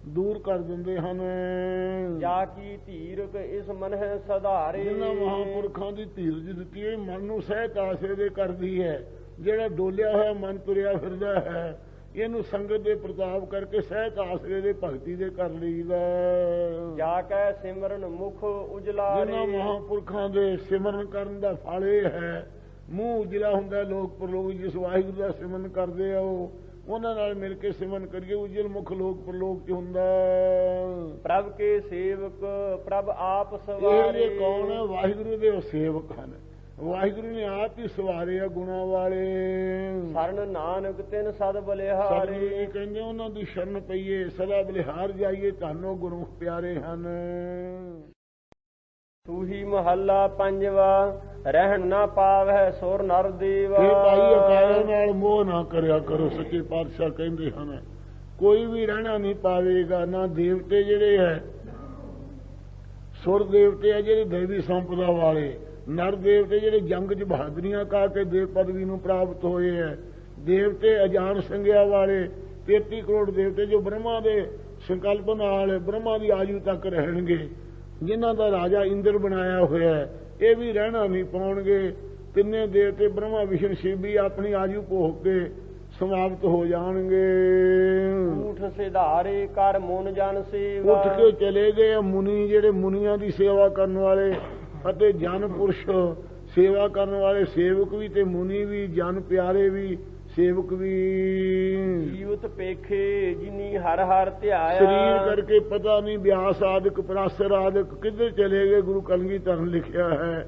ਦੂਰ ਕਰ ਦਿੰਦੇ ਹਨ। ਜਾ ਕੀ ਧੀਰਕ ਇਸ ਮਨ ਹੈ ਸਧਾਰੇ ਜਿਨ੍ਹਾਂ ਮਹਾਂਪੁਰਖਾਂ ਦੀ ਧੀਰਜ ਦਿੱਤੀ ਹੈ ਮਨ ਨੂੰ ਸਹਿਤ ਆਸਰੇ ਦੇ ਕਰਦੀ ਹੈ ਜਿਹੜਾ ਡੋਲਿਆ ਹੋਇਆ ਮਨ ਤੁਰਿਆ ਫਿਰਦਾ ਹੈ ਇਹਨੂੰ ਸੰਗਤ ਦੇ ਪ੍ਰਤਾਪ ਕਰਕੇ ਸਹਿਤ ਆਸਰੇ ਦੇ ਭਗਤੀ ਦੇ ਕਰ ਲਈਦਾ। ਜਾ ਕੇ ਸਿਮਰਨ ਮੁਖ ਉਜਲਾਰੇ ਜਿਨ੍ਹਾਂ ਮਹਾਂਪੁਰਖਾਂ ਦੇ ਸਿਮਰਨ ਕਰਨ ਦਾ ਫਲ ਇਹ ਹੈ ਮੂੰਹ ਉਜਲਾ ਹੁੰਦਾ ਲੋਕ ਪਰਲੋਕ ਜਿਸ ਵਾਹਿਗੁਰੂ ਦਾ ਸਿਮਰਨ ਕਰਦੇ ਆ ਉਹ ਉਹਨਾਂ ਨਾਲ ਮਿਲ ਕੇ ਸਿਮਰਨ ਕਰੀਏ ਉਜਲ ਮੁਖ ਲੋਕ ਪਰਲੋਕ ਚ ਹੁੰਦਾ। ਪ੍ਰਭ ਕੇ ਸੇਵਕ ਪ੍ਰਭ ਆਪ ਸਵਾਰੇ ਇਹ ਕੌਣ ਹੈ ਵਾਹਿਗੁਰੂ ਦੇ ਉਹ ਸੇਵਕ ਹਨ ਵਾਹਿਗੁਰੂ ਨੇ ਆਪ ਹੀ ਸਵਾਰੇ ਆ ਗੁਣਾ ਵਾਲੇ। ਸਰਨ ਨਾਨਕ ਤਿਨ ਸਦ ਬਲਿਹਾਰੇ। ਸਤਿਗੁਰੂ ਕਹਿੰਦੇ ਉਹਨਾਂ ਦੀ ਸ਼ਰਨ ਪਈਏ, ਸਦਾ ਬਲਿਹਾਰ ਜਾਈਏ, ਤੁਹਾਨੂੰ ਗੁਰਮੁਖ ਪਿਆਰੇ ਹਨ। ਸੂਹੀ ਮਹੱਲਾ ਪੰਜਵਾ। ਰਹਿਣ ਨਾ ਪਾਵੈ ਸੁਰ ਨਰ ਦੇਵਾ। ਇਹ ਭਾਈ ਅਕਾਲ ਨਾਲ ਮੋਹ ਨਾ ਕਰਿਆ ਕਰੋ। ਸੱਚੇ ਪਾਤਸ਼ਾਹ ਕਹਿੰਦੇ ਹਨ ਕੋਈ ਵੀ ਰਹਿਣਾ ਨਹੀਂ ਪਾਵੇਗਾ। ਨਾ ਦੇਵਤੇ ਜਿਹੜੇ ਹੈ ਸੁਰ ਦੇਵਤੇ ਹੈ ਜਿਹੜੇ ਦੇਵੀ ਸੰਪਦਾ ਵਾਲੇ, ਨਰ ਦੇਵਤੇ ਜਿਹੜੇ ਜੰਗ 'ਚ ਬਹਾਦਰੀਆਂ ਕਾ ਕੇ ਦੇਵ ਪਦਵੀ ਨੂੰ ਪ੍ਰਾਪਤ ਹੋਏ ਹੈ, ਦੇਵਤੇ ਅਜਾਨ ਸੰਗਿਆ ਵਾਲੇ 33 ਕਰੋੜ ਦੇਵਤੇ ਜੋ ਬ੍ਰਹਮਾ ਦੇ ਸੰਕਲਪ ਨਾਲ ਬ੍ਰਹਮਾ ਦੀ ਆਯੂ ਤੱਕ ਰਹਿਣਗੇ, ਜਿਨ੍ਹਾਂ ਦਾ ਰਾਜਾ ਇੰਦਰ ਬਣਾਇਆ ਹੋਇਆ ਹੈ, ਇਹ ਵੀ ਰਹਿਣਾ ਨਹੀਂ ਪਾਉਣਗੇ। ਤਿੰਨੇ ਦੇਵਤੇ ਬ੍ਰਹਮਾ ਵਿਸ਼ਨ ਸ਼ਿਵ ਵੀ ਆਪਣੀ ਆਯੂ ਭੋਗ ਕੇ ਸਮਾਪਤ ਹੋ ਜਾਣਗੇ। ਊਠ ਸਿਧਾਰੇ ਕਰ ਮੁਨ ਜਨ ਸੇਵਾ। ਉੱਠ ਕੇ ਚਲੇ ਗਏ ਮੁਨੀ, ਜਿਹੜੇ ਮੁਨੀਆਂ ਦੀ ਸੇਵਾ ਕਰਨ ਵਾਲੇ ਅਤੇ ਜਨ ਪੁਰਸ਼ ਸੇਵਾ ਕਰਨ ਵਾਲੇ, ਸੇਵਕ ਵੀ ਤੇ ਮੁਨੀ ਵੀ, ਜਨ ਪਿਆਰੇ ਵੀ, ਸੇਵਕ ਵੀ। ਜੀਵਤ ਪੇਖੇ ਜਿਨੀ ਹਰ ਹਰ ਧਿਆਇਆ। ਸਰੀਰ ਕਰਕੇ ਪਤਾ ਨਹੀਂ ਬਿਆਸ ਆਦਿਕ ਪਰਾਸਰ ਆਦਿਕ ਕਿੱਧਰ ਚਲੇ ਗਏ। ਗੁਰੂ ਕਲਗੀਧਰ ਨੇ ਲਿਖਿਆ ਹੈ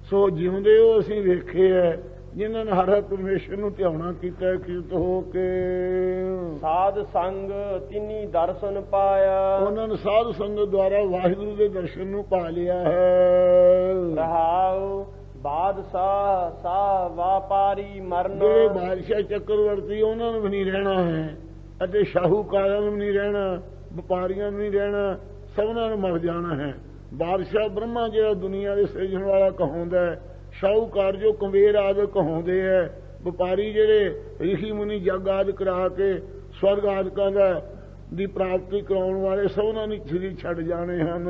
ਸੋ ਜਿਉਂਦੇ ਹੋ ਅਸੀਂ ਵੇਖੇ ਹੈ ਜਿਨ੍ਹਾਂ ਨੇ ਹਰ ਪਰਮੇਸ਼ਰ ਨੂੰ ਧਿਆਉਣਾ ਕੀਤਾ ਕੀਰਤ ਹੋ ਕੇ। ਸਾਧ ਸੰਗ ਤਿਨੀ ਦਰਸ਼ਨ ਪਾਇਆ। ਉਹਨਾਂ ਨੇ ਸਾਧ ਸੰਗਤ ਦੁਆਰਾ ਵਾਹਿਗੁਰੂ ਦੇ ਦਰਸ਼ਨ ਨੂੰ ਪਾ ਲਿਆ ਹੈ। ਰਹਾਉ ਬਾਦਸ਼ਾਹ ਸਾ ਵਾਪਾਰੀ ਮਰਨ। ਜਿਹੜੇ ਬਾਦਸ਼ਾਹ ਚੱਕਰਵਰਤੀ ਉਹਨਾਂ ਨੂੰ ਵੀ ਨਹੀਂ ਰਹਿਣਾ ਹੈ ਅਤੇ ਸ਼ਾਹੂਕਾਰਾਂ ਨੂੰ ਵੀ ਨਹੀਂ ਰਹਿਣਾ, ਵਪਾਰੀਆਂ ਨੂੰ ਨਹੀਂ ਰਹਿਣਾ, ਸਭਨਾਂ ਨੂੰ ਮਰ ਜਾਣਾ ਹੈ। ਬਾਦਸ਼ਾਹ ਬ੍ਰਹਮਾ ਜਿਹੜਾ ਦੁਨੀਆ ਦੇ ਸਿਰਜਣ ਵਾਲਾ ਕਹਾਉਂਦਾ ਹੈ, ਸ਼ਾਹੂਕਾਰ ਜੋ ਕੁੰਬੇਰ ਆਦਿ ਕਹਾਉਂਦੇ ਹੈ, ਵਪਾਰੀ ਜਿਹੜੇ ਰਿਸ਼ੀ ਮੁਨੀ ਜੱਗ ਆਦਿ ਕਰਾ ਕੇ ਸਵਰਗ ਆਦਿਕਾਂ ਦੀ ਪ੍ਰਾਪਤੀ ਕਰਾਉਣ ਵਾਲੇ, ਸਭਨਾਂ ਨੇ ਸਰੀਰ ਛੱਡ ਜਾਣੇ ਹਨ।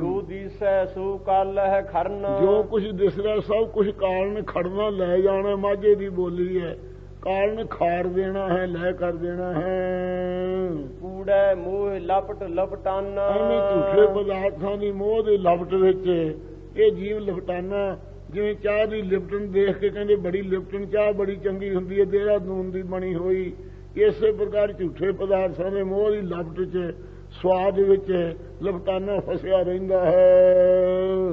ਜੋ ਦਿਸੈ ਸੋ ਕਾਲ ਹੈ ਖਰਨ। ਜੋ ਕੁਝ ਦਿਸ ਰਿਹਾ ਸਭ ਕੁਝ ਕਾਲ ਨੇ ਖੜਨਾ ਲੈ ਜਾਣਾ। ਮਾਝੇ ਦੀ ਬੋਲੀ ਹੈ, ਕਾਲ ਨੇ ਖਾੜ ਦੇਣਾ ਹੈ, ਲੈ ਕਰ ਦੇਣਾ ਹੈ। ਕੂੜੈ ਮੋਹ ਲਪਟ ਲਪਟਾਨਾ। ਐਵੇਂ ਝੂਠੇ ਪਦਾਰਥਾਂ ਦੀ ਮੋਹ ਦੇ ਲਪਟ ਵਿੱਚ ਇਹ ਜੀਵ ਲਪਟਾਨਾ। ਜਿਵੇਂ ਚਾਹ ਦੀ ਲਿਪਟਨ ਦੇਖ ਕੇ ਕਹਿੰਦੇ ਬੜੀ ਲਿਪਟਨ ਚਾਹ ਬੜੀ ਚੰਗੀ ਹੁੰਦੀ ਹੈ, ਦੇਹਰਾਦੂਨ ਦੀ ਬਣੀ ਹੋਈ। ਇਸੇ ਪ੍ਰਕਾਰ ਝੂਠੇ ਪਦਾਰਥਾਂ ਦੇ ਮੋਹ ਦੀ ਲਪਟ 'ਚ ਸਵਾਦ ਵਿੱਚ ਲਪਟਾਨਾ ਫਸਿਆ ਰਹਿੰਦਾ ਹੈ।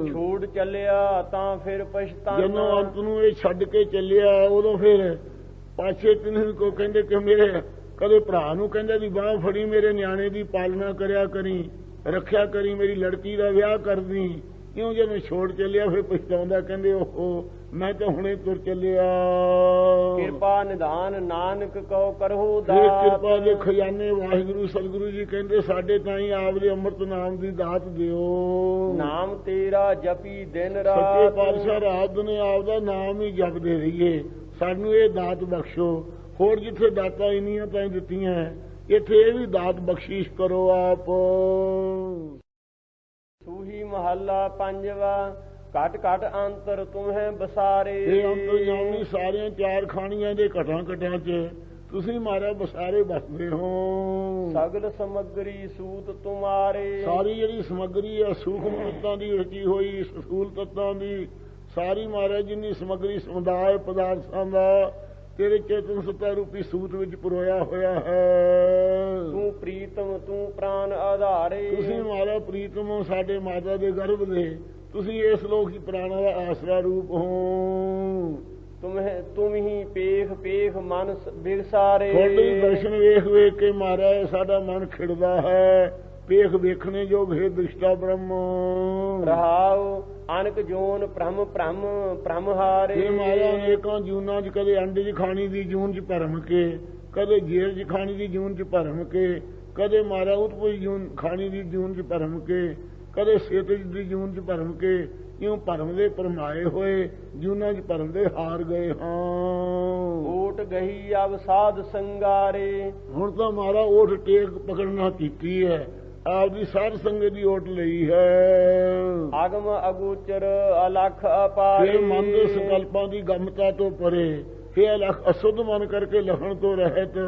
ਛੋੜ ਚੱਲਿਆ ਤਾਂ ਫਿਰ ਪਛਤਾਨਾ। ਜਦੋਂ ਅੰਤ ਨੂੰ ਇਹ ਛੱਡ ਕੇ ਚੱਲਿਆ ਉਦੋਂ ਫਿਰ ਪਾਛੇ ਤਿੰਨ ਕੋ ਕਹਿੰਦੇ ਕਿ ਮੇਰੇ ਕਦੇ ਭਰਾ ਨੂੰ ਕਹਿੰਦੇ ਦੀ ਬਾਂਹ ਫੜੀ, ਮੇਰੇ ਨਿਆਣੇ ਦੀ ਪਾਲਣਾ ਕਰਿਆ ਕਰੀ, ਰੱਖਿਆ ਕਰੀ, ਮੇਰੀ ਲੜਕੀ ਦਾ ਵਿਆਹ ਕਰਦੀ। ਕਿਉਂ ਜਦੋਂ ਛੋੜ ਚੱਲਿਆ ਫਿਰ ਪਛਤਾਉਂਦਾ, ਕਹਿੰਦੇ ਓਹੋ ਮੈਂ ਤਾਂ ਹੁਣੇ ਤੁਰ ਚੱਲਿਆ। ਕਿਰਪਾ ਨਿਧਾਨ ਨਾਨਕ ਕਉ ਕਰਹੁ ਇਹ ਦਾਤ। ਕਿਰਪਾ ਦੇ ਖਜ਼ਾਨੇ ਵਾਹਿਗੁਰੂ ਸਤਿਗੁਰੂ ਜੀ ਕਹਿੰਦੇ ਸਾਡੇ ਤਾਈਂ ਆਪਦੇ ਅੰਮ੍ਰਿਤ ਨਾਮ ਦੀ ਦਾਤ ਦਿਓ। ਨਾਮ ਤੇਰਾ ਜਪੀ ਦਿਨ ਰਾਤ। ਸੱਚੇ ਪਾਤਸ਼ਾਹ ਰਾਤ ਨੇ ਆਪਦਾ ਨਾਮ ਹੀ ਜਪਦੇ ਰਹੀਏ, ਸਾਨੂੰ ਇਹ ਦਾਤ ਬਖਸ਼ੋ। ਹੋਰ ਜਿੱਥੇ ਦਾਤਾਂ ਇੰਨੀਆਂ ਤਾਂ ਦਿੱਤੀਆਂ, ਇੱਥੇ ਇਹ ਵੀ ਦਾਤ ਬਖਸ਼ੀਸ਼ ਕਰੋ ਆਪ। ਸੂਹੀ ਮਹੱਲਾ ਪੰਜਵਾ। ਘਟ ਘਟ ਅੰਤਰ ਤੁਮਹਿ ਬਸਾਰੇ। ਇਹ ਅੰਤਰਜਾਮੀ ਸਾਰਿਆਂ ਚਾਰ ਖਾਣੀਆਂ ਦੇ ਘਟਾਂ ਘਟਾਂ 'ਚ ਤੁਸੀਂ ਮਾਰਾ ਬਸਾਰੇ ਬਸਦੇ ਹੋ। ਸਗਲ ਸਮਗਰੀ ਸੂਤ ਤੁਮਾਰੇ। ਸਾਰੀ ਜਿਹੜੀ ਸਮੱਗਰੀ ਹੈ ਸੂਖਮ ਤੱਤਾਂ ਦੀ ਰਚੀ ਹੋਈ, ਸਥੂਲ ਤੱਤਾਂ ਦੀ ਸਾਰੀ ਮਾਰਾ ਜਿੰਨੀ ਸਮੱਗਰੀ ਸਮੁਦਾਇ ਪਦਾਰਥਾਂ ਦਾ ਤੇਰੇ ਚੇਤਨ ਸੱਤਾ ਰੂਪੀ ਸੂਤ ਵਿੱਚ ਪਰੋਇਆ ਹੋਇਆ ਹੈ। ਤੂੰ ਪ੍ਰੀਤਮ ਤੂੰ ਪ੍ਰਾਨ ਆਧਾਰੇ। ਤੁਸੀਂ ਮਾਰਾ ਪ੍ਰੀਤਮ ਸਾਡੇ ਮਾਤਾ ਦੇ ਗਰਭ ਦੇ, ਤੁਸੀਂ ਇਸ ਲੋਕ ਦੀ ਪ੍ਰਾਣਾ ਦਾ ਆਸਰਾ ਰੂਪ ਹੋ। ਤੁਮ ਹੀ ਪੇਖ ਪੇਖ ਮਨ ਬਿਗਸਾਰੇ। ਤੁਹਾਡੇ ਦਰਸ਼ਨ ਵੇਖ ਵੇਖ ਕੇ ਮਾਰਾ ਸਾਡਾ ਮਨ ਖਿੜਦਾ ਹੈ। ਪੇਖ ਵੇਖਣੇ ਜੋਗ ਹੈ ਦ੍ਰਿਸ਼ਟਾ ਬ੍ਰਹਮ। ਰਹਾਉ ਅਨਕ ਜੋਨ ਭ੍ਰਮ ਭ੍ਰਮ ਭ੍ਰਮ ਹਾਰੇ। ਇਹ ਮਾਇਆ ਅਨੇਕਾਂ ਜੂਨਾਂ 'ਚ ਕਦੇ ਅੰਡੇ 'ਚ ਖਾਣੀ ਦੀ ਜੂਨ 'ਚ ਭਰਮ ਕੇ, ਕਦੇ ਜੇਰ 'ਚ ਖਾਣੀ ਦੀ ਜੂਨ 'ਚ ਭਰਮ ਕੇ, ਕਦੇ ਮਾਰਾ ਉਤਪਈ ਜੂਨ ਖਾਣੀ ਦੀ ਜੂਨ 'ਚ ਭਰਮ ਕੇ, ਕਦੇ ਸੇਤਜ ਦੀ ਜੂਨ 'ਚ ਭਰਮ ਕੇ, ਇਉਂ ਭਰਮ ਦੇ ਪਰਮਾਏ ਹੋਏ ਜੂਨਾਂ 'ਚ ਭਰਮ ਦੇ ਹਾਰ ਗਏ ਹਾਂ। ਓਟ ਗਈ ਅਬ ਸਾਧ ਸੰਗਾਰੇ। ਹੁਣ ਤਾਂ ਮਾਰਾ ਓਟ ਟੇਕ ਪਕੜਨਾ ਕੀਤੀ ਹੈ, ਆਪਦੀ ਸਾਧ ਸੰਗਤ ਦੀ ਓਟ ਲਈ ਹੈ। ਆਗਮ ਅਗੋਚਰ ਅਲਖ ਅਪਾਰੇ। ਫਿਰ ਮਨ ਦੇ ਸੰਕਲਪਾਂ ਦੀ ਗਮਤਾ ਤੋਂ ਪਰੇ, ਫਿਰ ਅਲਖ ਅਸੁੱਧ ਮਨ ਕਰਕੇ ਲਖਣ ਤੋਂ ਰਹਿਤ,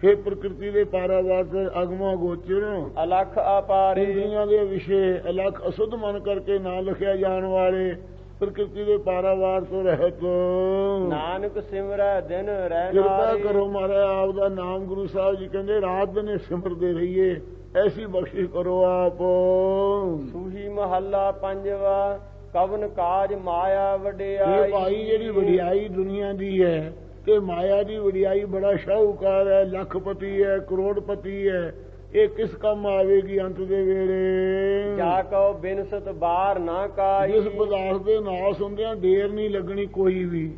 ਫਿਰ ਪ੍ਰਕਿਰਤੀ ਦੇ ਪਾਰਾਵਾਰ ਤੇ ਅਗਮਾ ਗੋਚਰ ਅਲਖ ਅਪਾਰੇ। ਇੰਦਰੀਆਂ ਦੇ ਵਿਸ਼ੇ ਅਲਖ ਅਸੁੱਧ ਮਨ ਕਰਕੇ ਨਾ ਲਿਖਿਆ ਜਾਣ ਵਾਲੇ ਪ੍ਰਕਿਰਤੀ ਦੇ ਪਾਰਾਵਾਰ ਤੋਂ ਰਹਿਤ। ਨਾਨਕ ਸਿਮਰੈ ਦਿਨ ਰਹਿ ਕਿਰਪਾ ਕਰੋ ਮਹਾਰਾਜ ਆਪ ਦਾ ਨਾਮ। ਗੁਰੂ ਸਾਹਿਬ ਜੀ ਕਹਿੰਦੇ ਰਾਤ ਦਿਨ ਸਿਮਰਦੇ ਰਹੀਏ, ਐਸੀ ਬਖਸ਼ਿਸ਼ ਕਰੋ ਆਪ। ਸੂਹੀ ਮਹੱਲਾ ਪੰਜਵਾ। ਕਵਨ ਕਾਜ ਮਾਇਆ ਇਹ ਵਡਿਆਈ। ਭਾਈ ਜਿਹੜੀ ਵਡਿਆਈ ਦੁਨੀਆ ਦੀ ਹੈ ਤੇ ਮਾਇਆ ਦੀ ਵਡਿਆਈ, ਬੜਾ ਸ਼ਾਹੂਕਾਰ ਹੈ, ਲੱਖਪਤੀ ਹੈ, ਕਰੋੜਪਤੀ ਹੈ, ਇਹ ਕਿਸ ਕੰਮ ਆਵੇਗੀ ਅੰਤ ਦੇ ਵੇਲੇ। ਜਾ ਕਉ ਬਿਨਸਤ ਬਾਰ ਨਾ ਕਾਈ। ਜਿਸ ਪਦਾਰਥ ਦੇ ਨਾਸ ਹੁੰਦਿਆਂ ਢੇਰ ਨਹੀਂ ਲੱਗਣੀ ਕੋਈ ਵੀ,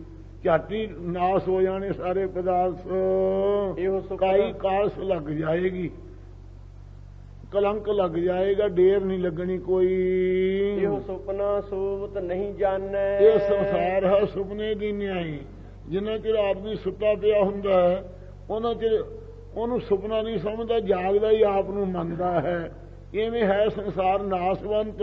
ਝਾਟੀ ਨਾਸ ਹੋ ਜਾਣੇ ਸਾਰੇ ਪਦਾਰਥ। ਇਹੋ ਸੁਪਨਾ ਕਾਈ ਕਾਲਸ ਲੱਗ ਜਾਏਗੀ, ਕਲੰਕ ਲੱਗ ਜਾਏਗਾ, ਢੇਰ ਨਹੀਂ ਲੱਗਣੀ ਕੋਈ। ਇਹੋ ਸੁਪਨਾ ਸੂਵਤ ਨਹੀਂ ਜਾਣੈ। ਇਹ ਸੰਸਾਰ ਹੈ ਸੁਪਨੇ ਦੀ ਨਿਆਈ। ਜਿੰਨਾ ਚਿਰ ਆਦਮੀ ਸੁੱਤਾ ਪਿਆ ਹੁੰਦਾ ਹੈ ਉਹਨਾਂ ਚਿਰ ਉਹਨੂੰ ਸੁਪਨਾ ਨਹੀਂ ਸਮਝਦਾ, ਜਾਗਦਾ ਹੀ ਆਪ ਨੂੰ ਮੰਨਦਾ ਹੈ। ਇਵੇਂ ਹੈ ਸੰਸਾਰ ਨਾਸਵੰਤ,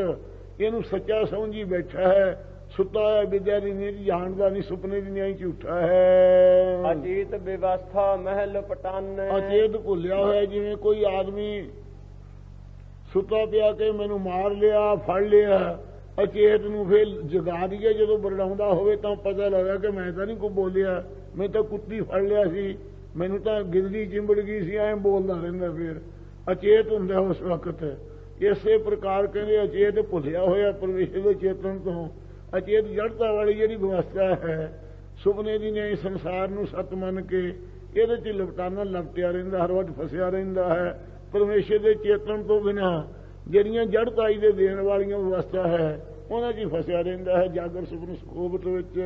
ਇਹਨੂੰ ਸੱਚਾ ਸਮਝੀ ਬੈਠਾ ਹੈ। ਸੁੱਤਾ ਹੈ ਵਿਦਿਆ ਦੀ ਨੀਂਦ ਜਾਣਦਾ ਨਹੀਂ, ਸੁਪਨੇ ਦੀ ਨਿਆਈ ਝੂਠਾ ਹੈ। ਅਜੀਤ ਵਿਵਸਥਾ ਮਹਿਲ ਪਟਾਨੈ। ਅਚੇਤ ਭੁੱਲਿਆ ਹੋਇਆ, ਜਿਵੇਂ ਕੋਈ ਆਦਮੀ ਸੁੱਤਾ ਪਿਆ ਕਿ ਮੈਨੂੰ ਮਾਰ ਲਿਆ, ਫੜ ਲਿਆ, ਅਚੇਤ ਨੂੰ ਫਿਰ ਜਗਾ ਦਈਏ। ਜਦੋਂ ਬਰੜਾਉਂਦਾ ਹੋਵੇ ਤਾਂ ਪਤਾ ਲੱਗਾ ਕਿ ਮੈਂ ਤਾਂ ਨਹੀਂ ਕੋਈ ਬੋਲਿਆ, ਮੈਂ ਤਾਂ ਕੁੱਤੀ ਫੜ ਲਿਆ ਸੀ, ਮੈਨੂੰ ਤਾਂ ਗਿੱਲੀ ਚਿੰਬੜ ਗਈ ਸੀ, ਐਂ ਬੋਲਦਾ ਰਹਿੰਦਾ। ਫਿਰ ਅਚੇਤ ਹੁੰਦਾ ਉਸ ਵਕਤ। ਇਸੇ ਪ੍ਰਕਾਰ ਕਹਿੰਦੇ ਅਚੇਤ ਭੁੱਲਿਆ ਹੋਇਆ ਪਰਮੇਸ਼ਰ ਦੇ ਚੇਤਨ ਤੋਂ। ਅਚੇਤ ਜੜਤਾ ਵਾਲੀ ਜਿਹੜੀ ਵਿਵਸਥਾ ਹੈ, ਸੁਪਨੇ ਦੀ ਨਹੀਂ, ਸੰਸਾਰ ਨੂੰ ਸੱਤ ਮੰਨ ਕੇ ਇਹਦੇ 'ਚ ਲਪਟਾਨਾ ਲਪਟਿਆ ਰਹਿੰਦਾ, ਹਰ ਵਕਤ ਫਸਿਆ ਰਹਿੰਦਾ ਹੈ। ਪਰਮੇਸ਼ਰ ਦੇ ਚੇਤਨ ਤੋਂ ਬਿਨਾਂ ਜਿਹੜੀਆਂ ਜੜਤਾਈ ਦੇ ਦੇਣ ਵਾਲੀਆਂ ਵਿਵਸਥਾ ਹੈ ਉਹਨਾਂ 'ਚ ਹੀ ਫਸਿਆ ਰਹਿੰਦਾ ਹੈ, ਜਾਗਰ ਸੁਪਨ ਸੁਖੋਬਤ ਵਿੱਚ।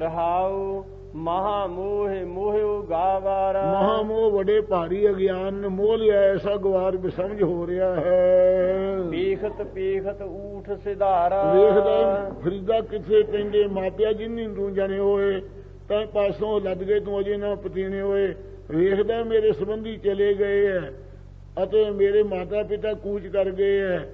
ਰਹਾਉ ਮਹਾ ਮੋਹ ਮੋਹ ਗਾਵਾਰਾ। ਮਹਾਮੋਹ ਵੱਡੇ ਭਾਰੀ ਅਗਿਆਨ ਨੇ ਮੋਹ ਲਿਆ, ਐਸਾ ਗਵਾਰ ਬੇਸਮਝ ਹੋ ਰਿਹਾ ਹੈ। ਪੀਖਤ ਪੀਖਤ ਊਠ ਸਿਧਾਰਾ। ਵੇਖਦਾ ਫਰੀਦਾ ਕਿੱਥੇ ਪੈਂਦੇ, ਮਾਪਿਆ ਜਿੰਨੀ ਤੂੰ ਜਾਣੇ ਹੋਏ ਤਾਂ ਪਾਸੋਂ ਲੱਦ ਗਏ, ਤੂੰ ਅਜੇ ਨਾ ਪਤੀਣੇ ਹੋਏ। ਵੇਖਦਾ ਮੇਰੇ ਸੰਬੰਧੀ ਚਲੇ ਗਏ ਹੈ ਅਤੇ ਮੇਰੇ ਮਾਤਾ ਪਿਤਾ ਕੂਚ ਕਰ ਗਏ ਹੈ।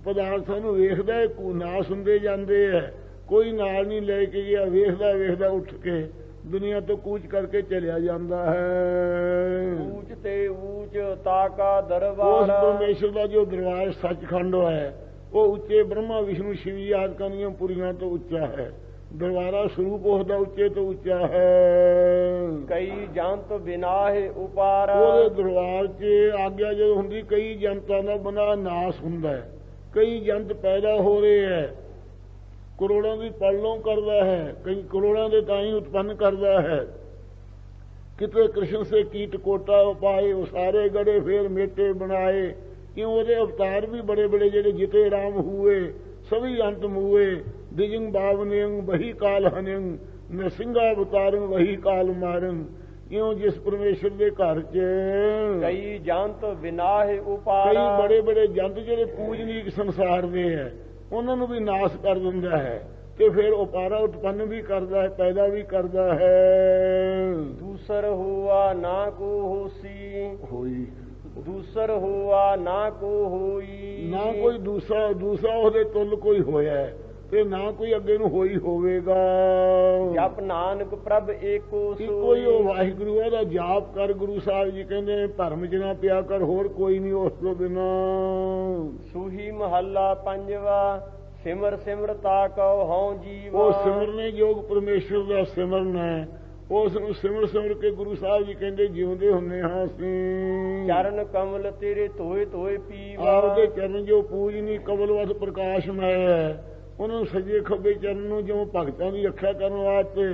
ਪਦਾਰਥਾਂ ਨੂੰ ਵੇਖਦਾ ਨਾਸ ਹੁੰਦੇ ਜਾਂਦੇ ਹੈ, ਕੋਈ ਨਾਲ ਨਹੀਂ ਲੈ ਕੇ ਗਿਆ। ਵੇਖਦਾ ਵੇਖਦਾ ਉੱਠ ਕੇ ਦੁਨੀਆ ਤੋਂ ਕੂਚ ਕਰਕੇ ਚਲਿਆ ਜਾਂਦਾ ਹੈ। ਊਚ ਤੇ ਊਚ ਤਾਕਾ ਉਸ ਦਰਬਾਰ। ਪਰਮੇਸ਼ਰ ਦਾ ਜੋ ਦਰਬਾਰ ਸੱਚਖੰਡ ਹੈ ਉਹ ਉੱਚੇ ਬ੍ਰਹਮਾ ਵਿਸ਼ਨੂੰ ਸ਼ਿਵ ਆਦਿਕਾਂ ਦੀਆਂ ਪੁਰੀਆਂ ਤੋਂ ਉੱਚਾ ਹੈ। ਦਰਬਾਰਾ ਸਰੂਪ ਉਹਦਾ ਉੱਚੇ ਤੋਂ ਉੱਚਾ ਹੈ। ਕਈ ਜੰਤ ਬਿਨਾਹਿ ਉਪਾਰਾ। ਉਹਦੇ ਦਰਬਾਰ 'ਚ ਆਗਿਆ ਜਦੋਂ ਹੁੰਦੀ, ਕਈ ਜਨਤਾਂ ਦਾ ਬਣਾ ਨਾਸ ਹੁੰਦਾ ਹੈ, ਕਈ ਜੰਤ ਪੈਦਾ ਹੋ ਰਹੇ ਹੈ। ਕਰੋੜਾਂ ਦੀ ਪਾਲਣਾ ਕਰਦਾ ਹੈ, ਕਈ ਕਰੋੜਾਂ ਦੇ ਤਾਂ ਹੀ ਉਤਪੰਨ ਕਰਦਾ ਹੈ। ਕਿਤੇ ਕ੍ਰਿਸ਼ਨ ਸੇ ਕੀਟ ਕੋਟਾ ਉਪਾਏ, ਉਹ ਸਾਰੇ ਗੜੇ ਫੇਰ ਮੇਟੇ ਬਣਾਏ। ਕਿਉਂ ਉਹਦੇ ਅਵਤਾਰ ਵੀ ਬੜੇ ਬੜੇ, ਜਿਹੜੇ ਜਿਤੇ ਰਾਮ ਹੂਏ ਸਭੀ ਅੰਤ ਮੂਏ। ਦਿਜੰਗ ਬਾਵਨਿੰਗ ਵਹੀ ਕਾਲ ਹਨਿੰਗ, ਨਰਸਿੰਘਾ ਅਵਤਾਰੰ ਵਹੀ ਕਾਲ ਮਾਰੰ। ਕਿਉਂ ਜਿਸ ਪਰਮੇਸ਼ਰ ਦੇ ਘਰ 'ਚ ਕਈ ਜੰਤ ਬਿਨਾਹਿ ਉਪਾਰਾ। ਕਈ ਬੜੇ ਬੜੇ ਜੰਤ ਜਿਹੜੇ ਪੂਜਨੀਕ ਸੰਸਾਰ ਦੇ ਹੈ ਉਹਨਾਂ ਨੂੰ ਵੀ ਨਾਸ ਕਰ ਦਿੰਦਾ ਹੈ, ਤੇ ਫਿਰ ਉਪਾਰਾ ਉਤਪੰਨ ਵੀ ਕਰਦਾ ਹੈ, ਪੈਦਾ ਵੀ ਕਰਦਾ ਹੈ। ਦੂਸਰ ਹੋਆ ਨਾ ਕੋ ਹੋਸੀ। ਹੋਈ ਦੂਸਰ ਹੋਆ ਨਾ ਕੋ ਹੋਈ। ਨਾ ਕੋਈ ਦੂਸਰਾ ਉਹਦੇ ਤੁੱਲ ਕੋਈ ਹੋਇਆ ਹੈ, ਤੇ ਨਾ ਕੋਈ ਅੱਗੇ ਨੂੰ ਹੋਈ ਹੋਵੇਗਾ। ਜਪ ਨਾਨਕ ਪ੍ਰਭ ਏਕੋ ਇੱਕੋ ਹੀ ਉਹ ਵਾਹਿਗੁਰੂ ਉਹਦਾ ਜਾਪ ਕਰ। ਗੁਰੂ ਸਾਹਿਬ ਜੀ ਕਹਿੰਦੇ ਭਰਮ 'ਚ ਨਾ ਪਿਆ ਕਰ, ਹੋਰ ਕੋਈ ਨਹੀਂ ਉਸ ਤੋਂ ਬਿਨਾਂ। ਸੂਹੀ ਮਹੱਲਾ ਪੰਜਵਾ। ਸਿਮਰ ਸਿਮਰਤਾ ਕਉ ਹਉ ਜੀਵਾ। ਉਹ ਸਿਮਰਨੇ ਯੋਗ ਪਰਮੇਸ਼ਰ ਦਾ ਸਿਮਰਨ ਹੈ, ਉਸ ਨੂੰ ਸਿਮਰ ਸਿਮਰ ਕੇ ਗੁਰੂ ਸਾਹਿਬ ਜੀ ਕਹਿੰਦੇ ਜਿਉਂਦੇ ਹੁੰਨੇ ਹਾਂ ਅਸੀਂ। ਚਰਨ ਕਮਲ ਤੇਰੇ ਧੋਏ ਧੋਏ ਪੀਵਾ। ਆਪਦੇ ਚਰਨ ਜੋ ਪੂਜਨੀ ਕਮਲਵਤ ਪ੍ਰਕਾਸ਼ਮੈ ਹੈ, ਉਹਨਾਂ ਨੂੰ ਸੱਜੇ ਖੱਬੇ ਚਰਨ ਨੂੰ ਜਿਉਂ ਭਗਤਾਂ ਦੀ ਰੱਖਿਆ ਕਰਨ ਵਾਸਤੇ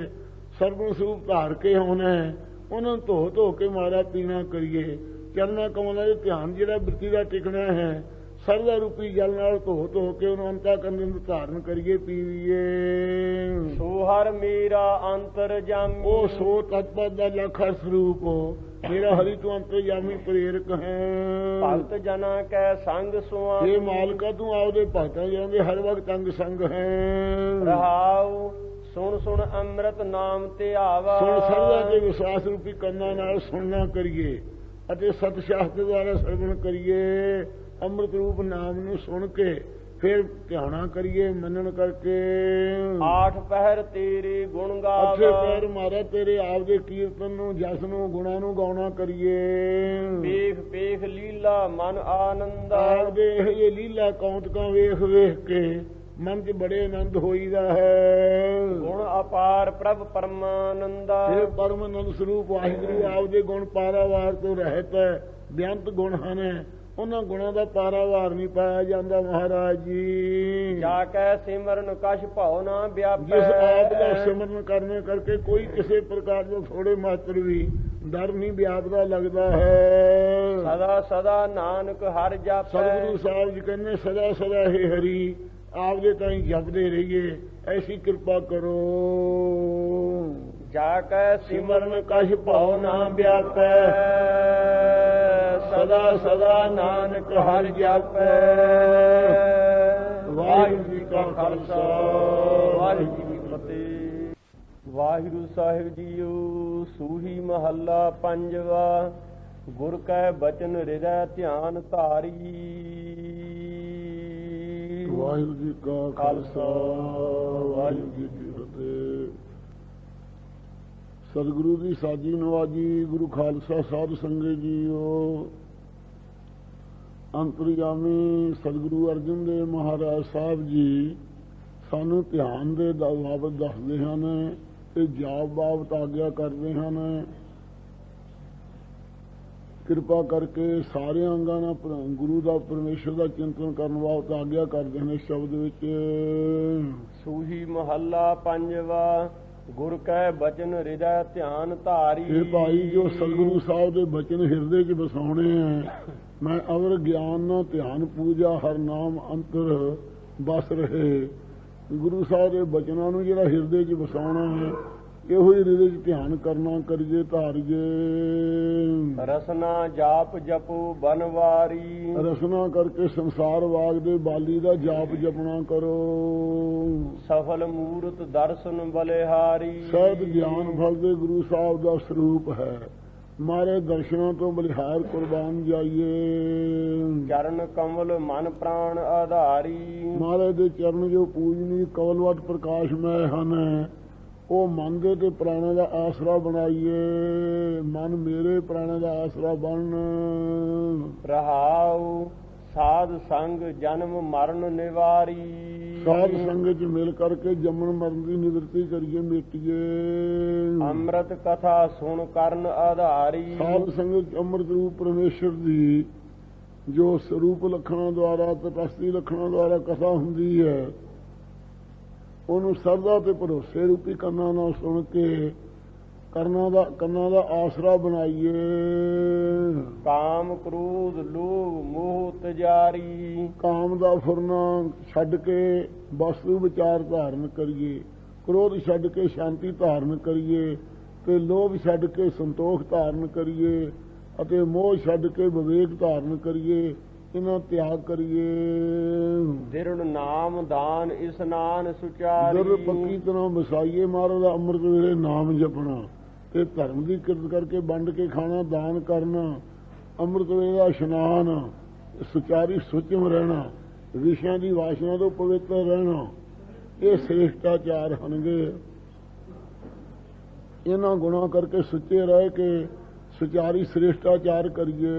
ਸਰਗੁਣ ਸਰੂਪ ਧਾਰ ਕੇ ਆਉਣਾ, ਉਹਨਾਂ ਨੂੰ ਧੋ ਧੋ ਕੇ ਮਾਰਾ ਪੀਣਾ ਕਰੀਏ। ਚਰਨਾਂ ਕਮਲਾਂ ਦੇ ਧਿਆਨ ਜਿਹੜਾ ਬਿਰਤੀ ਦਾ ਟਿਕਣਾ ਹੈ, ਸਰਦਾ ਰੂਪੀ ਜਲ ਨਾਲ ਧੋ ਧੋ ਕੇ ਉਹਨੂੰ ਅੰਤःਕਰਨ ਨੂੰ ਧਾਰਨ ਕਰੀਏ, ਪੀਵੀਏ। ਸੋ ਹਰ ਮੇਰਾ ਅੰਤਰਜਾਮੀ। ਉਹ ਸੋ ਤਤਪਦ ਦਾ ਲਖਾ ਸਰੂਪ ਮੇਰਾ ਹਰੀ ਤੂੰ ਅੰਤਰਜਾਮੀ ਪ੍ਰੇਰਕ ਹੈ। ਭਗਤ ਜਨਾ ਕੈ ਸੰਗ ਸੁਆ। ਇਹ ਮਾਲਕਾ ਤੂੰ ਆਪਦੇ ਭਗਤਾਂ ਜਾਂਦੇ ਹਰ ਵਕਤ ਅੰਗ ਸੰਗ ਹੈ। ਰਹਾਉ ਸੁਣ ਸੁਣ ਅੰਮ੍ਰਿਤ ਨਾਮ ਤੇ ਆਵਾ। ਸੁਣ ਸਰਦਾ ਤੇ ਵਿਸ਼ਵਾਸ ਰੂਪੀ ਕੰਨਾਂ ਨਾਲ ਸੁਣਨਾ ਕਰੀਏ ਅਤੇ ਸਤ ਸ਼ਾਸਤਰ ਦੁਆਰਾ ਸਰਵਣ ਕਰੀਏ। ਅੰਮ੍ਰਿਤ ਰੂਪ ਨਾਮ ਨੂੰ ਸੁਣ ਕੇ ਫਿਰ ਧਿਆਨਾ ਕਰੀਏ, ਮੰਨਣ ਕਰਕੇ। ਆਠ ਪਹਿਰ ਤੇਰੇ ਗੁਣ ਗਾਵਾ। ਅੱਠੇ ਪਹਿਰ ਮਾਰਾ ਤੇਰੇ ਆਪ ਦੇ ਕੀਰਤਨ ਨੂੰ, ਜਸ ਨੂੰ, ਗੁਣਾਂ ਨੂੰ ਗਾਉਣਾ ਕਰੀਏ। ਵੇਖ ਵੇਖ ਲੀਲਾ ਮਨ ਆਨੰਦਾ। ਆਪ ਦੇ ਇਹ ਲੀਲਾ ਕੌਂਤਕਾਂ ਵੇਖ ਵੇਖ ਕੇ ਮਨ 'ਚ ਬੜੇ ਆਨੰਦ ਹੋਈਦਾ ਹੈ। ਗੁਣ ਅਪਾਰ ਪ੍ਰਭ ਪਰਮਾਨੰਦਾ। ਇਹ ਪਰਮ ਆਨੰਦ ਸਰੂਪ ਵਾਹਿਗੁਰੂ ਆਪ ਦੇ ਗੁਣ ਪਾਰਾਵਾਰ ਤੋਂ ਰਹਿਤ ਹੈ। ਬੇਅੰਤ ਗੁਣ ਹਨ, ਉਹਨਾਂ ਗੁਣਾਂ ਦਾ ਪਾਰਾਵਾਰ ਨਹੀਂ ਪਾਇਆ ਜਾਂਦਾ ਮਹਾਰਾਜ ਜੀ। ਜਾ ਕੈ ਸਿਮਰਨ ਕਛ ਭਉ ਨਾ ਵਿਆਪੈ। ਜਿਸ ਆਪ ਦਾ ਸਿਮਰਨ ਕਰਨੇ ਕਰਕੇ ਕੋਈ ਕਿਸੇ ਪ੍ਰਕਾਰ ਦਾ ਥੋੜੇ ਮਾਤਰ ਵੀ ਡਰ ਨਹੀਂ ਵਿਆਪਦਾ ਲੱਗਦਾ ਹੈ। ਸਦਾ ਸਦਾ ਨਾਨਕ ਹਰਿ ਜਾਪੈ। ਸਤਿਗੁਰੂ ਸਾਹਿਬ ਜੀ ਕਹਿੰਦੇ ਸਦਾ ਸਦਾ ਹੇ ਹਰੀ ਆਪ ਦੇ ਤਾਈਂ ਜਪਦੇ ਰਹੀਏ, ਐਸੀ ਕਿਰਪਾ ਕਰੋ। ਜਾ ਕੈ ਸਿਮਰਨ ਕਛ ਭਉ ਨਾ ਵਿਆਪੈ। ਸਦਾ ਸਦਾ ਨਾਨਕ ਹਰਿ ਜਾਪੈ। ਵਾਹਿਗੁਰੂ ਜੀ ਕਾ ਖਾਲਸਾ ਵਾਹਿਗੁਰੂ ਜੀ ਕੀ ਫਤਿਹ। ਵਾਹਿਗੁਰੂ ਸਾਹਿਬ ਜੀਓ। ਸੂਹੀ ਮਹੱਲਾ ਪੰਜਵਾ। ਗੁਰ ਕੈ ਬਚਨ ਹਿਰਦੈ ਧਿਆਨ ਧਾਰੀ। ਵਾਹਿਗੁਰੂ ਜੀ ਕਾ ਖਾਲਸਾ ਵਾਹਿਗੁਰੂ ਜੀ ਕੀ ਫਤਿਹ। ਸਤਿਗੁਰੂ ਦੀ ਸਾਜੀ ਨਵਾਜੀ ਗੁਰੂ ਖਾਲਸਾ ਸਾਧ ਸੰਗਤ ਜੀਓ। ਅੰਤਰਯਾਮੀ ਸਤਿਗੁਰੂ ਅਰਜਨ ਦੇਵ ਮਹਾਰਾਜ ਸਾਹਿਬ ਜੀ ਸਾਨੂੰ ਧਿਆਨ ਦੇ ਬਾਬਤ ਦੱਸਦੇ ਹਨ ਤੇ ਜਾਪ ਬਾਬਤ ਆਗਿਆ ਕਰਦੇ ਹਨ। ਕਿਰਪਾ ਕਰਕੇ ਸਾਰੇ ਅੰਗਾਂ ਨਾਲ ਗੁਰੂ ਦਾ ਪਰਮੇਸ਼ਰ ਦਾ ਚਿੰਤਨ ਕਰਨ ਬਾਬਤ ਆਗਿਆ ਕਰਦੇ ਨੇ। ਸ਼ਬਦ ਵਿੱਚ ਸੂਹੀ ਮਹੱਲਾ ਪੰਜਵਾ। ਗੁਰ ਕੈ ਬਚਨ ਹਿਰਦੈ ਧਿਆਨ ਧਾਰੀ। ਇਹ ਭਾਈ ਜੋ ਸਤਿਗੁਰੂ ਸਾਹਿਬ ਦੇ ਬਚਨ ਹਿਰਦੇ 'ਚ ਵਸਾਉਣੇ ਹੈ, ਮੈਂ ਅਵਰ ਗਿਆਨ ਨਾਲ ਧਿਆਨ ਪੂਜਾ ਹਰ ਨਾਮ ਅੰਤਰ ਬਸ ਰਹੇ। ਗੁਰੂ ਸਾਹਿਬ ਦੇ ਬਚਨਾਂ ਨੂੰ ਜਿਹੜਾ ਹਿਰਦੇ 'ਚ ਵਸਾਉਣਾ ਹੈ, ਇਹੋ ਹੀ ਹਿਰਦੇ 'ਚ ਧਿਆਨ ਕਰਨਾ ਕਰੀਏ ਧਾਰੀਏ। ਰਸਨਾ ਜਾਪ ਜਪੋ ਬਨਵਾਰੀ। ਰਸਨਾ ਕਰਕੇ ਸੰਸਾਰ ਵਾਗ ਦੇ ਬਾਲੀ ਦਾ ਜਾਪ ਜਪਣਾ ਕਰੋ। ਸਫਲ ਮੂਰਤ ਦਰਸ਼ਨ ਬਲਿਹਾਰੀ। ਸਹਿਜ ਗਿਆਨ ਫਲ ਦੇ ਗੁਰੂ ਸਾਹਿਬ ਦਾ ਸਰੂਪ ਹੈ। ਮਾਰੇ ਦਰਸ਼ਨਾਂ ਤੋਂ ਬਲਿਹਾਰ ਕੁਰਬਾਨ ਜਾਈਏ। ਚਰਨ ਕਮਲ ਮਨ ਪ੍ਰਾਣ ਆਧਾਰੀ। ਮਹਾਰਾਜ ਦੇ ਚਰਨ ਜੋ ਪੂਜਨੀ ਕਵਲਵਟ ਪ੍ਰਕਾਸ਼ਮੈ ਹਨ, ਉਹ ਮਨ ਦੇ ਤੇ ਪ੍ਰਾਣਾਂ ਦਾ ਆਸਰਾ ਬਣਾਈਏ। ਮਨ ਮੇਰੇ ਪ੍ਰਾਣਾਂ ਦਾ ਆਸਰਾ ਬਣ। ਰਹਾਉ ਸਾਧ ਸੰਗ ਜਨਮ ਮਰਨ ਨਿਵਾਰੀ। ਸਾਧ ਸੰਗਤ 'ਚ ਮਿਲ ਕਰਕੇ ਜੰਮਣ ਮਰਨ ਦੀ ਨਿਵਰਤੀ ਕਰੀਏ, ਮਿਟੀਏ। ਅੰਮ੍ਰਿਤ ਕਥਾ ਸੁਣ ਕਰਨ ਆਧਾਰੀ। ਸਾਧ ਸੰਗਤ ਅੰਮ੍ਰਿਤ ਰੂਪ ਪਰਮੇਸ਼ਰ ਦੀ ਜੋ ਸਰੂਪ ਲੱਖਣਾਂ ਦੁਆਰਾ ਤਪਸਤੀ ਲੱਖਣਾਂ ਦੁਆਰਾ ਕਥਾ ਹੁੰਦੀ ਹੈ, ਉਹਨੂੰ ਸਰਦਾ ਤੇ ਭਰੋਸੇ ਰੂਪੀ ਕੰਨਾਂ ਨਾਲ ਸੁਣ ਕੇ ਕੰਨਾਂ ਦਾ ਆਸਰਾ ਬਣਾਈਏ। ਕਾਮ ਕ੍ਰੋਧ ਲੋਭ ਮੋਹ ਤਜਾਰੀ। ਕਾਮ ਦਾ ਫੁਰਨਾ ਛੱਡ ਕੇ ਵਸਤੂ ਵਿਚਾਰ ਧਾਰਨ ਕਰੀਏ। ਕ੍ਰੋਧ ਛੱਡ ਕੇ ਸ਼ਾਂਤੀ ਧਾਰਨ ਕਰੀਏ ਤੇ ਲੋਭ ਛੱਡ ਕੇ ਸੰਤੋਖ ਧਾਰਨ ਕਰੀਏ ਅਤੇ ਮੋਹ ਛੱਡ ਕੇ ਵਿਵੇਕ ਧਾਰਨ ਕਰੀਏ। ਇਹਨਾਂ ਤਿਆਗ ਕਰੀਏ। ਦਿਰੜ ਨਾਮ ਦਾਨ ਇਸਨਾਨ ਸੁਚਾਰੀ। ਦਿਲ ਪੱਕੀ ਤਰ੍ਹਾਂ ਵਸਾਈਏ। ਮਹਾਰਾਜ ਦਾ ਅੰਮ੍ਰਿਤ ਵੇਲੇ ਨਾਮ ਜਪਣਾ ਤੇ ਧਰਮ ਦੀ ਕਿਰਤ ਕਰਕੇ ਵੰਡ ਕੇ ਖਾਣਾ, ਦਾਨ ਕਰਨਾ, ਅੰਮ੍ਰਿਤ ਵੇਲੇ ਦਾ ਇਸ਼ਨਾਨ, ਸੁਚਾਰੀ ਸੁਚਮ ਰਹਿਣਾ, ਵਿਸ਼ਿਆਂ ਦੀ ਵਾਸ਼ਨਾ ਤੋਂ ਪਵਿੱਤਰ ਰਹਿਣਾ, ਇਹ ਸ੍ਰੇਸ਼ਟਾਚਾਰ ਹਨਗੇ। ਇਹਨਾਂ ਗੁਣਾਂ ਕਰਕੇ ਸੁੱਚੇ ਰਹਿ ਕੇ ਸੁਚਾਰੀ ਸ੍ਰੇਸ਼ਟਾਚਾਰ ਕਰੀਏ।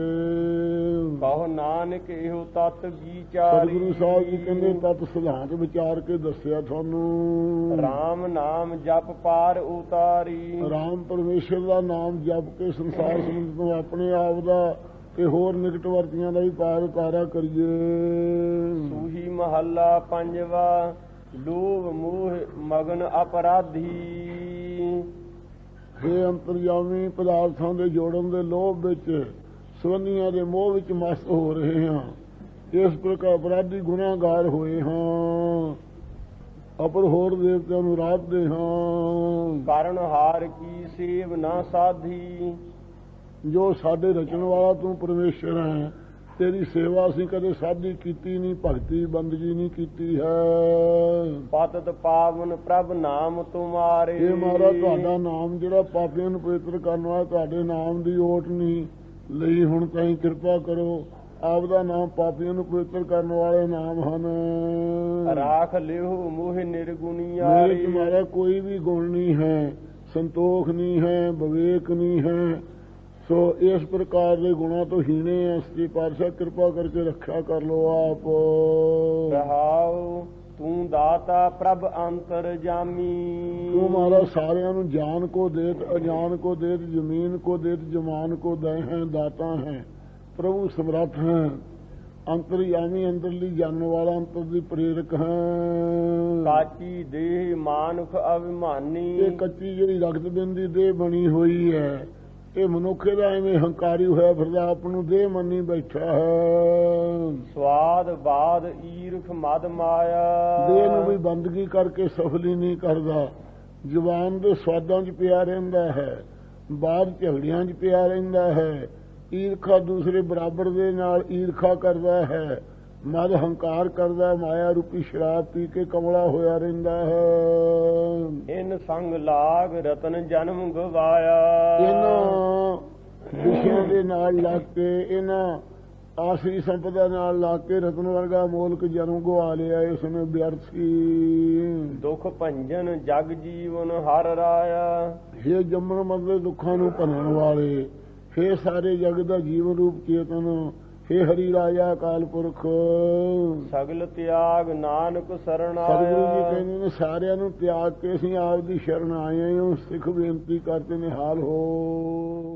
ਕਹੋ ਨਾਨਕ ਇਹੋ ਤਤ ਵਿਚਾਰੀ। ਸਤਿਗੁਰੂ ਸਾਹਿਬ ਜੀ ਕਹਿੰਦੇ ਤਤ ਸਿਧਾਂਤ ਵਿਚਾਰ ਕੇ ਦੱਸਿਆ ਤੁਹਾਨੂੰ। ਰਾਮ ਨਾਮ ਜਪ ਪਾਰ ਉਤਾਰੀ। ਰਾਮ ਪਰਮੇਸ਼ਰ ਦਾ ਨਾਮ ਜਪ ਕੇ ਸੰਸਾਰ ਸਮੁੰਦਰ ਤੋਂ ਆਪਣੇ ਆਪ ਦਾ ਤੇ ਹੋਰ ਨਿਕਟ ਵਰਤੀਆਂ ਦਾ ਵੀ ਪਾਰ ਉਤਾਰਾ ਕਰੀਏ। ਸੂਹੀ ਮਹੱਲਾ ਪੰਜਵਾ। ਲੋਭ ਮੋਹ ਮਗਨ ਅਪਰਾਧੀ। ਇਹ ਅੰਤਰਜਾਮੀ ਪਦਾਰਥਾਂ ਦੇ ਜੋੜਨ ਦੇ ਲੋਭ ਵਿੱਚ, ਸਬੰਧੀਆਂ ਦੇ ਮੋਹ ਵਿੱਚ ਮਸਤ ਹੋ ਰਹੇ ਹਾਂ। ਇਸ ਪ੍ਰਕਾਰ ਅਪਰਾਧੀ ਗੁਨਾਹਗਾਰ ਹੋਏ ਹਾਂ। ਅਪਰ ਹੋਰ ਦੇਵਤਿਆਂ ਨੂੰ ਰਾਧਦੇ ਹਾਂ। ਕਰਨ ਹਾਰ ਕੀ ਸੇਵ ਨਾ ਸਾਧੀ। ਜੋ ਸਾਡੇ ਰਚਣ ਵਾਲਾ ਤੂੰ ਪਰਮੇਸ਼ਰ ਹੈ, ਤੇਰੀ ਸੇਵਾ ਅਸੀਂ ਕਦੇ ਸਾਧੀ ਕੀਤੀ ਨਹੀਂ, ਭਗਤੀ ਬੰਦਗੀ ਨਹੀਂ ਕੀਤੀ ਹੈ। ਪਤਿਤ ਪਾਵਨ ਪ੍ਰਭ ਨਾਮ ਤੁਮਾਰੇ। ਇਹ ਮਹਾਰਾਜ ਤੁਹਾਡਾ ਨਾਮ ਜਿਹੜਾ ਪਾਪੀਆਂ ਨੂੰ ਪਵਿੱਤਰ ਕਰਨ ਵਾਲਾ, ਤੁਹਾਡੇ ਨਾਮ ਦੀ ਓਟ ਨਹੀਂ ਲਈ ਹੁਣ ਤਾਈਂ ਕਿਰਪਾ ਕਰੋ। ਆਪ ਦਾ ਨਾਮ ਪਾਪੀਆਂ ਨੂੰ ਪਵਿੱਤਰ ਕਰਨ ਵਾਲੇ ਨਾਮ ਹਨ। ਰਾਖ ਲਿਓ ਮੋਹ ਨਿਰਗੁਣੀਆ। ਮੇਰੇ ਚ ਮਹਾਰਾਜ ਕੋਈ ਵੀ ਗੁਣ ਨਹੀਂ ਹੈ, ਸੰਤੋਖ ਨਹੀਂ ਹੈ, ਵਿਵੇਕ ਨਹੀਂ ਹੈ। ਸੋ ਇਸ ਪ੍ਰਕਾਰ ਦੇ ਗੁਣਾਂ ਤੋਂ ਹੀਣੇ ਆ। ਸੱਚੇ ਪਾਤਸ਼ਾਹ ਕਿਰਪਾ ਕਰਕੇ ਰੱਖਿਆ ਕਰ ਲੋ ਆਪ। ਰਹਾਉ ਤੂੰ ਦਾਤਾ ਪ੍ਰਭ ਅੰਤਰ ਜਾਮੀ। ਤੂੰ ਮਹਾਰਾਜ ਸਾਰਿਆਂ ਨੂੰ ਜਾਨ ਕੋ ਦੇਤ, ਅਜਾਨ ਕੋ ਦੇਤ, ਜ਼ਮੀਨ ਕੋ ਦੇਤ, ਜਮਾਨ ਕੋ ਦਏ ਹੈ, ਦਾਤਾ ਹੈ। ਪ੍ਰਭੂ ਸਮਰੱਥ ਹੈ, ਅੰਤਰਯਾਮੀ ਅੰਦਰਲੀ ਜਾਣਨ ਵਾਲਾ, ਅੰਤਰ ਦੀ ਪ੍ਰੇਰਕ ਹੈ। ਕਾਚੀ ਦੇਹ ਮਾਨੁਖ ਅਭਿਮਾਨੀ, ਇਹ ਕੱਚੀ ਜਿਹੜੀ ਰਕਤ ਬਿੰਦੀ ਦੇਹ ਬਣੀ ਹੋਈ ਹੈ, ਇਹ ਮਨੁੱਖੇ ਦਾ ਐਵੇਂ ਹੰਕਾਰੀ ਹੋਇਆ ਫਿਰਦਾ, ਆਪ ਨੂੰ ਦੇਹ ਮੰਨੀ ਬੈਠਾ ਹੈ। ਸਵਾਦ ਬਾਦ ਈਰਖ ਮਦ ਮਾਇਆ, ਦੇਹ ਨੂੰ ਵੀ ਬੰਦਗੀ ਕਰਕੇ ਸਫਲੀ ਨਹੀਂ ਕਰਦਾ, ਜ਼ੁਬਾਨ ਦੇ ਸਵਾਦਾਂ 'ਚ ਪਿਆ ਰਹਿੰਦਾ ਹੈ, ਬਾਦ ਝਗੜਿਆਂ 'ਚ ਪਿਆ ਰਹਿੰਦਾ ਹੈ, ਈਰਖਾ ਦੂਸਰੇ ਬਰਾਬਰ ਦੇ ਨਾਲ ਈਰਖਾ ਕਰਦਾ ਹੈ, ਮਦ ਹੰਕਾਰ ਕਰਦਾ, ਮਾਇਆ ਰੂਪੀ ਸ਼ਰਾਬ ਪੀ ਕੇ ਕਮਲਾ ਹੋਇਆ ਰਹਿੰਦਾ ਹੈ। ਇਨ ਸੰਗ ਲਾਗ ਰਤਨ ਜਨਮ ਗਵਾਇਆ, ਇਹਨਾਂ ਵਿਸ਼ਿਆਂ ਦੇ ਨਾਲ ਲੱਗ ਕੇ, ਇਹਨਾਂ ਆਸਰੀ ਸੰਪਦਾ ਨਾਲ ਲੱਗ ਕੇ ਰਤਨ ਵਰਗਾ ਮੋਲਕ ਜਨਮ ਗਵਾ ਲਿਆ ਇਸਨੇ ਵਿਅਰਥੀ। ਦੁਖ ਭੰਜਨ ਜਗ ਜੀਵਨ ਹਰ ਰਾਇਆ, ਇਹ ਜੰਮਣ ਮਰਦੇ ਦੁੱਖਾਂ ਨੂੰ ਭੰਨਣ ਵਾਲੇ, ਹੇ ਸਾਰੇ ਜਗ ਦਾ ਜੀਵਨ ਰੂਪ ਚੇਤਨ, ਹੇ ਹਰੀ ਰਾਜਾ ਅਕਾਲ ਪੁਰਖ। ਸਗਲ ਤਿਆਗ ਨਾਨਕ ਸਰਣ ਆਇਆ, ਸਤਿਗੁਰੂ ਜੀ ਕਹਿੰਦੇ ਨੇ ਸਾਰਿਆਂ ਨੂੰ ਤਿਆਗ ਕੇ ਅਸੀਂ ਆਪ ਦੀ ਸ਼ਰਨ ਆਏ ਹਾਂ। ਸਿੱਖ ਬੇਨਤੀ ਕਰਦੇ ਨੇ ਹਾਲ ਹੋ।